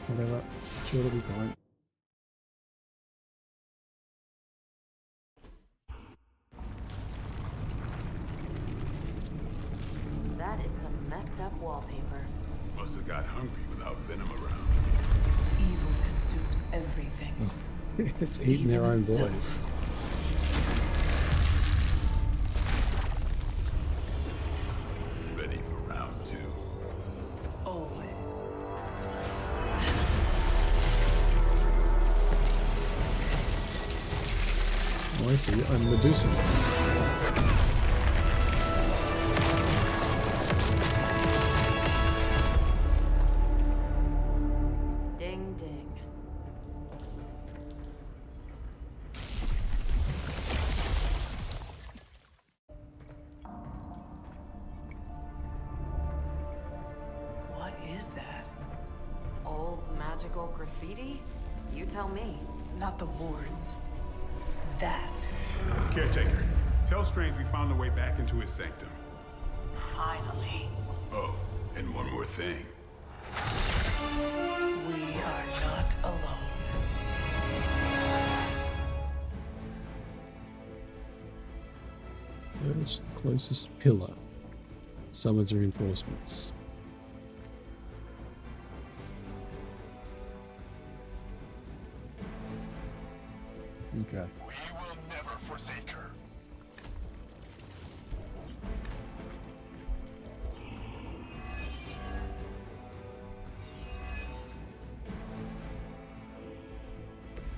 Whatever. Sure, it'll be fine. That is some messed up wallpaper. Must have got hungry without Venom around. Evil consumes everything. Oh. It's eating their own boys. Ready for round two. Always. Oh, I see. I'm Medusa. Ding ding. What is that? Old magical graffiti? You tell me. Not the wards. That. Caretaker, tell Strange we found a way back into his sanctum. Finally. Oh, and one more thing. We are not alone. What's the closest pillar? Summons reinforcements. Okay. We will never forsake her.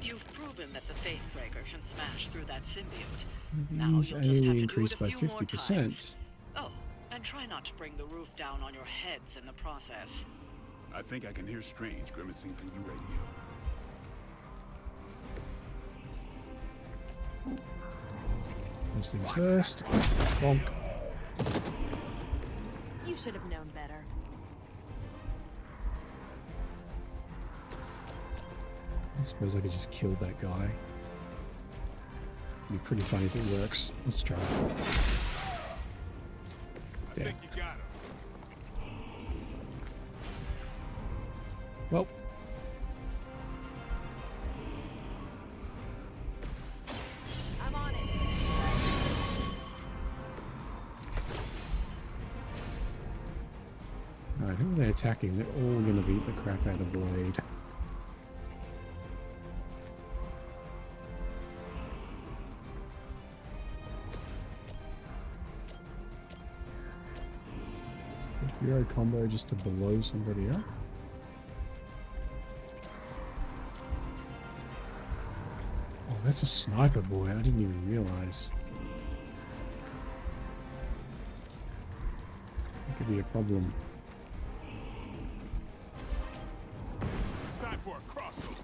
You've proven that the Faithbreaker can smash through that symbiote. Now These you'll just have to AoE do increased it a by few more 50%. times. Oh, and try not to bring the roof down on your heads in the process. I think I can hear Strange grimacing through the radio. First things first. Bonk. You should have known better. I suppose I could just kill that guy. It'd be pretty funny if it works. Let's try. Damn. You got him. Well. I'm on it. Alright, who are they attacking? They're all gonna beat the crap out of Blade. Hero combo just to blow somebody up. Oh, that's a sniper boy. I didn't even realize. That could be a problem. Time for a crossover.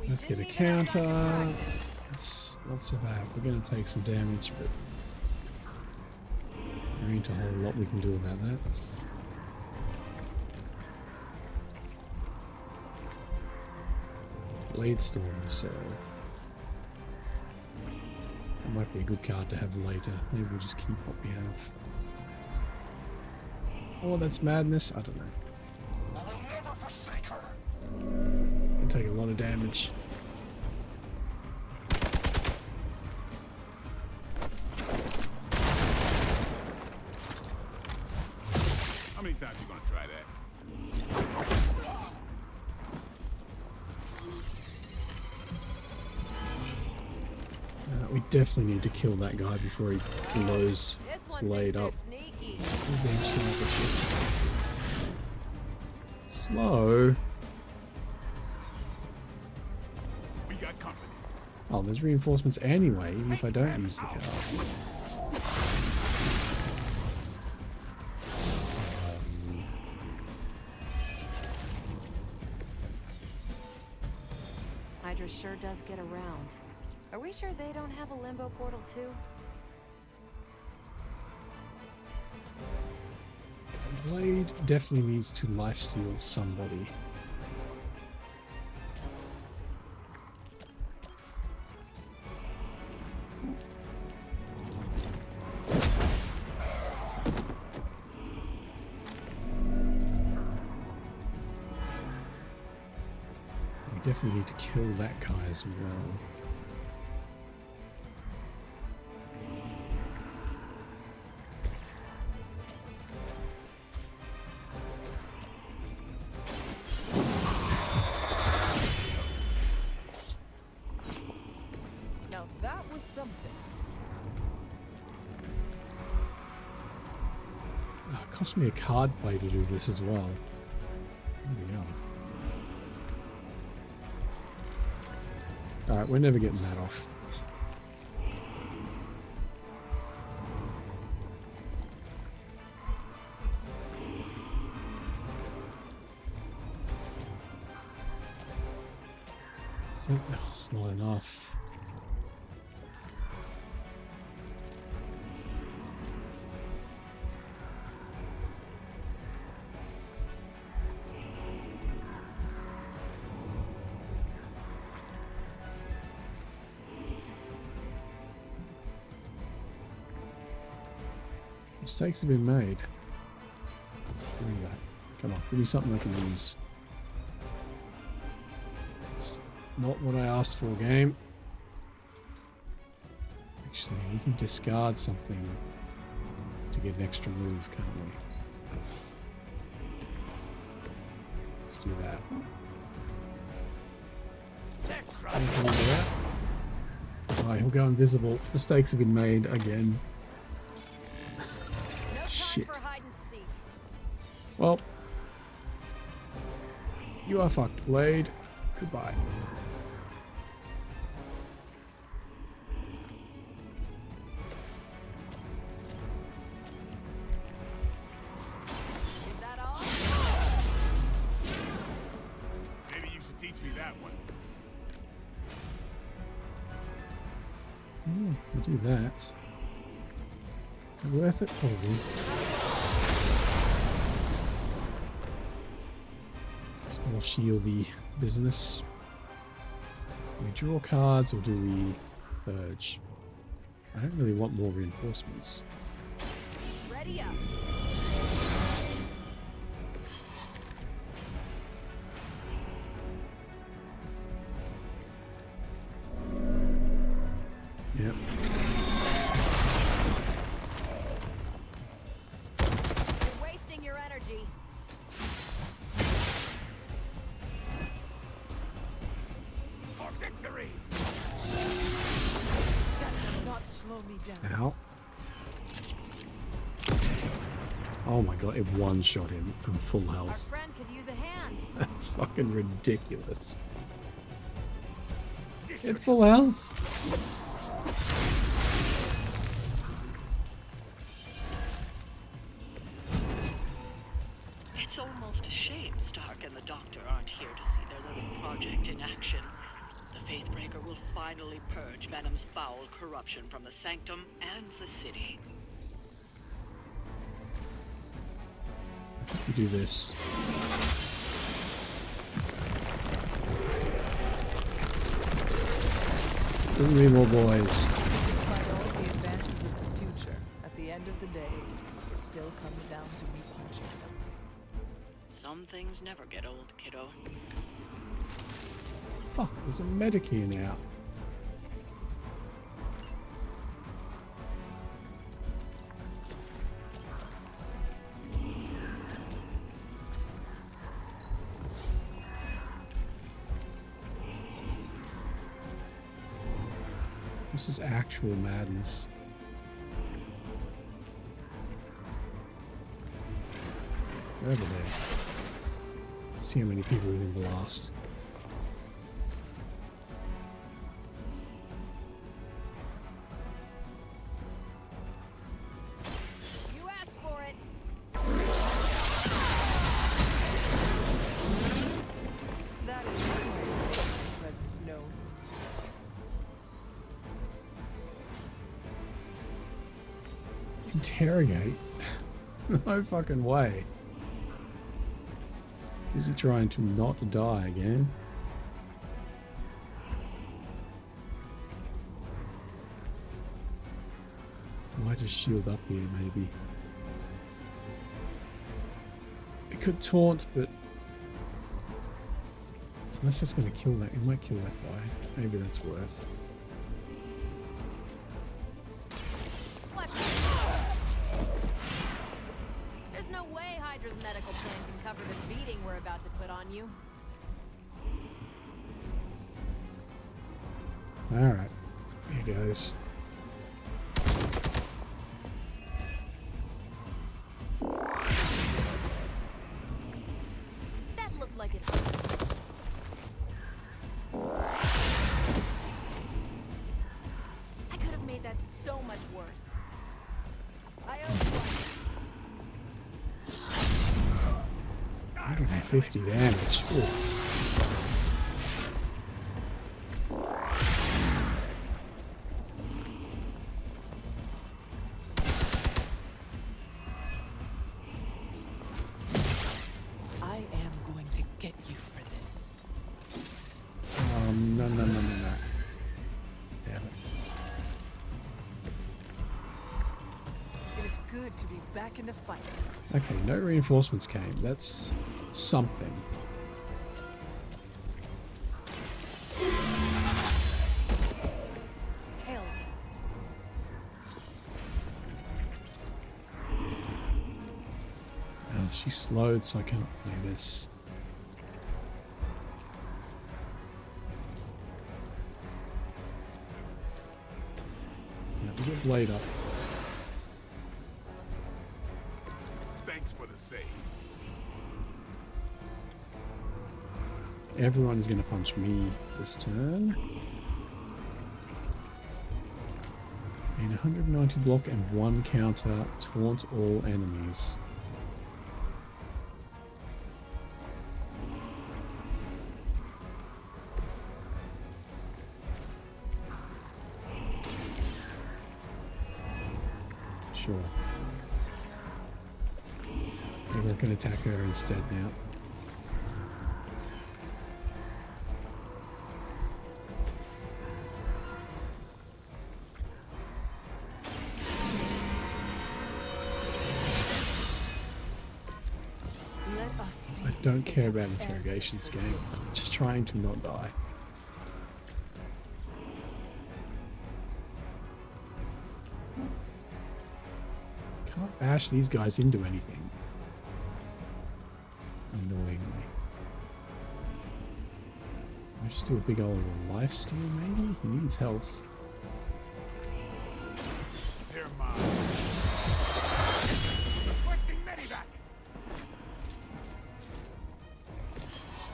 Let's get a counter. It's not so bad. We're going to take some damage, but there ain't a whole lot we can do about that. Blade Storm, so that might be a good card to have later. Maybe we'll just keep what we have. Oh, that's madness. I don't know. I will never forsake her. Can take a lot of damage. How many times you gonna try that? We definitely need to kill that guy before he blows This one Blade thinks up. they're sneaky. Damn sniper shit. Slow. We got company. Oh, there's reinforcements anyway, even if I don't use the card. Hydra sure does get around. Are we sure they don't have a limbo portal too? Blade definitely needs to lifesteal somebody. We definitely need to kill that guy as well. Now that was something. Oh, it cost me a card play to do this as well. Bloody hell. Alright, we're never getting that off. It's not enough. Mistakes have been made. Give me that. Come on, give me something I can use. It's not what I asked for, game. Actually, we can discard something to get an extra move, can't we? Let's do that. Can we do that? Alright, he'll go invisible. Mistakes have been made again. Shit. Well, you are fucked, Blade. Goodbye. Is that all? Maybe you should teach me that one. We'll do that. Worth it, probably. It's more shieldy business. Do we draw cards or do we purge? I don't really want more reinforcements. Ready up. Yep. You're wasting your energy. For victory! That will not slow me down. Ow. Oh my god, it one-shot him from full Our health. friend could use a hand. That's fucking ridiculous. At full health? It's almost a shame Stark and the Doctor aren't here to see their little project in action. The Faithbreaker will finally purge Venom's foul corruption from the Sanctum and the city. We do this. Bring me more boys. Despite all the advances of the future, at the end of the day, it still comes down to me punching something. Some things never get old, kiddo. Fuck, there's a medic here now. This is actual madness. Over there. Let's see how many people we can blast. You asked for it. That is one way to make my presence known. Interrogate? No fucking way. Is he trying to not die again? Might just shield up here, maybe. It could taunt, but unless that's going to kill that, it might kill that guy. Maybe that's worth. There's no way Hydra's medical plan can cover the beating we're about to put on you. Alright, here goes. That looked like it. I could have made that so much worse. I owe you one. 150 damage. Ooh. I am going to get you for this. No. Damn it. It is good to be be back in the fight. Okay, no reinforcements came. That's something. Hell. Oh, she's slowed, so I can't play this. Yeah, we get Blade up. Thanks for the save. Everyone is going to punch me this turn. And 190 block and 1 counter, taunt all enemies. Sure. Maybe I can attack her instead now. I don't care about interrogations game. I'm just trying to not die. Can't bash these guys into anything. Annoyingly. I just do a big old lifesteal maybe? He needs health. They're mine. Requesting medivac.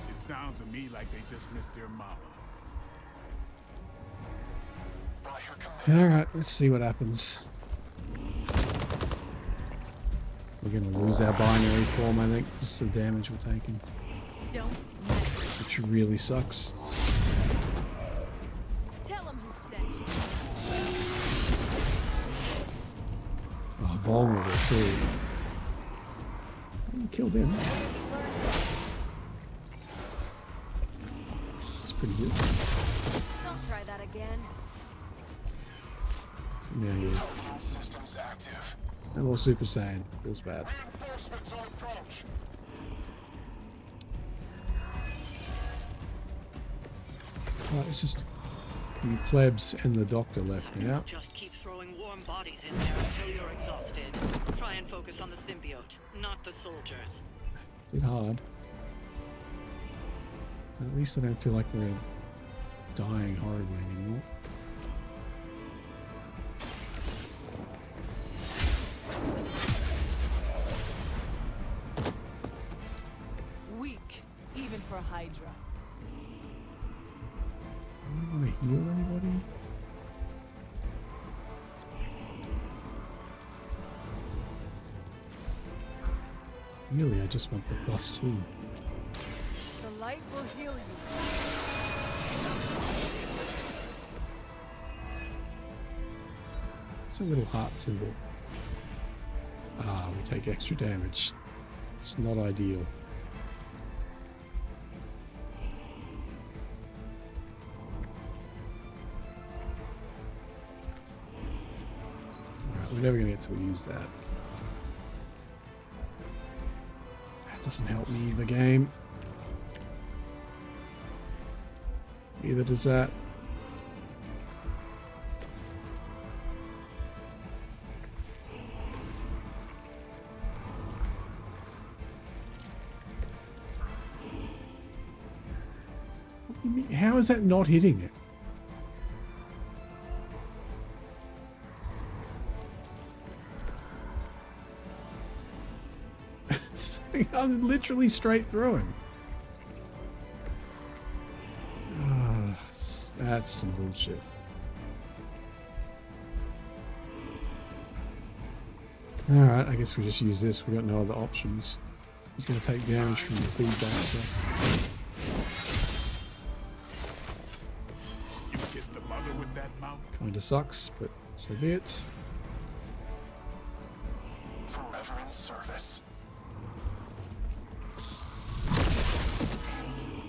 It sounds to me like they just missed their mama. Alright, let's see what happens. We're going to lose our binary form, I think. Just the damage we're taking. Which really sucks. Tell him who sent you. Oh, vulnerable too. Oh, killed him. That's pretty good. Don't try that again. So now you. And more Super Saiyan. Feels bad. Right, it's just the plebs and the doctor left now. Just keep throwing warm bodies in there until you're exhausted. Try and focus on the symbiote, not the soldiers. Bit hard. At least I don't feel like we're dying horribly anymore. Weak, even for Hydra. Do I want to heal anybody? Really, I just want the +2. The light will heal you. It's a little heart symbol. Ah, we take extra damage. It's not ideal. Alright, we're never gonna get to use that. That doesn't help me, the game. Neither does that. What do you mean? How is that not hitting it? I'm literally straight through him. That's some bullshit. Alright, I guess we just use this. We got no other options. He's going to take damage from the feedback, so... You kissed the mother with that mouth? Kinda sucks, but so be it. Forever in service.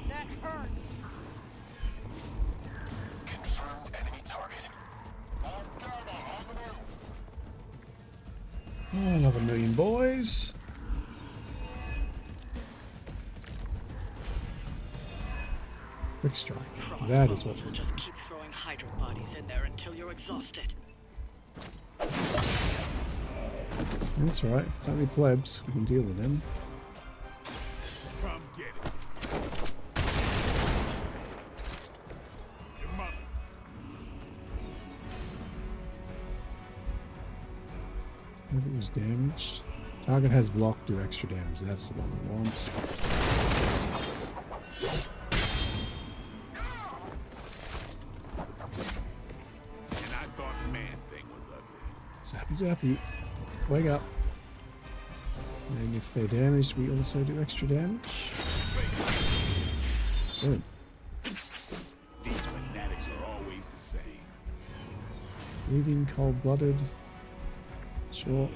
That hurt. Confirmed enemy target. Another million boys. Quick strike. That is what We'll just keep throwing Hydra bodies in there until you're exhausted. That's right. If it's only plebs, we can deal with them. Come get it. Your mother. Maybe it was damaged. Target has blocked, do extra damage. That's the one we want. And I thought Man-Thing was ugly. Zappy zappy. Wake up. And if they're damaged, we also do extra damage. Good. These fanatics are always the same. Bleeding, cold-blooded. Sure.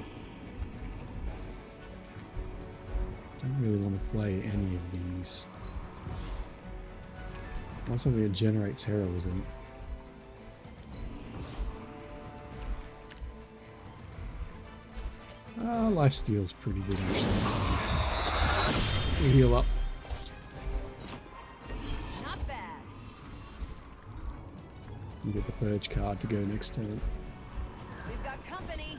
Don't really want to play any of these. Not something that generates heroism. Lifesteal's pretty good actually. We heal up. Not bad. You get the purge card to go next turn. We've got company.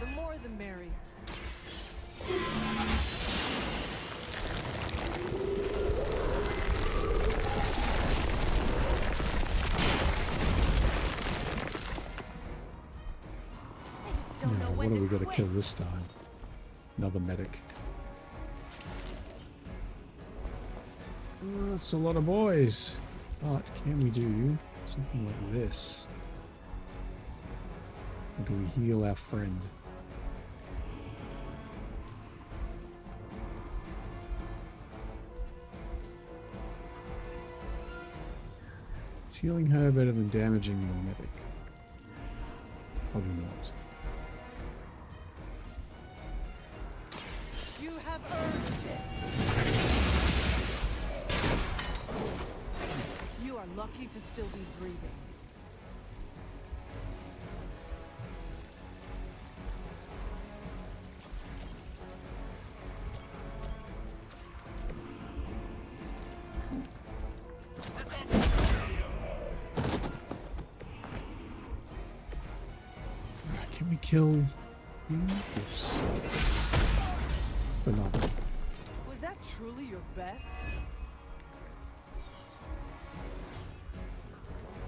The more the merrier. Yeah, what do we got to kill this time? Another medic. That's a lot of boys. But can we do something like this? Or do we heal our friend? Is healing her better than damaging the medic? Probably not. You have earned this. You are lucky to still be breathing. Can we kill him? Yes. Phenomenal. Was that truly your best?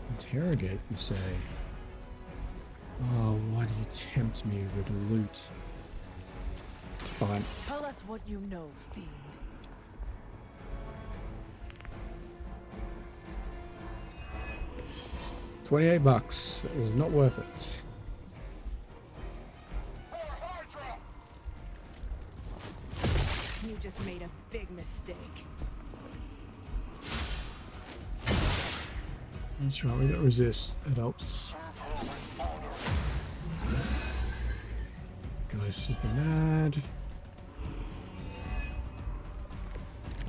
Interrogate, you say? Oh, why do you tempt me with loot? Fine. Tell us what you know, fiend. $28. That was not worth it. You just made a big mistake. That's right, we got resist. It helps. Guy's super mad.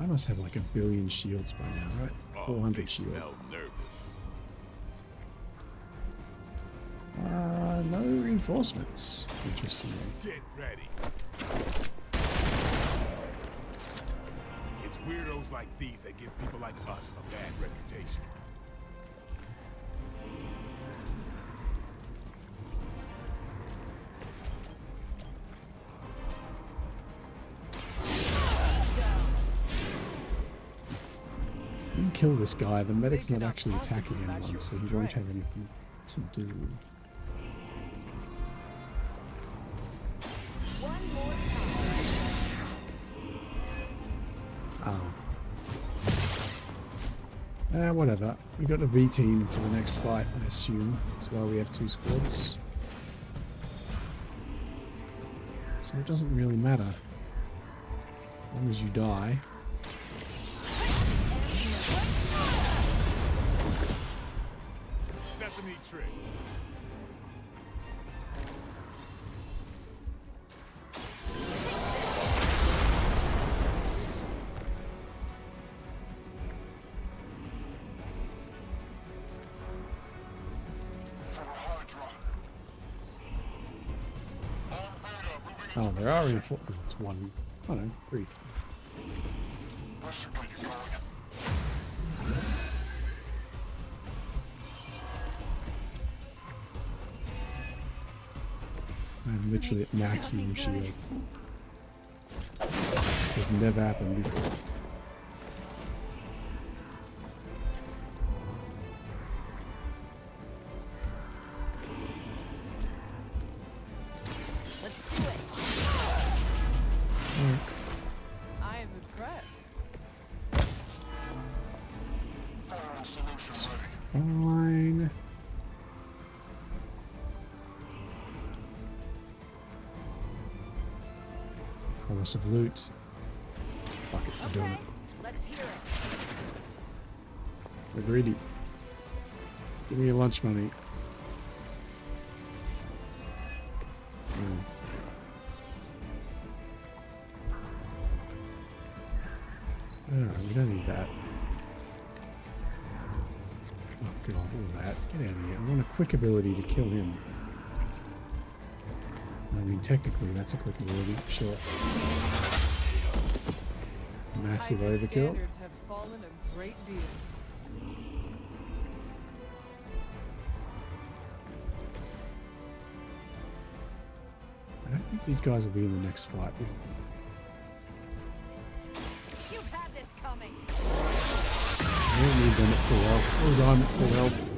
I must have like 1 billion shields by now, right? 400 shields. No reinforcements. Interestingly. Get ready. It's weirdos like these that give people like us a bad reputation. You can kill this guy. The medic's not actually attacking anyone, so he won't have anything to do. Whatever. We got a B team for the next fight, I assume. That's why we have 2 squads. So it doesn't really matter. As long as you die. That's a neat trick. Oh, there are only 4. Oh, it's 1. Oh no, 3. I'm literally at maximum shield. This has never happened before. Let's do it. I am impressed. Fine. Promise of loot. Fuck it, I'm doing it. Let's hear it. We're greedy. Give me your lunch money. Oh, we don't need that. Oh god, all that. Get out of here. I want a quick ability to kill him. I mean, technically, that's a quick ability, sure. Massive Hyda's overkill. standards have fallen a great deal. I don't think these guys will be in the next fight with me. You've had this coming. I don't need them at full health. As I'm at full health.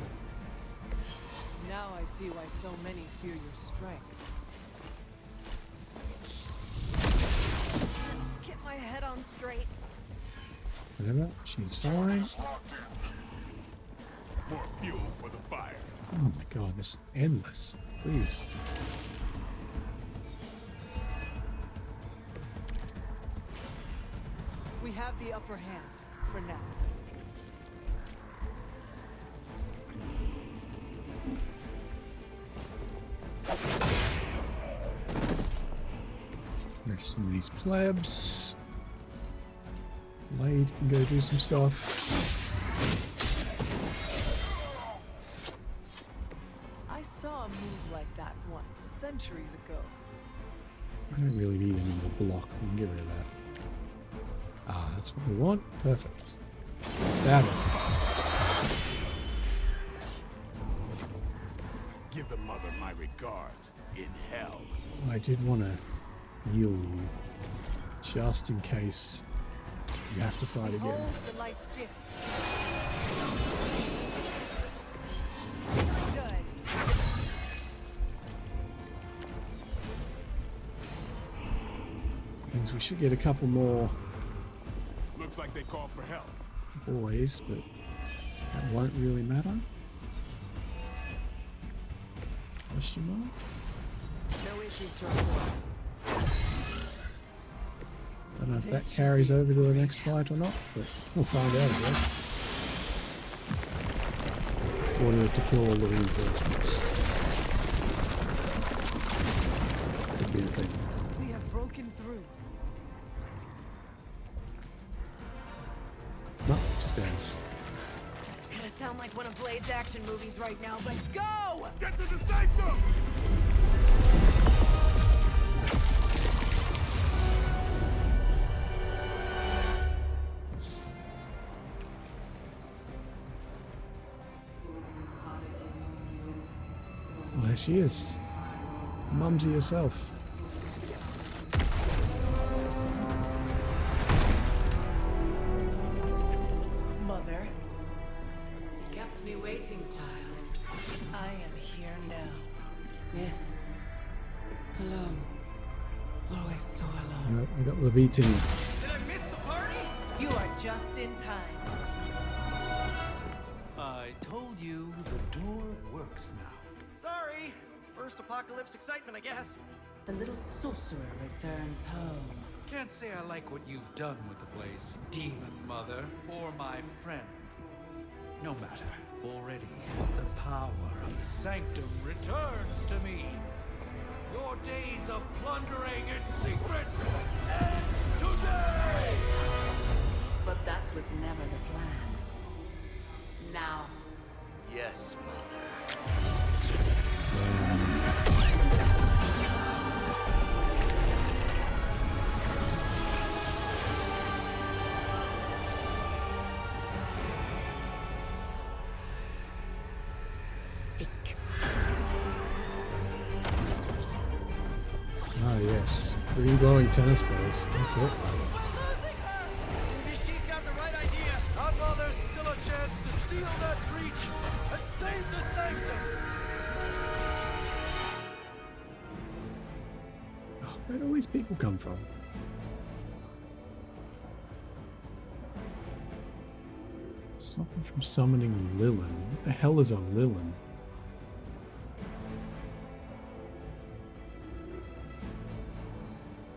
Now I see why so many fear your strength. Get my head on straight. Whatever, she's fine. More fuel for the fire. Oh my god, this is endless. Please. We have the upper hand, for now. There's some of these plebs. Blade can go do some stuff. I saw a move like that once, centuries ago. I don't really need any more block. We can get rid of that. Ah, that's what we want. Perfect. Stab it. Give the mother my regards in hell. I did want to heal you, just in case you have to fight again. Hold the light's gift. Good. Means we should get a couple more Looks like they call for help. boys, but that won't really matter. Question mark? No issues to report. Don't know if that carries over to the next fight or not, but we'll find out, I guess. Order to kill all the reinforcements. Could be a thing. We have broken through. No, just ends. Gonna sound like one of Blade's action movies right now, but go! Get to the sanctum! Well, there she is. Mumsy herself. Mother, You kept me waiting, child. I am here now. Yes. Alone. Always so alone. Yep, I got the B team. Did I miss the party? You are just in time. I told you the door works now. Sorry. First apocalypse excitement, I guess. The little sorcerer returns home. Can't say I like what you've done with the place, Demon Mother, or my friend. No matter. Already, the power of the Sanctum returns to me. Your days of plundering its secrets end today! But that was never the plan. Now, Yes, Mother. yes. Green glowing tennis balls. That's it. Maybe she's got the right idea. Not while there's still a chance to seal that breach and save the sanctum. Oh, where do all these people come from? Something from summoning Lilin. What the hell is a Lilin?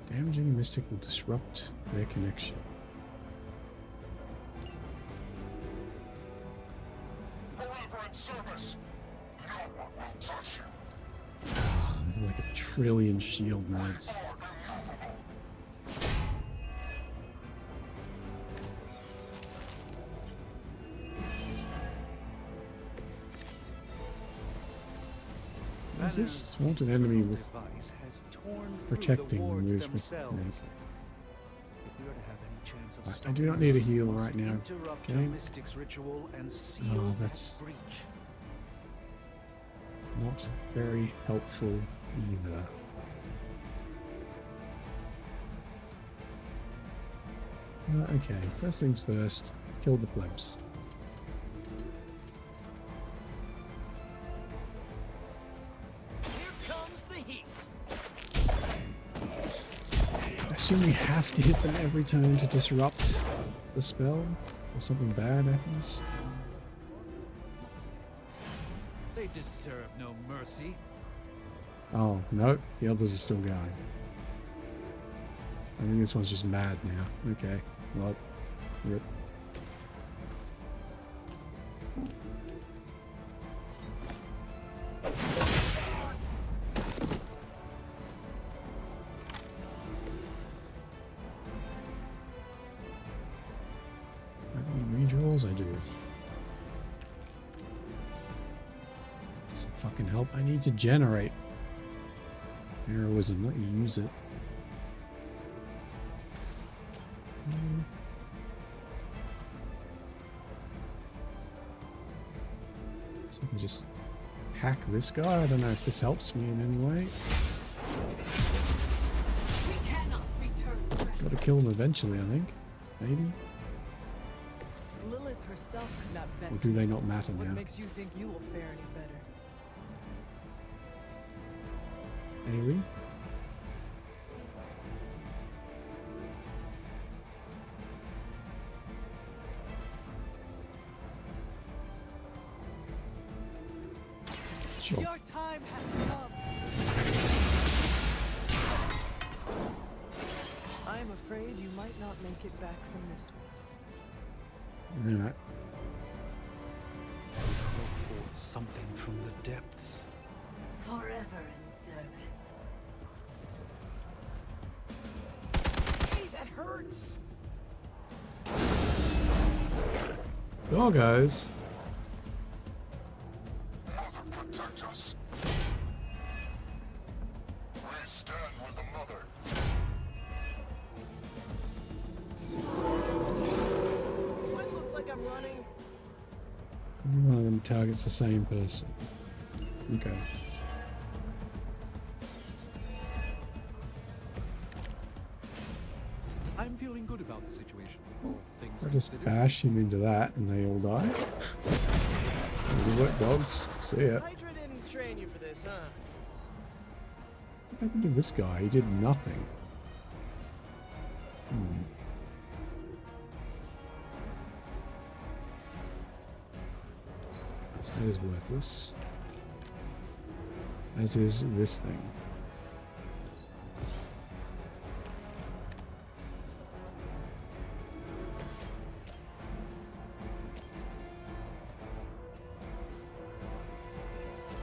Damaging a mystic will disrupt their connection. Forever in service. No one will touch you. There's like a trillion shield knights. What is this? Wanted enemy with protecting removes with I do not need a heal right now. Okay. Oh, that's not very helpful either. Okay, first things first, kill the plebs. I assume we have to hit them every time to disrupt the spell, or something bad happens. They deserve no mercy. Oh, no, the others are still going. I think this one's just mad now. Okay, well, rip. How many redraws I do? Doesn't fucking help. I need to generate heroism, let you use it. So I can just hack this guy. I don't know if this helps me in any way. Gotta kill him eventually, I think. Maybe. Lilith herself could not best. Or do they not matter What now? makes you think you will fare any better? Ailey? Sure. Your time has come. I am afraid you might not make it back from this one. Alright. Look for something from the depths. Forever in service. Hey, that hurts! Doggos. Mother, protect us. We stand with the mother. Do I look like I'm running? One of them targets the same person. Okay. I'm feeling good about the situation. All things I just considered. bash him into that and they all die. Good work, dogs. See ya. Hydra didn't train you for this, huh? What happened to this guy? He did nothing. That is worthless. As is this thing.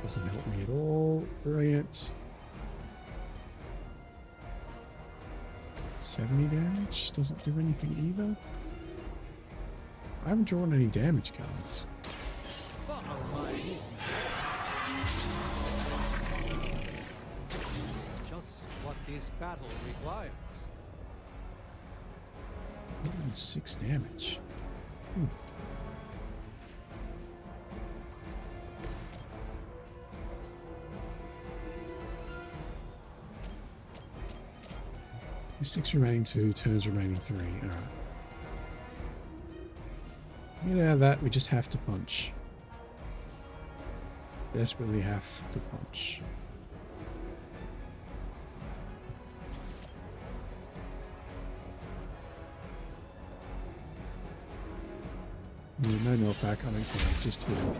Doesn't help me at all. Brilliant. 70 damage? Doesn't do anything either. I haven't drawn any damage cards. Just what this battle requires. 6 damage. 6 remaining, 2 turns remaining, 3. Alright. Get out of that, we just have to punch. Desperately have to punch. No knockback, I don't care, just hit him.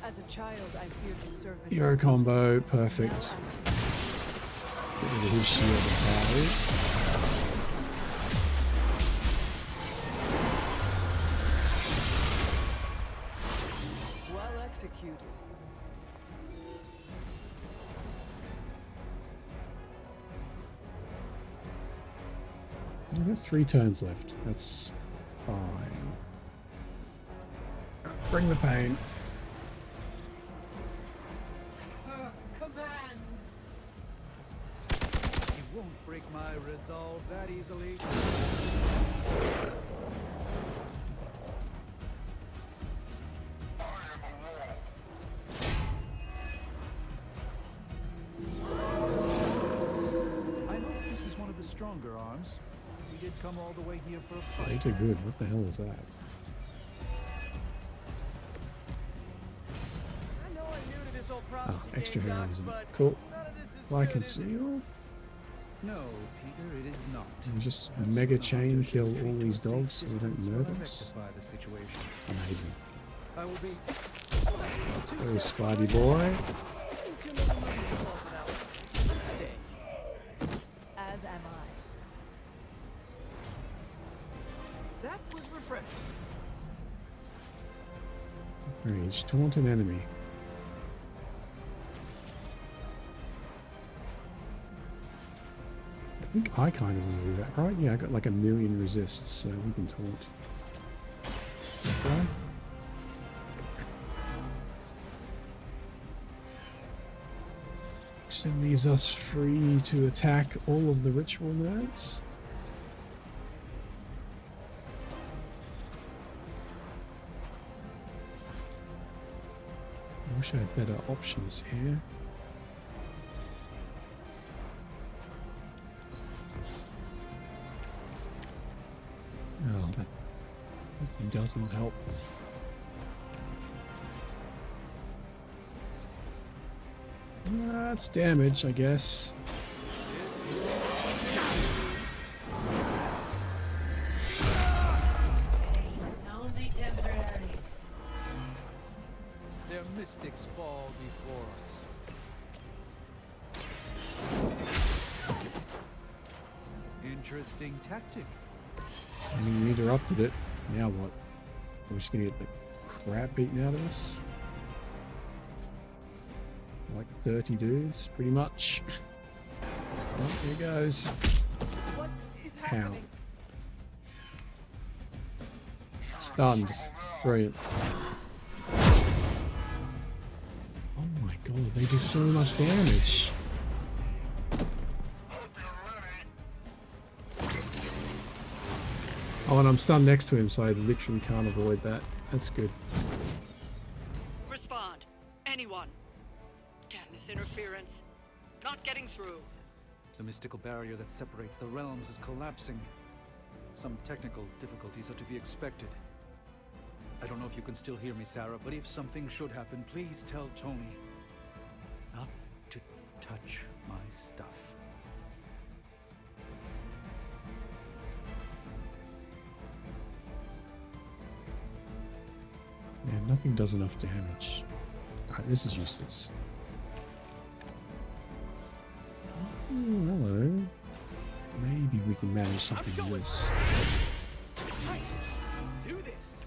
As a child, I feared the servants. Hero combo, perfect. Get rid of his shield and towers. Well executed. We've got 3 turns left. That's fine. Bring the pain. Command! You won't break my resolve that easily. I hope this is one of the stronger arms. We did come all the way here for a fight. They did good. What the hell is that? I know I'm new to this old Oh, prophecy extra game, Doc, heroism. but Cool. none of this is Like good, and is it? seal. No, Peter, it is not. You just mega chain kill all these dogs so we don't murder us. Rectify the situation. Amazing. I will be. Oh, Spidey boy. I've seen too many movies to fall for that one. Let's stay. As am I. That was refreshing. Rage. Taunt an enemy. I think I kind of want to do that, right? Yeah, I got like 1,000,000 resists, so we can taunt. Okay. Which then leaves us free to attack all of the ritual nerds. I wish I had better options here. Oh, that does not help. That's damage, I guess. It's only temporary. Their mystics fall before us. Interesting tactic. I mean, you interrupted it. Now what? We're just gonna get the crap beaten out of us? Like 30 dudes, pretty much. Oh, here goes. What is Ow. happening? Stunned. Brilliant. Oh my god, they do so much damage. Oh, and I'm stunned next to him, so I literally can't avoid that. That's good. Respond. Anyone. Damn this interference. Not getting through. The mystical barrier that separates the realms is collapsing. Some technical difficulties are to be expected. I don't know if you can still hear me, Sarah, but if something should happen, please tell Tony not to touch my stuff. Yeah, nothing does enough damage. Alright, this is useless. Oh, hello. Maybe we can manage something with this. Nice. Let's do this.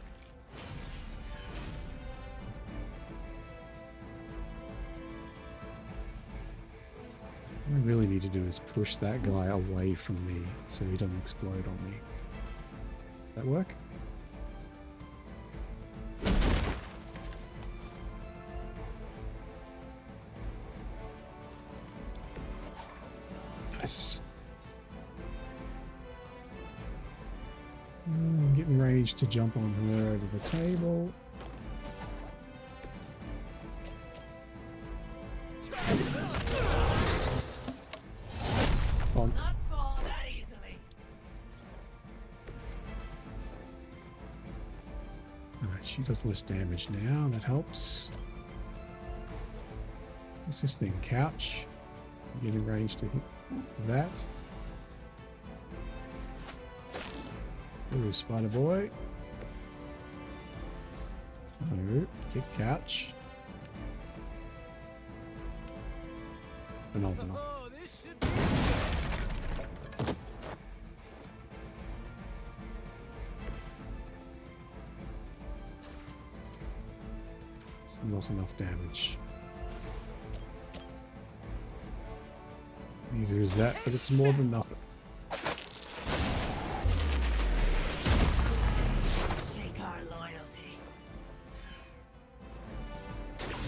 What I really need to do is push that guy away from me so he doesn't explode on me. That work? Nice. Getting Rage to jump on her over the table. on. Not fall that easily. Alright, she does less damage now. That helps. What's this thing? Couch? You get in range to hit that. Ooh, spider boy. Oh, kick couch. Phenomenal. Oh, this should be It's not enough damage. Neither is that, but it's more than nothing. Shake our loyalty.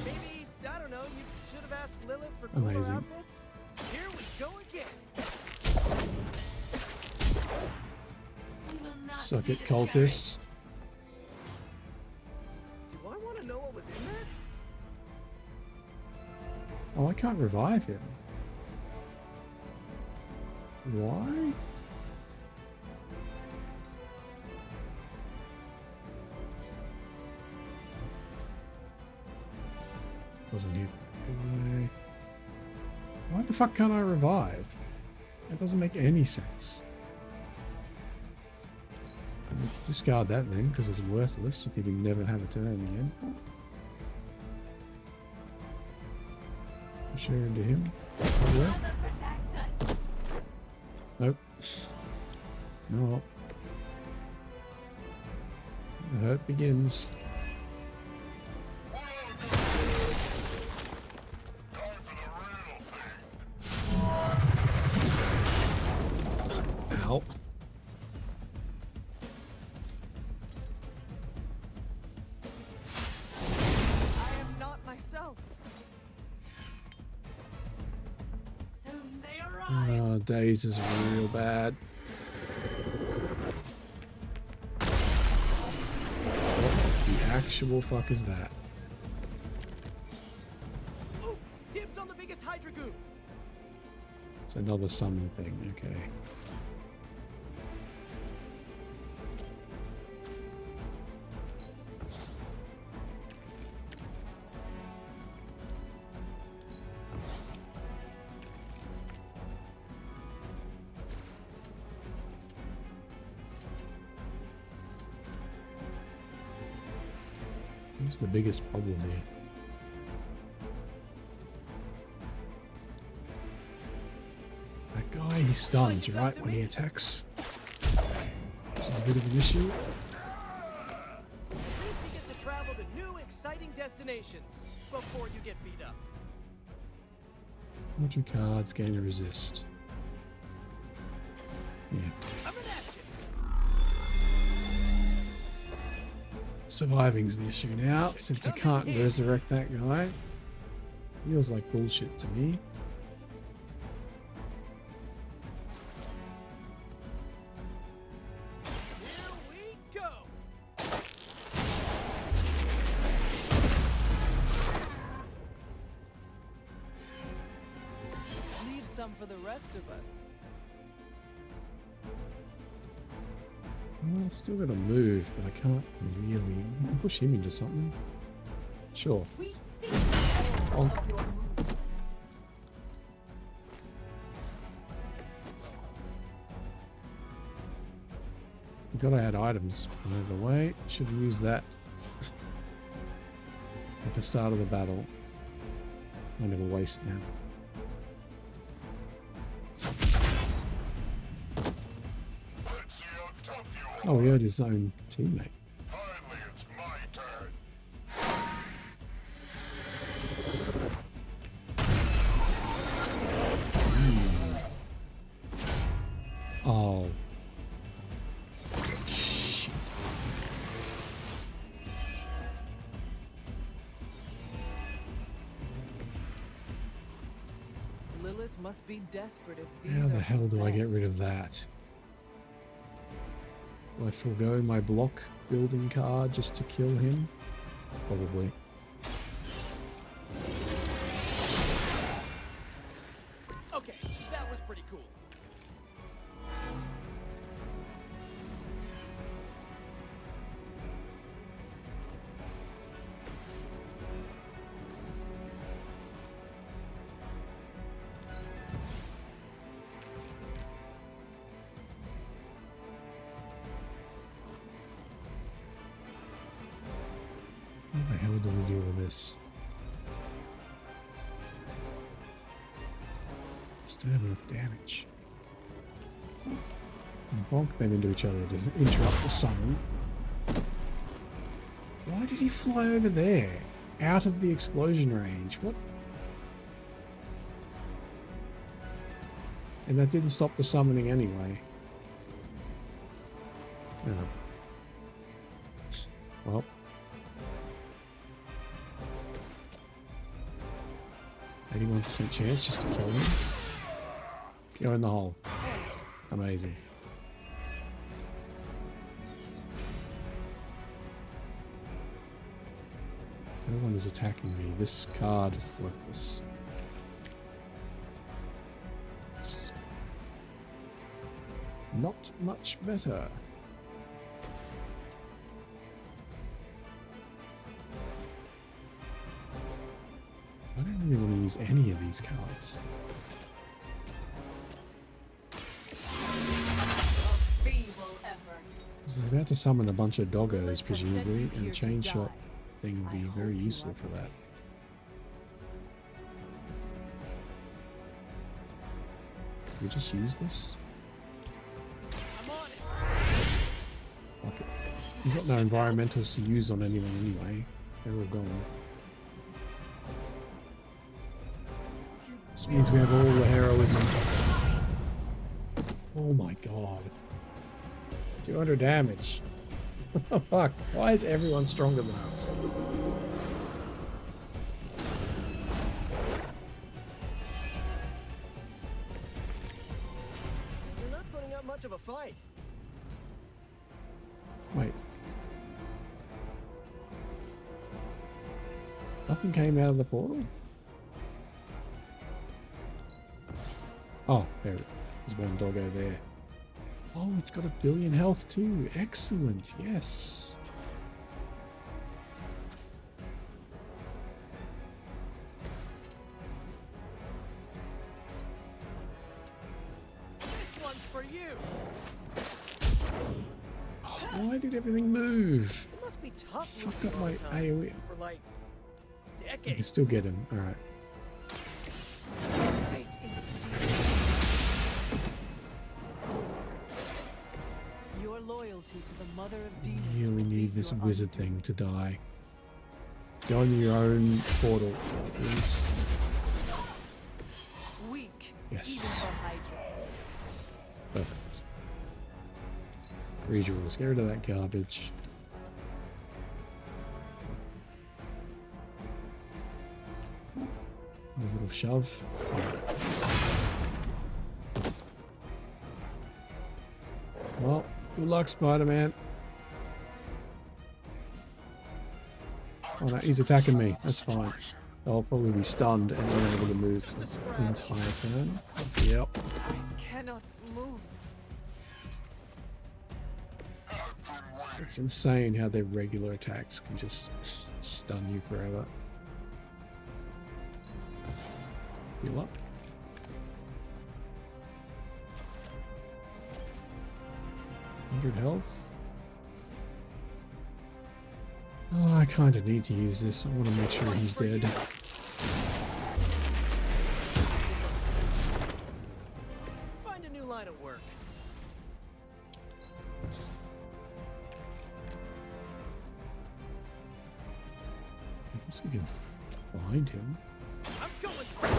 Maybe, I don't know, you should have asked Lilith for cooler Amazing. outfits? Here we go again. Suck it, cultists. Do I want to know what was in that? Oh, I can't revive him. Why? Doesn't hit guy. Why the fuck can't I revive? That doesn't make any sense. I'll discard that then, because it's worthless if you can never have a turn again. Share into him. Yeah. Nope. No. The hurt begins. Ow. I am not myself. Soon they arrive. Oh, Daze is real bad. What the actual fuck is that? Ooh, dibs on the biggest Hydra goo. It's another summon thing, okay. What's the biggest problem here? That guy, he stuns, right, when he attacks. Which is a bit of an issue. At least you get to travel to new, exciting destinations before you get beat up. What your cards gain to resist? Yeah. I'm an action. Surviving's the issue now, since I can't resurrect that guy. Feels like bullshit to me. Here we go. Leave some for the rest of us. Well, I still gotta move, but I can't really push him into something. Sure. We see Bonk. all of your movements. We've gotta add items. By the way, should have used that at the start of the battle. Kind of a waste now. Let's see how tough you are. Oh, he hurt his own teammate. Finally, it's my turn. Oh. Shit. Lilith must be desperate if How these the are hell do I get best. rid of that? Do I forego my block building card just to kill him? Probably. Okay, that was pretty cool. this. Just don't have enough damage. And bonk them into each other to interrupt the summon. Why did he fly over there? Out of the explosion range? What? And that didn't stop the summoning anyway. Oh. Well. 81% chance just to kill him. Go in the hole. Amazing. No one is attacking me. This card is worthless. It's not much better. I don't really want to use any of these cards. This is about to summon a bunch of doggos, presumably, and the chain shot thing would be very useful for that. Can we just use this? Okay. We've got no environmentals to use on anyone anyway. They're all gone. This means we have all the heroism. Oh my god. 200 damage. What the fuck? Why is everyone stronger than us? You're not putting up much of a fight. Wait. Nothing came out of the portal? Oh, there it is. There's one doggo there. Oh, it's got 1 billion health too. Excellent. Yes. This one's for you. Oh, why did everything move? It must be tough Fucked losing up all my the time AoE. for like I decades. can still get him. Alright. Fate is sealed. Your loyalty to the Mother of Demons. Really need this wizard thing to die. Go into your own portal, please. Weak. Yes. Even for Hydra. Perfect. Redraws. Get rid of that garbage. A little shove. Well, good luck, Spider-Man. Oh no, he's attacking me. That's fine. I'll probably be stunned and unable to move the entire turn. Yep. I cannot move. It's insane how their regular attacks can just stun you forever. Heal up. Health. Oh, I kind of need to use this. I want to make sure he's dead. Find a new line of work. I guess we can blind him. I'm going for it.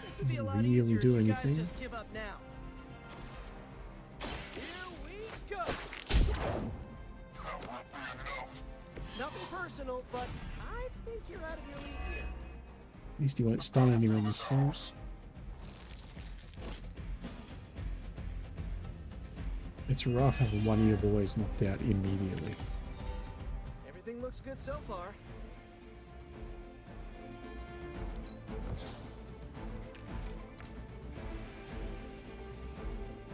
This would be a lot Really easier do if you guys anything? just give up now. Here we go. Nothing personal, but I think you're out of your league here. At least he won't stun anyone this time. It's rough having one of your boys knocked out immediately. Everything looks good so far.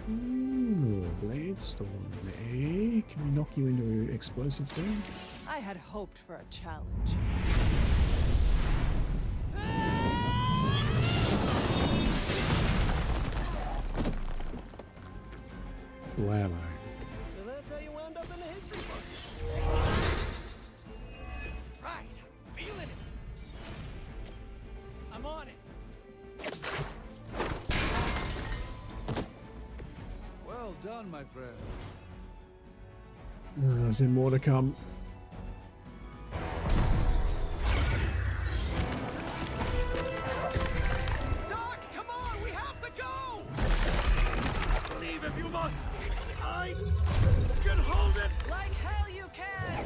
Ooh, Blade Storm, eh? Can we knock you into an explosive thing? I had hoped for a challenge. Blammo. So that's how you wound up in the history books. done, my friend. Is there more to come? Doc, come on! We have to go! Leave if you must! I can hold it! Like hell you can!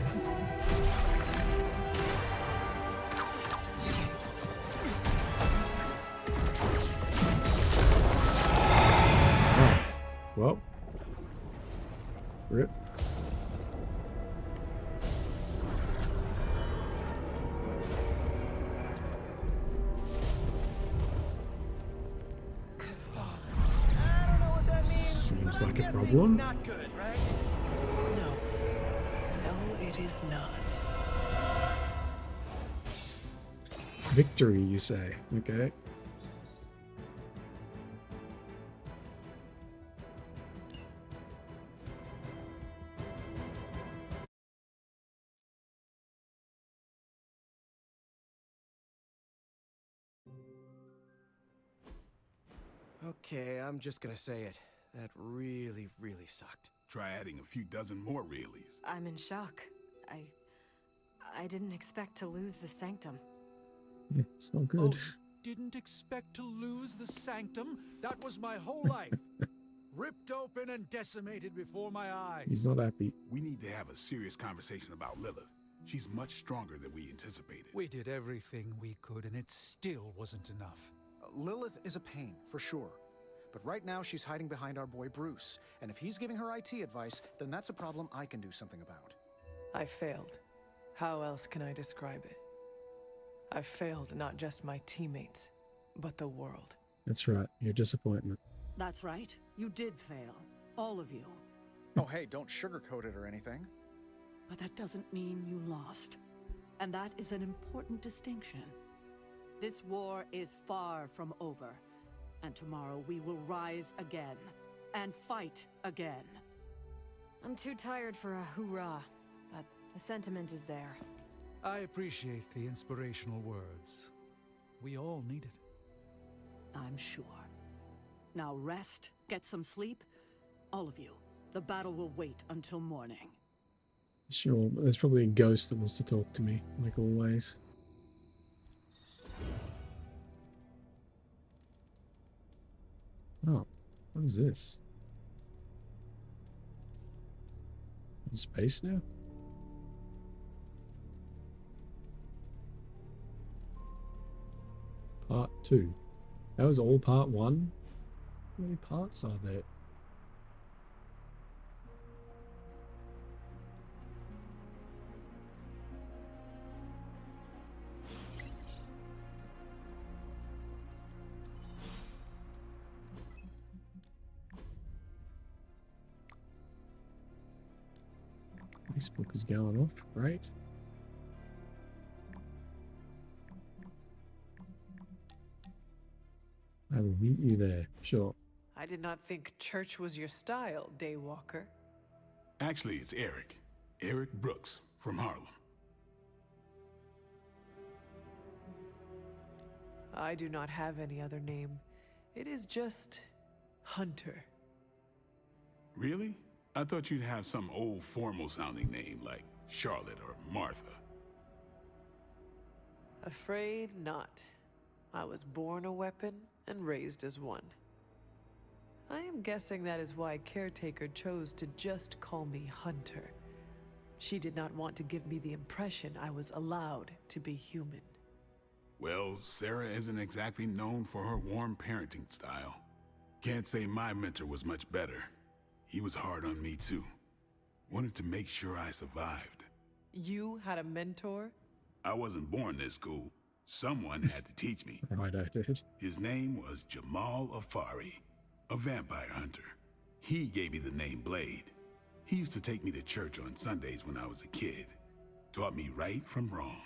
Well. Rip. Seems like a problem. Not good, right? No. No, it is not. Victory, you say? Okay. Okay, I'm just gonna say it. That really, really sucked. Try adding a few dozen more reallys. I'm in shock. I didn't expect to lose the sanctum. Yeah, it's not good. Oh, didn't expect to lose the sanctum? That was my whole life. Ripped open and decimated before my eyes. He's not happy. We need to have a serious conversation about Lilith. She's much stronger than we anticipated. We did everything we could, and it still wasn't enough. Lilith is a pain, for sure. But right now, she's hiding behind our boy Bruce. And if he's giving her IT advice, then that's a problem I can do something about. I failed. How else can I describe it? I failed not just my teammates, but the world. That's right. Your disappointment. That's right. You did fail. All of you. Oh, hey, don't sugarcoat it or anything. But that doesn't mean you lost. And that is an important distinction. This war is far from over. And tomorrow we will rise again. And fight again. I'm too tired for a hoorah, but the sentiment is there. I appreciate the inspirational words. We all need it. I'm sure. Now rest, get some sleep. All of you. The battle will wait until morning. Sure, but there's probably a ghost that wants to talk to me, like always. Oh, what is this? In space now? Part 2. That was all part 1? How many parts are there? Facebook is going off, right? I will meet you there, sure. I did not think church was your style, Daywalker. Actually, it's Eric. Eric Brooks from Harlem. I do not have any other name. It is just Hunter. Really? I thought you'd have some old formal sounding name like Charlotte or Martha. Afraid not. I was born a weapon and raised as one. I am guessing that is why Caretaker chose to just call me Hunter. She did not want to give me the impression I was allowed to be human. Well, Sarah isn't exactly known for her warm parenting style. Can't say my mentor was much better. He was hard on me too. Wanted to make sure I survived. You had a mentor? I wasn't born this cool. Someone had to teach me. Right, I did. His name was Jamal Afari, a vampire hunter. He gave me the name Blade. He used to take me to church on Sundays when I was a kid. Taught me right from wrong.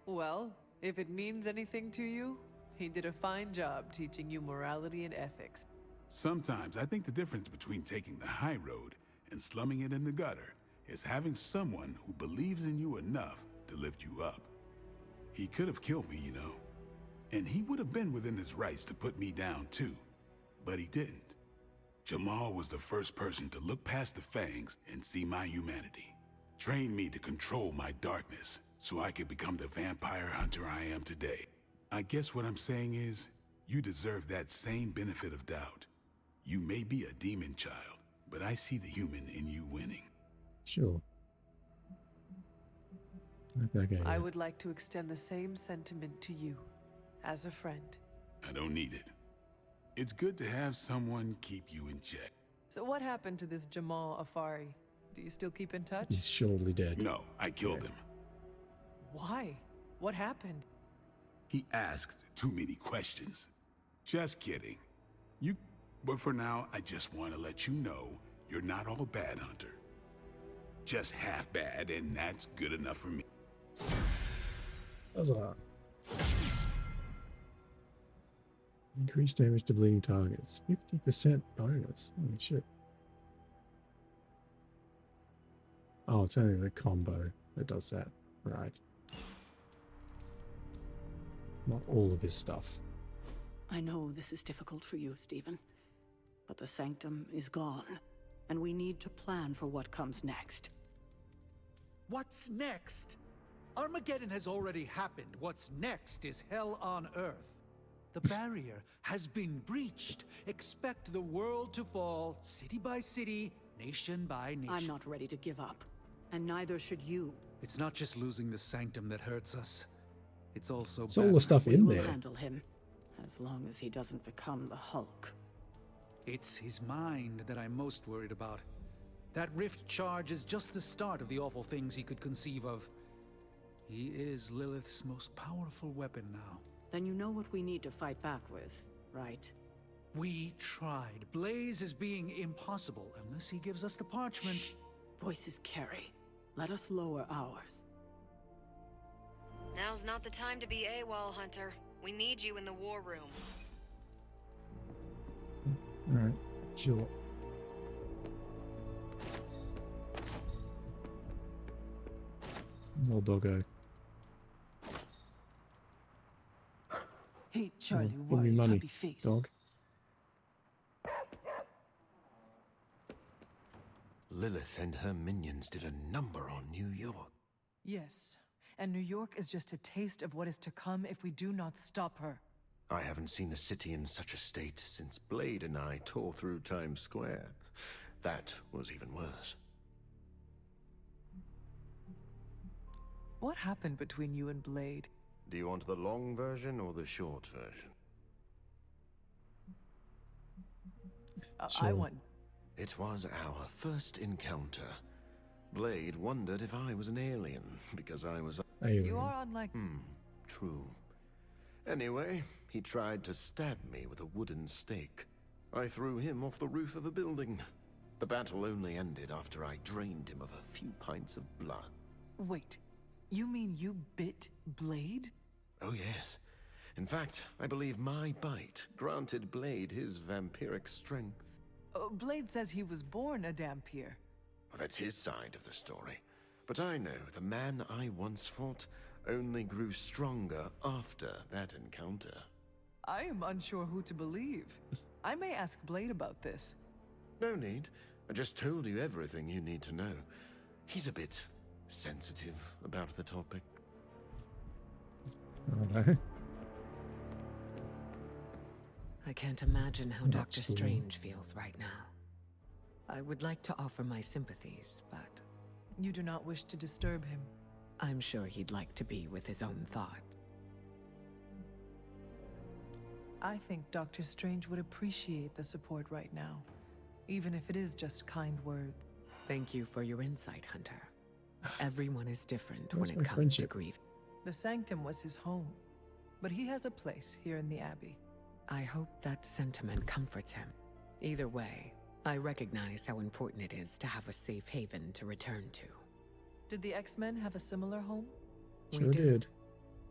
Well, if it means anything to you, he did a fine job teaching you morality and ethics. Sometimes I think the difference between taking the high road and slumming it in the gutter is having someone who believes in you enough to lift you up. He could have killed me, you know. And he would have been within his rights to put me down too. but he didn't. Jamal was the first person to look past the fangs and see my humanity. Trained me to control my darkness so I could become the vampire hunter I am today. I guess what I'm saying is, you deserve that same benefit of doubt. You may be a demon child, but I see the human in you winning. Sure. Okay, I would like to extend the same sentiment to you, as a friend. I don't need it. It's good to have someone keep you in check. So what happened to this Jamal Afari? Do you still keep in touch? He's surely dead. No, I killed him. Why? What happened? He asked too many questions. Just kidding. But for now, I just want to let you know you're not all bad, Hunter. Just half bad, and that's good enough for me. Huzzah. Increased damage to bleeding targets. 50% bonus. Holy shit. Oh, it's only the combo that does that. Right. Not all of his stuff. I know this is difficult for you, Stephen, but the Sanctum is gone, and we need to plan for what comes next. What's next? Armageddon has already happened. What's next is hell on Earth. The barrier has been breached. Expect the world to fall, city by city, nation by nation. I'm not ready to give up, and neither should you. It's not just losing the Sanctum that hurts us. It's also It's all the stuff in We there. will handle him, as long as he doesn't become the Hulk. It's his mind that I'm most worried about. That rift charge is just the start of the awful things he could conceive of. He is Lilith's most powerful weapon now. Then you know what we need to fight back with, right? We tried. Blaze is being impossible unless he gives us the parchment. Shh. Voices carry. Let us lower ours. Now's not the time to be AWOL, Hunter. We need you in the war room. Alright, sure. There's old doggo. Hey, Charlie, Give me Ward, money, puppy face. dog. Lilith and her minions did a number on New York. Yes, and New York is just a taste of what is to come if we do not stop her. I haven't seen the city in such a state since Blade and I tore through Times Square. That was even worse. What happened between you and Blade? Do you want the long version or the short version? I want... It was our first encounter. Blade wondered if I was an alien, because I was... You are unlike... True. Anyway, he tried to stab me with a wooden stake. I threw him off the roof of a building. The battle only ended after I drained him of a few pints of blood. Wait, you mean you bit Blade? Oh yes. In fact, I believe my bite granted Blade his vampiric strength. Blade says he was born a Dhampir. Well, that's his side of the story. But I know the man I once fought only grew stronger after that encounter. I am unsure who to believe. I may ask Blade about this. No need. I just told you everything you need to know. He's a bit sensitive about the topic. Righto. I can't imagine how Not Dr. so. Strange feels right now. I would like to offer my sympathies, but You do not wish to disturb him. I'm sure he'd like to be with his own thoughts. I think Dr. Strange would appreciate the support right now, even if it is just kind words. Thank you for your insight, Hunter. Everyone is different Where's when my it comes to friendship? grief. The Sanctum was his home, but he has a place here in the Abbey. I hope that sentiment comforts him. Either way, I recognize how important it is to have a safe haven to return to. Did the X-Men have a similar home? Sure We do. did.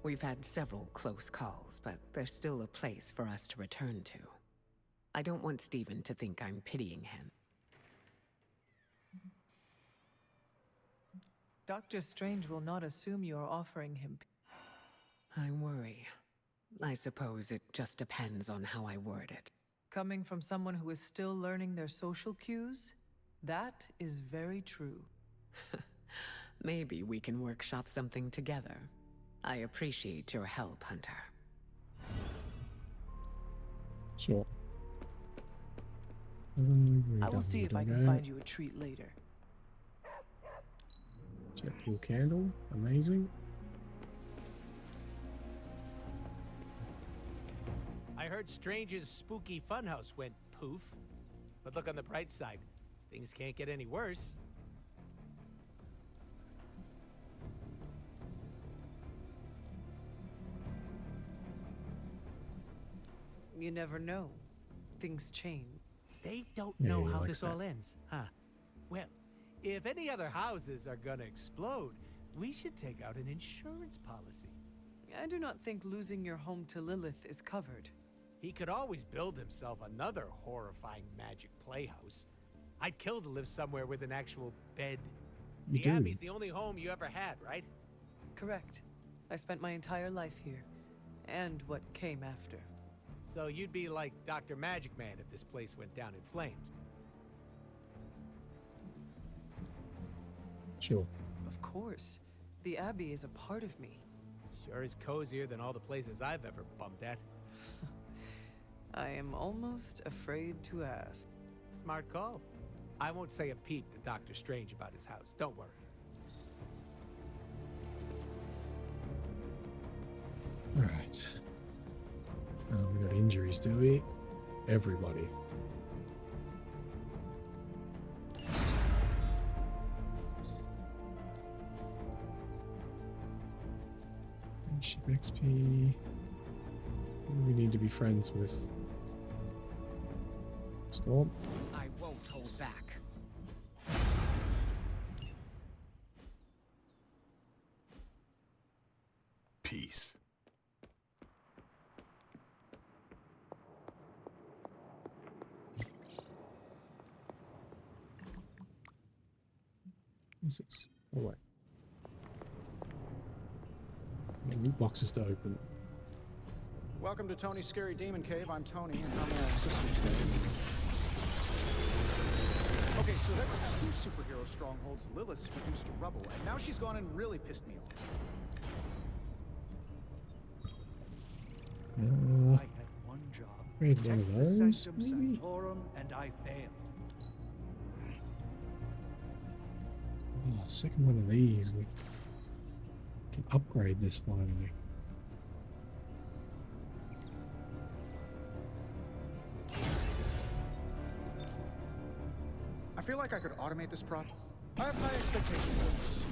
We've had several close calls, but there's still a place for us to return to. I don't want Stephen to think I'm pitying him. Dr. Strange will not assume you are offering him... I worry. I suppose it just depends on how I word it. Coming from someone who is still learning their social cues, that is very true. Maybe we can workshop something together. I appreciate your help, Hunter. Sure. I will see if I can find you a treat later. Jet fuel candle, amazing. I heard Strange's spooky funhouse went poof. But look on the bright side. Things can't get any worse. You never know. Things change. They don't Yeah, know he how likes this that. all ends, huh? Well, if any other houses are gonna explode, we should take out an insurance policy. I do not think losing your home to Lilith is covered. He could always build himself another horrifying magic playhouse. I'd kill to live somewhere with an actual bed. You The do. Abbey's the only home you ever had, right? Correct. I spent my entire life here. And what came after. So you'd be like Dr. Magic Man if this place went down in flames. Sure. Of course. The Abbey is a part of me. Sure is cozier than all the places I've ever bumped at. I am almost afraid to ask. Smart call. I won't say a peep to Dr. Strange about his house. Don't worry. Alright. We got injuries, do we? Everybody. Friendship XP. Who do we need to be friends with? Storm? I won't hold back. Peace. What's this? Oh, wait. New boxes to open. Welcome to Tony's Scary Demon Cave. I'm Tony, and how may I assist you today? Okay, so that's 2 superhero strongholds Lilith's reduced to rubble, and now she's gone and really pissed me off. Uh, I had one job. Read one Protect of the those, Sanctum maybe? Sanctorum, and I failed. Oh, second one of these. We can upgrade this finally. I feel like I could automate this prop. I have high expectations of this.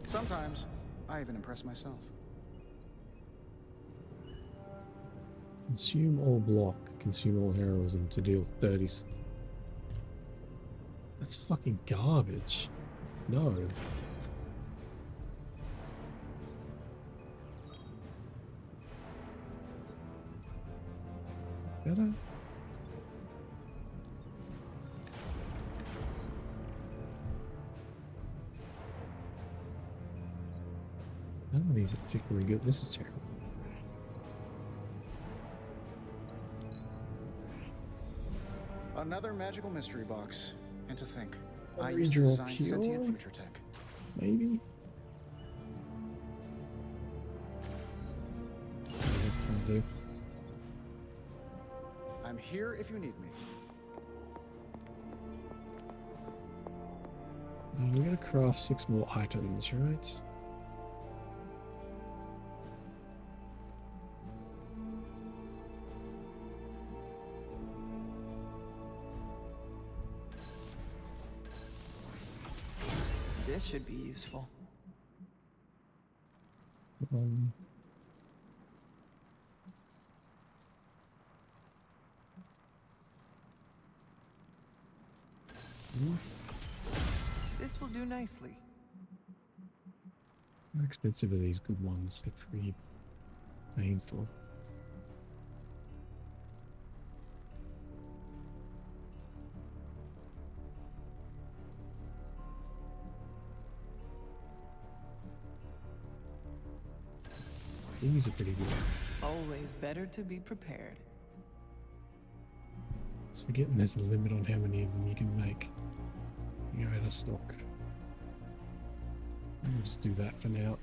Sometimes, I even impress myself. Consume all block. Consume all heroism to deal 30. That's fucking garbage. No. Better? None of these are particularly good. This is terrible. Another magical mystery box. And to think, I used to Original design sentient cure? future tech. Maybe? Do. I'm here if you need me. We're gonna craft 6 more items, right? This should be useful. This will do nicely. How expensive are these good ones? They're pretty painful. These are pretty good. Always better to be prepared. Just forgetting there's a limit on how many of them you can make. You're out of stock. We'll just do that for now.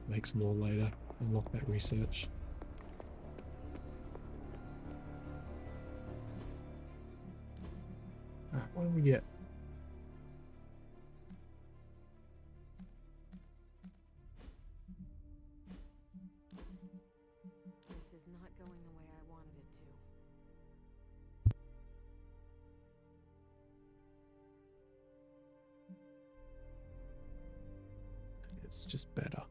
Make some more later. Unlock that research. Alright, what do we get? This is not going the way I wanted it to. It's just better.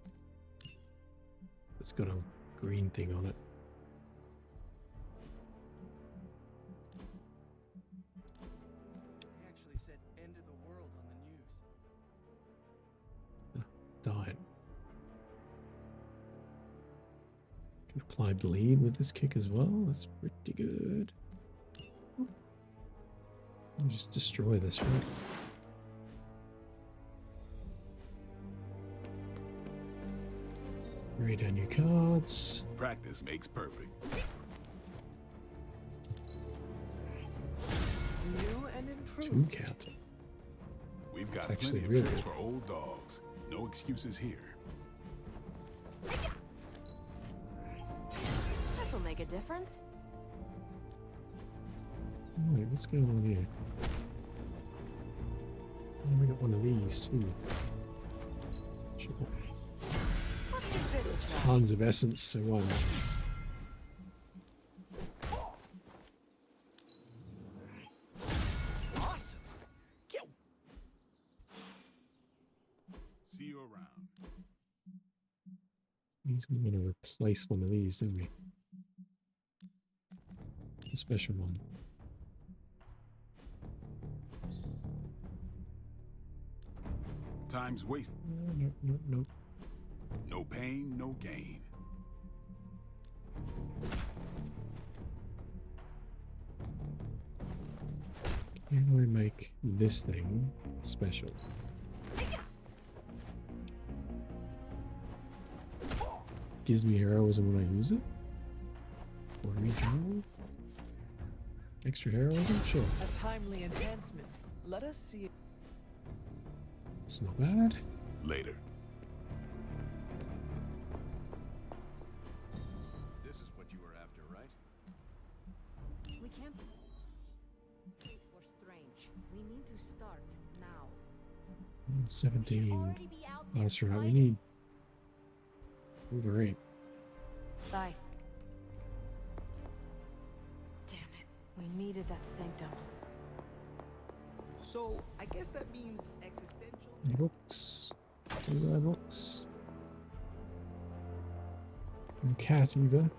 It's got a green thing on it. They actually said end of the world on the news. Died. Can apply bleed with this kick as well. That's pretty good. Let me just destroy this, right? Read our new cards. Practice makes perfect. New and improved. 2 counter. We've got That's plenty actually of really tricks good. for old dogs. No excuses here. This'll make a difference. Wait, what's going on here? Oh, we got one of these too. Sure. Let's give this a try. Tons of essence, so why not? Awesome. Get See you around. Means we want to replace one of these, don't we? A special one. Time's wasted. Nope, nope, nope. No pain, no gain. How do I make this thing special? Gives me heroism when I use it? Or regenerate? Extra heroism? Sure. A timely enhancement. Let us see it. It's not bad. Later. This is what you were after, right? We can't. We're strange. We need to start now. 17. Oh, that's right. We need Wolverine. Bye. Damn it. We needed that sanctum. So, I guess that means existential. Any books? Any books? No cat either.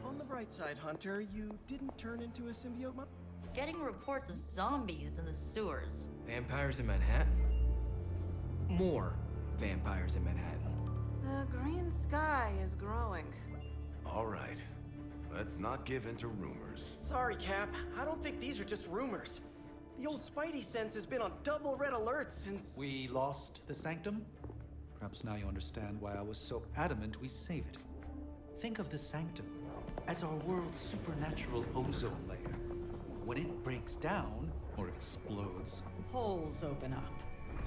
on the bright side, Hunter. You didn't turn into a symbiote. Getting reports of zombies in the sewers. Vampires in Manhattan? More vampires in Manhattan. The green sky is growing. All right. Let's not give in to rumors. Sorry, Cap. I don't think these are just rumors. The old Spidey sense has been on double red alert since... We lost the sanctum? Perhaps now you understand why I was so adamant we save it. Think of the sanctum as our world's supernatural ozone layer. When it breaks down, or explodes, Holes open up.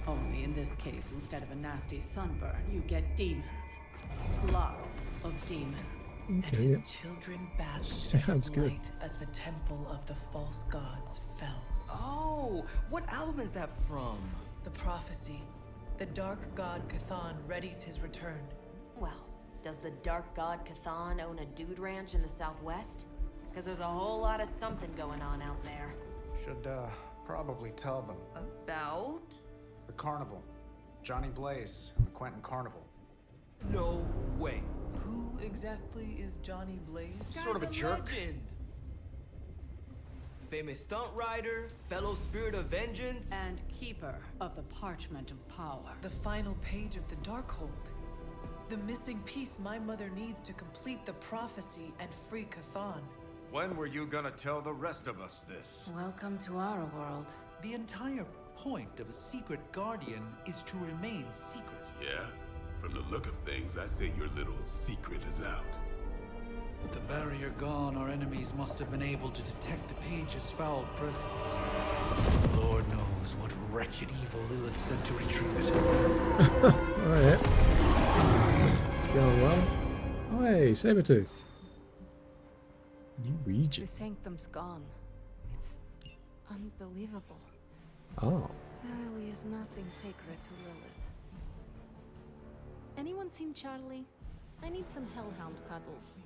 Only in this case, instead of a nasty sunburn, you get demons. Lots of demons. And Okay, his yeah. children basked in Sounds his good. light as the temple of the false gods fell. Oh, what album is that from? The prophecy. The dark god Cthon readies his return. Well, does the dark god Cthon own a dude ranch in the southwest? Because there's a whole lot of something going on out there. Should, probably tell them. About? The carnival. Johnny Blaze and the Quentin Carnival. No way. Who exactly is Johnny Blaze? Sort of a jerk. Legend. Famous stunt rider, fellow spirit of vengeance. And keeper of the Parchment of Power. The final page of the Darkhold. The missing piece my mother needs to complete the prophecy and free Cthon. When were you gonna tell the rest of us this? Welcome to our world. the entire point of a secret guardian is to remain secret. Yeah? From the look of things, I'd say your little secret is out. With the barrier gone, our enemies must have been able to detect the page's foul presence. Lord knows what wretched evil Lilith sent to retrieve it. Alright. It's going well. Oh, hey, Sabretooth. New region. The sanctum's gone. It's unbelievable. Oh. There really is nothing sacred to Lilith. Anyone seen Charlie? I need some hellhound cuddles.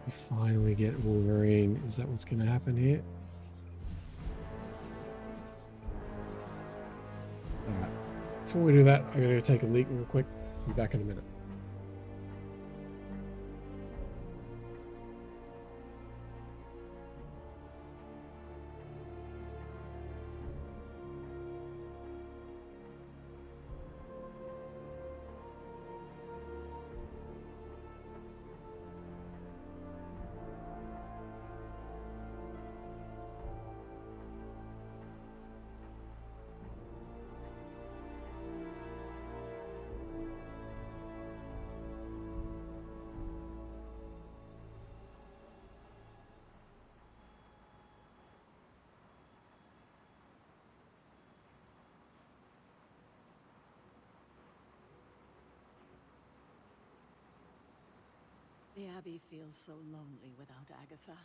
We finally get Wolverine. Is that what's going to happen here? Alright. Before we do that, I gotta go take a leak real quick. Be back in a minute. The Abbey feels so lonely without Agatha.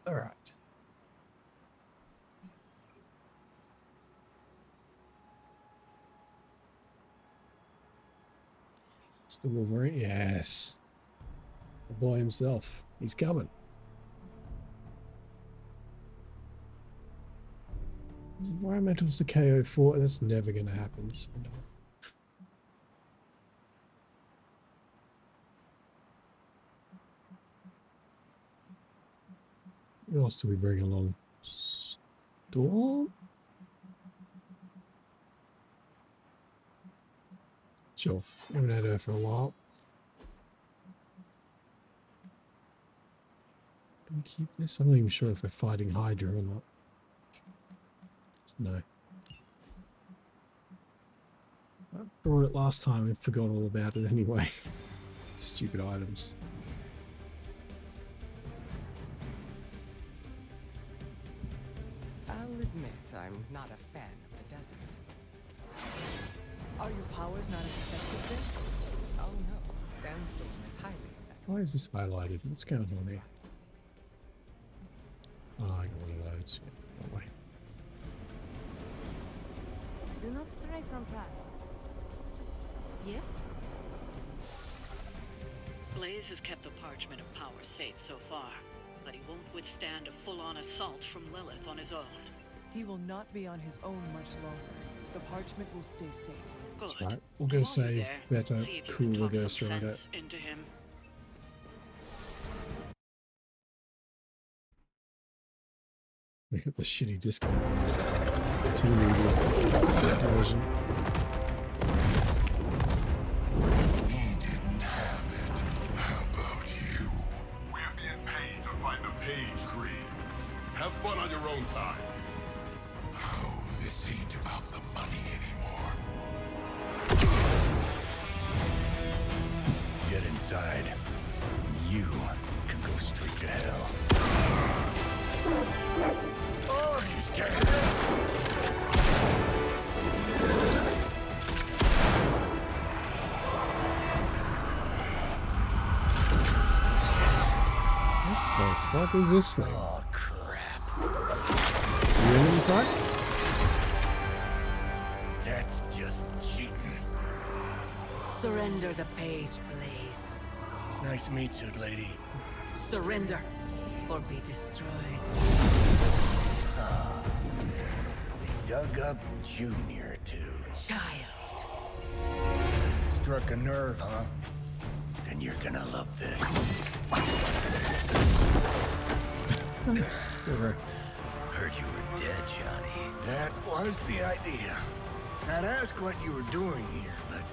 All right. Still Wolverine? Yes. The boy himself. He's coming. Is environmentals to KO4? That's never going to happen. So no. What else do we bring along? Storm? Sure. Haven't had her for a while. Do we keep this? I'm not even sure if we're fighting Hydra or not. No. I brought it last time and forgot all about it anyway. Stupid items. I'll admit I'm not a fan of the desert. Are your powers not as effective then? Oh no, Sandstorm is highly effective. Why is this highlighted? What's going on here? Oh, I got one of those. Yeah, that way. Do not stray from path. Yes? Blaze has kept the Parchment of Power safe so far, but he won't withstand a full-on assault from Lilith on his own. He will not be on his own much longer. The parchment will stay safe. Good. That's right. We'll go save better, See if you can cooler talk some Ghost Rider. sense into him. We got the shitty discount. The TV version. He didn't have it. How about you? We're being paid to find the Page Creed. Have fun on your own time. Oh, this ain't about the money anymore. Get inside. You can go straight to hell. Oh, she's dead. What the fuck is this thing? Oh, crap. You in inside? That's just cheating. Surrender the page, Blaze. Nice meat suit, lady. Surrender, or be destroyed. They dug up Junior, too. Child. Struck a nerve, huh? Then you're gonna love this. Correct. Heard you were dead, Johnny. That was the idea. I'd ask what you were doing here, but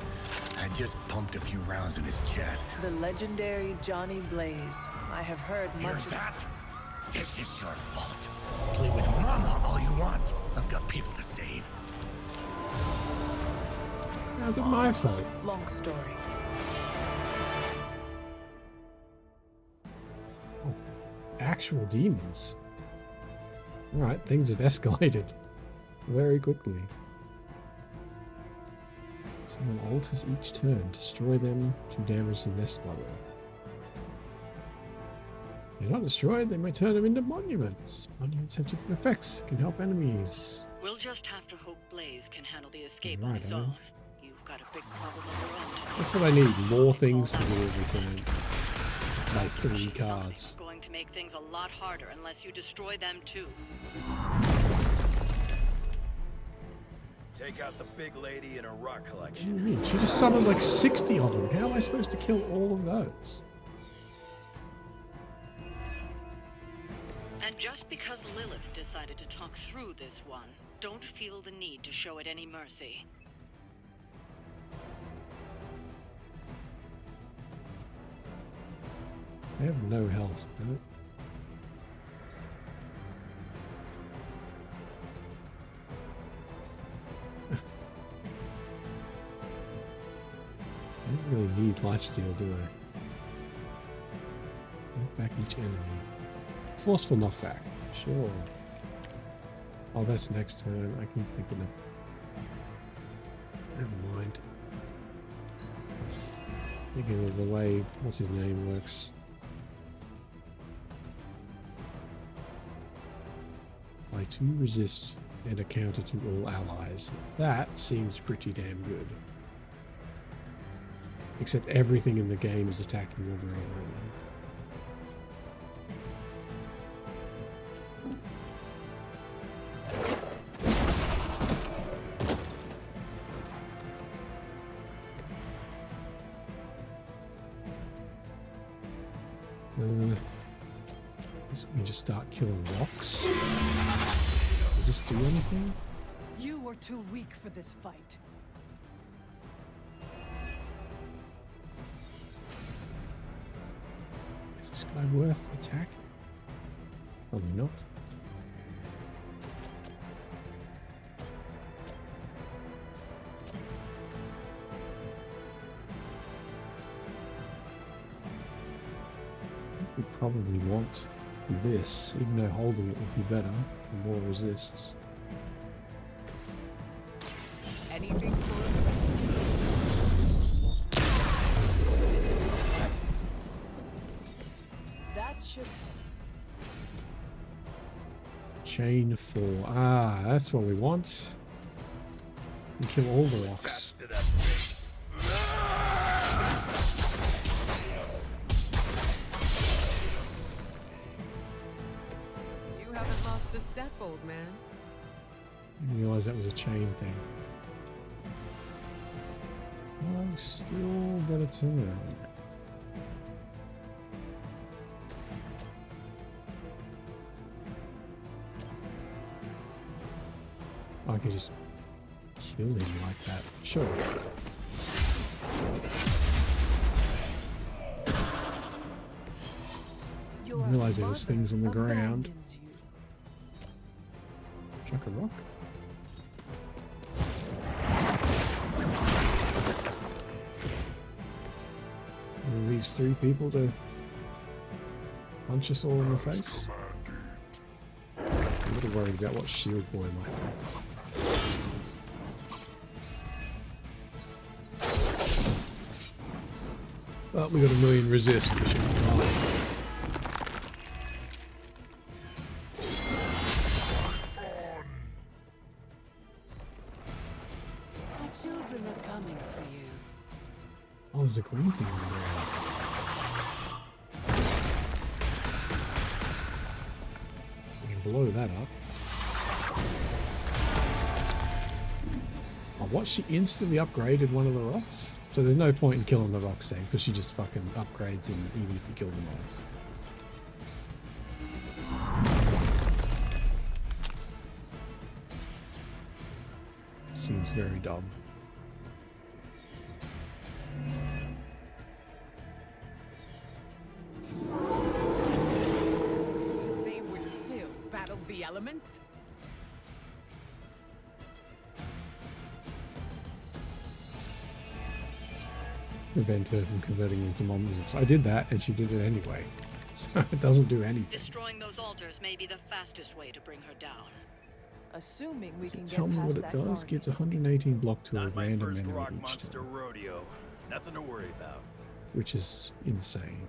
I just pumped a few rounds in his chest. The legendary Johnny Blaze. I have heard Hear much of that? This is your fault. Play with Mama all you want. I've got people to save. How's it my fault? long story. Oh, actual demons. Alright, things have escalated very quickly. Someone alters each turn. Destroy them to damage the nest mother. They're not destroyed, they may turn them into monuments. Monuments have different effects, can help enemies. We'll just have to hope Blaze can handle the escape on Right, his own. You've got a big problem of your own to deal That's what I need, more things to do every turn. Like 3 cards. It's going to make things a lot harder unless you destroy them too. Take out the big lady in her rock What do collection. you mean? She just summoned like 60 of them. How am I supposed to kill all of those? And just because Lilith decided to talk through this one, don't feel the need to show it any mercy. They have no health, no? I don't really need lifesteal, do I? Knock back each enemy. Forceful knockback, sure. Oh, that's next turn. I keep thinking of... Never mind. Thinking of the way, what's his name, works. By 2 resist and a counter to all allies. That seems pretty damn good. Except everything in the game is attacking Wolverine right now. Guess we can just start killing rocks. Does this do anything? You were too weak for this fight. Is this guy worth attacking? Probably not. I think we probably want this, even though holding it would be better, the more resists. Anything for should Chain 4. Ah, that's what we want. And kill all the rocks. You haven't lost a step, old man. Didn't realize that was a chain thing. I've still got a turn. I can just kill him like that. Sure. I didn't realize there was things on the ground. Chuck a rock. And he leaves 3 people to punch us all in the face. I'm a little worried about what Shield Boy might have. But we got a million resist, which should be fine. The children are coming for you. Oh, there's a green thing on the ground. We can blow that up. Oh, what? She instantly upgraded one of the rocks? So there's no point in killing the rocks then, because she just fucking upgrades them even if you kill them all. Seems very dumb. They would still battle the elements? Prevent her from converting into monsters. I did that and she did it anyway. So it doesn't do anything. Destroying those altars may be the fastest way to bring her down. Assuming we can Tell get me past what it that does. guard. Gives 118 block to a Not my random first enemy rock each monster turn, rodeo. Nothing to worry about. which is insane.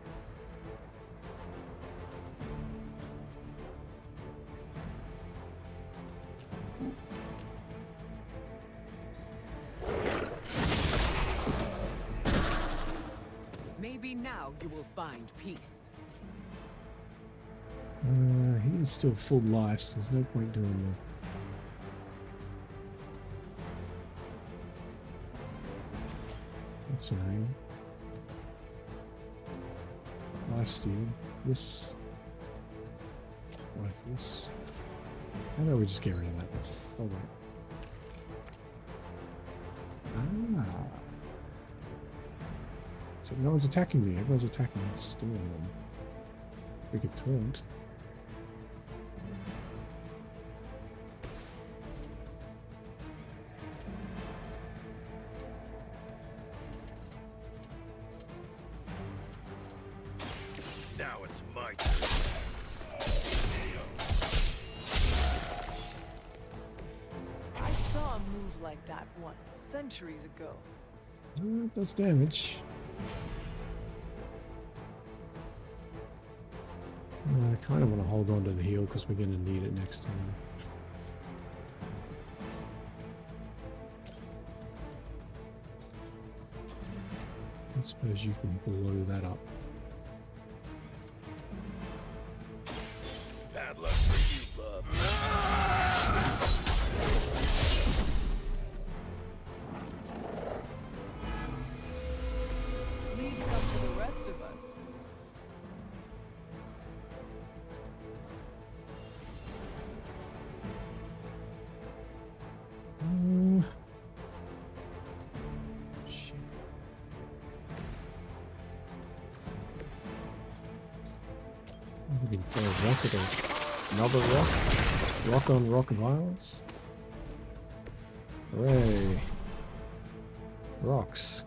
Maybe now you will find peace. He is still full life, so there's no point doing the... What's the name? Lifesteal. This... What's this? How about we just get rid of that? Oh, wait. Ah. So no one's attacking me. Everyone's attacking the storm. We could taunt. Now it's my turn. I saw a move like that once, centuries ago. It does damage. I kind of want to hold on to the heal because we're going to need it next time. I suppose you can blow that up. Bad luck for you, bub. Leave some for the rest of us. Shit. We can throw a rock at another rock. Rock on rock violence. Hooray. Rocks.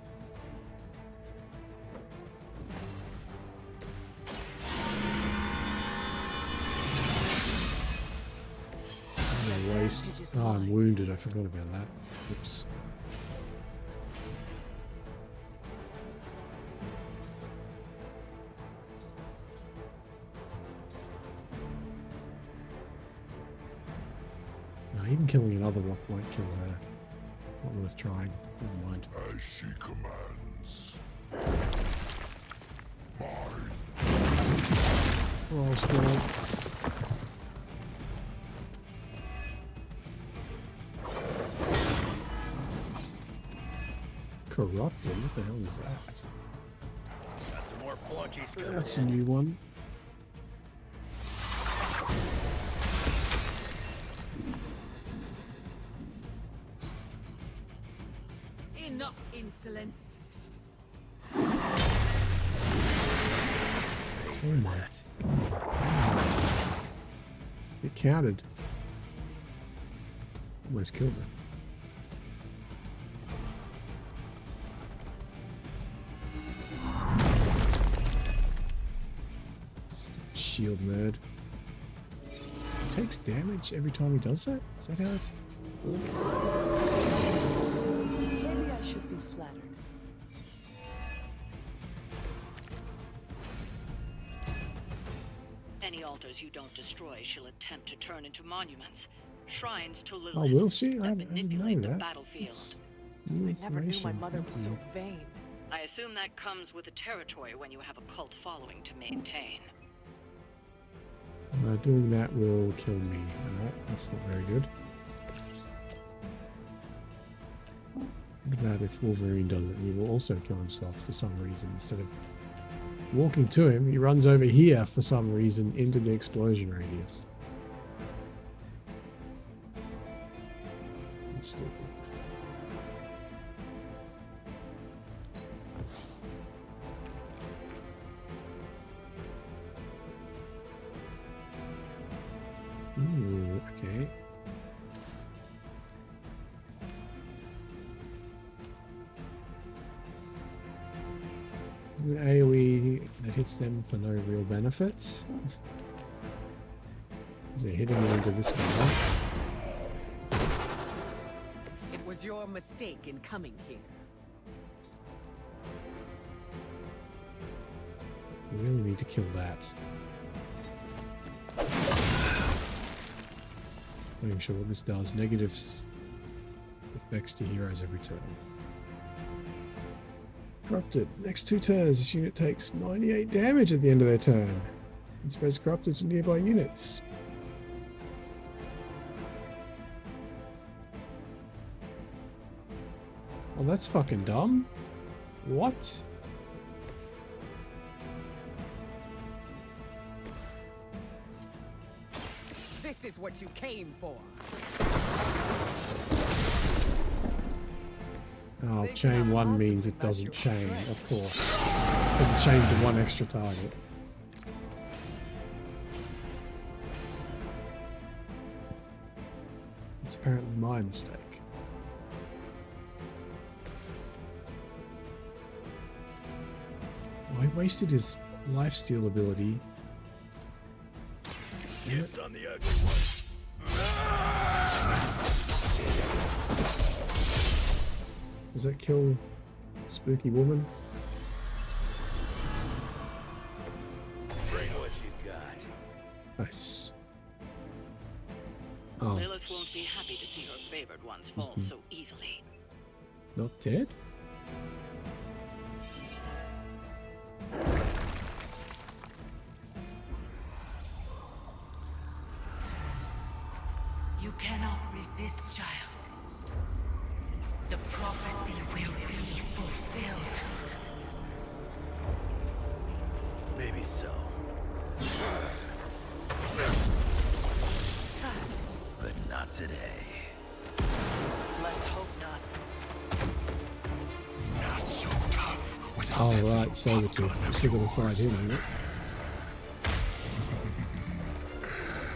Waste. Oh, I'm wounded. I forgot about that. Oops. Even killing another rock won't kill her. Not worth trying. Never mind. As she commands. Roll still. Corrupted? What the hell is that? Got some more flunkies coming That's a in. new one. Enough insolence. Oh my. It counted. Almost killed her. Shield nerd. Takes damage every time he does that? Is that how it's... Maybe I should be flattered. Any altars you don't destroy she'll attempt to turn into monuments. Shrines to Lilith. Oh, will she? I that didn't manipulate know the that. battlefield. New I never knew my information. mother was so vain. I assume that comes with the territory when you have a cult following to maintain. Doing that will kill me. Alright, that's not very good. What about if Wolverine does it? He will also kill himself for some reason. Instead of walking to him, he runs over here for some reason into the explosion radius. That's stupid. Ooh, okay. An AoE that hits them for no real benefit. They're hitting him into this guy. It was your mistake in coming here. We really need to kill that. Not even sure what this does. Negatives effects to heroes every turn. Corrupted. Next 2 turns, this unit takes 98 damage at the end of their turn. And spreads corrupted to nearby units. Oh, that's fucking dumb. What? This is what you came for. Oh, chain 1 means it doesn't chain, of course. Doesn't chain to 1 extra target. It's apparently my mistake. Oh, he wasted his lifesteal ability. Kids on the ugly one. Does that kill Spooky Woman? Bring what you got. Nice. Oh, Lilith won't be happy to see her favored ones fall so easily. not dead? You cannot resist, child. The prophecy will be fulfilled. Maybe so. But not today. Let's hope not. Not so tough. Oh, right, Sabretooth. I'm still gonna fight him, isn't it?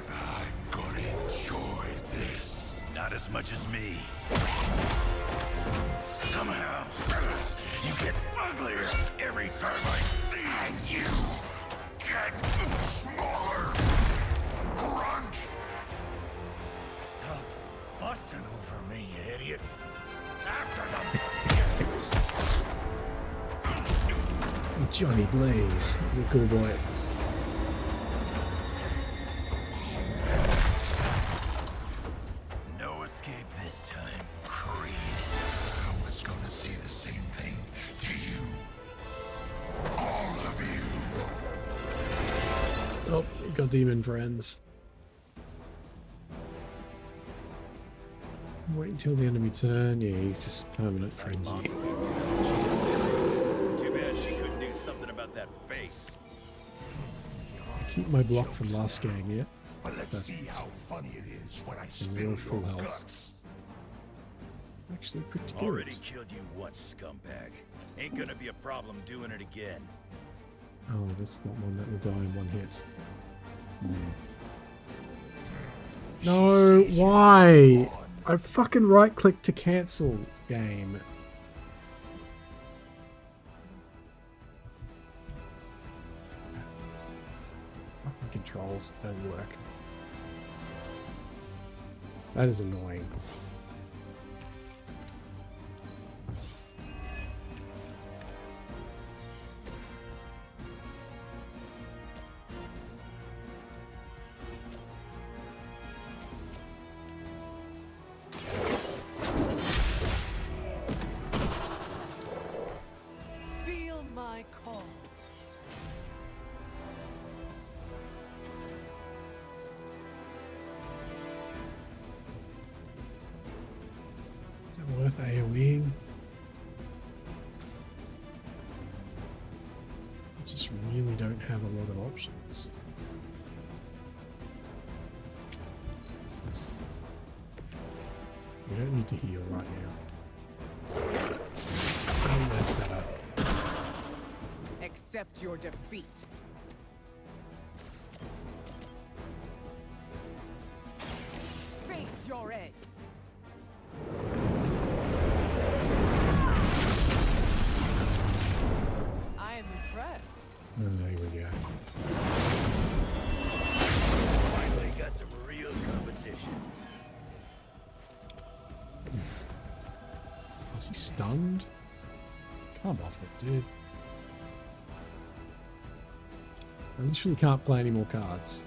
I'm gonna enjoy this. Not as much as me. Somehow, you get uglier every time I see you. And you get smaller. Grunt. Stop fussing over me, you idiots. After them. Johnny Blaze. He's a cool boy. No You got demon friends. Wait until the enemy turn. Yeah, he's just permanent frenzy. Too bad she couldn't do something about that face. Keep my block from last game, yeah. But let's see how funny it is when I spill real your full health. guts. Actually, pretty good. Already killed you once, scumbag. Ain't gonna be a problem doing it again. Oh, that's not one that will die in one hit. No, why? I fucking right click to cancel game. Fucking controls don't work. That is annoying. Feel my call. Is it worth AoEing? I just really don't have a lot of options. We don't need to heal right now. I think that's better. Accept your defeat. Face your end. I am impressed. Oh, here we go. Finally got some real competition. Is he stunned? Come off it, dude. I literally can't play any more cards.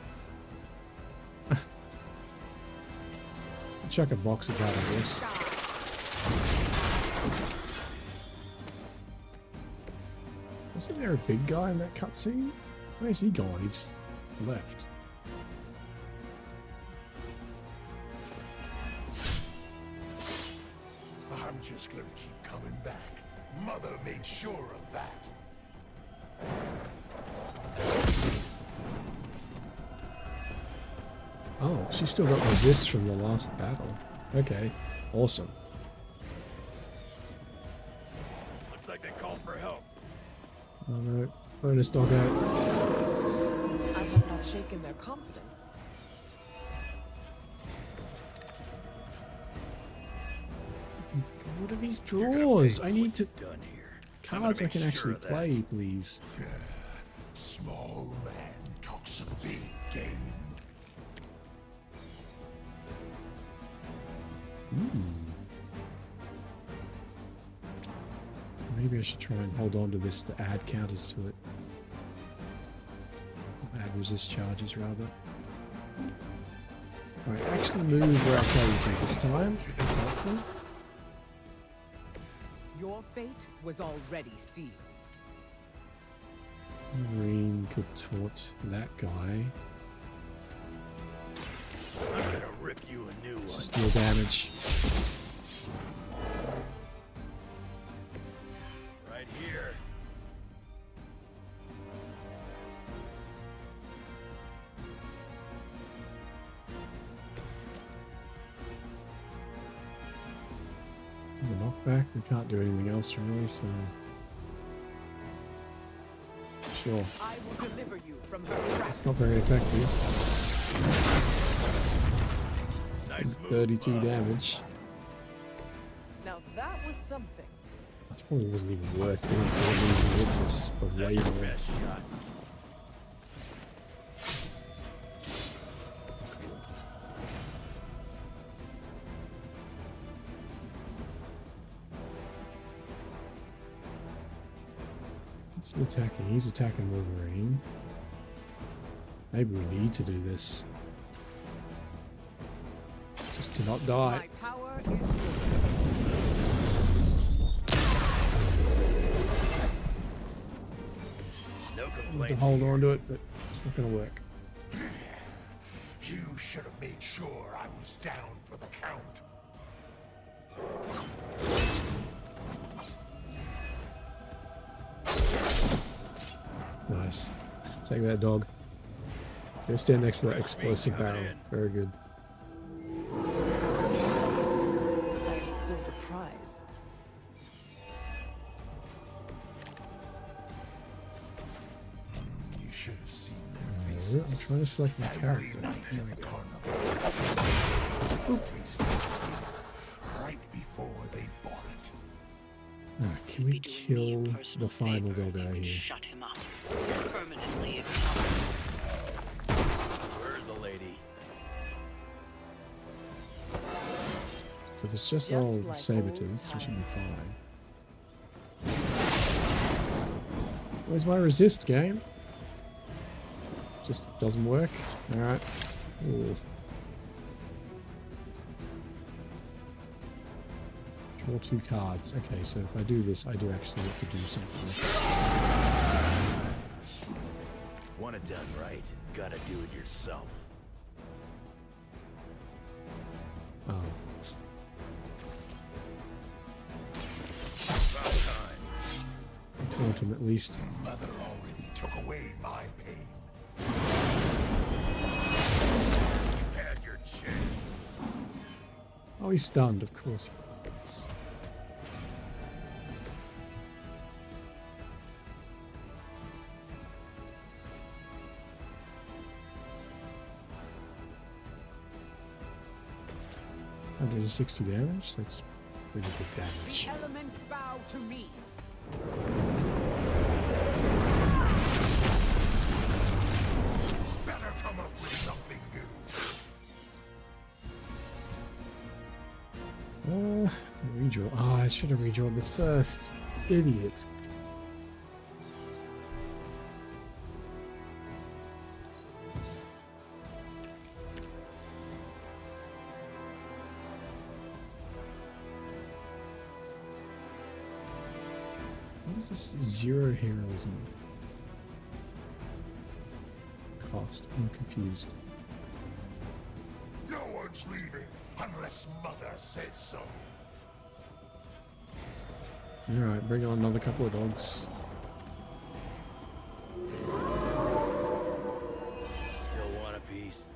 Chuck a box of cards, I guess. Wasn't there a big guy in that cutscene? Where's he gone? He just left. I'm just gonna keep coming back. Mother made sure of that. Oh, she still got resist from the last battle. Okay, awesome. Looks like they called for help. Oh no, bonus dog out. I have not shaken their confidence. What are these drawers? I need to Done here. cards I make can sure actually of that. play, please. Small man talks a big game. Maybe I should try and hold on to this to add counters to it. Add resist charges, rather. Alright, actually move where I tell you to this time. That's helpful. Your fate was already sealed. Wolverine could taunt that guy. I'm gonna rip you a new one. Just deal damage. Right here. The knockback, we can't do anything else really, so... Sure. I will deliver you from her It's not very effective. Nice move, 32 Bob. damage. Now that was something. That probably wasn't even worth doing for losing hits for Is that way your more. best shot? What's he attacking? He's attacking Wolverine. Maybe we need to do this. Just to not die. My power is yours. No Need to complaints. hold on to it, but it's not going to work. should have made sure I was down for the count. Nice. Take that, dog. Go stand next to that explosive barrel. Very good. That's still the prize. You should have seen their faces. I'm trying to select my character. There we go. Right before they bought it. Alright, can we kill the final dog out here? Shut him up. Permanently. Where's the lady? So if it's just all like saber-toothed, old we should be fine. Where's my resist, game? Just doesn't work. Alright. Ooh. Draw 2 cards. Okay, so if I do this, I do actually have to do something. Want it done right, gotta do it yourself. Oh. Taunt him at least. Mother already took away my pain. You had your chance. Oh, he's stunned, of course. Yes. $160 damage? That's pretty good damage. The elements bow to me. Better come up with something new. Redraw. Oh, I should have redrawn this first. Idiot. What is this 0 heroism cost? I'm confused. No one's leaving unless Mother says so. Alright, bring on another couple of dogs. Still want a piece?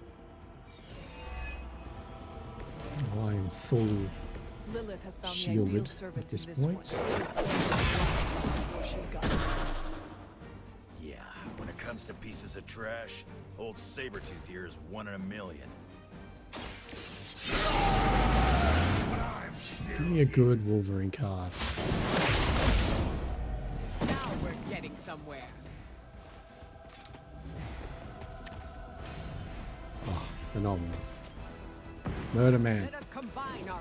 Oh, I am full Lilith has found the shielded ideal servant at this in this point. one. The servant before she got it. Yeah, when it comes to pieces of trash, old Sabretooth here is 1 in a million. Give me a good Wolverine card. Now we're getting somewhere. Oh, phenomenal. Murder Man. Let us combine our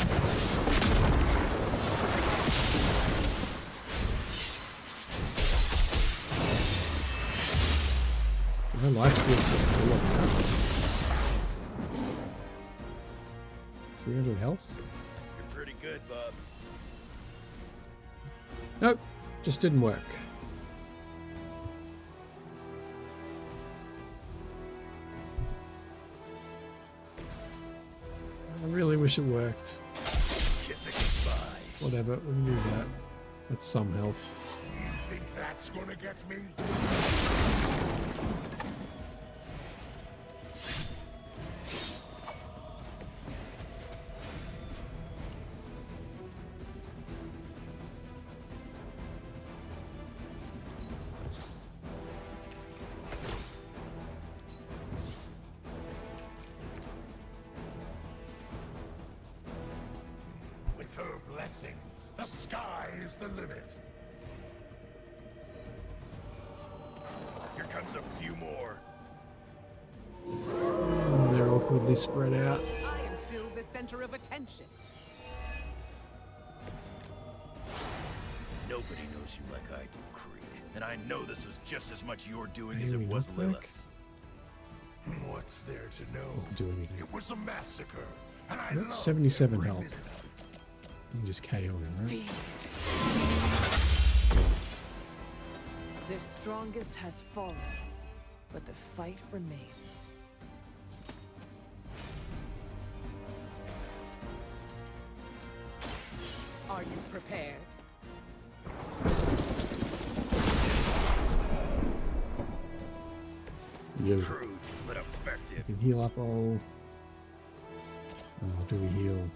My lifesteal is 300 health? You're pretty good, bub. Nope, just didn't work. I really wish it worked. Kiss it goodbye. Whatever, we can do that. That's some health. You think that's gonna get me? With her blessing, the sky is the limit. Here comes a few more. Oh, they're awkwardly spread out. I am still the center of attention. Nobody knows you like I do, Creed. And I know this was just as much your doing as Hey, it we was look back. Lilith's. What's there to know? Doesn't do anything. It was a massacre, and I That's loved 77 every health. minute of it. You can just KO him, right? Their strongest has fallen, but the fight remains. prepared. You Crude, but effective. can heal up all. Oh, do we heal?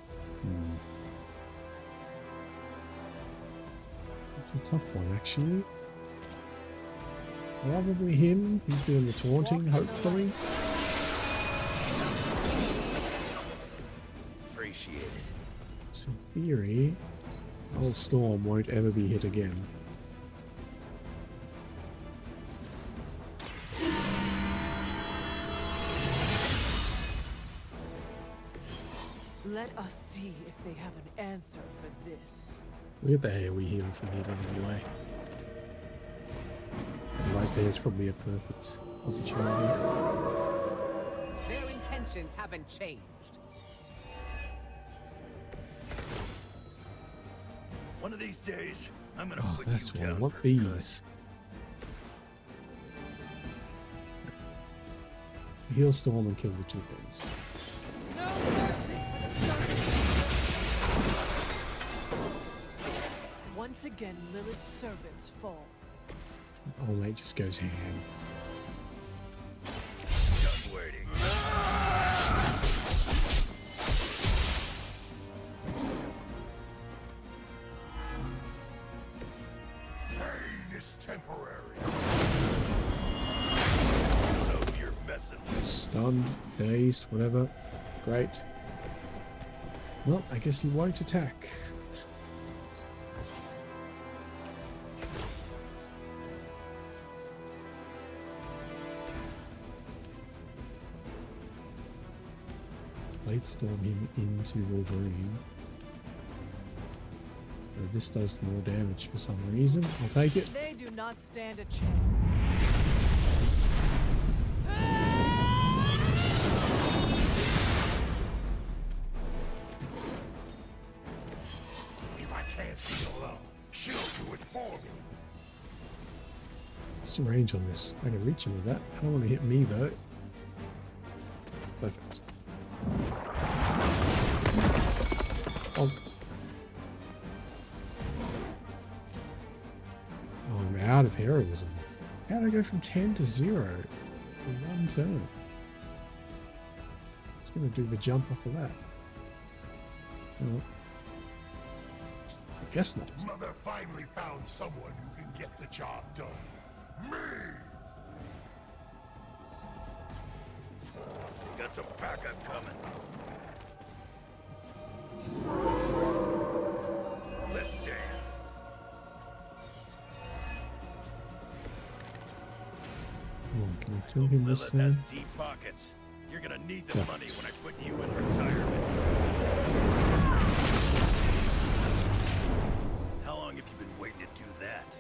It's a tough one, actually. Probably him. He's doing the taunting, hopefully. Appreciate it. So in theory, old Storm won't ever be hit again. Let us see if they have an answer for this. We have the AoE heal if we need it anyway. And right there's probably a perfect opportunity. Their intentions haven't changed. One of these days, I'm gonna Oh, put that's you one. down What for bees? Heal Storm and kill the two things. No mercy for the servants. Once again, Lilith's servants fall. Old mate just goes ham. Just waiting. Pain is temporary. So you're messing with Stunned, dazed, whatever. Great. Well, I guess he won't attack. Blade Storm him into Wolverine. This does more damage for some reason. I'll take it. They do not stand a chance. If I can't see alone, she'll do it for me. What's the range on this? I can reach him with that. I don't want to hit me though. Perfect. Oh. Oh, I'm out of heroism. How did I go from 10 to 0 in one turn? It's going to do the jump off of that. Oh. I guess not. Mother finally found someone who can get the job done. Me! Got some backup coming. Let's dance. Oh, can I kill him this Lilith has time? deep pockets. You're gonna need the Yeah. money when I put you in retirement. How long have you been waiting to do that?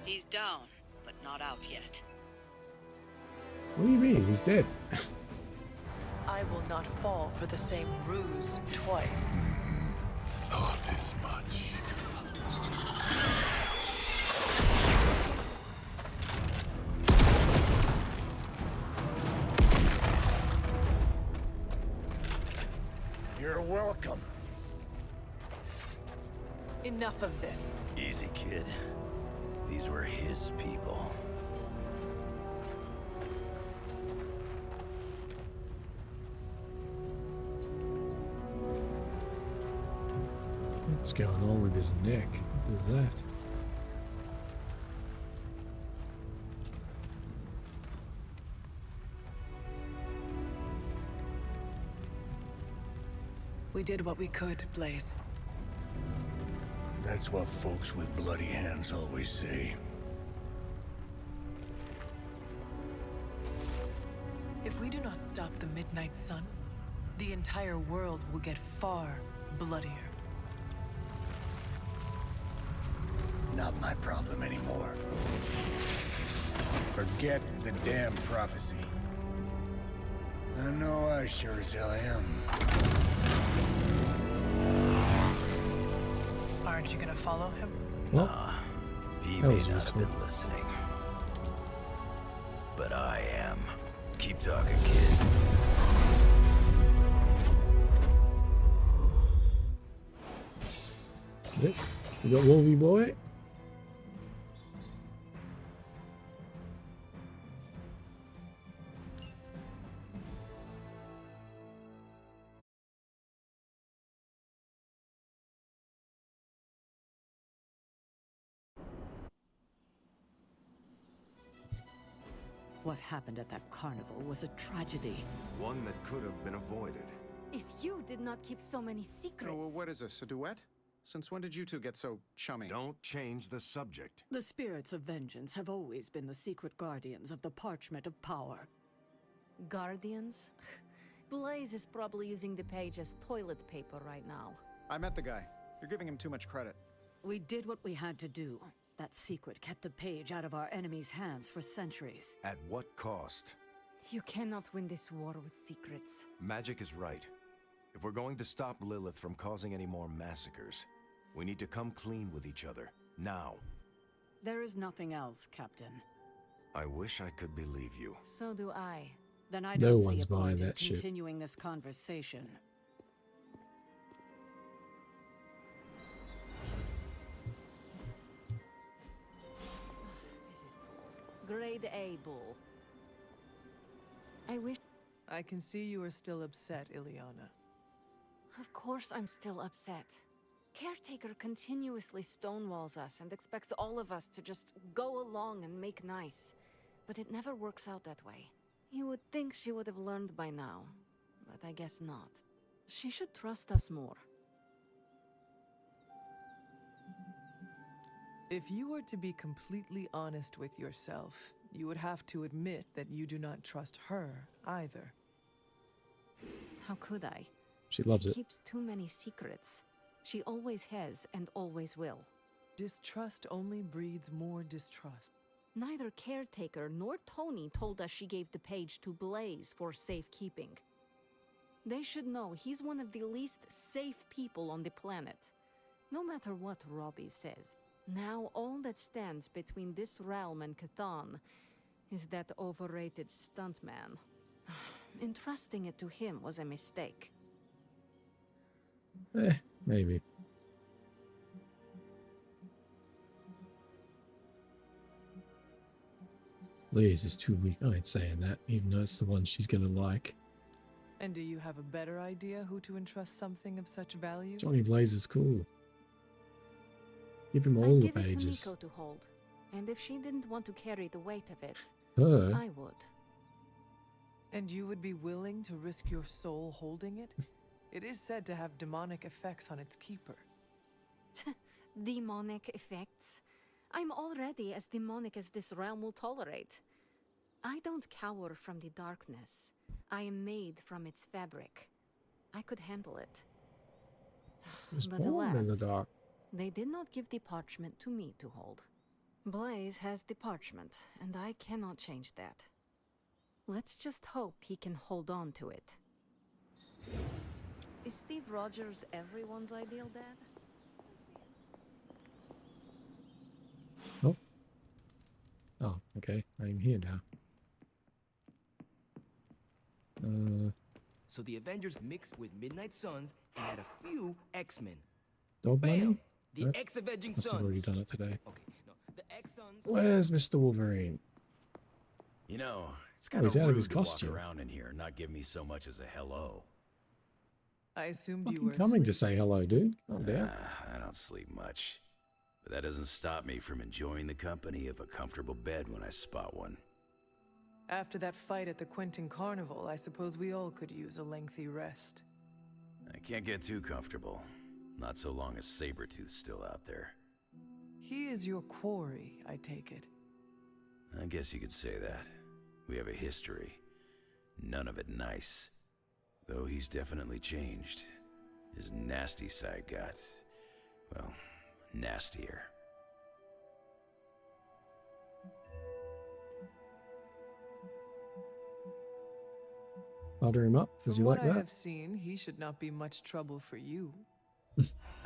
He's down, but not out yet. What do you mean? He's dead. I will not fall for the same ruse twice. Thought as much. You're welcome. Enough of this. Easy, kid. These were his people. What's going on with his neck? What is that? We did what we could, Blaze. That's what folks with bloody hands always say. If we do not stop the Midnight Sun, the entire world will get far bloodier. Not my problem anymore. Forget the damn prophecy. I know I sure as hell am. Aren't you gonna follow him? Well, He that may was not useful. have been listening. But I am. Keep talking, kid. It's Yep. We got Wolvie Boy. What happened at that carnival was a tragedy. One that could have been avoided. If you did not keep so many secrets... Oh, well, what is this, a duet? Since when did you two get so chummy? Don't change the subject. The spirits of vengeance have always been the secret guardians of the Parchment of Power. Guardians? Blaze is probably using the page as toilet paper right now. I met the guy. You're giving him too much credit. We did what we had to do. That secret kept the page out of our enemies' hands for centuries. At what cost? You cannot win this war with secrets. Magic is right. If we're going to stop Lilith from causing any more massacres, we need to come clean with each other. Now. There is nothing else, Captain. I wish I could believe you. So do I. Then I No don't see one's a point buying in that shit. continuing this conversation. This is bull. Grade A bull. I wish... I can see you are still upset, Ileana. Of course I'm still upset. Caretaker continuously stonewalls us and expects all of us to just go along and make nice. But it never works out that way. You would think she would have learned by now, but I guess not. She should trust us more. If you were to be completely honest with yourself, you would have to admit that you do not trust her either. How could I? She loves She it. keeps too many secrets. She always has and always will. Distrust only breeds more distrust. Neither Caretaker nor Tony told us she gave the page to Blaze for safekeeping. They should know he's one of the least safe people on the planet. No matter what Robbie says. Now all that stands between this realm and Cthon is that overrated stuntman. Entrusting it to him was a mistake. Maybe. Liz is too weak. I ain't saying that, even though it's the one she's gonna like. And do you have a better idea who to entrust something of such value? Johnny Blaze is cool. Give him all I'd the give it to pages. Miko to hold. And if she didn't want to carry the weight of it, Her? I would. And you would be willing to risk your soul holding it? It is said to have demonic effects on its keeper. Demonic effects? I'm already as demonic as this realm will tolerate. I don't cower from the darkness. I am made from its fabric. I could handle it. Was But born in the alas, dark. they did not give the parchment to me to hold. Blaze has the parchment, and I cannot change that. Let's just hope he can hold on to it. Is Steve Rogers everyone's ideal dad? Oh. Oh, okay. I'm here now. So the Avengers mixed with Midnight Suns and had a few X-Men. Dog Bam! money? The Nope. X-Avenging Must have already Suns. done it today. Okay, no, the X-Suns. Where's Mr. Wolverine? You know, it's Oh, kind he's of out of rude his to costume. walk around in here and not give me so much as a hello. I assumed you Fucking were coming to asleep. say hello, dude. Calm down. I don't sleep much. But that doesn't stop me from enjoying the company of a comfortable bed when I spot one. After that fight at the Quentin Carnival, I suppose we all could use a lengthy rest. I can't get too comfortable. Not so long as Sabretooth's still out there. He is your quarry, I take it. I guess you could say that. We have a history. None of it nice. Though he's definitely changed. His nasty side got, well, nastier. Butter him up. Does he From like what I that? have seen, he should not be much trouble for you.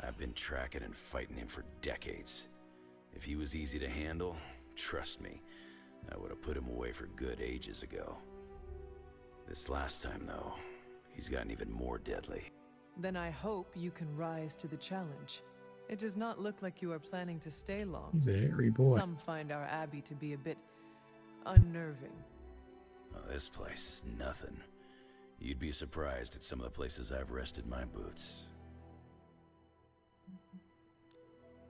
I've been tracking and fighting him for decades. If he was easy to handle, trust me, I would have put him away for good ages ago. This last time, though, he's gotten even more deadly. Then I hope you can rise to the challenge. It does not look like you are planning to stay long. He's a hairy boy. Some find our abbey to be a bit unnerving. Oh, this place is nothing. You'd be surprised at some of the places I've rested my boots.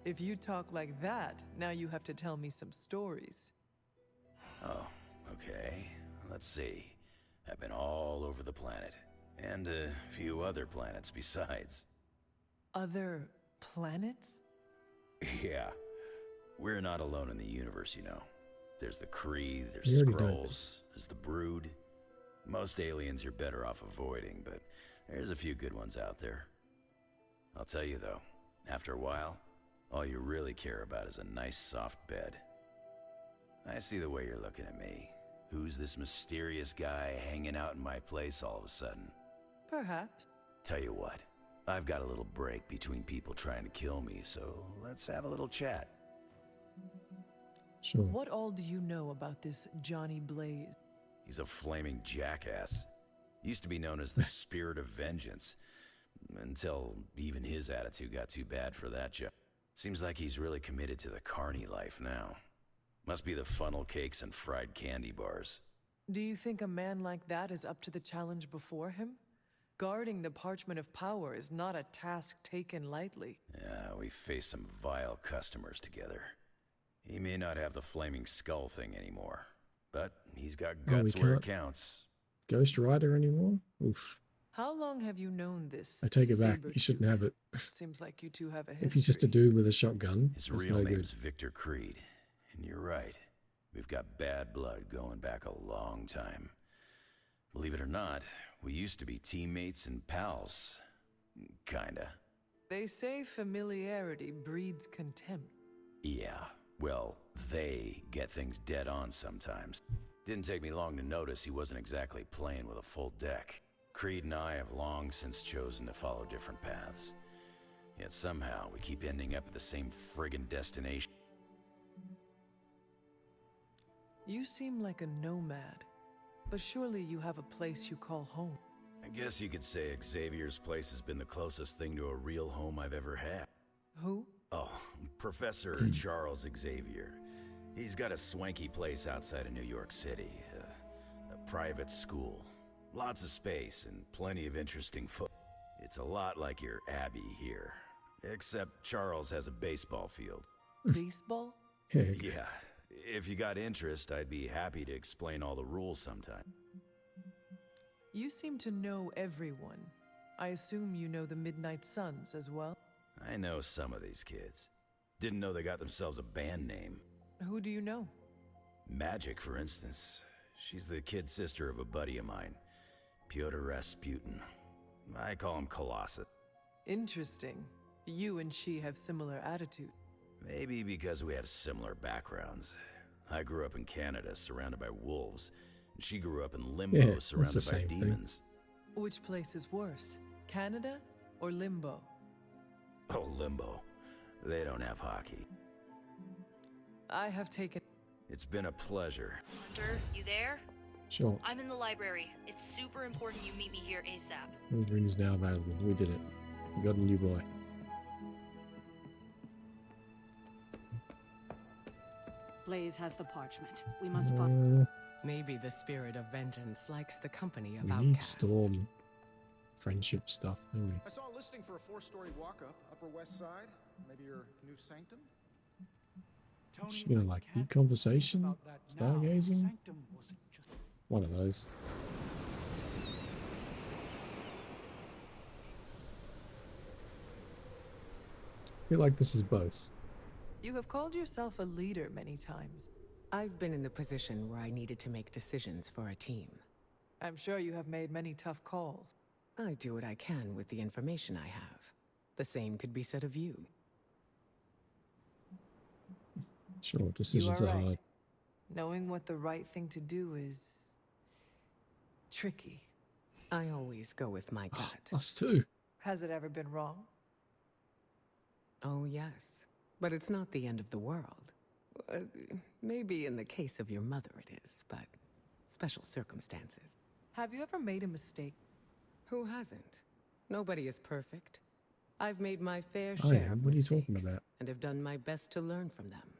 If you talk like that, now you have to tell me some stories. Oh, okay. Let's see. I've been all over the planet. And a few other planets besides. Other planets? Yeah. We're not alone in the universe, you know. There's the Kree, You there's already know Skrulls, there's the Brood. Most aliens you're better off avoiding, but there's a few good ones out there. I'll tell you though, after a while, all you really care about is a nice soft bed. I see the way you're looking at me. Who's this mysterious guy hanging out in my place all of a sudden? Perhaps. Tell you what, I've got a little break between people trying to kill me, so let's have a little chat. Sure. What all do you know about this Johnny Blaze? He's a flaming jackass. Used to be known as the Spirit of Vengeance, until even his attitude got too bad for that job. Seems like he's really committed to the carny life now. Must be the funnel cakes and fried candy bars. Do you think a man like that is up to the challenge before him? Guarding the Parchment of Power is not a task taken lightly. Yeah, we faced some vile customers together. He may not have the flaming skull thing anymore, but he's got guts where it counts. Ghost Rider anymore? Oof. How long have you known this? I take it back. Saber You shouldn't have it. Seems like you two have a history. If he's just a dude with a shotgun, His that's real no name's good. Victor Creed, and you're right. We've got bad blood going back a long time. Believe it or not, we used to be teammates and pals. Kinda. They say familiarity breeds contempt. Yeah, well, they get things dead on sometimes. Didn't take me long to notice he wasn't exactly playing with a full deck. Creed and I have long since chosen to follow different paths. Yet somehow we keep ending up at the same friggin' destination. You seem like a nomad, but surely you have a place you call home. I guess you could say Xavier's place has been the closest thing to a real home I've ever had. Who? Oh, Professor Charles Xavier. He's got a swanky place outside of New York City. A private school. Lots of space and plenty of interesting food. It's a lot like your Abbey here. Except Charles has a baseball field. Baseball? Yeah. If you got interest, I'd be happy to explain all the rules sometime. You seem to know everyone. I assume you know the Midnight Suns as well? I know some of these kids. Didn't know they got themselves a band name. Who do you know? Magic, for instance. She's the kid sister of a buddy of mine, Pyotr Rasputin. I call him Colossus. Interesting. You and she have similar attitude. Maybe because we have similar backgrounds. I grew up in Canada, surrounded by wolves. And she grew up in Limbo, surrounded by demons. Which place is worse, Canada or Limbo? Oh, Limbo. They don't have hockey. I have taken... It's been a pleasure. Hunter, you there? Sure. I'm in the library. It's super important you meet me here ASAP. Wolverine is now available. We did it. We got a new boy. Blaze has the parchment. We must find... Maybe the Spirit of Vengeance likes the company of We need outcasts. Storm friendship stuff, don't we? I saw a listing for a 4-story walk-up, Upper West Side. Maybe your new sanctum? Is she gonna like deep conversation? Stargazing? One of those. I feel like this is both. You have called yourself a leader many times. I've been in the position where I needed to make decisions for a team. I'm sure you have made many tough calls. I do what I can with the information I have. The same could be said of you. Sure, decisions you are are right. hard. Knowing what the right thing to do is... tricky. I always go with my gut. Us too. Has it ever been wrong? Oh, yes. But it's not the end of the world. Maybe in the case of your mother it is, but special circumstances. Have you ever made a mistake? Who hasn't? Nobody is perfect. I've made my fair I share am. of What are you mistakes, talking about? and have done my best to learn from them.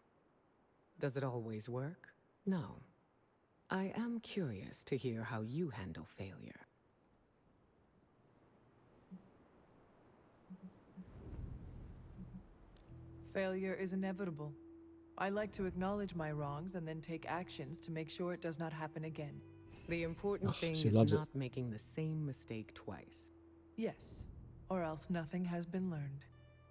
Does it always work? No. I am curious to hear how you handle failure. Failure is inevitable. I like to acknowledge my wrongs and then take actions to make sure it does not happen again. The important thing she is loves it. not making the same mistake twice. Yes, or else nothing has been learned.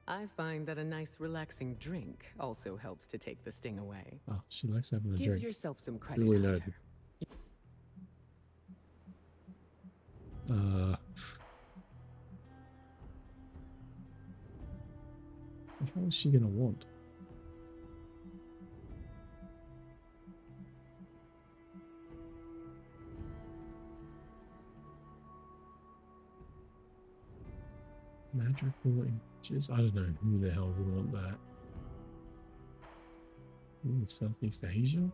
I find that a nice relaxing drink also helps to take the sting away. Oh, she likes having a Give drink. yourself some credit, Really Hunter. noted. What the hell is she gonna want? Magical inches? I don't know who the hell would want that. Ooh, Southeast Asia?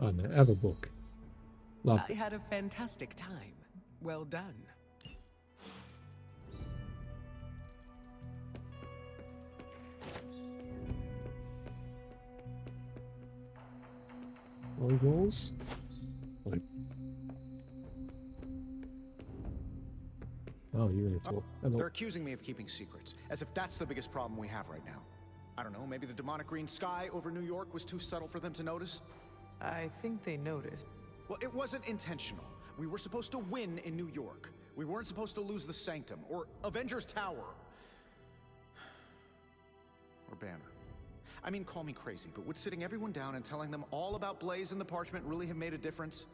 Oh no, have a book. Love I it. had a fantastic time. Well done. Volleyballs? Like... Oh, you're gonna talk. They're accusing me of keeping secrets, as if that's the biggest problem we have right now. I don't know, maybe the demonic green sky over New York was too subtle for them to notice? I think they noticed. Well, it wasn't intentional. We were supposed to win in New York. We weren't supposed to lose the Sanctum, or Avengers Tower. Or Banner. I mean, call me crazy, but would sitting everyone down and telling them all about Blaze and the Parchment really have made a difference?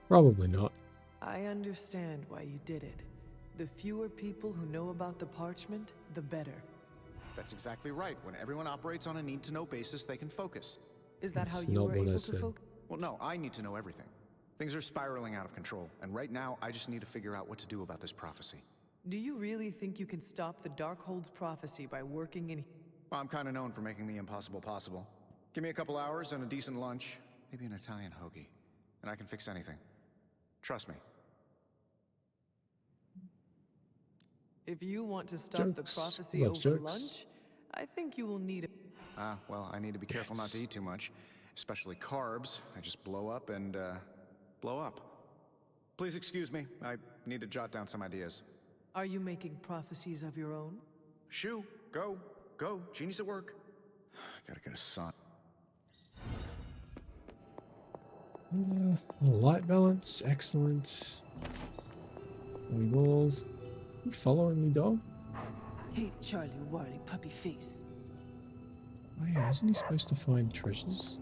Probably not. I understand why you did it. The fewer people who know about the parchment, the better. That's exactly right. When everyone operates on a need-to-know basis, they can focus. Is that how That's you not were what I able to said. focus? Well, no, I need to know everything. Things are spiraling out of control, and right now, I just need to figure out what to do about this prophecy. Do you really think you can stop the Darkhold's prophecy by working in... Well, I'm kind of known for making the impossible possible. Give me a couple hours and a decent lunch, maybe an Italian hoagie, and I can fix anything. Trust me. If you want to stop the Jokes. prophecy Loves over jokes. lunch, I think you will need a... Well, I need to be careful not to eat too much, especially carbs. I just blow up and, blow up. Please excuse me. I need to jot down some ideas. Are you making prophecies of your own? Shoo, go, go. Genie's at work. Gotta get a son. Light balance, excellent. Volleyballs. You following me, dog? Hey, Charlie Warley puppy face. Oh yeah, isn't he supposed to find treasures?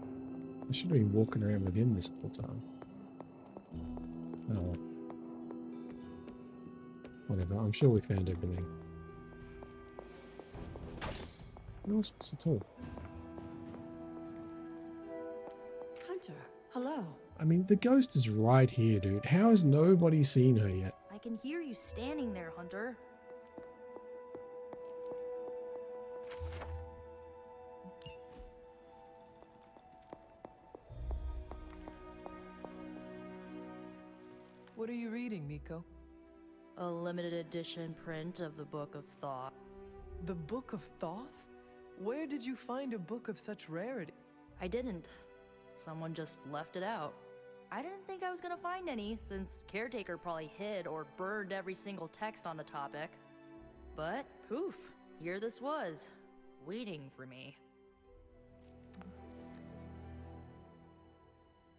I should have been walking around with him this whole time. Oh well. Whatever, I'm sure we found everything. No response at all. Hunter, hello. I mean, the ghost is right here, dude. How has nobody seen her yet? I can hear you standing there, Hunter. What are you reading, Nico? A limited edition print of the Book of Thoth. The Book of Thoth? Where did you find a book of such rarity? I didn't. Someone just left it out. I didn't think I was gonna find any, since Caretaker probably hid or burned every single text on the topic. But, poof, here this was, waiting for me.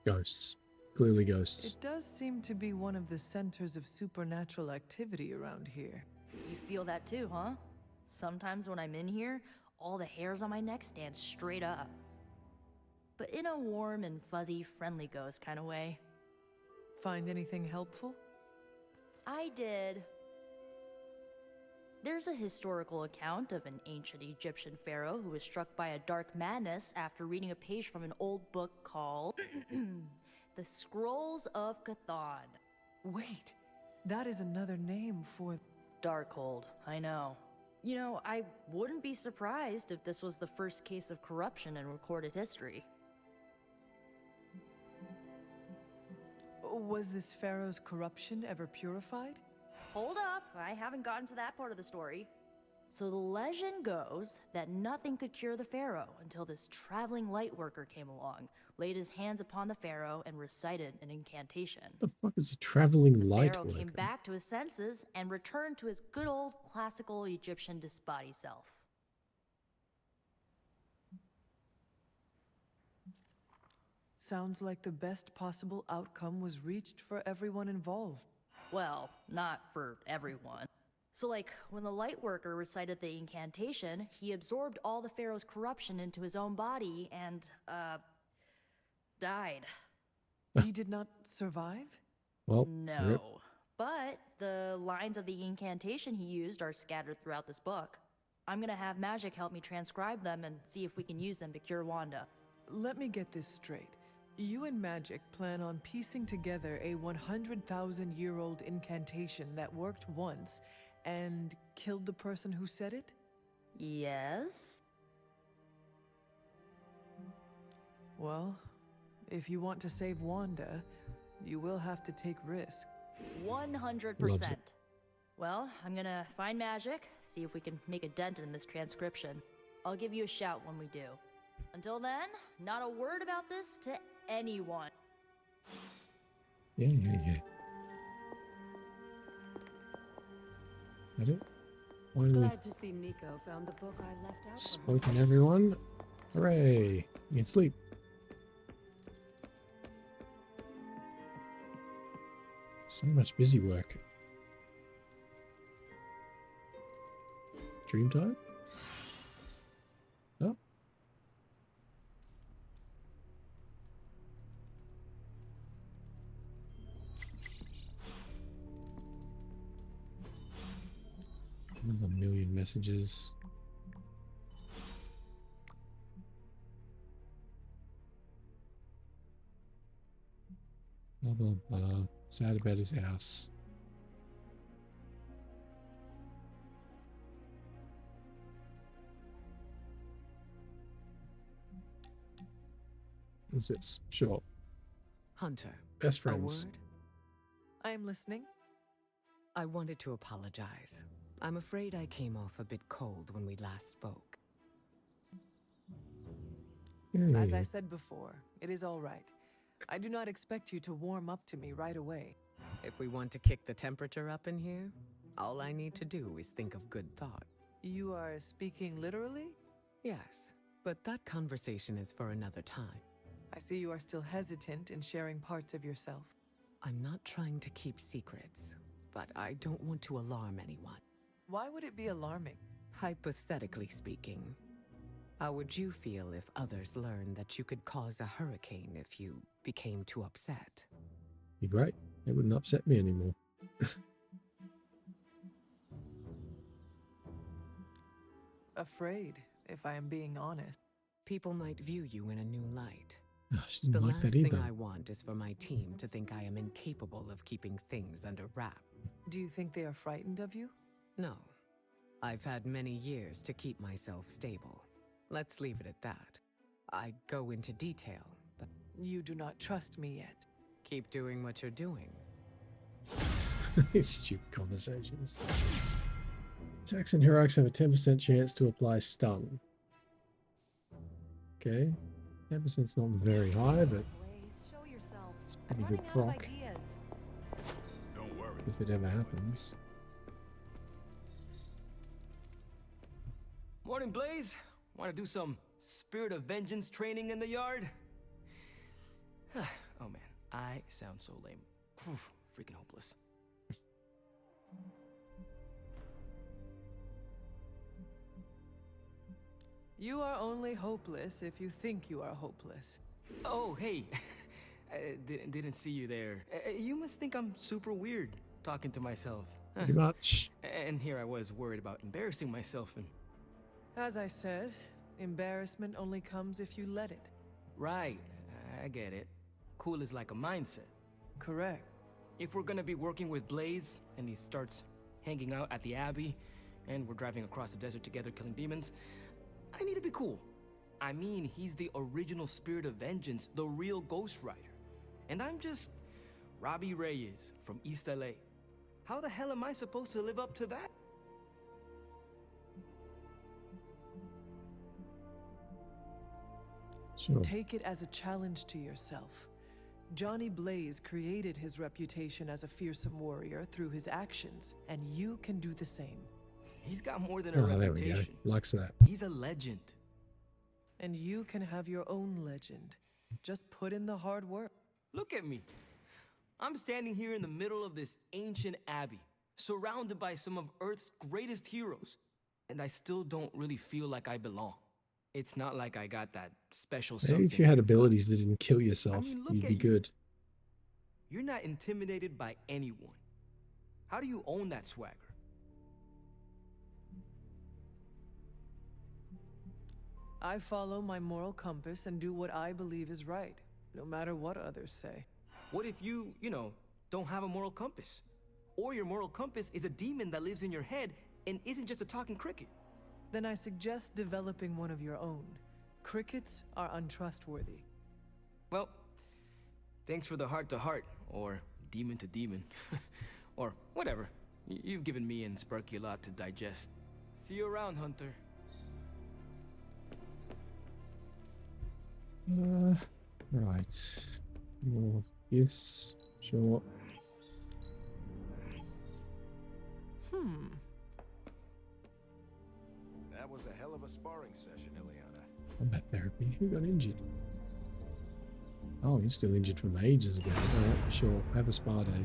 Ghosts. Clearly ghosts. It does seem to be one of the centers of supernatural activity around here. You feel that too, huh? Sometimes when I'm in here, all the hairs on my neck stand straight up. But in a warm and fuzzy, friendly ghost kind of way. Find anything helpful? I did. There's a historical account of an ancient Egyptian pharaoh who was struck by a dark madness after reading a page from an old book called The Scrolls of Chthon. Wait, That is another name for... Darkhold, I know. You know, I wouldn't be surprised if this was the first case of corruption in recorded history. Was this pharaoh's corruption ever purified? Hold up, I haven't gotten to that part of the story. So the legend goes that nothing could cure the pharaoh until this traveling light worker came along, laid his hands upon the pharaoh, and recited an incantation. What the fuck is a traveling light Pharaoh worker? came back to his senses and returned to his good old classical Egyptian disbody self. Sounds like the best possible outcome was reached for everyone involved. Well, not for everyone. So like, when the light worker recited the incantation, he absorbed all the pharaoh's corruption into his own body and, died. He did not survive? Well, No. rip. But the lines of the incantation he used are scattered throughout this book. I'm gonna have Magic help me transcribe them and see if we can use them to cure Wanda. Let me get this straight. You and Magic plan on piecing together a 100,000-year-old incantation that worked once and killed the person who said it? Yes? Well, if you want to save Wanda, you will have to take risks. 100%. Well, I'm gonna find Magic, see if we can make a dent in this transcription. I'll give you a shout when we do. Until then, not a word about this to anyone. Yeah. That it? Finally Glad to see Nico found the book I left out for her. spoken, everyone. Hooray! You can sleep. So much busy work. Dream time? No? Another million messages. Blah blah blah. Sad about his house. What's this? Sure. Hunter. Best A friends. word? I'm listening. I wanted to apologize. I'm afraid I came off a bit cold when we last spoke. As I said before, it is all right. I do not expect you to warm up to me right away. If we want to kick the temperature up in here, all I need to do is think of good thought. You are speaking literally? Yes, but that conversation is for another time. I see you are still hesitant in sharing parts of yourself. I'm not trying to keep secrets, but I don't want to alarm anyone. Why would it be alarming? Hypothetically speaking, how would you feel if others learned that you could cause a hurricane if you became too upset? Be great. It wouldn't upset me anymore. Afraid, if I am being honest. People might view you in a new light. Oh, she The didn't like last that thing either. I want is for my team to think I am incapable of keeping things under wrap. Do you think they are frightened of you? No. I've had many years to keep myself stable. Let's leave it at that. I'd go into detail, but... You do not trust me yet. Keep doing what you're doing. These stupid conversations. Attacks and heroics have a 10% chance to apply stun. Okay. 10%'s not very high, but Blaze, show yourself. it's I'm pretty good running out of proc ideas. Don't worry. if it ever happens. Morning, Blaze. Want to do some Spirit of Vengeance training in the yard? Oh man, I sound so lame. Oof, freaking hopeless. You are only hopeless if you think you are hopeless. Oh, hey. Didn't see you there. You must think I'm super weird talking to myself. Huh. Pretty much. And here I was worried about embarrassing myself and... As I said, embarrassment only comes if you let it. Right, I get it. Cool is like a mindset. Correct. if we're gonna be working with Blaze, and he starts hanging out at the Abbey, and we're driving across the desert together killing demons, I need to be cool. I mean, he's the original Spirit of Vengeance, the real Ghost Rider. And I'm just Robbie Reyes from East LA. How the hell am I supposed to live up to that? Sure. Take it as a challenge to yourself. Johnny Blaze created his reputation as a fearsome warrior through his actions, and you can do the same. He's got more than a Oh, there we go. reputation. Likes that. He's a legend. And you can have your own legend. Just put in the hard work. Look at me. I'm standing here in the middle of this ancient abbey, surrounded by some of Earth's greatest heroes, and I still don't really feel like I belong. It's not like I got that special something. Maybe if you had abilities that didn't kill yourself, look you'd at be you. good. You're not intimidated by anyone. How do you own that swagger? I follow my moral compass and do what I believe is right, no matter what others say. What if you don't have a moral compass? Or your moral compass is a demon that lives in your head and isn't just a talking cricket? Then I suggest developing one of your own. Crickets are untrustworthy. Well, thanks for the heart-to-heart, or demon-to-demon, or whatever. You've given me and Sparky a lot to digest. See you around, Hunter. Right. More gifts. Sure. That was a hell of a sparring session, Ileana. Combat therapy. Who got injured? Oh, you're still injured from ages ago. Alright, sure. Have a spa day.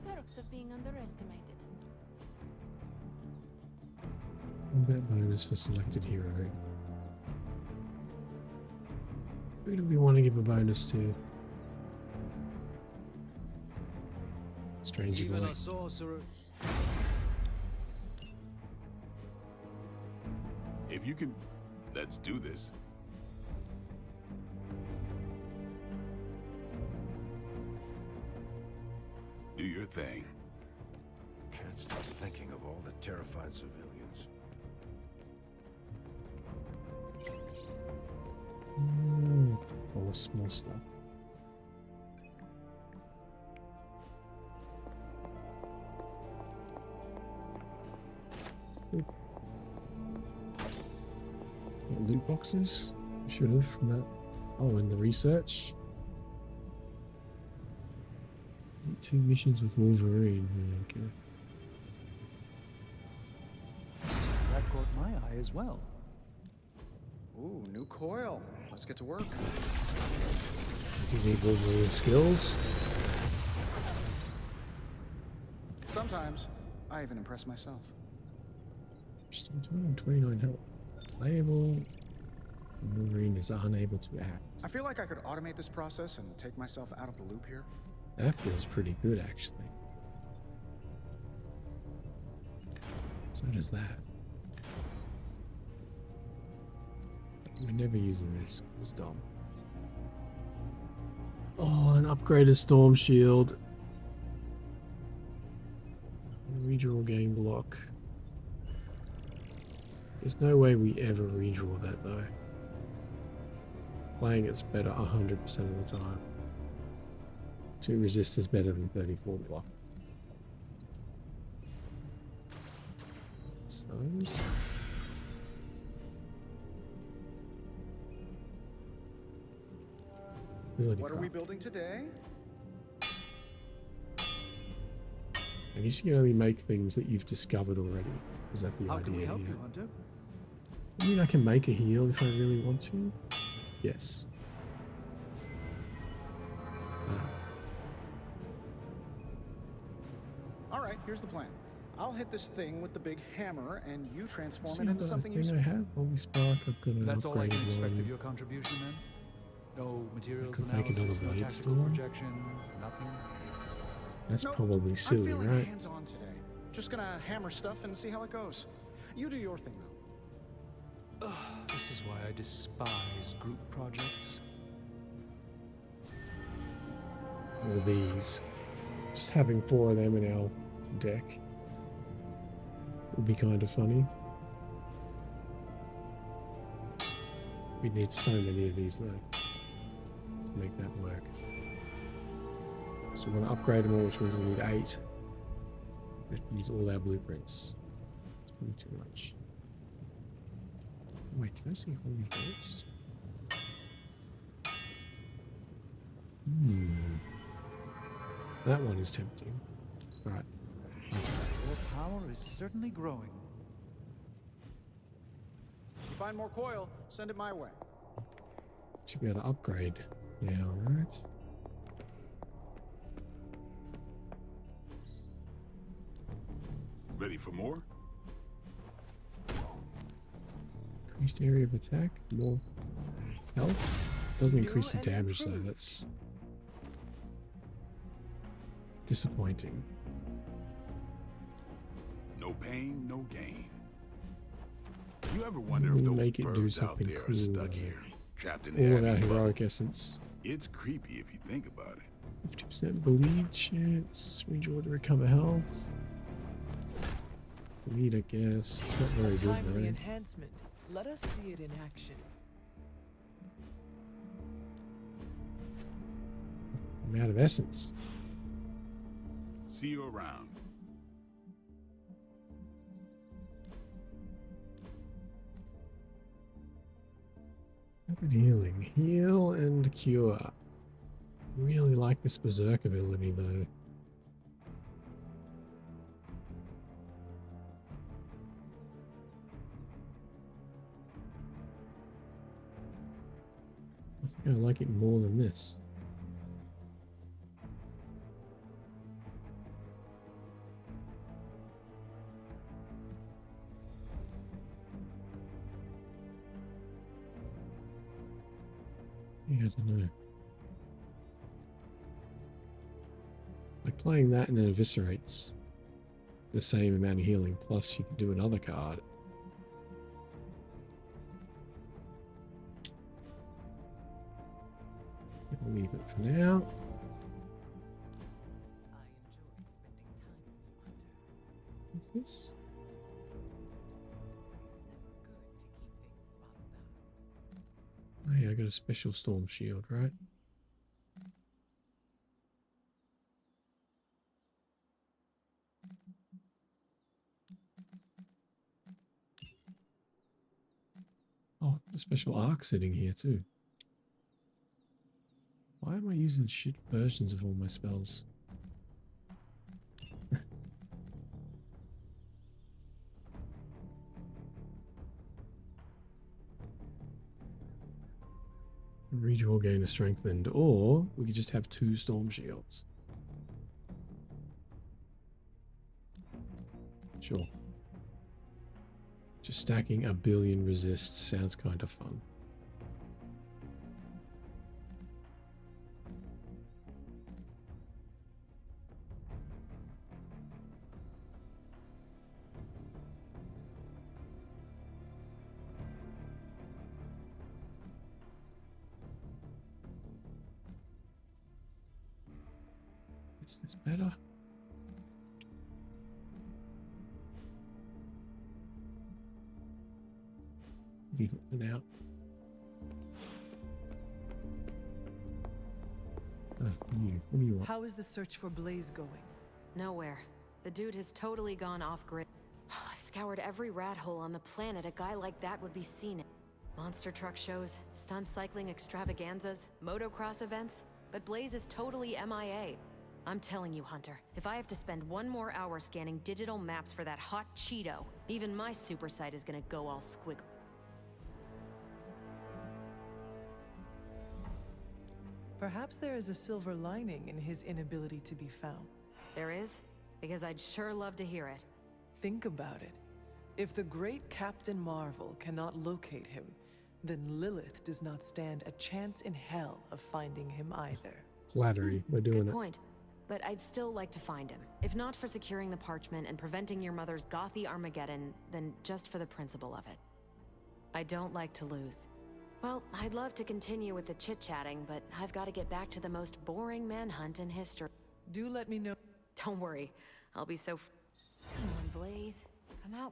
Perks of being underestimated. Combat bonus for selected hero. Who do we want to give a bonus to? Stranger boy. sorcerer. If you can, let's do this. Do your thing. Can't stop thinking of all the terrified civilians. All small stuff. Loot boxes? Should have from that. Oh, and the research. 2 missions with Wolverine. Yeah, okay. That caught my eye as well. Ooh, new coil. Let's get to work. Do you need Wolverine skills? Sometimes, I even impress myself. Still 229 health. Playable. Wolverine is unable to act. I feel like I could automate this process and take myself out of the loop here. That feels pretty good, actually. So does that. We're never using this. It's dumb. Oh, an upgraded Storm Shield. Redraw game block. There's no way we ever redraw that, though. Playing it's better 100% of the time. 2 resist is better than 34 block. What's those? Ability What are we craft. building today? I guess you can only make things that you've discovered already. Is that the How idea can we help here? you, Hunter? I mean, I can make a heal if I really want to. Yes. All right, here's the plan. I'll hit this thing with the big hammer, and you transform See it into that something thing useful. I have? Holy Spark, I've got an That's all I can upgraded expect one. of your contribution, then? No materials could make analysis, another no blade tactical storm. projections, nothing? That's Nope, probably I'm silly, feeling right? hands-on today. Just gonna hammer stuff and see how it goes. You do your thing, though. This is why I despise group projects. All these. Just having 4 of them in our deck would be kind of funny. We need so many of these though to make that work. So we're going to upgrade them all, which means we need 8. We have to use all our blueprints. It's probably too much. Wait, can I see Holy Ghost? That one is tempting. Right. Your power is certainly growing. If you find more coil, send it my way. Should be able to upgrade now, right? Ready for more? Increased area of attack, more health. Doesn't increase the damage though, that's disappointing. No pain, no gain. You ever wonder if We those make it do birds out something there cool, are stuck though. here, trapped in All of the our Abbey heroic bubble? essence. It's creepy if you think about it. 50% bleed chance. Redraw to recover health. Bleed, I guess. It's not very A good, timely though. enhancement. Let us see it in action. I'm out of essence. See you around. Rapid healing. Heal and cure. Really like this berserk ability though. I think I like it more than this. Yeah, I don't know. Like playing that and it eviscerates the same amount of healing, plus you can do another card. I'll leave it for now. What's this? Oh yeah, I got a special storm shield, right? Oh, a special arc sitting here too. Why am I using shit versions of all my spells? Redraw gain is strengthened, or we could just have 2 storm shields. Sure. Just stacking a billion resists sounds kind of fun. Is this better? Leave it for now. What do you want? How is the search for Blaze going? Nowhere. The dude has totally gone off-grid. I've scoured every rat hole on the planet a guy like that would be seen in. Monster truck shows, stunt cycling extravaganzas, motocross events, but Blaze is totally MIA. I'm telling you, Hunter, if I have to spend 1 more hour scanning digital maps for that hot Cheeto, even my super sight is gonna go all squiggly. Perhaps there is a silver lining in his inability to be found. There is? Because I'd sure love to hear it. Think about it. If the great Captain Marvel cannot locate him, then Lilith does not stand a chance in hell of finding him either. Flattery. We're doing Good it. point. But I'd still like to find him. If not for securing the parchment and preventing your mother's gothy Armageddon, then just for the principle of it. I don't like to lose. Well, I'd love to continue with the chit-chatting, but I've got to get back to the most boring manhunt in history. do let me know. Don't worry. I'll be so... Come on, Blaze.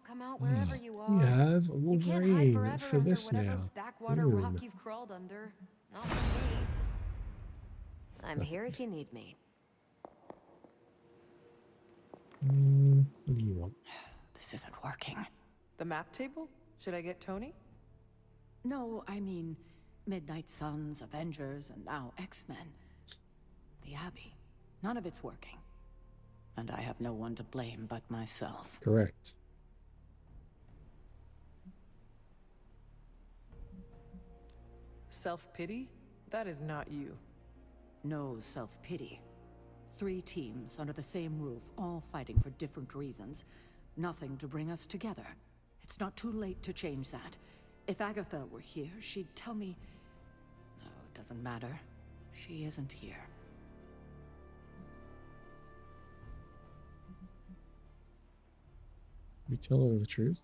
Come out wherever you are. We have a You can't hide Wolverine forever for under this whatever now. backwater Boom. rock you've crawled under. Not for me. I'm here if you need me. What do you want? This isn't working. The map table? Should I get Tony? No, I mean Midnight Suns, Avengers, and now X-Men. The Abbey. None of it's working. And I have no one to blame but myself. Correct. Self-pity? That is not you. No self-pity. 3 teams under the same roof, all fighting for different reasons. Nothing to bring us together. It's not too late to change that. If Agatha were here, she'd tell me... No, it doesn't matter. She isn't here. We tell her the truth?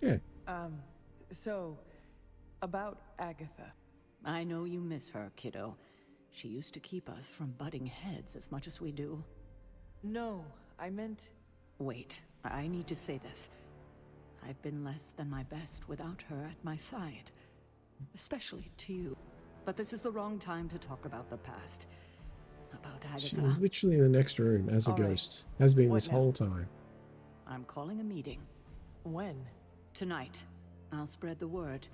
Yeah. So, about Agatha. I know you miss her, kiddo. She used to keep us from butting heads as much as we do. No, I meant... Wait, I need to say this. I've been less than my best without her at my side. Especially to you. But this is the wrong time to talk about the past. About She's Agatha. literally in the next room as a All right. ghost. Has been What this now? whole time. I'm calling a meeting. When? Tonight. I'll spread the word.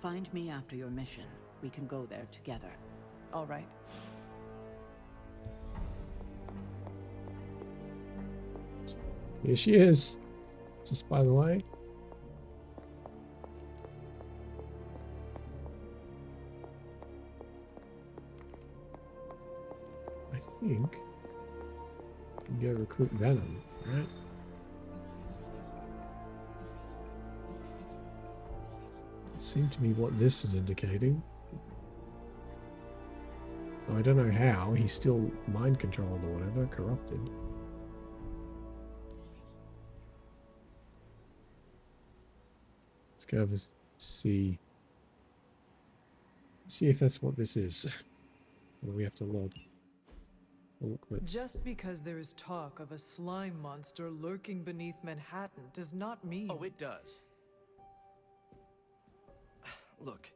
Find me after your mission. We can go there together. All right. Here she is. Just by the way. I think we can go recruit Venom, right? It seemed to me what this is indicating. Though I don't know how, he's still mind controlled or whatever, corrupted. Let's go over see if that's what this is. Or we have to log. Just because there is talk of a slime monster lurking beneath Manhattan does not mean... Oh, it does. Look,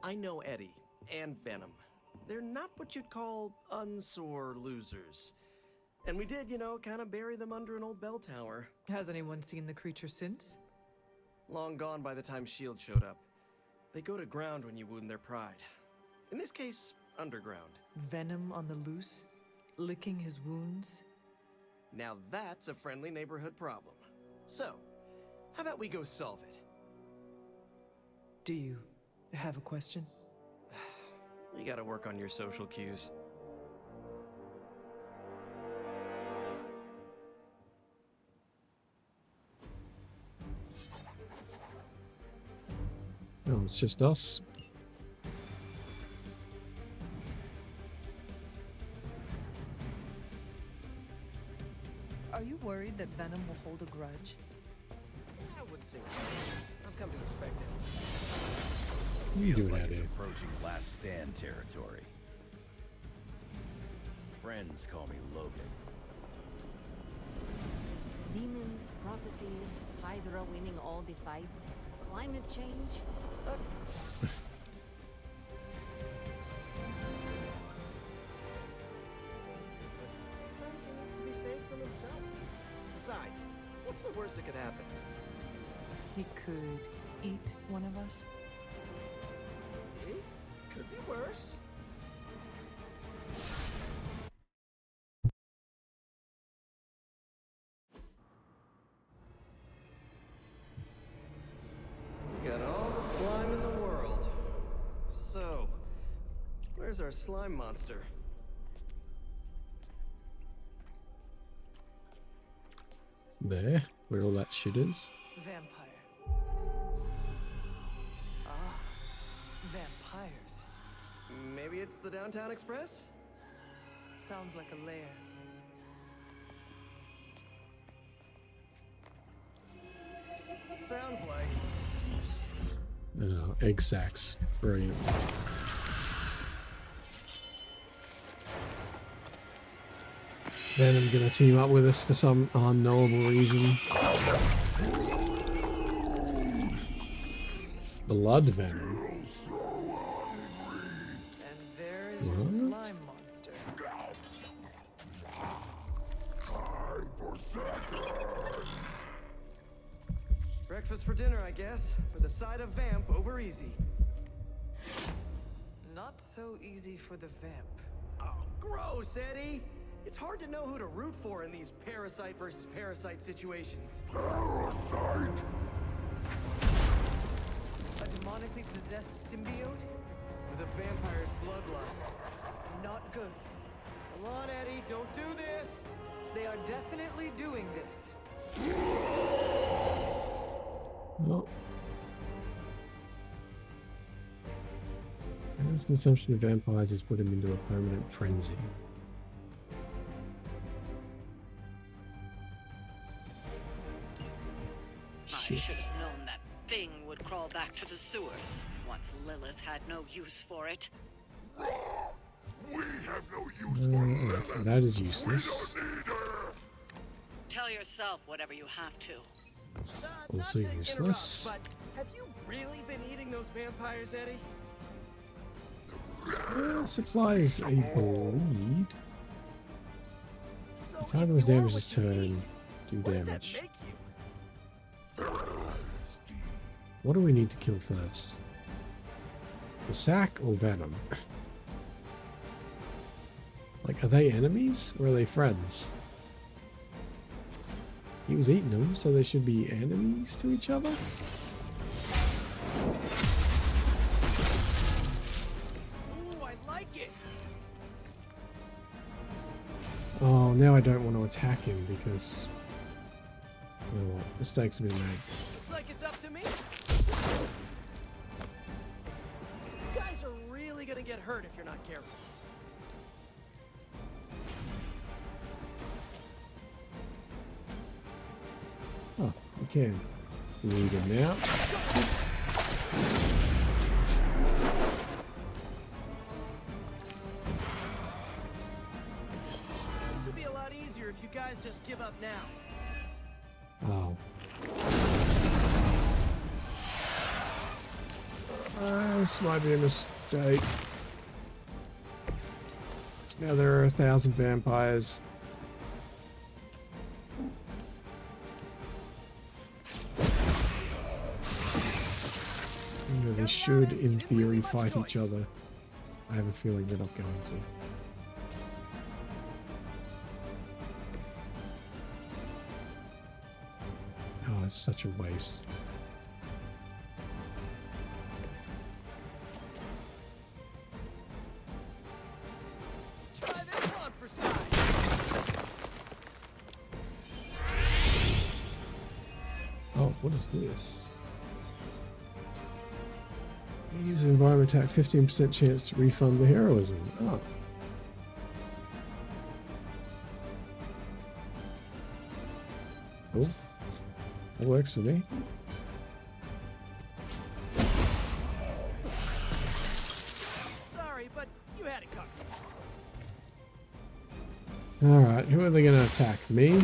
I know Eddie and Venom. They're not what you'd call unsore losers. And we did, you know, kind of bury them under an old bell tower. Has anyone seen the creature since? Long gone by the time S.H.I.E.L.D. showed up. They go to ground when you wound their pride. In this case, underground. Venom on the loose? Licking his wounds? Now that's a friendly neighborhood problem. So, how about we go solve it? Do you have a question? You gotta work on your social cues. Oh, it's just us. Are you worried that Venom will hold a grudge? I wouldn't say that. I've come to expect it. What are you Feels doing like out it's here? approaching last stand territory. Friends call me Logan. Demons, prophecies, Hydra winning all the fights, climate change. Sometimes he needs to be saved from himself. Besides, what's the worst that could happen? He could eat one of us? See? Could be worse. Got all the slime in the world. So, where's our slime monster? There, where all that shit is. Vampire. Ah, vampires. Maybe it's the Downtown Express? Sounds like a lair. Sounds like. Oh, egg sacks. Brilliant. Venom gonna team up with us for some unknowable reason. Blood Venom. And there is your What? slime monster. Time for seconds. Breakfast for dinner, I guess, with a side of vamp over easy. Not so easy for the vamp. Oh, gross, Eddie! It's hard to know who to root for in these parasite versus parasite situations. Parasite? A demonically possessed symbiote? With a vampire's bloodlust. Not good. Come on, Eddie, don't do this! They are definitely doing this. Oh. Venom's consumption of vampires has put him into a permanent frenzy. I should have known that thing would crawl back to the sewers once Lilith had no use for it. We have no use for Lilith. That is useless. We don't need her. Tell yourself whatever you have to. Also Not to useless. interrupt, but have you really been eating those vampires, Eddie? Supplies a bleed. The target was damaged this turn. Do damage. What do we need to kill first? The sack or Venom? Like, are they enemies or are they friends? He was eating them, so they should be enemies to each other? Ooh, I like it! Oh, now I don't want to attack him because... well, mistakes have been made. Looks like it's up to me. You guys are really gonna get hurt if you're not careful. Oh, you can. Lead him out. This would be a lot easier if you guys just give up now. Oh. This might be a mistake. So now there are 1,000 vampires. You know, they should, in theory, fight each other. I have a feeling they're not going to. Oh, it's such a waste. Try this on for size. Oh, what is this? You use an environment attack, 15% chance to refund the heroism. Oh. Cool. That works for me. Sorry, but you had it covered. Alright, who are they going to attack? Me? Yeah.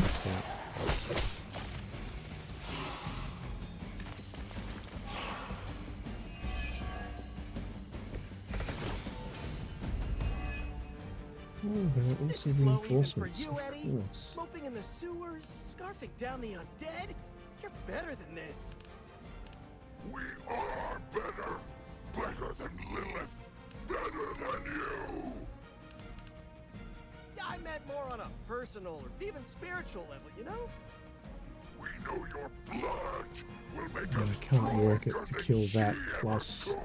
Oh, there are also reinforcements, of course. Moping in the sewers, scarfing down the undead. You're better than this. We are better. Better than Lilith. Better than you. I meant more on a personal or even spiritual level, you know? We know your blood will make And us I can't work it stronger to than kill she that ever plus could.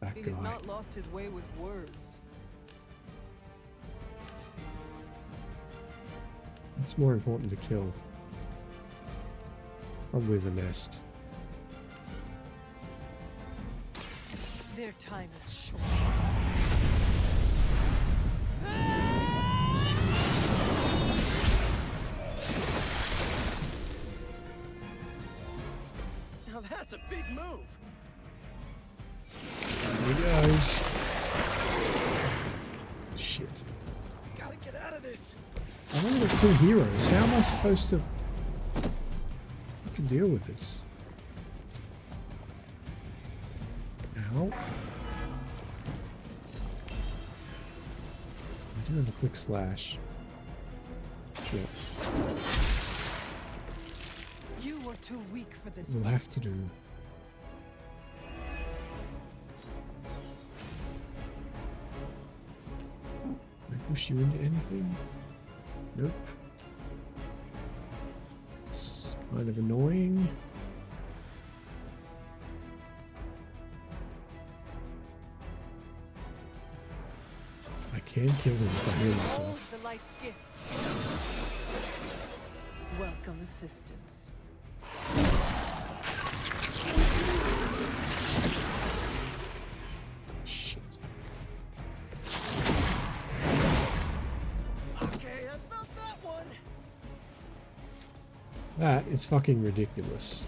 that He has guy. not lost his way with words. What's more important to kill? Probably the nest. Their time is short. Now that's a big move. There he goes. Shit. Gotta get out of there. this. I've only got 2 heroes. How am I supposed to fucking deal with this? Ow. I do have a quick slash. Sure. You were too weak for this. We'll have to do. Can I push you into anything? Nope. It's kind of annoying. I can kill him if I heal myself. The light's gift. Welcome assistance. Shit. Okay, I felt that one. That is fucking ridiculous.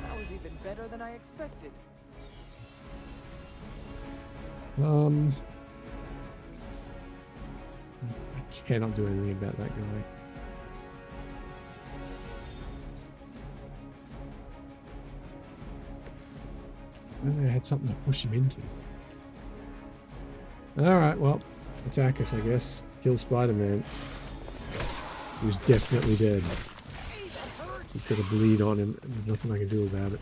That was even better than I expected. I cannot do anything about that guy. Maybe I had something to push him into. Alright, well, attack us, I guess. Kill Spider-Man. Who's definitely dead. He's got a bleed on him, and there's nothing I can do about it.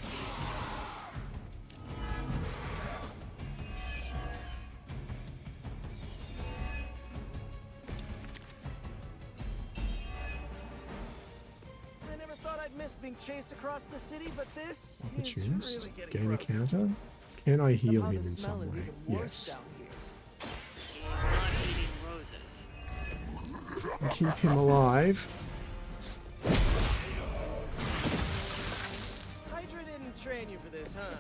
I never thought I'd miss being chased across the city, but this Opportunist? is really getting Gain a gross. counter? Can I heal Somehow him the in smell some is way? even worse Yes. down here. Not eating roses. Keep him alive. Hydra didn't train you for this, huh?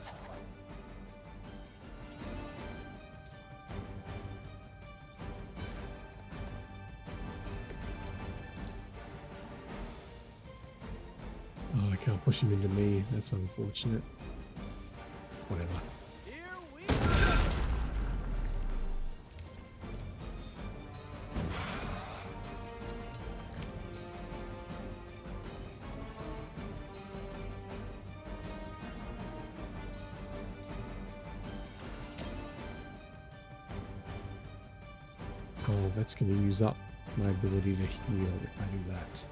Oh, I can't push him into me. That's unfortunate. Whatever. Oh, that's going to use up my ability to heal if I do that.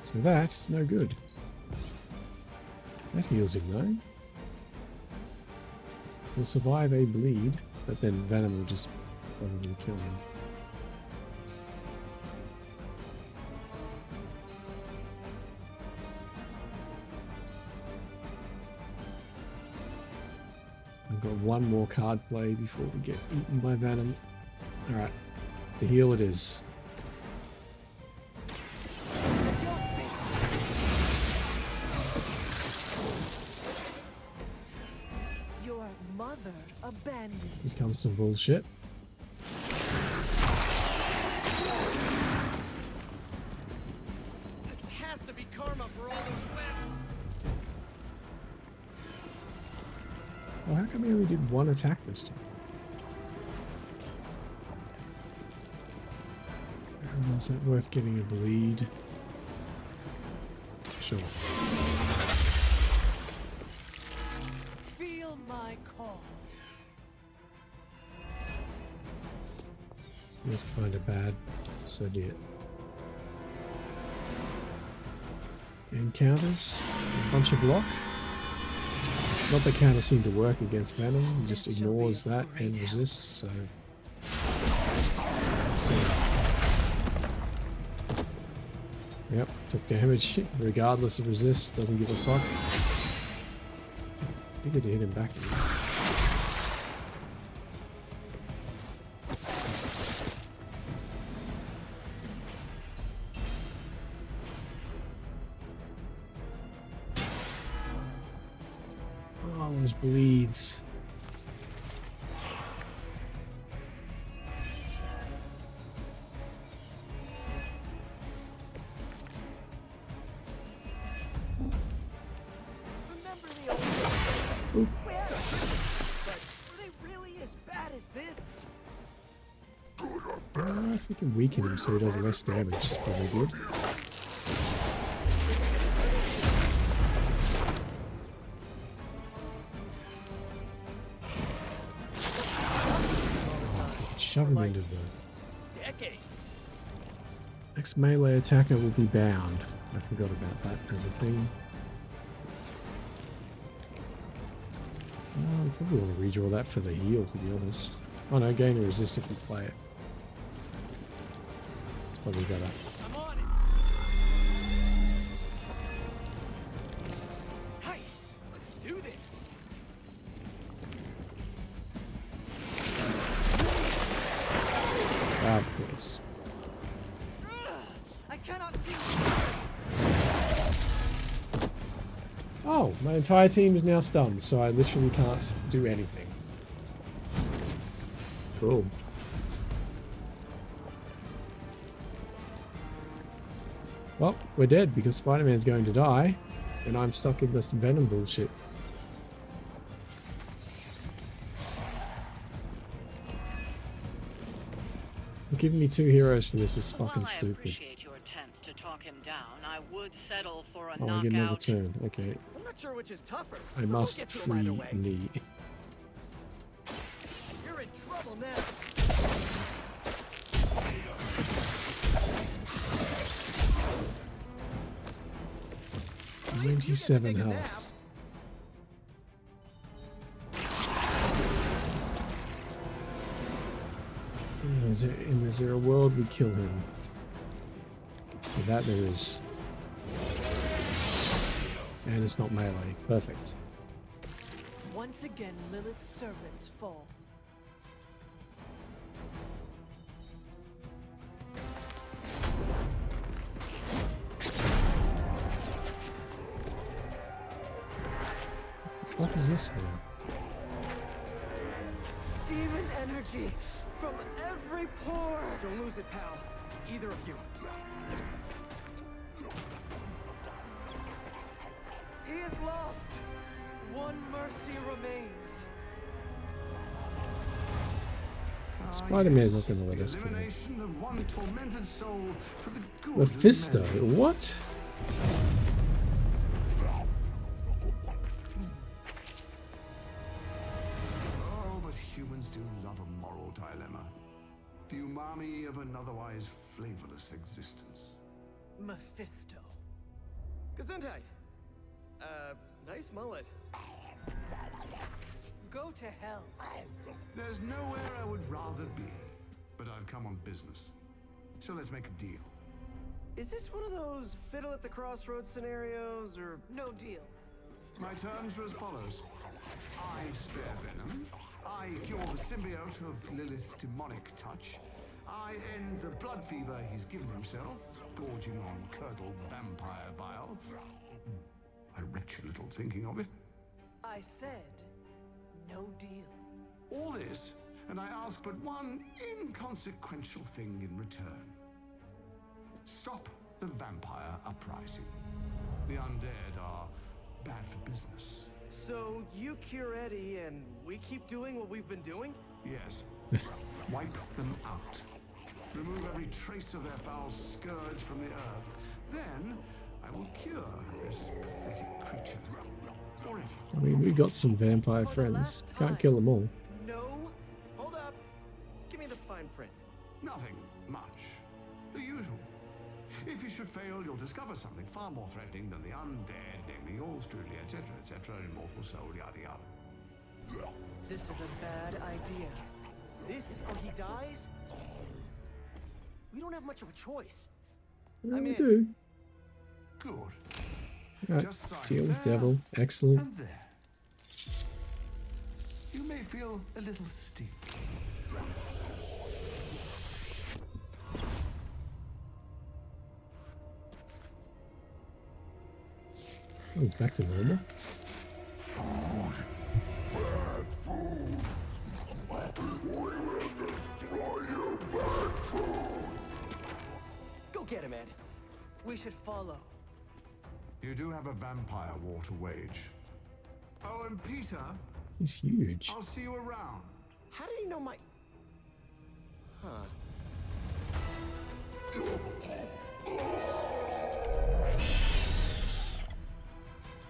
So that's no good. That heals him though. He'll survive a bleed, but then Venom will just probably kill him. I've got one more card play before we get eaten by Venom. Alright, the heal it is. Your mother abandoned Here comes some bullshit. This has to be karma for all those webs. Well, how come he only did one attack this time? Is that worth getting a bleed? Sure. Feel my call. It's kind of bad, so be it. Encounters, a bunch of block. Not that counter seem to work against Venom, he just ignores that and resists, so... Yep, took damage regardless of resist, doesn't give a fuck. Figured to hit him back at least. Oh, those bleeds. Remember the old days? We had a but were they really as bad as this? If we can weaken him so he does less damage, it's probably good. Shove him into the... Decades. Next melee attacker will be bound. I forgot about that as a thing. I probably want to redraw that for the heal, to be honest. Oh no, gain a resist if you play it. It's probably better. I'm on it. Nice. Let's do this. Ah, of course. I cannot see. Oh, my entire team is now stunned, so I literally can't do anything. Cool. Well, we're dead because Spider-Man's going to die, and I'm stuck in this Venom bullshit. Giving me 2 heroes for this is fucking stupid. Appreciate your attempts to talk him down. I would settle for a Oh, I get another knockout. turn. Okay. I'm not sure which is tougher. I but must we'll get to him either free way. knee. You're in trouble now. 27 health. Is there a world we kill him? For that there is. And it's not melee. Perfect. Once again, Lilith's servants fall. What is this now? Demon energy from every pore. Don't lose it, pal. Either of you. He is lost. One mercy remains. Spider-Man's not going to let us kill him. Elimination of one tormented soul for the good Mephisto? of humanity. What? Oh, but humans do love a moral dilemma. The umami of an otherwise flavorless existence. Mephisto. Gesundheit. Nice mullet. Go to hell. There's nowhere I would rather be, but I've come on business. So let's make a deal. Is this one of those fiddle at the crossroads scenarios, or no deal? My terms are as follows. I spare Venom. I cure the symbiote of Lilith's demonic touch. I end the blood fever he's given himself, gorging on curdled vampire bile. I retch a little thinking of it. I said, no deal. All this, and I ask but one inconsequential thing in return. Stop the vampire uprising. The undead are bad for business. so you cure Eddie and we keep doing what we've been doing? Yes. Wipe them out. Remove every trace of their foul scourge from the earth. Then I will cure this pathetic creature forever. I mean, we got some vampire friends. Can't kill them all. No. Hold up. Give me the fine print. Nothing much. The usual. If you should fail, you'll discover something far more threatening than the undead, namely yours truly, etc., immortal soul, yada yada. This is a bad idea. This or he dies? We don't have much of a choice. Yeah, we do. Good. Right, Just sign deal with there devil. Excellent. and there. You may feel a little sting. Oh, it's back to normal. Bad food. We will destroy you, bad food. Go get him, Ed. We should follow. You do have a vampire war to wage. Oh, and Peter, He's huge. I'll see you around. How did he know my... Huh.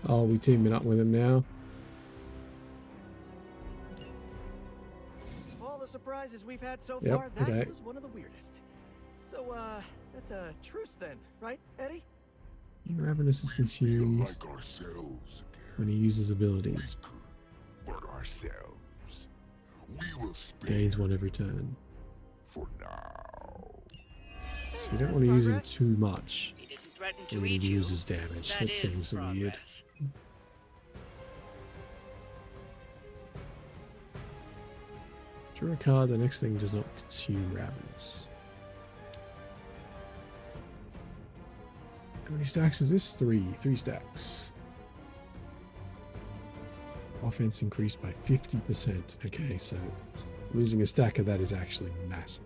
Oh, we teaming up with him now. Of all the surprises we've had so Yep, far, that okay. was one of the weirdest. So, that's a truce then, right, Eddie? Ravenous is consumed Like ourselves again. when he uses abilities. But ourselves. We will spare Gains one every turn. for now. So you don't want to use him too much Threaten to when he eat you. uses damage. That That is seems weird. progress. Draw a card, the next thing does not consume Ravenous. How many stacks is this? 3. 3 stacks. Offense increased by 50%. Okay, so losing a stack of that is actually massive.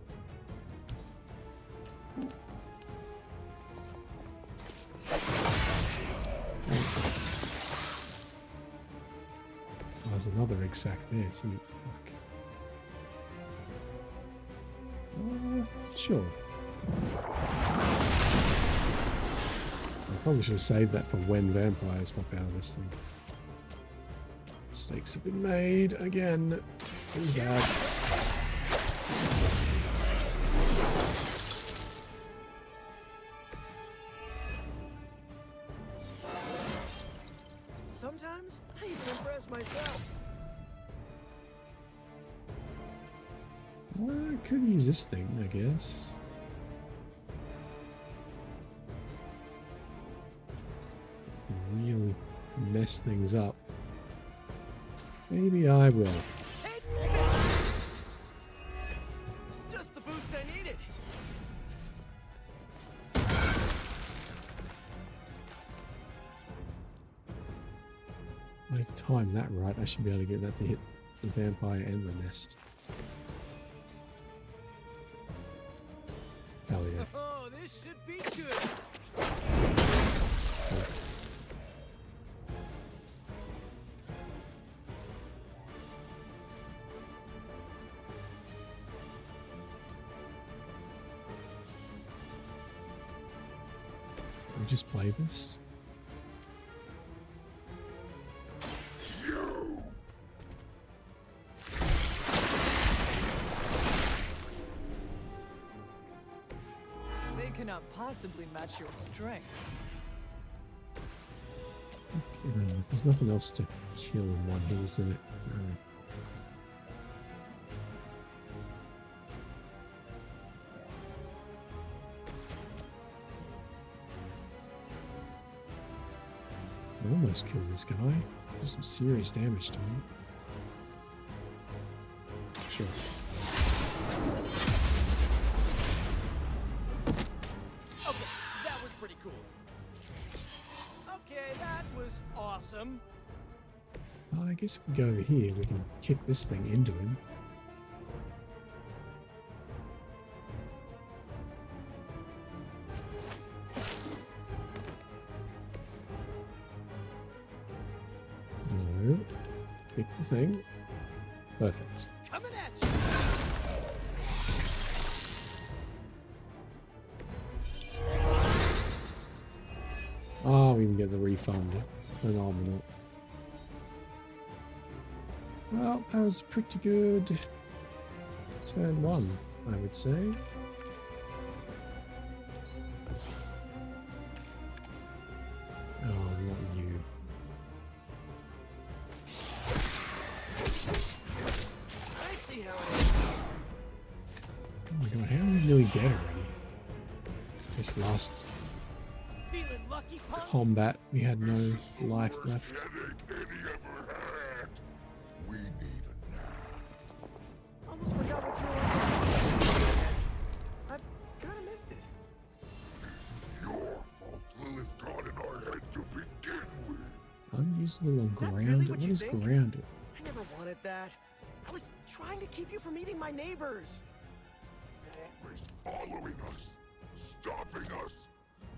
Oh, there's another exact there too. Fuck. Sure. I probably should have saved that for when vampires pop out of this thing. Mistakes have been made again. Feels bad. Sometimes I even impress myself. I could use this thing, I guess. Really mess things up. Maybe I will. Just the boost I needed. If I time that right, I should be able to get that to hit the vampire and the nest. Hell yeah. Oh, this should be good. Can we just play this? They cannot possibly match your strength. There's nothing else to kill in one hit, is there? No. I almost killed this guy. There's some serious damage to him. Sure. Okay, that was pretty cool. Okay, that was awesome. I guess if we go over here, we can kick this thing into him. No. Kick the thing. Perfect. Coming at you. Oh, we can get the refund. Phenomenal. Well, that was pretty good. Turn 1, I would say. Oh, not you. I see how it is. Oh my god, how is he nearly dead already? This last Feeling lucky, punk? combat, we had no life left. We need a nap. Almost forgot what you were. I've kind of missed it. Your fault Lilith got in our head to begin with. Unusable on ground? really what What you is think? grounded? I never wanted that. I was trying to keep you from eating my neighbors. Always following us, stopping us,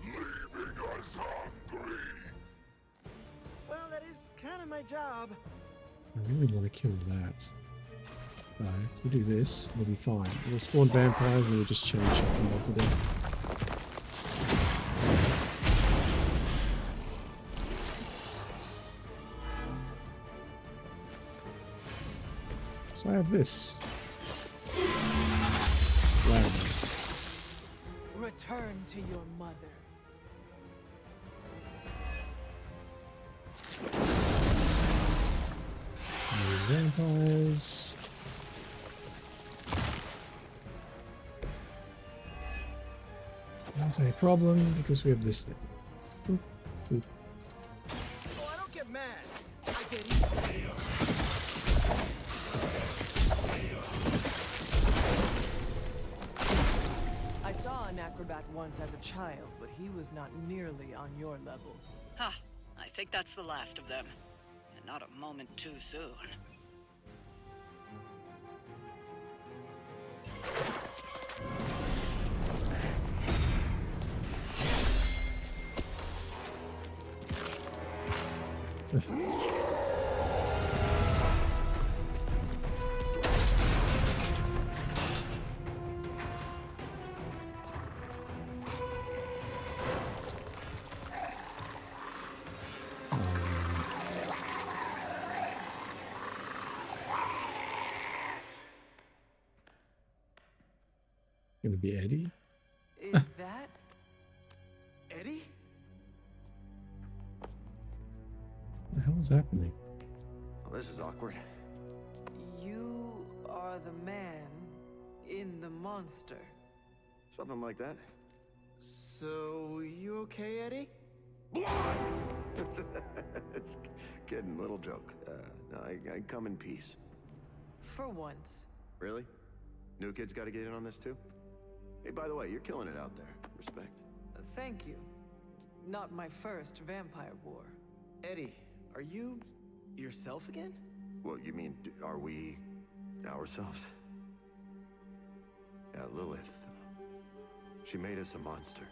leaving us hungry. Well, that That is kind of my job. I really want to kill that. If we do this, we'll be fine. We'll spawn vampires and we'll just change up and what to do. So I have this. Wow. Return to your mother. No vampires. Not a problem because we have this thing. Boop, boop. Oh, I don't get mad. I get I saw an acrobat once as a child, but he was not nearly on your level. Ha! I think that's the last of them. And not a moment too soon. Gonna be Eddie? Is that Eddie? What the hell is happening? Well, this is awkward. you are the man in the monster? Something like that. So, you okay, Eddie? It's kidding, little joke. No, I come in peace. For once. Really? New kids got to get in on this too? Hey, by the way, you're killing it out there. Respect. Thank you. Not my first vampire war. Eddie, are you yourself again? Well, you mean, are we ourselves? Yeah, Lilith. She made us a monster.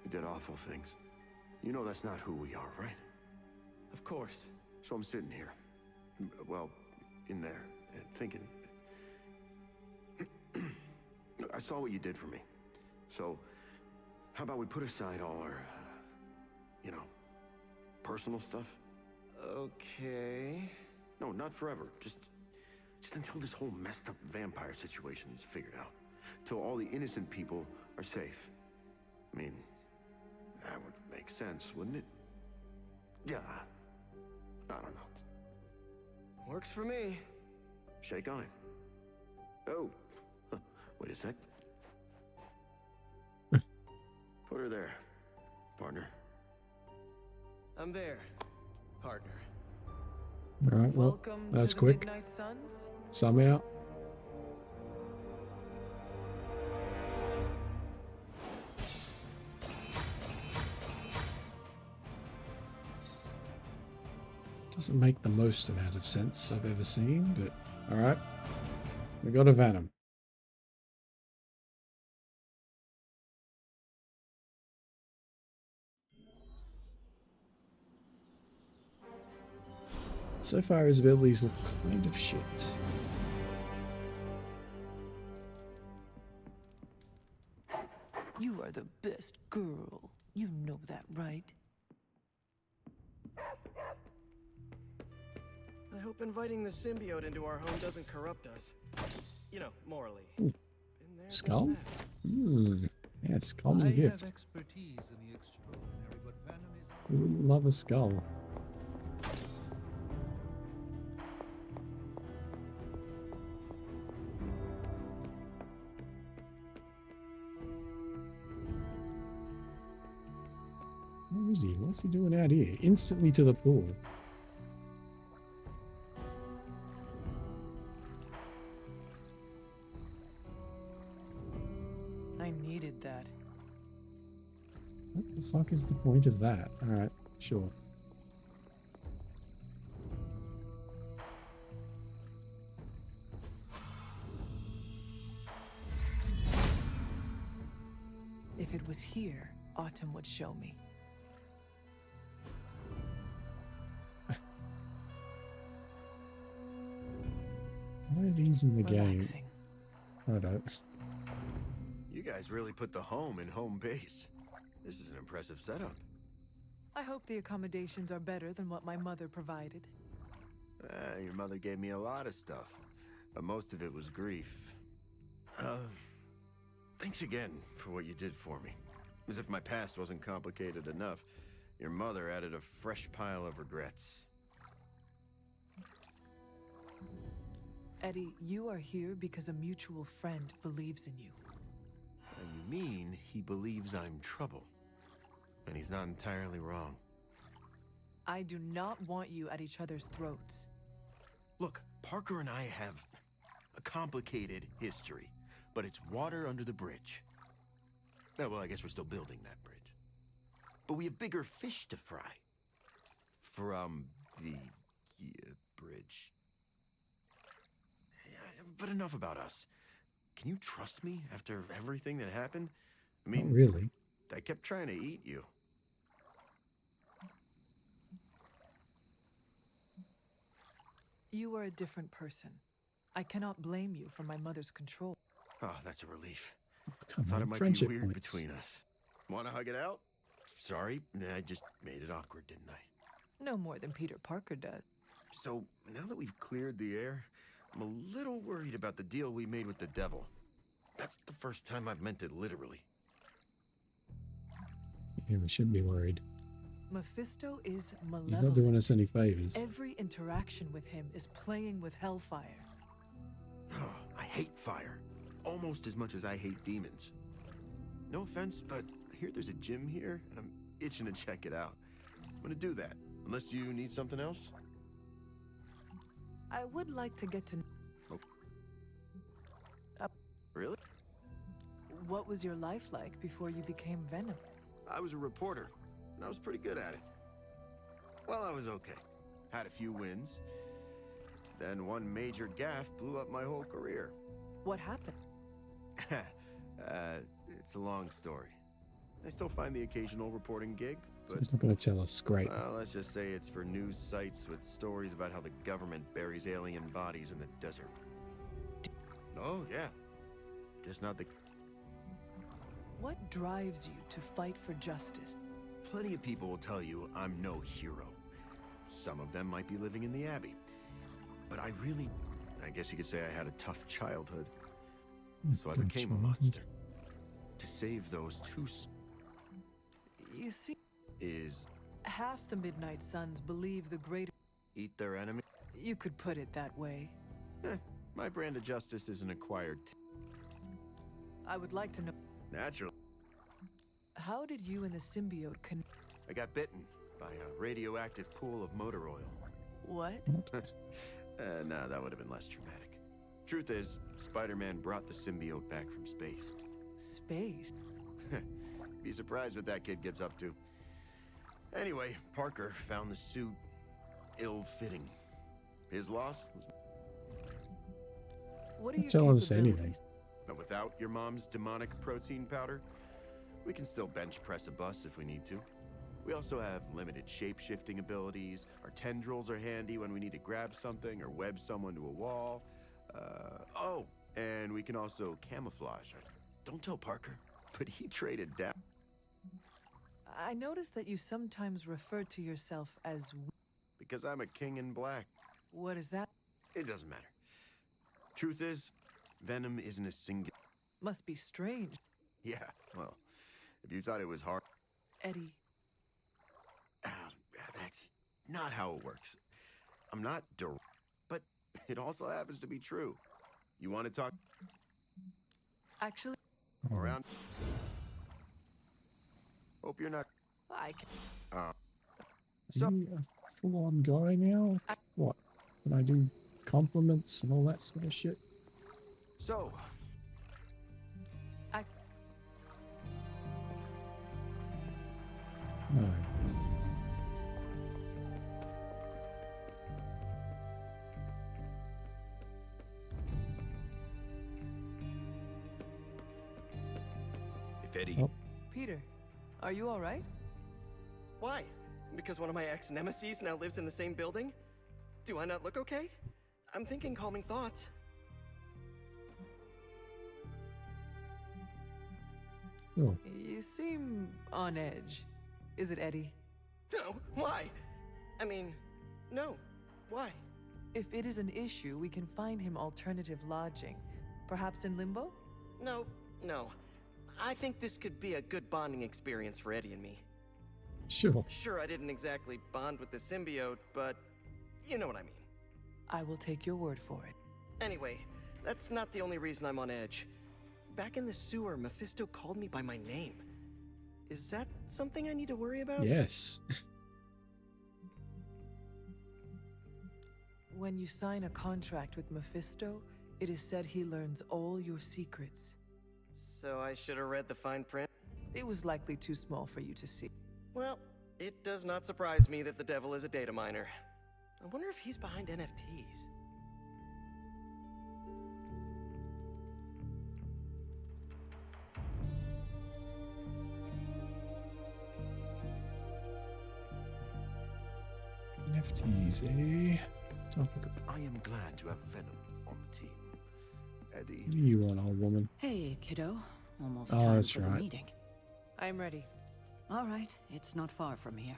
We did awful things. You know that's not who we are, right? Of course. So I'm sitting here, well, in there, and thinking, I saw what you did for me. So, how about we put aside all our, personal stuff? Okay. No, not forever. Just until this whole messed up vampire situation is figured out. Till all the innocent people are safe. I mean, that would make sense, wouldn't it? Yeah. I don't know. Works for me. Shake on it. Oh. Wait a sec. Put her there, partner. I'm there, partner. Alright, well, Welcome that's to the quick. Midnight Suns. Some out. Doesn't make the most amount of sense I've ever seen, but alright. We got a Venom. So far his abilities look kind of shit. You are the best girl. You know that, right? I hope inviting the symbiote into our home doesn't corrupt us. You know, morally. Ooh. Been there, Skull? done Yes, common I gift. have expertise in the extraordinary, but Venom is... Who wouldn't love a skull? Where is he? What's he doing out here? Instantly to the pool. I needed that. What the fuck is the point of that? Alright, sure. If it was here, Autumn would show me. of these in the Relaxing. game. I don't. You guys really put the home in home base. This is an impressive setup. I hope the accommodations are better than what my mother provided. Your mother gave me a lot of stuff, but most of it was grief. Thanks again for what you did for me. As if my past wasn't complicated enough, your mother added a fresh pile of regrets. Eddie, you are here because a mutual friend believes in you. And you mean he believes I'm trouble? And he's not entirely wrong. I do not want you at each other's throats. Look, Parker and I have a complicated history, but it's water under the bridge. Well, I guess we're still building that bridge. But we have bigger fish to fry. From the bridge. But enough about us. Can you trust me after everything that happened? I mean, Not really. I kept trying to eat you. You are a different person. I cannot blame you for my mother's control. Oh, that's a relief. Come Thought on, it might be friendship weird points. between us. Want to hug it out? Sorry, I just made it awkward, didn't I? No more than Peter Parker does. So, now that we've cleared the air, I'm a little worried about the deal we made with the devil. That's the first time I've meant it literally. Yeah, we should be worried. Mephisto is He's not malevolent. doing us any favors. Every interaction with him is playing with hellfire. Oh, I hate fire. Almost as much as I hate demons. No offense, but I hear there's a gym here, and I'm itching to check it out. I'm gonna do that, unless you need something else. I would like to get to... Really? What was your life like before you became Venom? I was a reporter, and I was pretty good at it. Well, I was okay. Had a few wins. Then one major gaffe blew up my whole career. What happened? It's a long story. I still find the occasional reporting gig, So but he's not going to tell us. Great. well, let's just say it's for news sites with stories about how the government buries alien bodies in the desert. Oh, yeah. Just not the... What drives you to fight for justice? Plenty of people will tell you I'm no hero. Some of them might be living in the Abbey. But I guess you could say I had a tough childhood. So I became a monster. To save those two You see, is half the Midnight Suns believe the greater... eat their enemy. You could put it that way. My brand of justice is an acquired I would like to know... Naturally. How did you and the symbiote connect? I got bitten by a radioactive pool of motor oil. What? No, that would have been less traumatic. Truth is, Spider-Man brought the symbiote back from space. Space? Be surprised what that kid gets up to. Anyway, Parker found the suit ill-fitting. His loss was... What are Not your telling us capabilities? anything. But without your mom's demonic protein powder, we can still bench press a bus if we need to. We also have limited shape-shifting abilities. Our tendrils are handy when we need to grab something or web someone to a wall. Oh, and we can also camouflage. Don't tell Parker, but he traded down. I noticed that you sometimes refer to yourself as... Because I'm a king in black. What is that? It doesn't matter. Truth is, Venom isn't a single... Must be strange. Yeah, well, if you thought it was hard... Eddie. That's not how it works. I'm not direct, but it also happens to be true. You want to talk... Actually... Around... Hope you're not... I can... Are you a full-on guy now? What? Can I do compliments and all that sort of shit? So... No. If Eddie... Oh. Peter, are you all right? Why? Because one of my ex-nemesis now lives in the same building? Do I not look okay? I'm thinking calming thoughts. Oh, You seem on edge. Is it Eddie? No, why? I mean, no. Why? If it is an issue, we can find him alternative lodging. Perhaps in Limbo? No. I think this could be a good bonding experience for Eddie and me. sure. Sure, I didn't exactly bond with the symbiote, but you know what I mean. I will take your word for it. Anyway, that's not the only reason I'm on edge. Back in the sewer, Mephisto called me by my name. Is that something I need to worry about? Yes. When you sign a contract with Mephisto, it is said he learns all your secrets. So I should have read the fine print? It was likely too small for you to see. Well, it does not surprise me that the devil is a data miner. I wonder if he's behind NFTs. NFTs, eh? Topical. I am glad to have Venom on the team. Eddie. What do you want, old woman? Hey, kiddo. Almost Oh, time that's for the right. meeting. I'm ready. All right, it's not far from here.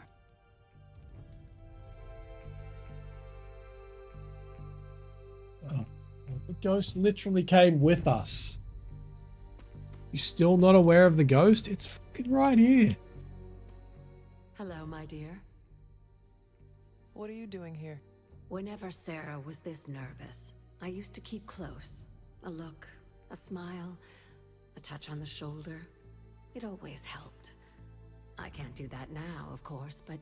Oh, the ghost literally came with us. You still not aware of the ghost? It's fucking right here. Hello, my dear. What are you doing here? Whenever Sarah was this nervous, I used to keep close. A look, a smile, a touch on the shoulder. It always helped. I can't do that now, of course, but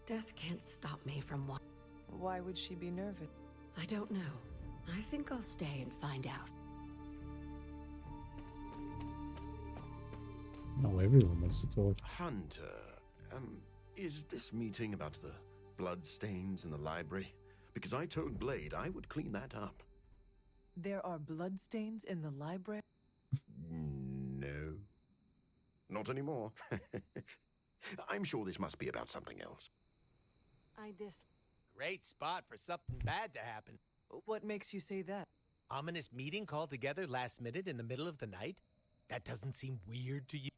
death can't stop me from what. Why would she be nervous? I don't know. I think I'll stay and find out. No, everyone wants to talk. Hunter, is this meeting about the blood stains in the library? Because I told Blade I would clean that up. There are bloodstains in the library? No. Not anymore. I'm sure this must be about something else. Great spot for something bad to happen. What makes you say that? Ominous meeting called together last minute in the middle of the night? That doesn't seem weird to you?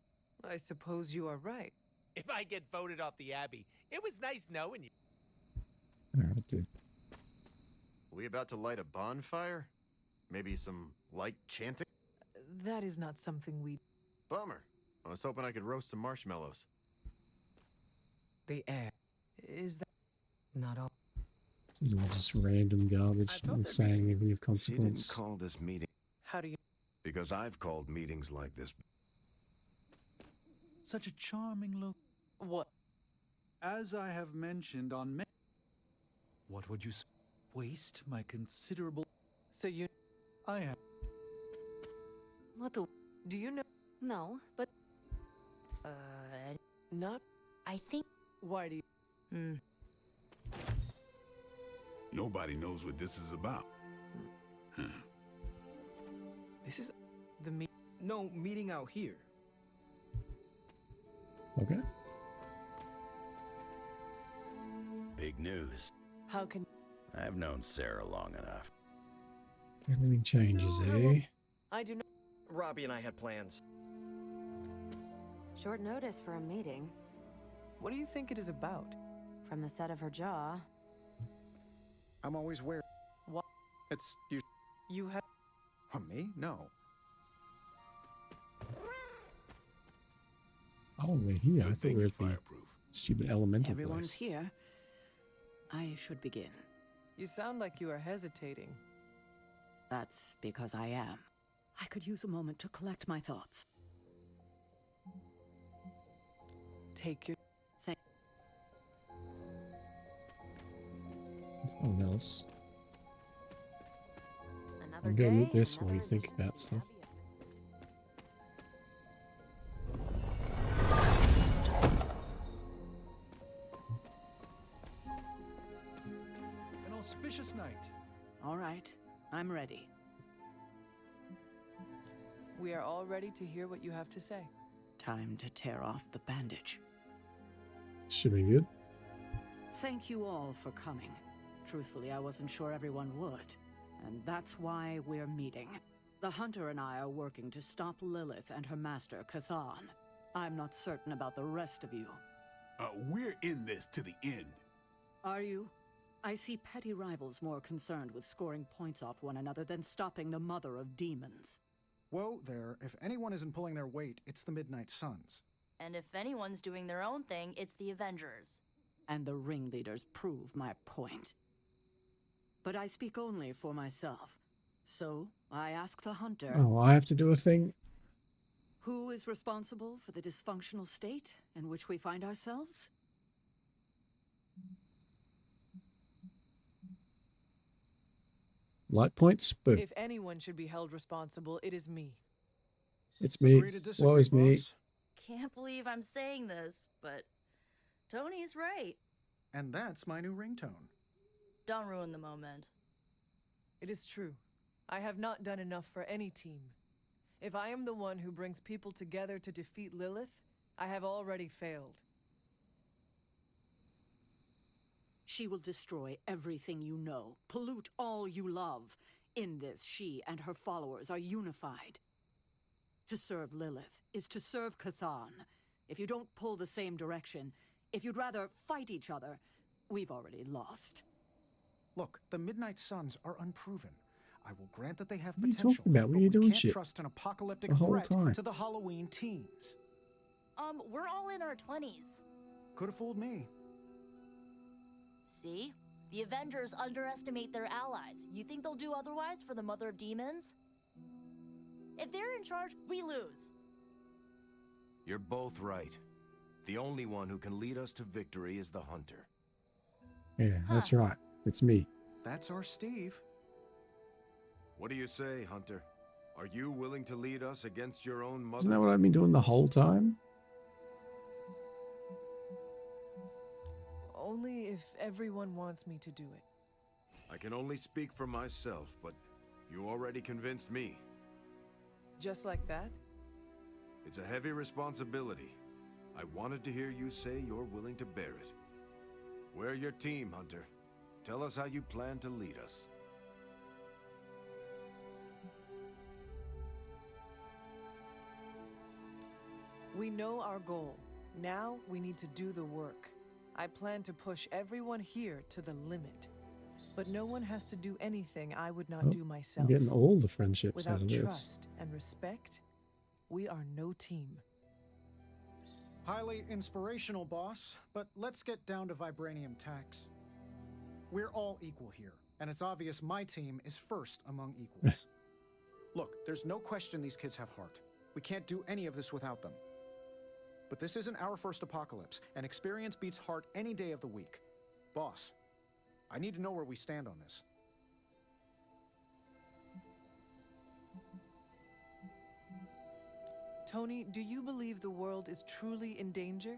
I suppose you are right. If I get voted off the Abbey, it was nice knowing you. Alright, dude. We about to light a bonfire? Maybe some light chanting? That is not something we... Bummer. I was hoping I could roast some marshmallows. The air. Is that... Not all. These are just random garbage, not saying anything of She consequence. didn't call this meeting. How do you... Because I've called meetings like this. Such a charming look. What? As I have mentioned on many... What would you waste my considerable... So you... I have... What do... Do you know... No, but... Not... I think... Why do you... Nobody knows what this is about. Huh. This is... The me... No, meeting out here. Okay. Big news. How can... I've known Sarah long enough. Everything changes, eh? I do not... Robbie and I had plans. Short notice for a meeting. What do you think it is about? From the set of her jaw. I'm always where. What? It's you. You have... Me? No. Oh, we're here. I thought we were at the Fireproof. stupid elemental Everyone's place. here. I should begin. You sound like you are hesitating. That's because I am. I could use a moment to collect my thoughts. Take your... Thank... There's no one else. Another I'm gonna day, look this while you another think edition about of stuff. An auspicious night. All right, I'm ready. We are all ready to hear what you have to say. Time to tear off the bandage. Should be good. Thank you all for coming. Truthfully, I wasn't sure everyone would. And that's why we're meeting. The Hunter and I are working to stop Lilith and her master, Cathan. I'm not certain about the rest of you. We're in this to the end. Are you? I see petty rivals more concerned with scoring points off one another than stopping the mother of demons. Whoa there, if anyone isn't pulling their weight, it's the Midnight Suns. And if anyone's doing their own thing, it's the Avengers. And the ringleaders prove my point. But I speak only for myself. So, I ask the Hunter... Oh, I have to do a thing? Who is responsible for the dysfunctional state in which we find ourselves? Light points? Boom. If anyone should be held responsible, it is me. It's me. Agree to disagree, Woe is me. boss. Can't believe I'm saying this, but Tony's right. And that's my new ringtone. Don't ruin the moment. It is true. I have not done enough for any team. If I am the one who brings people together to defeat Lilith, I have already failed. She will destroy everything you know, pollute all you love. In this, she and her followers are unified. To serve Lilith is to serve Cathan. If you don't pull the same direction, if you'd rather fight each other, we've already lost. Look, the Midnight Suns are unproven. I will grant that they have What are you potential, talking about? What but are you we doing can't shit? trust an apocalyptic The whole threat time. to the Halloween teens. We're all in our 20s. Could have fooled me. See? The Avengers underestimate their allies. You think they'll do otherwise for the Mother of Demons? If they're in charge, we lose. You're both right. The only one who can lead us to victory is the Hunter. Yeah, that's right. It's me. That's our Steve. What do you say, Hunter? Are you willing to lead us against your own mother? Isn't that what I've been doing the whole time? Only if everyone wants me to do it. I can only speak for myself, but you already convinced me. Just like that? It's a heavy responsibility. I wanted to hear you say you're willing to bear it. We're your team, Hunter. Tell us how you plan to lead us. We know our goal. Now we need to do the work. I plan to push everyone here to the limit. But no one has to do anything I would not do I'm myself. getting all the friendships Without out of this. trust and respect, we are no team. Highly inspirational, boss, but let's get down to vibranium tax. We're all equal here, and it's obvious my team is first among equals. Look, there's no question these kids have heart. We can't do any of this without them. But this isn't our first apocalypse, and experience beats heart any day of the week. Boss, I need to know where we stand on this. Tony, do you believe the world is truly in danger?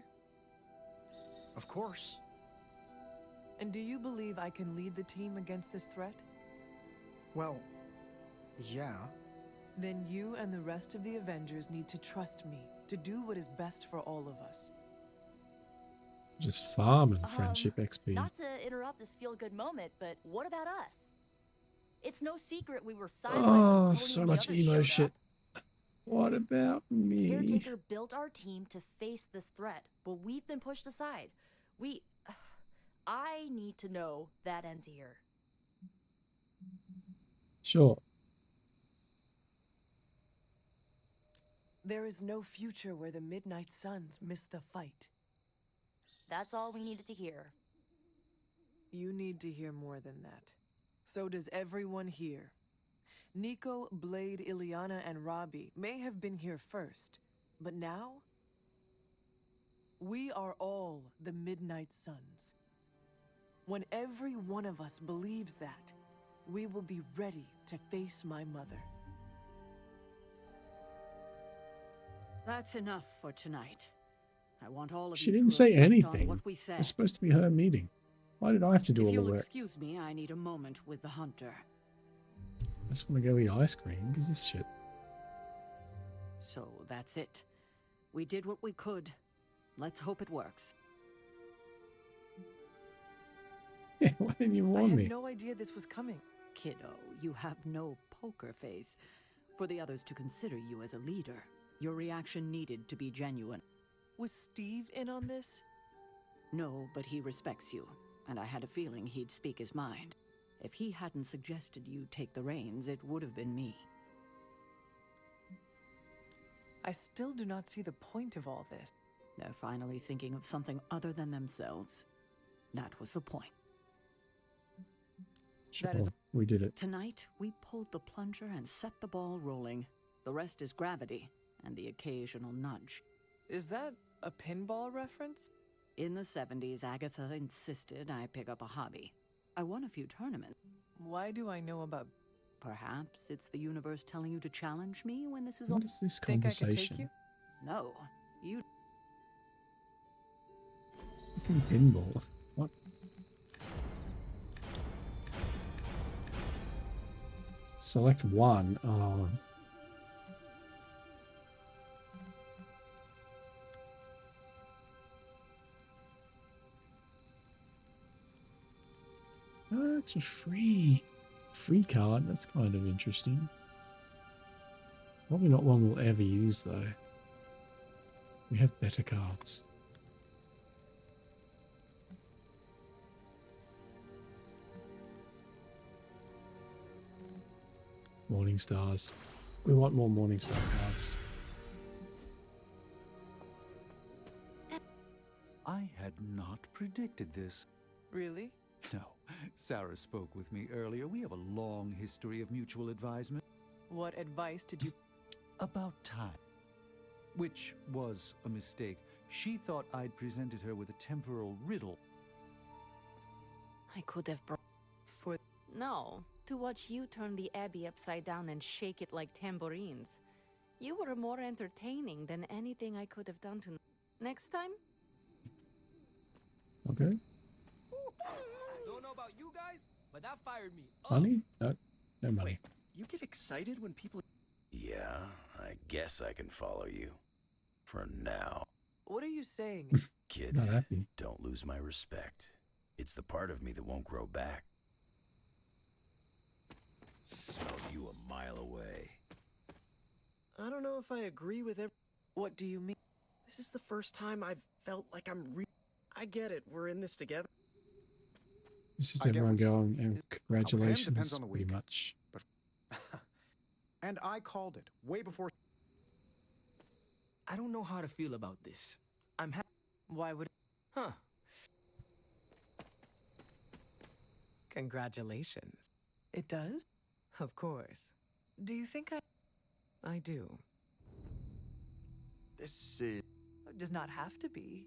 Of course. And do you believe I can lead the team against this threat? Well, yeah. Then you and the rest of the Avengers need to trust me to do what is best for all of us. Just farming friendship XP. Not to interrupt this feel-good moment, but what about us? It's no secret we were sidelined when Oh, Tony so and the much others emo showed shit. up. What about me? Caretaker built our team to face this threat, but we've been pushed aside. I need to know that ends here. Sure. There is no future where the Midnight Suns miss the fight. That's all we needed to hear. You need to hear more than that. So does everyone here. Nico, Blade, Ileana, and Robbie may have been here first, but now we are all the Midnight Suns. When every one of us believes that, we will be ready to face my mother. That's enough for tonight. I want all of She you didn't to say reflect on anything. what we said. It's supposed to be her meeting. Why did I have to do If all the you'll work? excuse me, I need a moment with the Hunter. I just want to go eat ice cream. What is this shit? So that's it. We did what we could. Let's hope it works. Yeah, why didn't you I warn had me? no idea this was coming. Kiddo, you have no poker face. For the others to consider you as a leader, your reaction needed to be genuine. Was Steve in on this? No, but he respects you, and I had a feeling he'd speak his mind. If he hadn't suggested you take the reins, it would have been me. I still do not see the point of all this. They're finally thinking of something other than themselves. That was the point. Sure, we did it. Tonight, we pulled the plunger and set the ball rolling. The rest is gravity and the occasional nudge. Is that a pinball reference? In the 70s, Agatha insisted I pick up a hobby. I won a few tournaments. Why do I know about... Perhaps it's the universe telling you to challenge me when this is all... What is this Think I could take conversation? you? No, you... Fucking pinball. What? Select one. Oh. Oh, it's a free card. That's kind of interesting. Probably not one we'll ever use though. We have better cards. Morning stars. We want more morning star cards. I had not predicted this. Really? No. Sarah spoke with me earlier. We have a long history of mutual advisement. What advice did you... About time. Which was a mistake. She thought I'd presented her with a temporal riddle. I could have brought... For... No, to watch you turn the Abbey upside down and shake it like tambourines. You were more entertaining than anything I could have done to... Next time? Okay. Don't know about you guys, but that fired me up. Money? No money. You get excited when people... Yeah, I guess I can follow you. For now. What are you saying? Kid, Not happy. don't lose my respect. It's the part of me that won't grow back. Smell you a mile away. I don't know if I agree with every... What do you mean? This is the first time I've felt like I get it. We're in this together. This is I get everyone what's- going, and How it congratulations, depends on the pretty week. much. But and I called it way before. I don't know how to feel about this. I'm happy. Why would... Huh. Congratulations. It does? Of course. Do you think I do. This is... It does not have to be.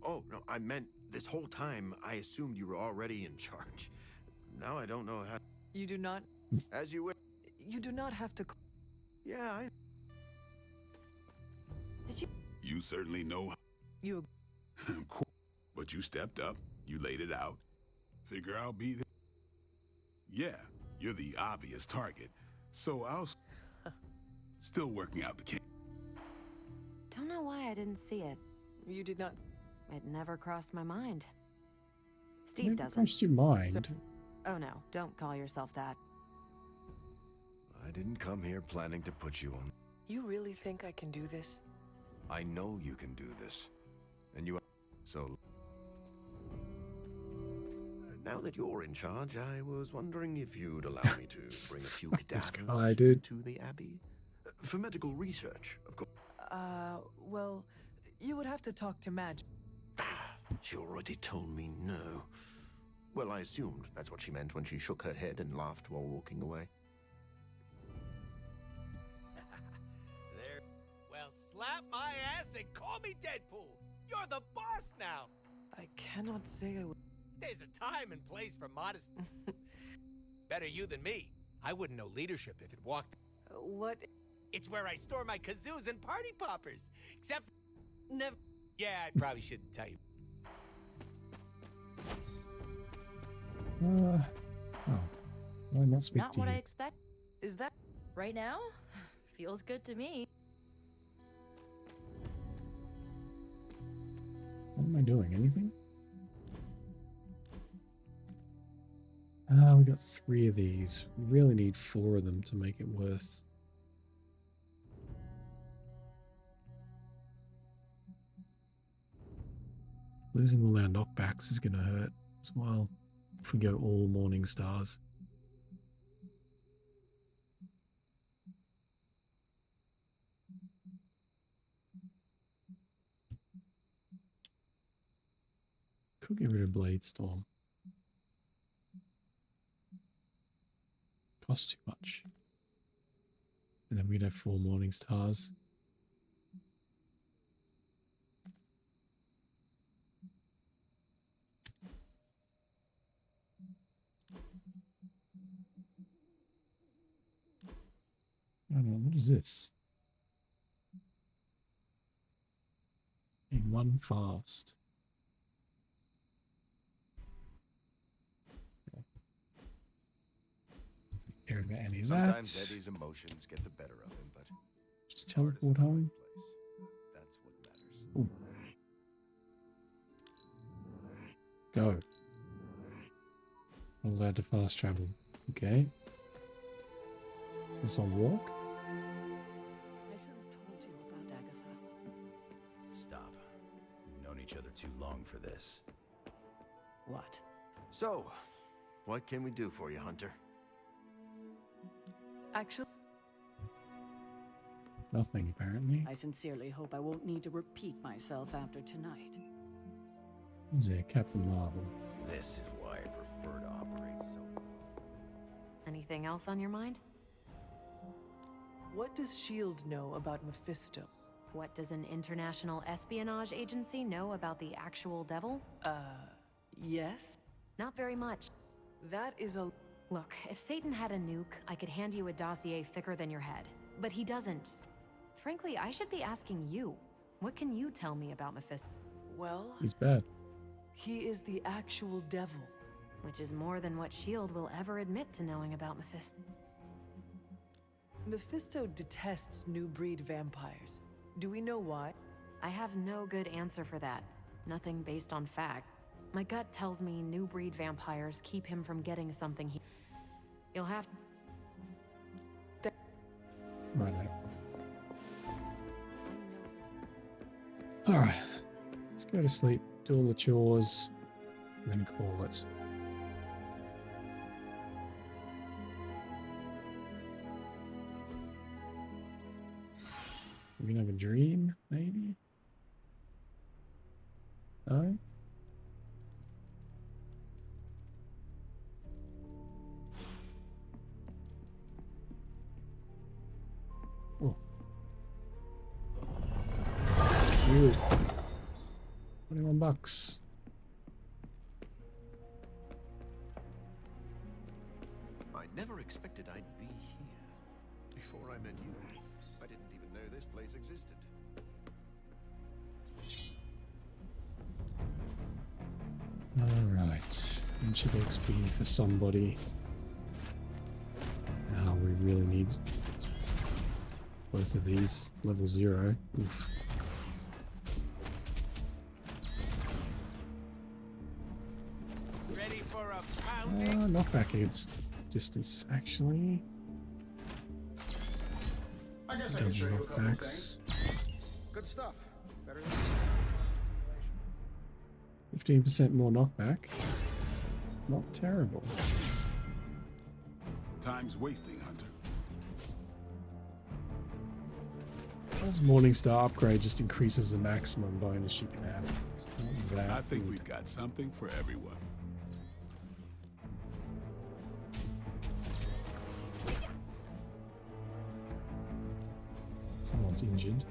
Oh, no, I meant this whole time I assumed you were already in charge. Now I don't know how... You do not... As you wish. You do not have to... Yeah, I... Did you... You certainly know. You... Cool. But you stepped up. You laid it out. Figure I'll be there. Yeah, you're the obvious target. So I'll... Still working out the kinks. Don't know why I didn't see it. You did not... It never crossed my mind. Steve Never doesn't. crossed your mind. Oh no, don't call yourself that. I didn't come here planning to put you on. You really think I can do this? I know you can do this. And you... So... Now that you're in charge, I was wondering if you'd allow me to bring a few This cadavers guy, dude. to the Abbey. For medical research, of course. Well, you would have to talk to Madge. She already told me no. Well, I assumed that's what she meant when she shook her head and laughed while walking away. There. Well, slap my ass and call me Deadpool. You're the boss now. I cannot say I would... There's a time and place for modesty. Better you than me. I wouldn't know leadership if it walked. What? It's where I store my kazoos and party poppers. Except... Never... Yeah, I probably shouldn't tell you. Oh. Why not speak Not to what you? I expect. Is that... Right now? Feels good to me. What am I doing? Anything? We got 3 of these. We really need 4 of them to make it worth. Losing all our knockbacks is going to hurt as well if we go all Morning Stars. Could get rid of Bladestorm. Costs too much. And then we'd have 4 Morning Stars. I don't know, what is this? In 1 fast. Care about any of that. Sometimes Eddie's emotions get the better of him, but just teleport home. That's what matters. Ooh. Go. Not allowed to fast travel. Okay. This on walk? I should have told you about Agatha. Stop. We've known each other too long for this. What? So, what can we do for you, Hunter? Actually, Nothing, apparently. I sincerely hope I won't need to repeat myself after tonight. Who's there? Captain Marvel. This is why I prefer to operate so. Anything else on your mind? what does S.H.I.E.L.D. know about Mephisto? What does an international espionage agency know about the actual devil? Yes? Not very much. That is a... Look, if Satan had a nuke, I could hand you a dossier thicker than your head. But he doesn't. Frankly, I should be asking you. What can you tell me about Mephisto? Well... He's bad. He is the actual devil. Which is more than what S.H.I.E.L.D. will ever admit to knowing about Mephisto. Mephisto detests new breed vampires. Do we know why? I have no good answer for that. Nothing based on fact. My gut tells me new breed vampires keep him from getting something he... You'll have... Right. Alright. Let's go to sleep, do all the chores, and then call it. We can have a dream, maybe? No? Oh. Weird. $21. I never expected I'd be here. Before I met you, I didn't even know this place existed. Alright. Inch of XP for somebody. Now we really need both of these. Level 0. Oof. Ready for a pounding? Knockback against distance, actually. I guess I can Doesn't show you a couple of knockbacks. Good stuff. Better than 15% more knockback. Not terrible. Time's wasting, Hunter. This Morningstar upgrade just increases the maximum bonus you can have. It's not that I think good. we've got something for everyone. Someone's injured.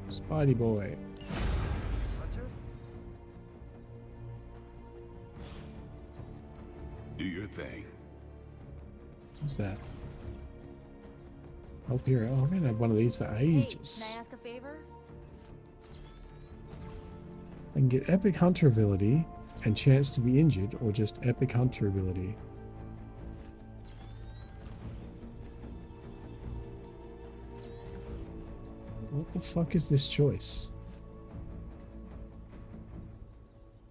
Spidey boy. Hunter? Do your thing. What's that? Help here. Oh, I haven't had one of these for ages. Hey, can I ask a favor? I can get Epic Hunter ability and chance to be injured, or just Epic Hunter ability. What the fuck is this choice?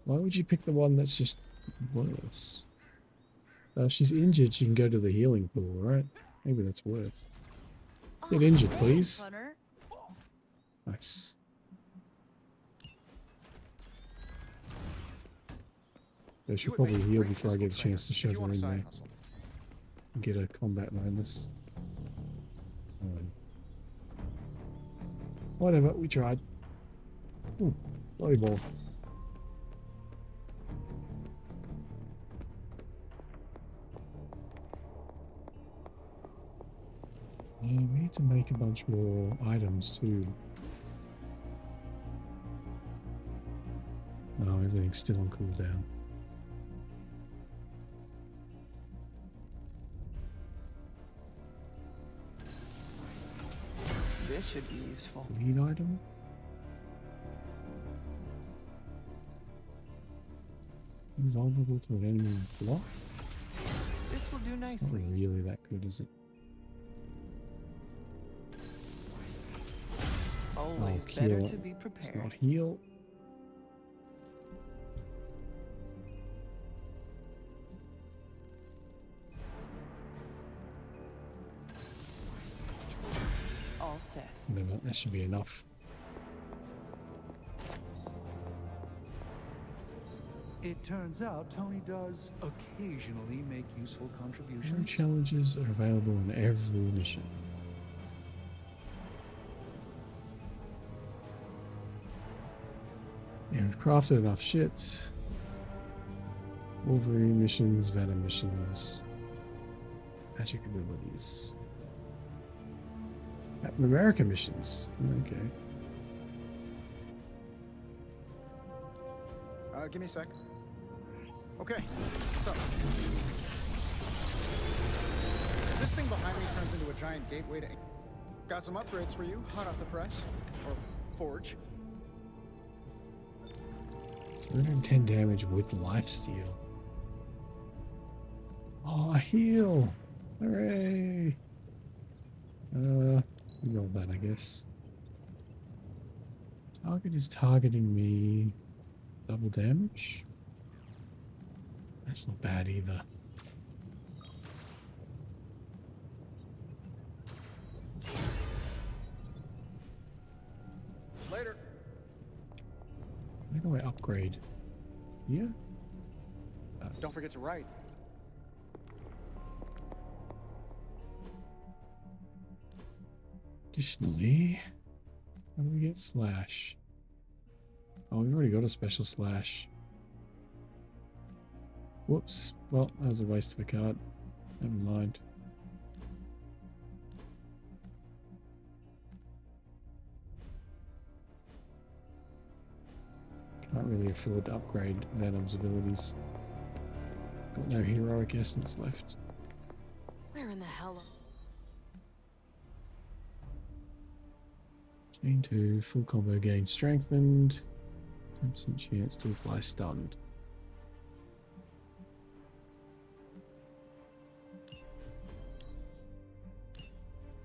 Why would you pick the one that's just worse? If she's injured, she can go to the healing pool, right? Maybe that's worse. Get injured, please. Hunter. Nice. They should probably heal before I get a chance to shove her in there. And get a combat bonus. Whatever, we tried. Ooh, volleyball. Yeah, we need to make a bunch more items too. Oh, everything's still on cooldown. This should be useful. Lead item? Invulnerable to an enemy block? This will do It's nicely. not really that good, is it? Always cure. better to be It's prepared. not heal. All set. Whatever, that should be enough. It turns out Tony does occasionally make useful New contributions. challenges are available in every mission. Yeah, we've crafted enough shit. Wolverine missions, Venom missions, magic abilities. Captain America missions. Okay. Give me a sec. Okay, what's up? This thing behind me turns into a giant gateway to... Got some upgrades for you, hot off the press. Or forge. 210 damage with lifesteal. Oh, a heal! Hooray! We rolled that, I guess. Target is targeting me. Double damage? That's not bad either. Later. Where do I upgrade? Here? Don't forget to write. Additionally, how do we get slash? Oh, we've already got a special slash. Whoops. Well, that was a waste of a card. Never mind. Can't really afford to upgrade Venom's abilities. Got no heroic essence left. Where in the hell? Chain 2, full combo gain strengthened. 10% chance to apply stunned.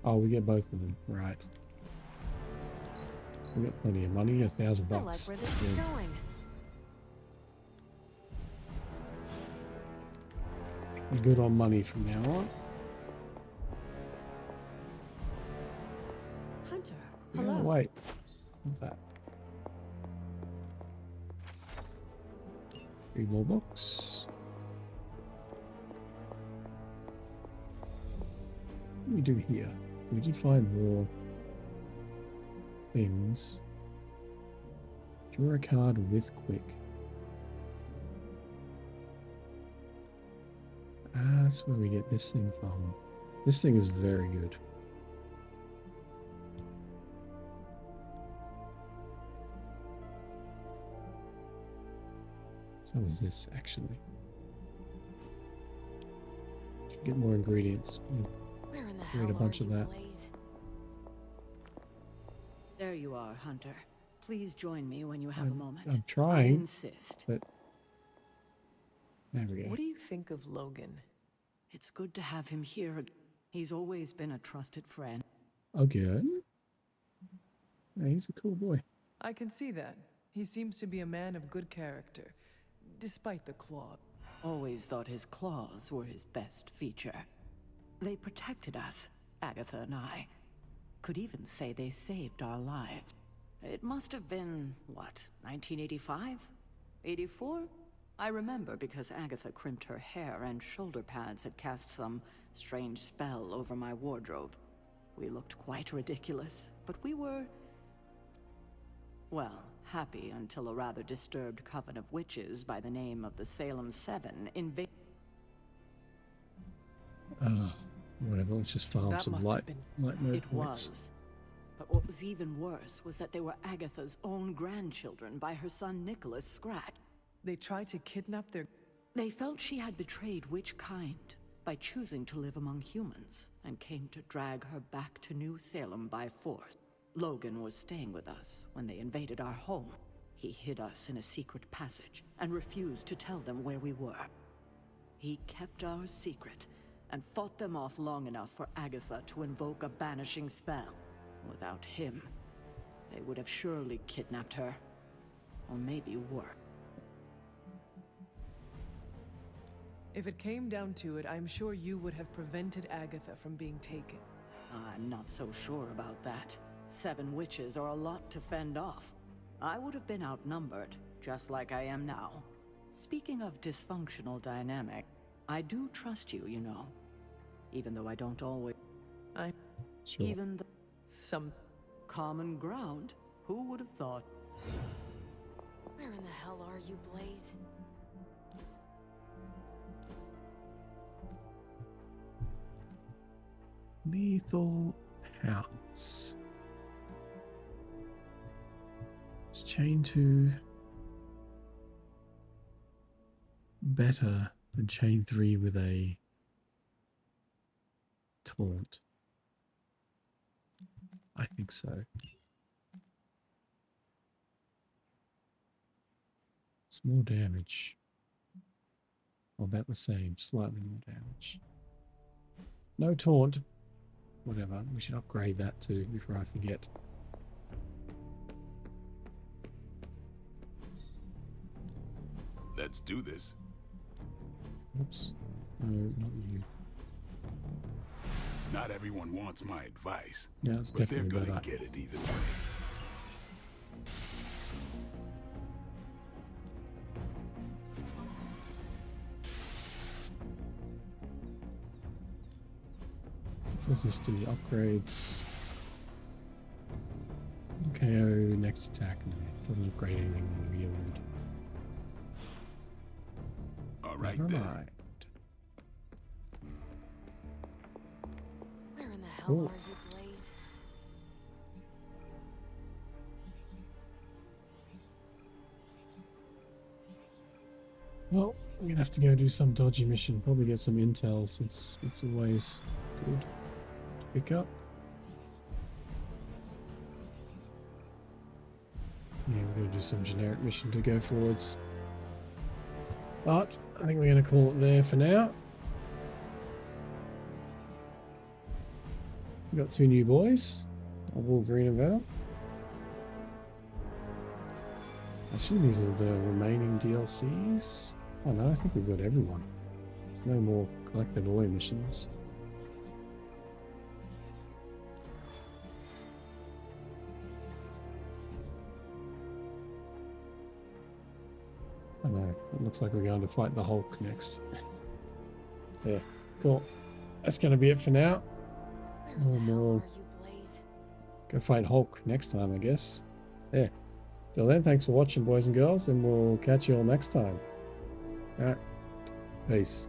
Oh, we get both of them, right. We got plenty of money, $1,000 I like bucks. where this is Yeah. going. We're good on money from now on. Hunter, Yeah, hello. wait. Not that. 3 more books. What do we do here? We did find more things. Draw a card with quick. Ah, that's where we get this thing from. This thing is very good. So is this actually. Should get more ingredients. Where in the Create a hell bunch are of you, that. Blaze? There you are, Hunter. Please join me when you have a moment. I'm trying. I insist. But there we go. What do you think of Logan? It's good to have him here. He's always been a trusted friend. Again? Yeah, he's a cool boy. I can see that. He seems to be a man of good character, despite the claw. always thought his claws were his best feature. They protected us, Agatha and I. Could even say they saved our lives. It must have been, what, 1985? 84? I remember because Agatha crimped her hair and shoulder pads had cast some strange spell over my wardrobe. We looked quite ridiculous, but we were, well, happy until a rather disturbed coven of witches by the name of the Salem Seven invaded. Whatever, let's just farm That some must light have been- mode It points. was. But what was even worse was that they were Agatha's own grandchildren by her son Nicholas Scratch. They tried to kidnap their... They felt she had betrayed which kind by choosing to live among humans and came to drag her back to New Salem by force. Logan was staying with us when they invaded our home. He hid us in a secret passage and refused to tell them where we were. He kept our secret and fought them off long enough for Agatha to invoke a banishing spell. Without him, they would have surely kidnapped her. Or maybe worse. If it came down to it, I'm sure you would have prevented Agatha from being taken. I'm not so sure about that. 7 witches are a lot to fend off. I would have been outnumbered, just like I am now. Speaking of dysfunctional dynamic, I do trust you, you know. Even though I don't always... Sure. Even the... Some... Common ground? Who would have thought? Where in the hell are you, Blaze? Lethal House. It's chain 2 better than chain 3 with a taunt. I think so. It's more damage. Or about the same, slightly more damage. No taunt. Whatever, we should upgrade that too before I forget. Let's do this. Oops. No, not you. Not everyone wants my advice, Yeah, it's but they're definitely gonna better. get it either way. What does this do? Upgrades. KO, next attack. No, it doesn't upgrade anything weird. All right Never then. mind. Where in the hell Cool. are you, Blaze? Well, we're gonna have to go do some dodgy mission. Probably get some intel since it's always good to pick up. Yeah, we're gonna do some generic mission to go forwards. But I think we're gonna call it there for now. We got 2 new boys, Wolverine and Venom. I assume these are the remaining DLCs. Oh no, I think we've got everyone. There's no more collected Aloy missions. I know, it looks like we're going to fight the Hulk next. Yeah, cool. That's going to be it for now. We'll go fight Hulk next time, I guess. Yeah. Till then, thanks for watching, boys and girls, and we'll catch you all next time. Alright. Peace.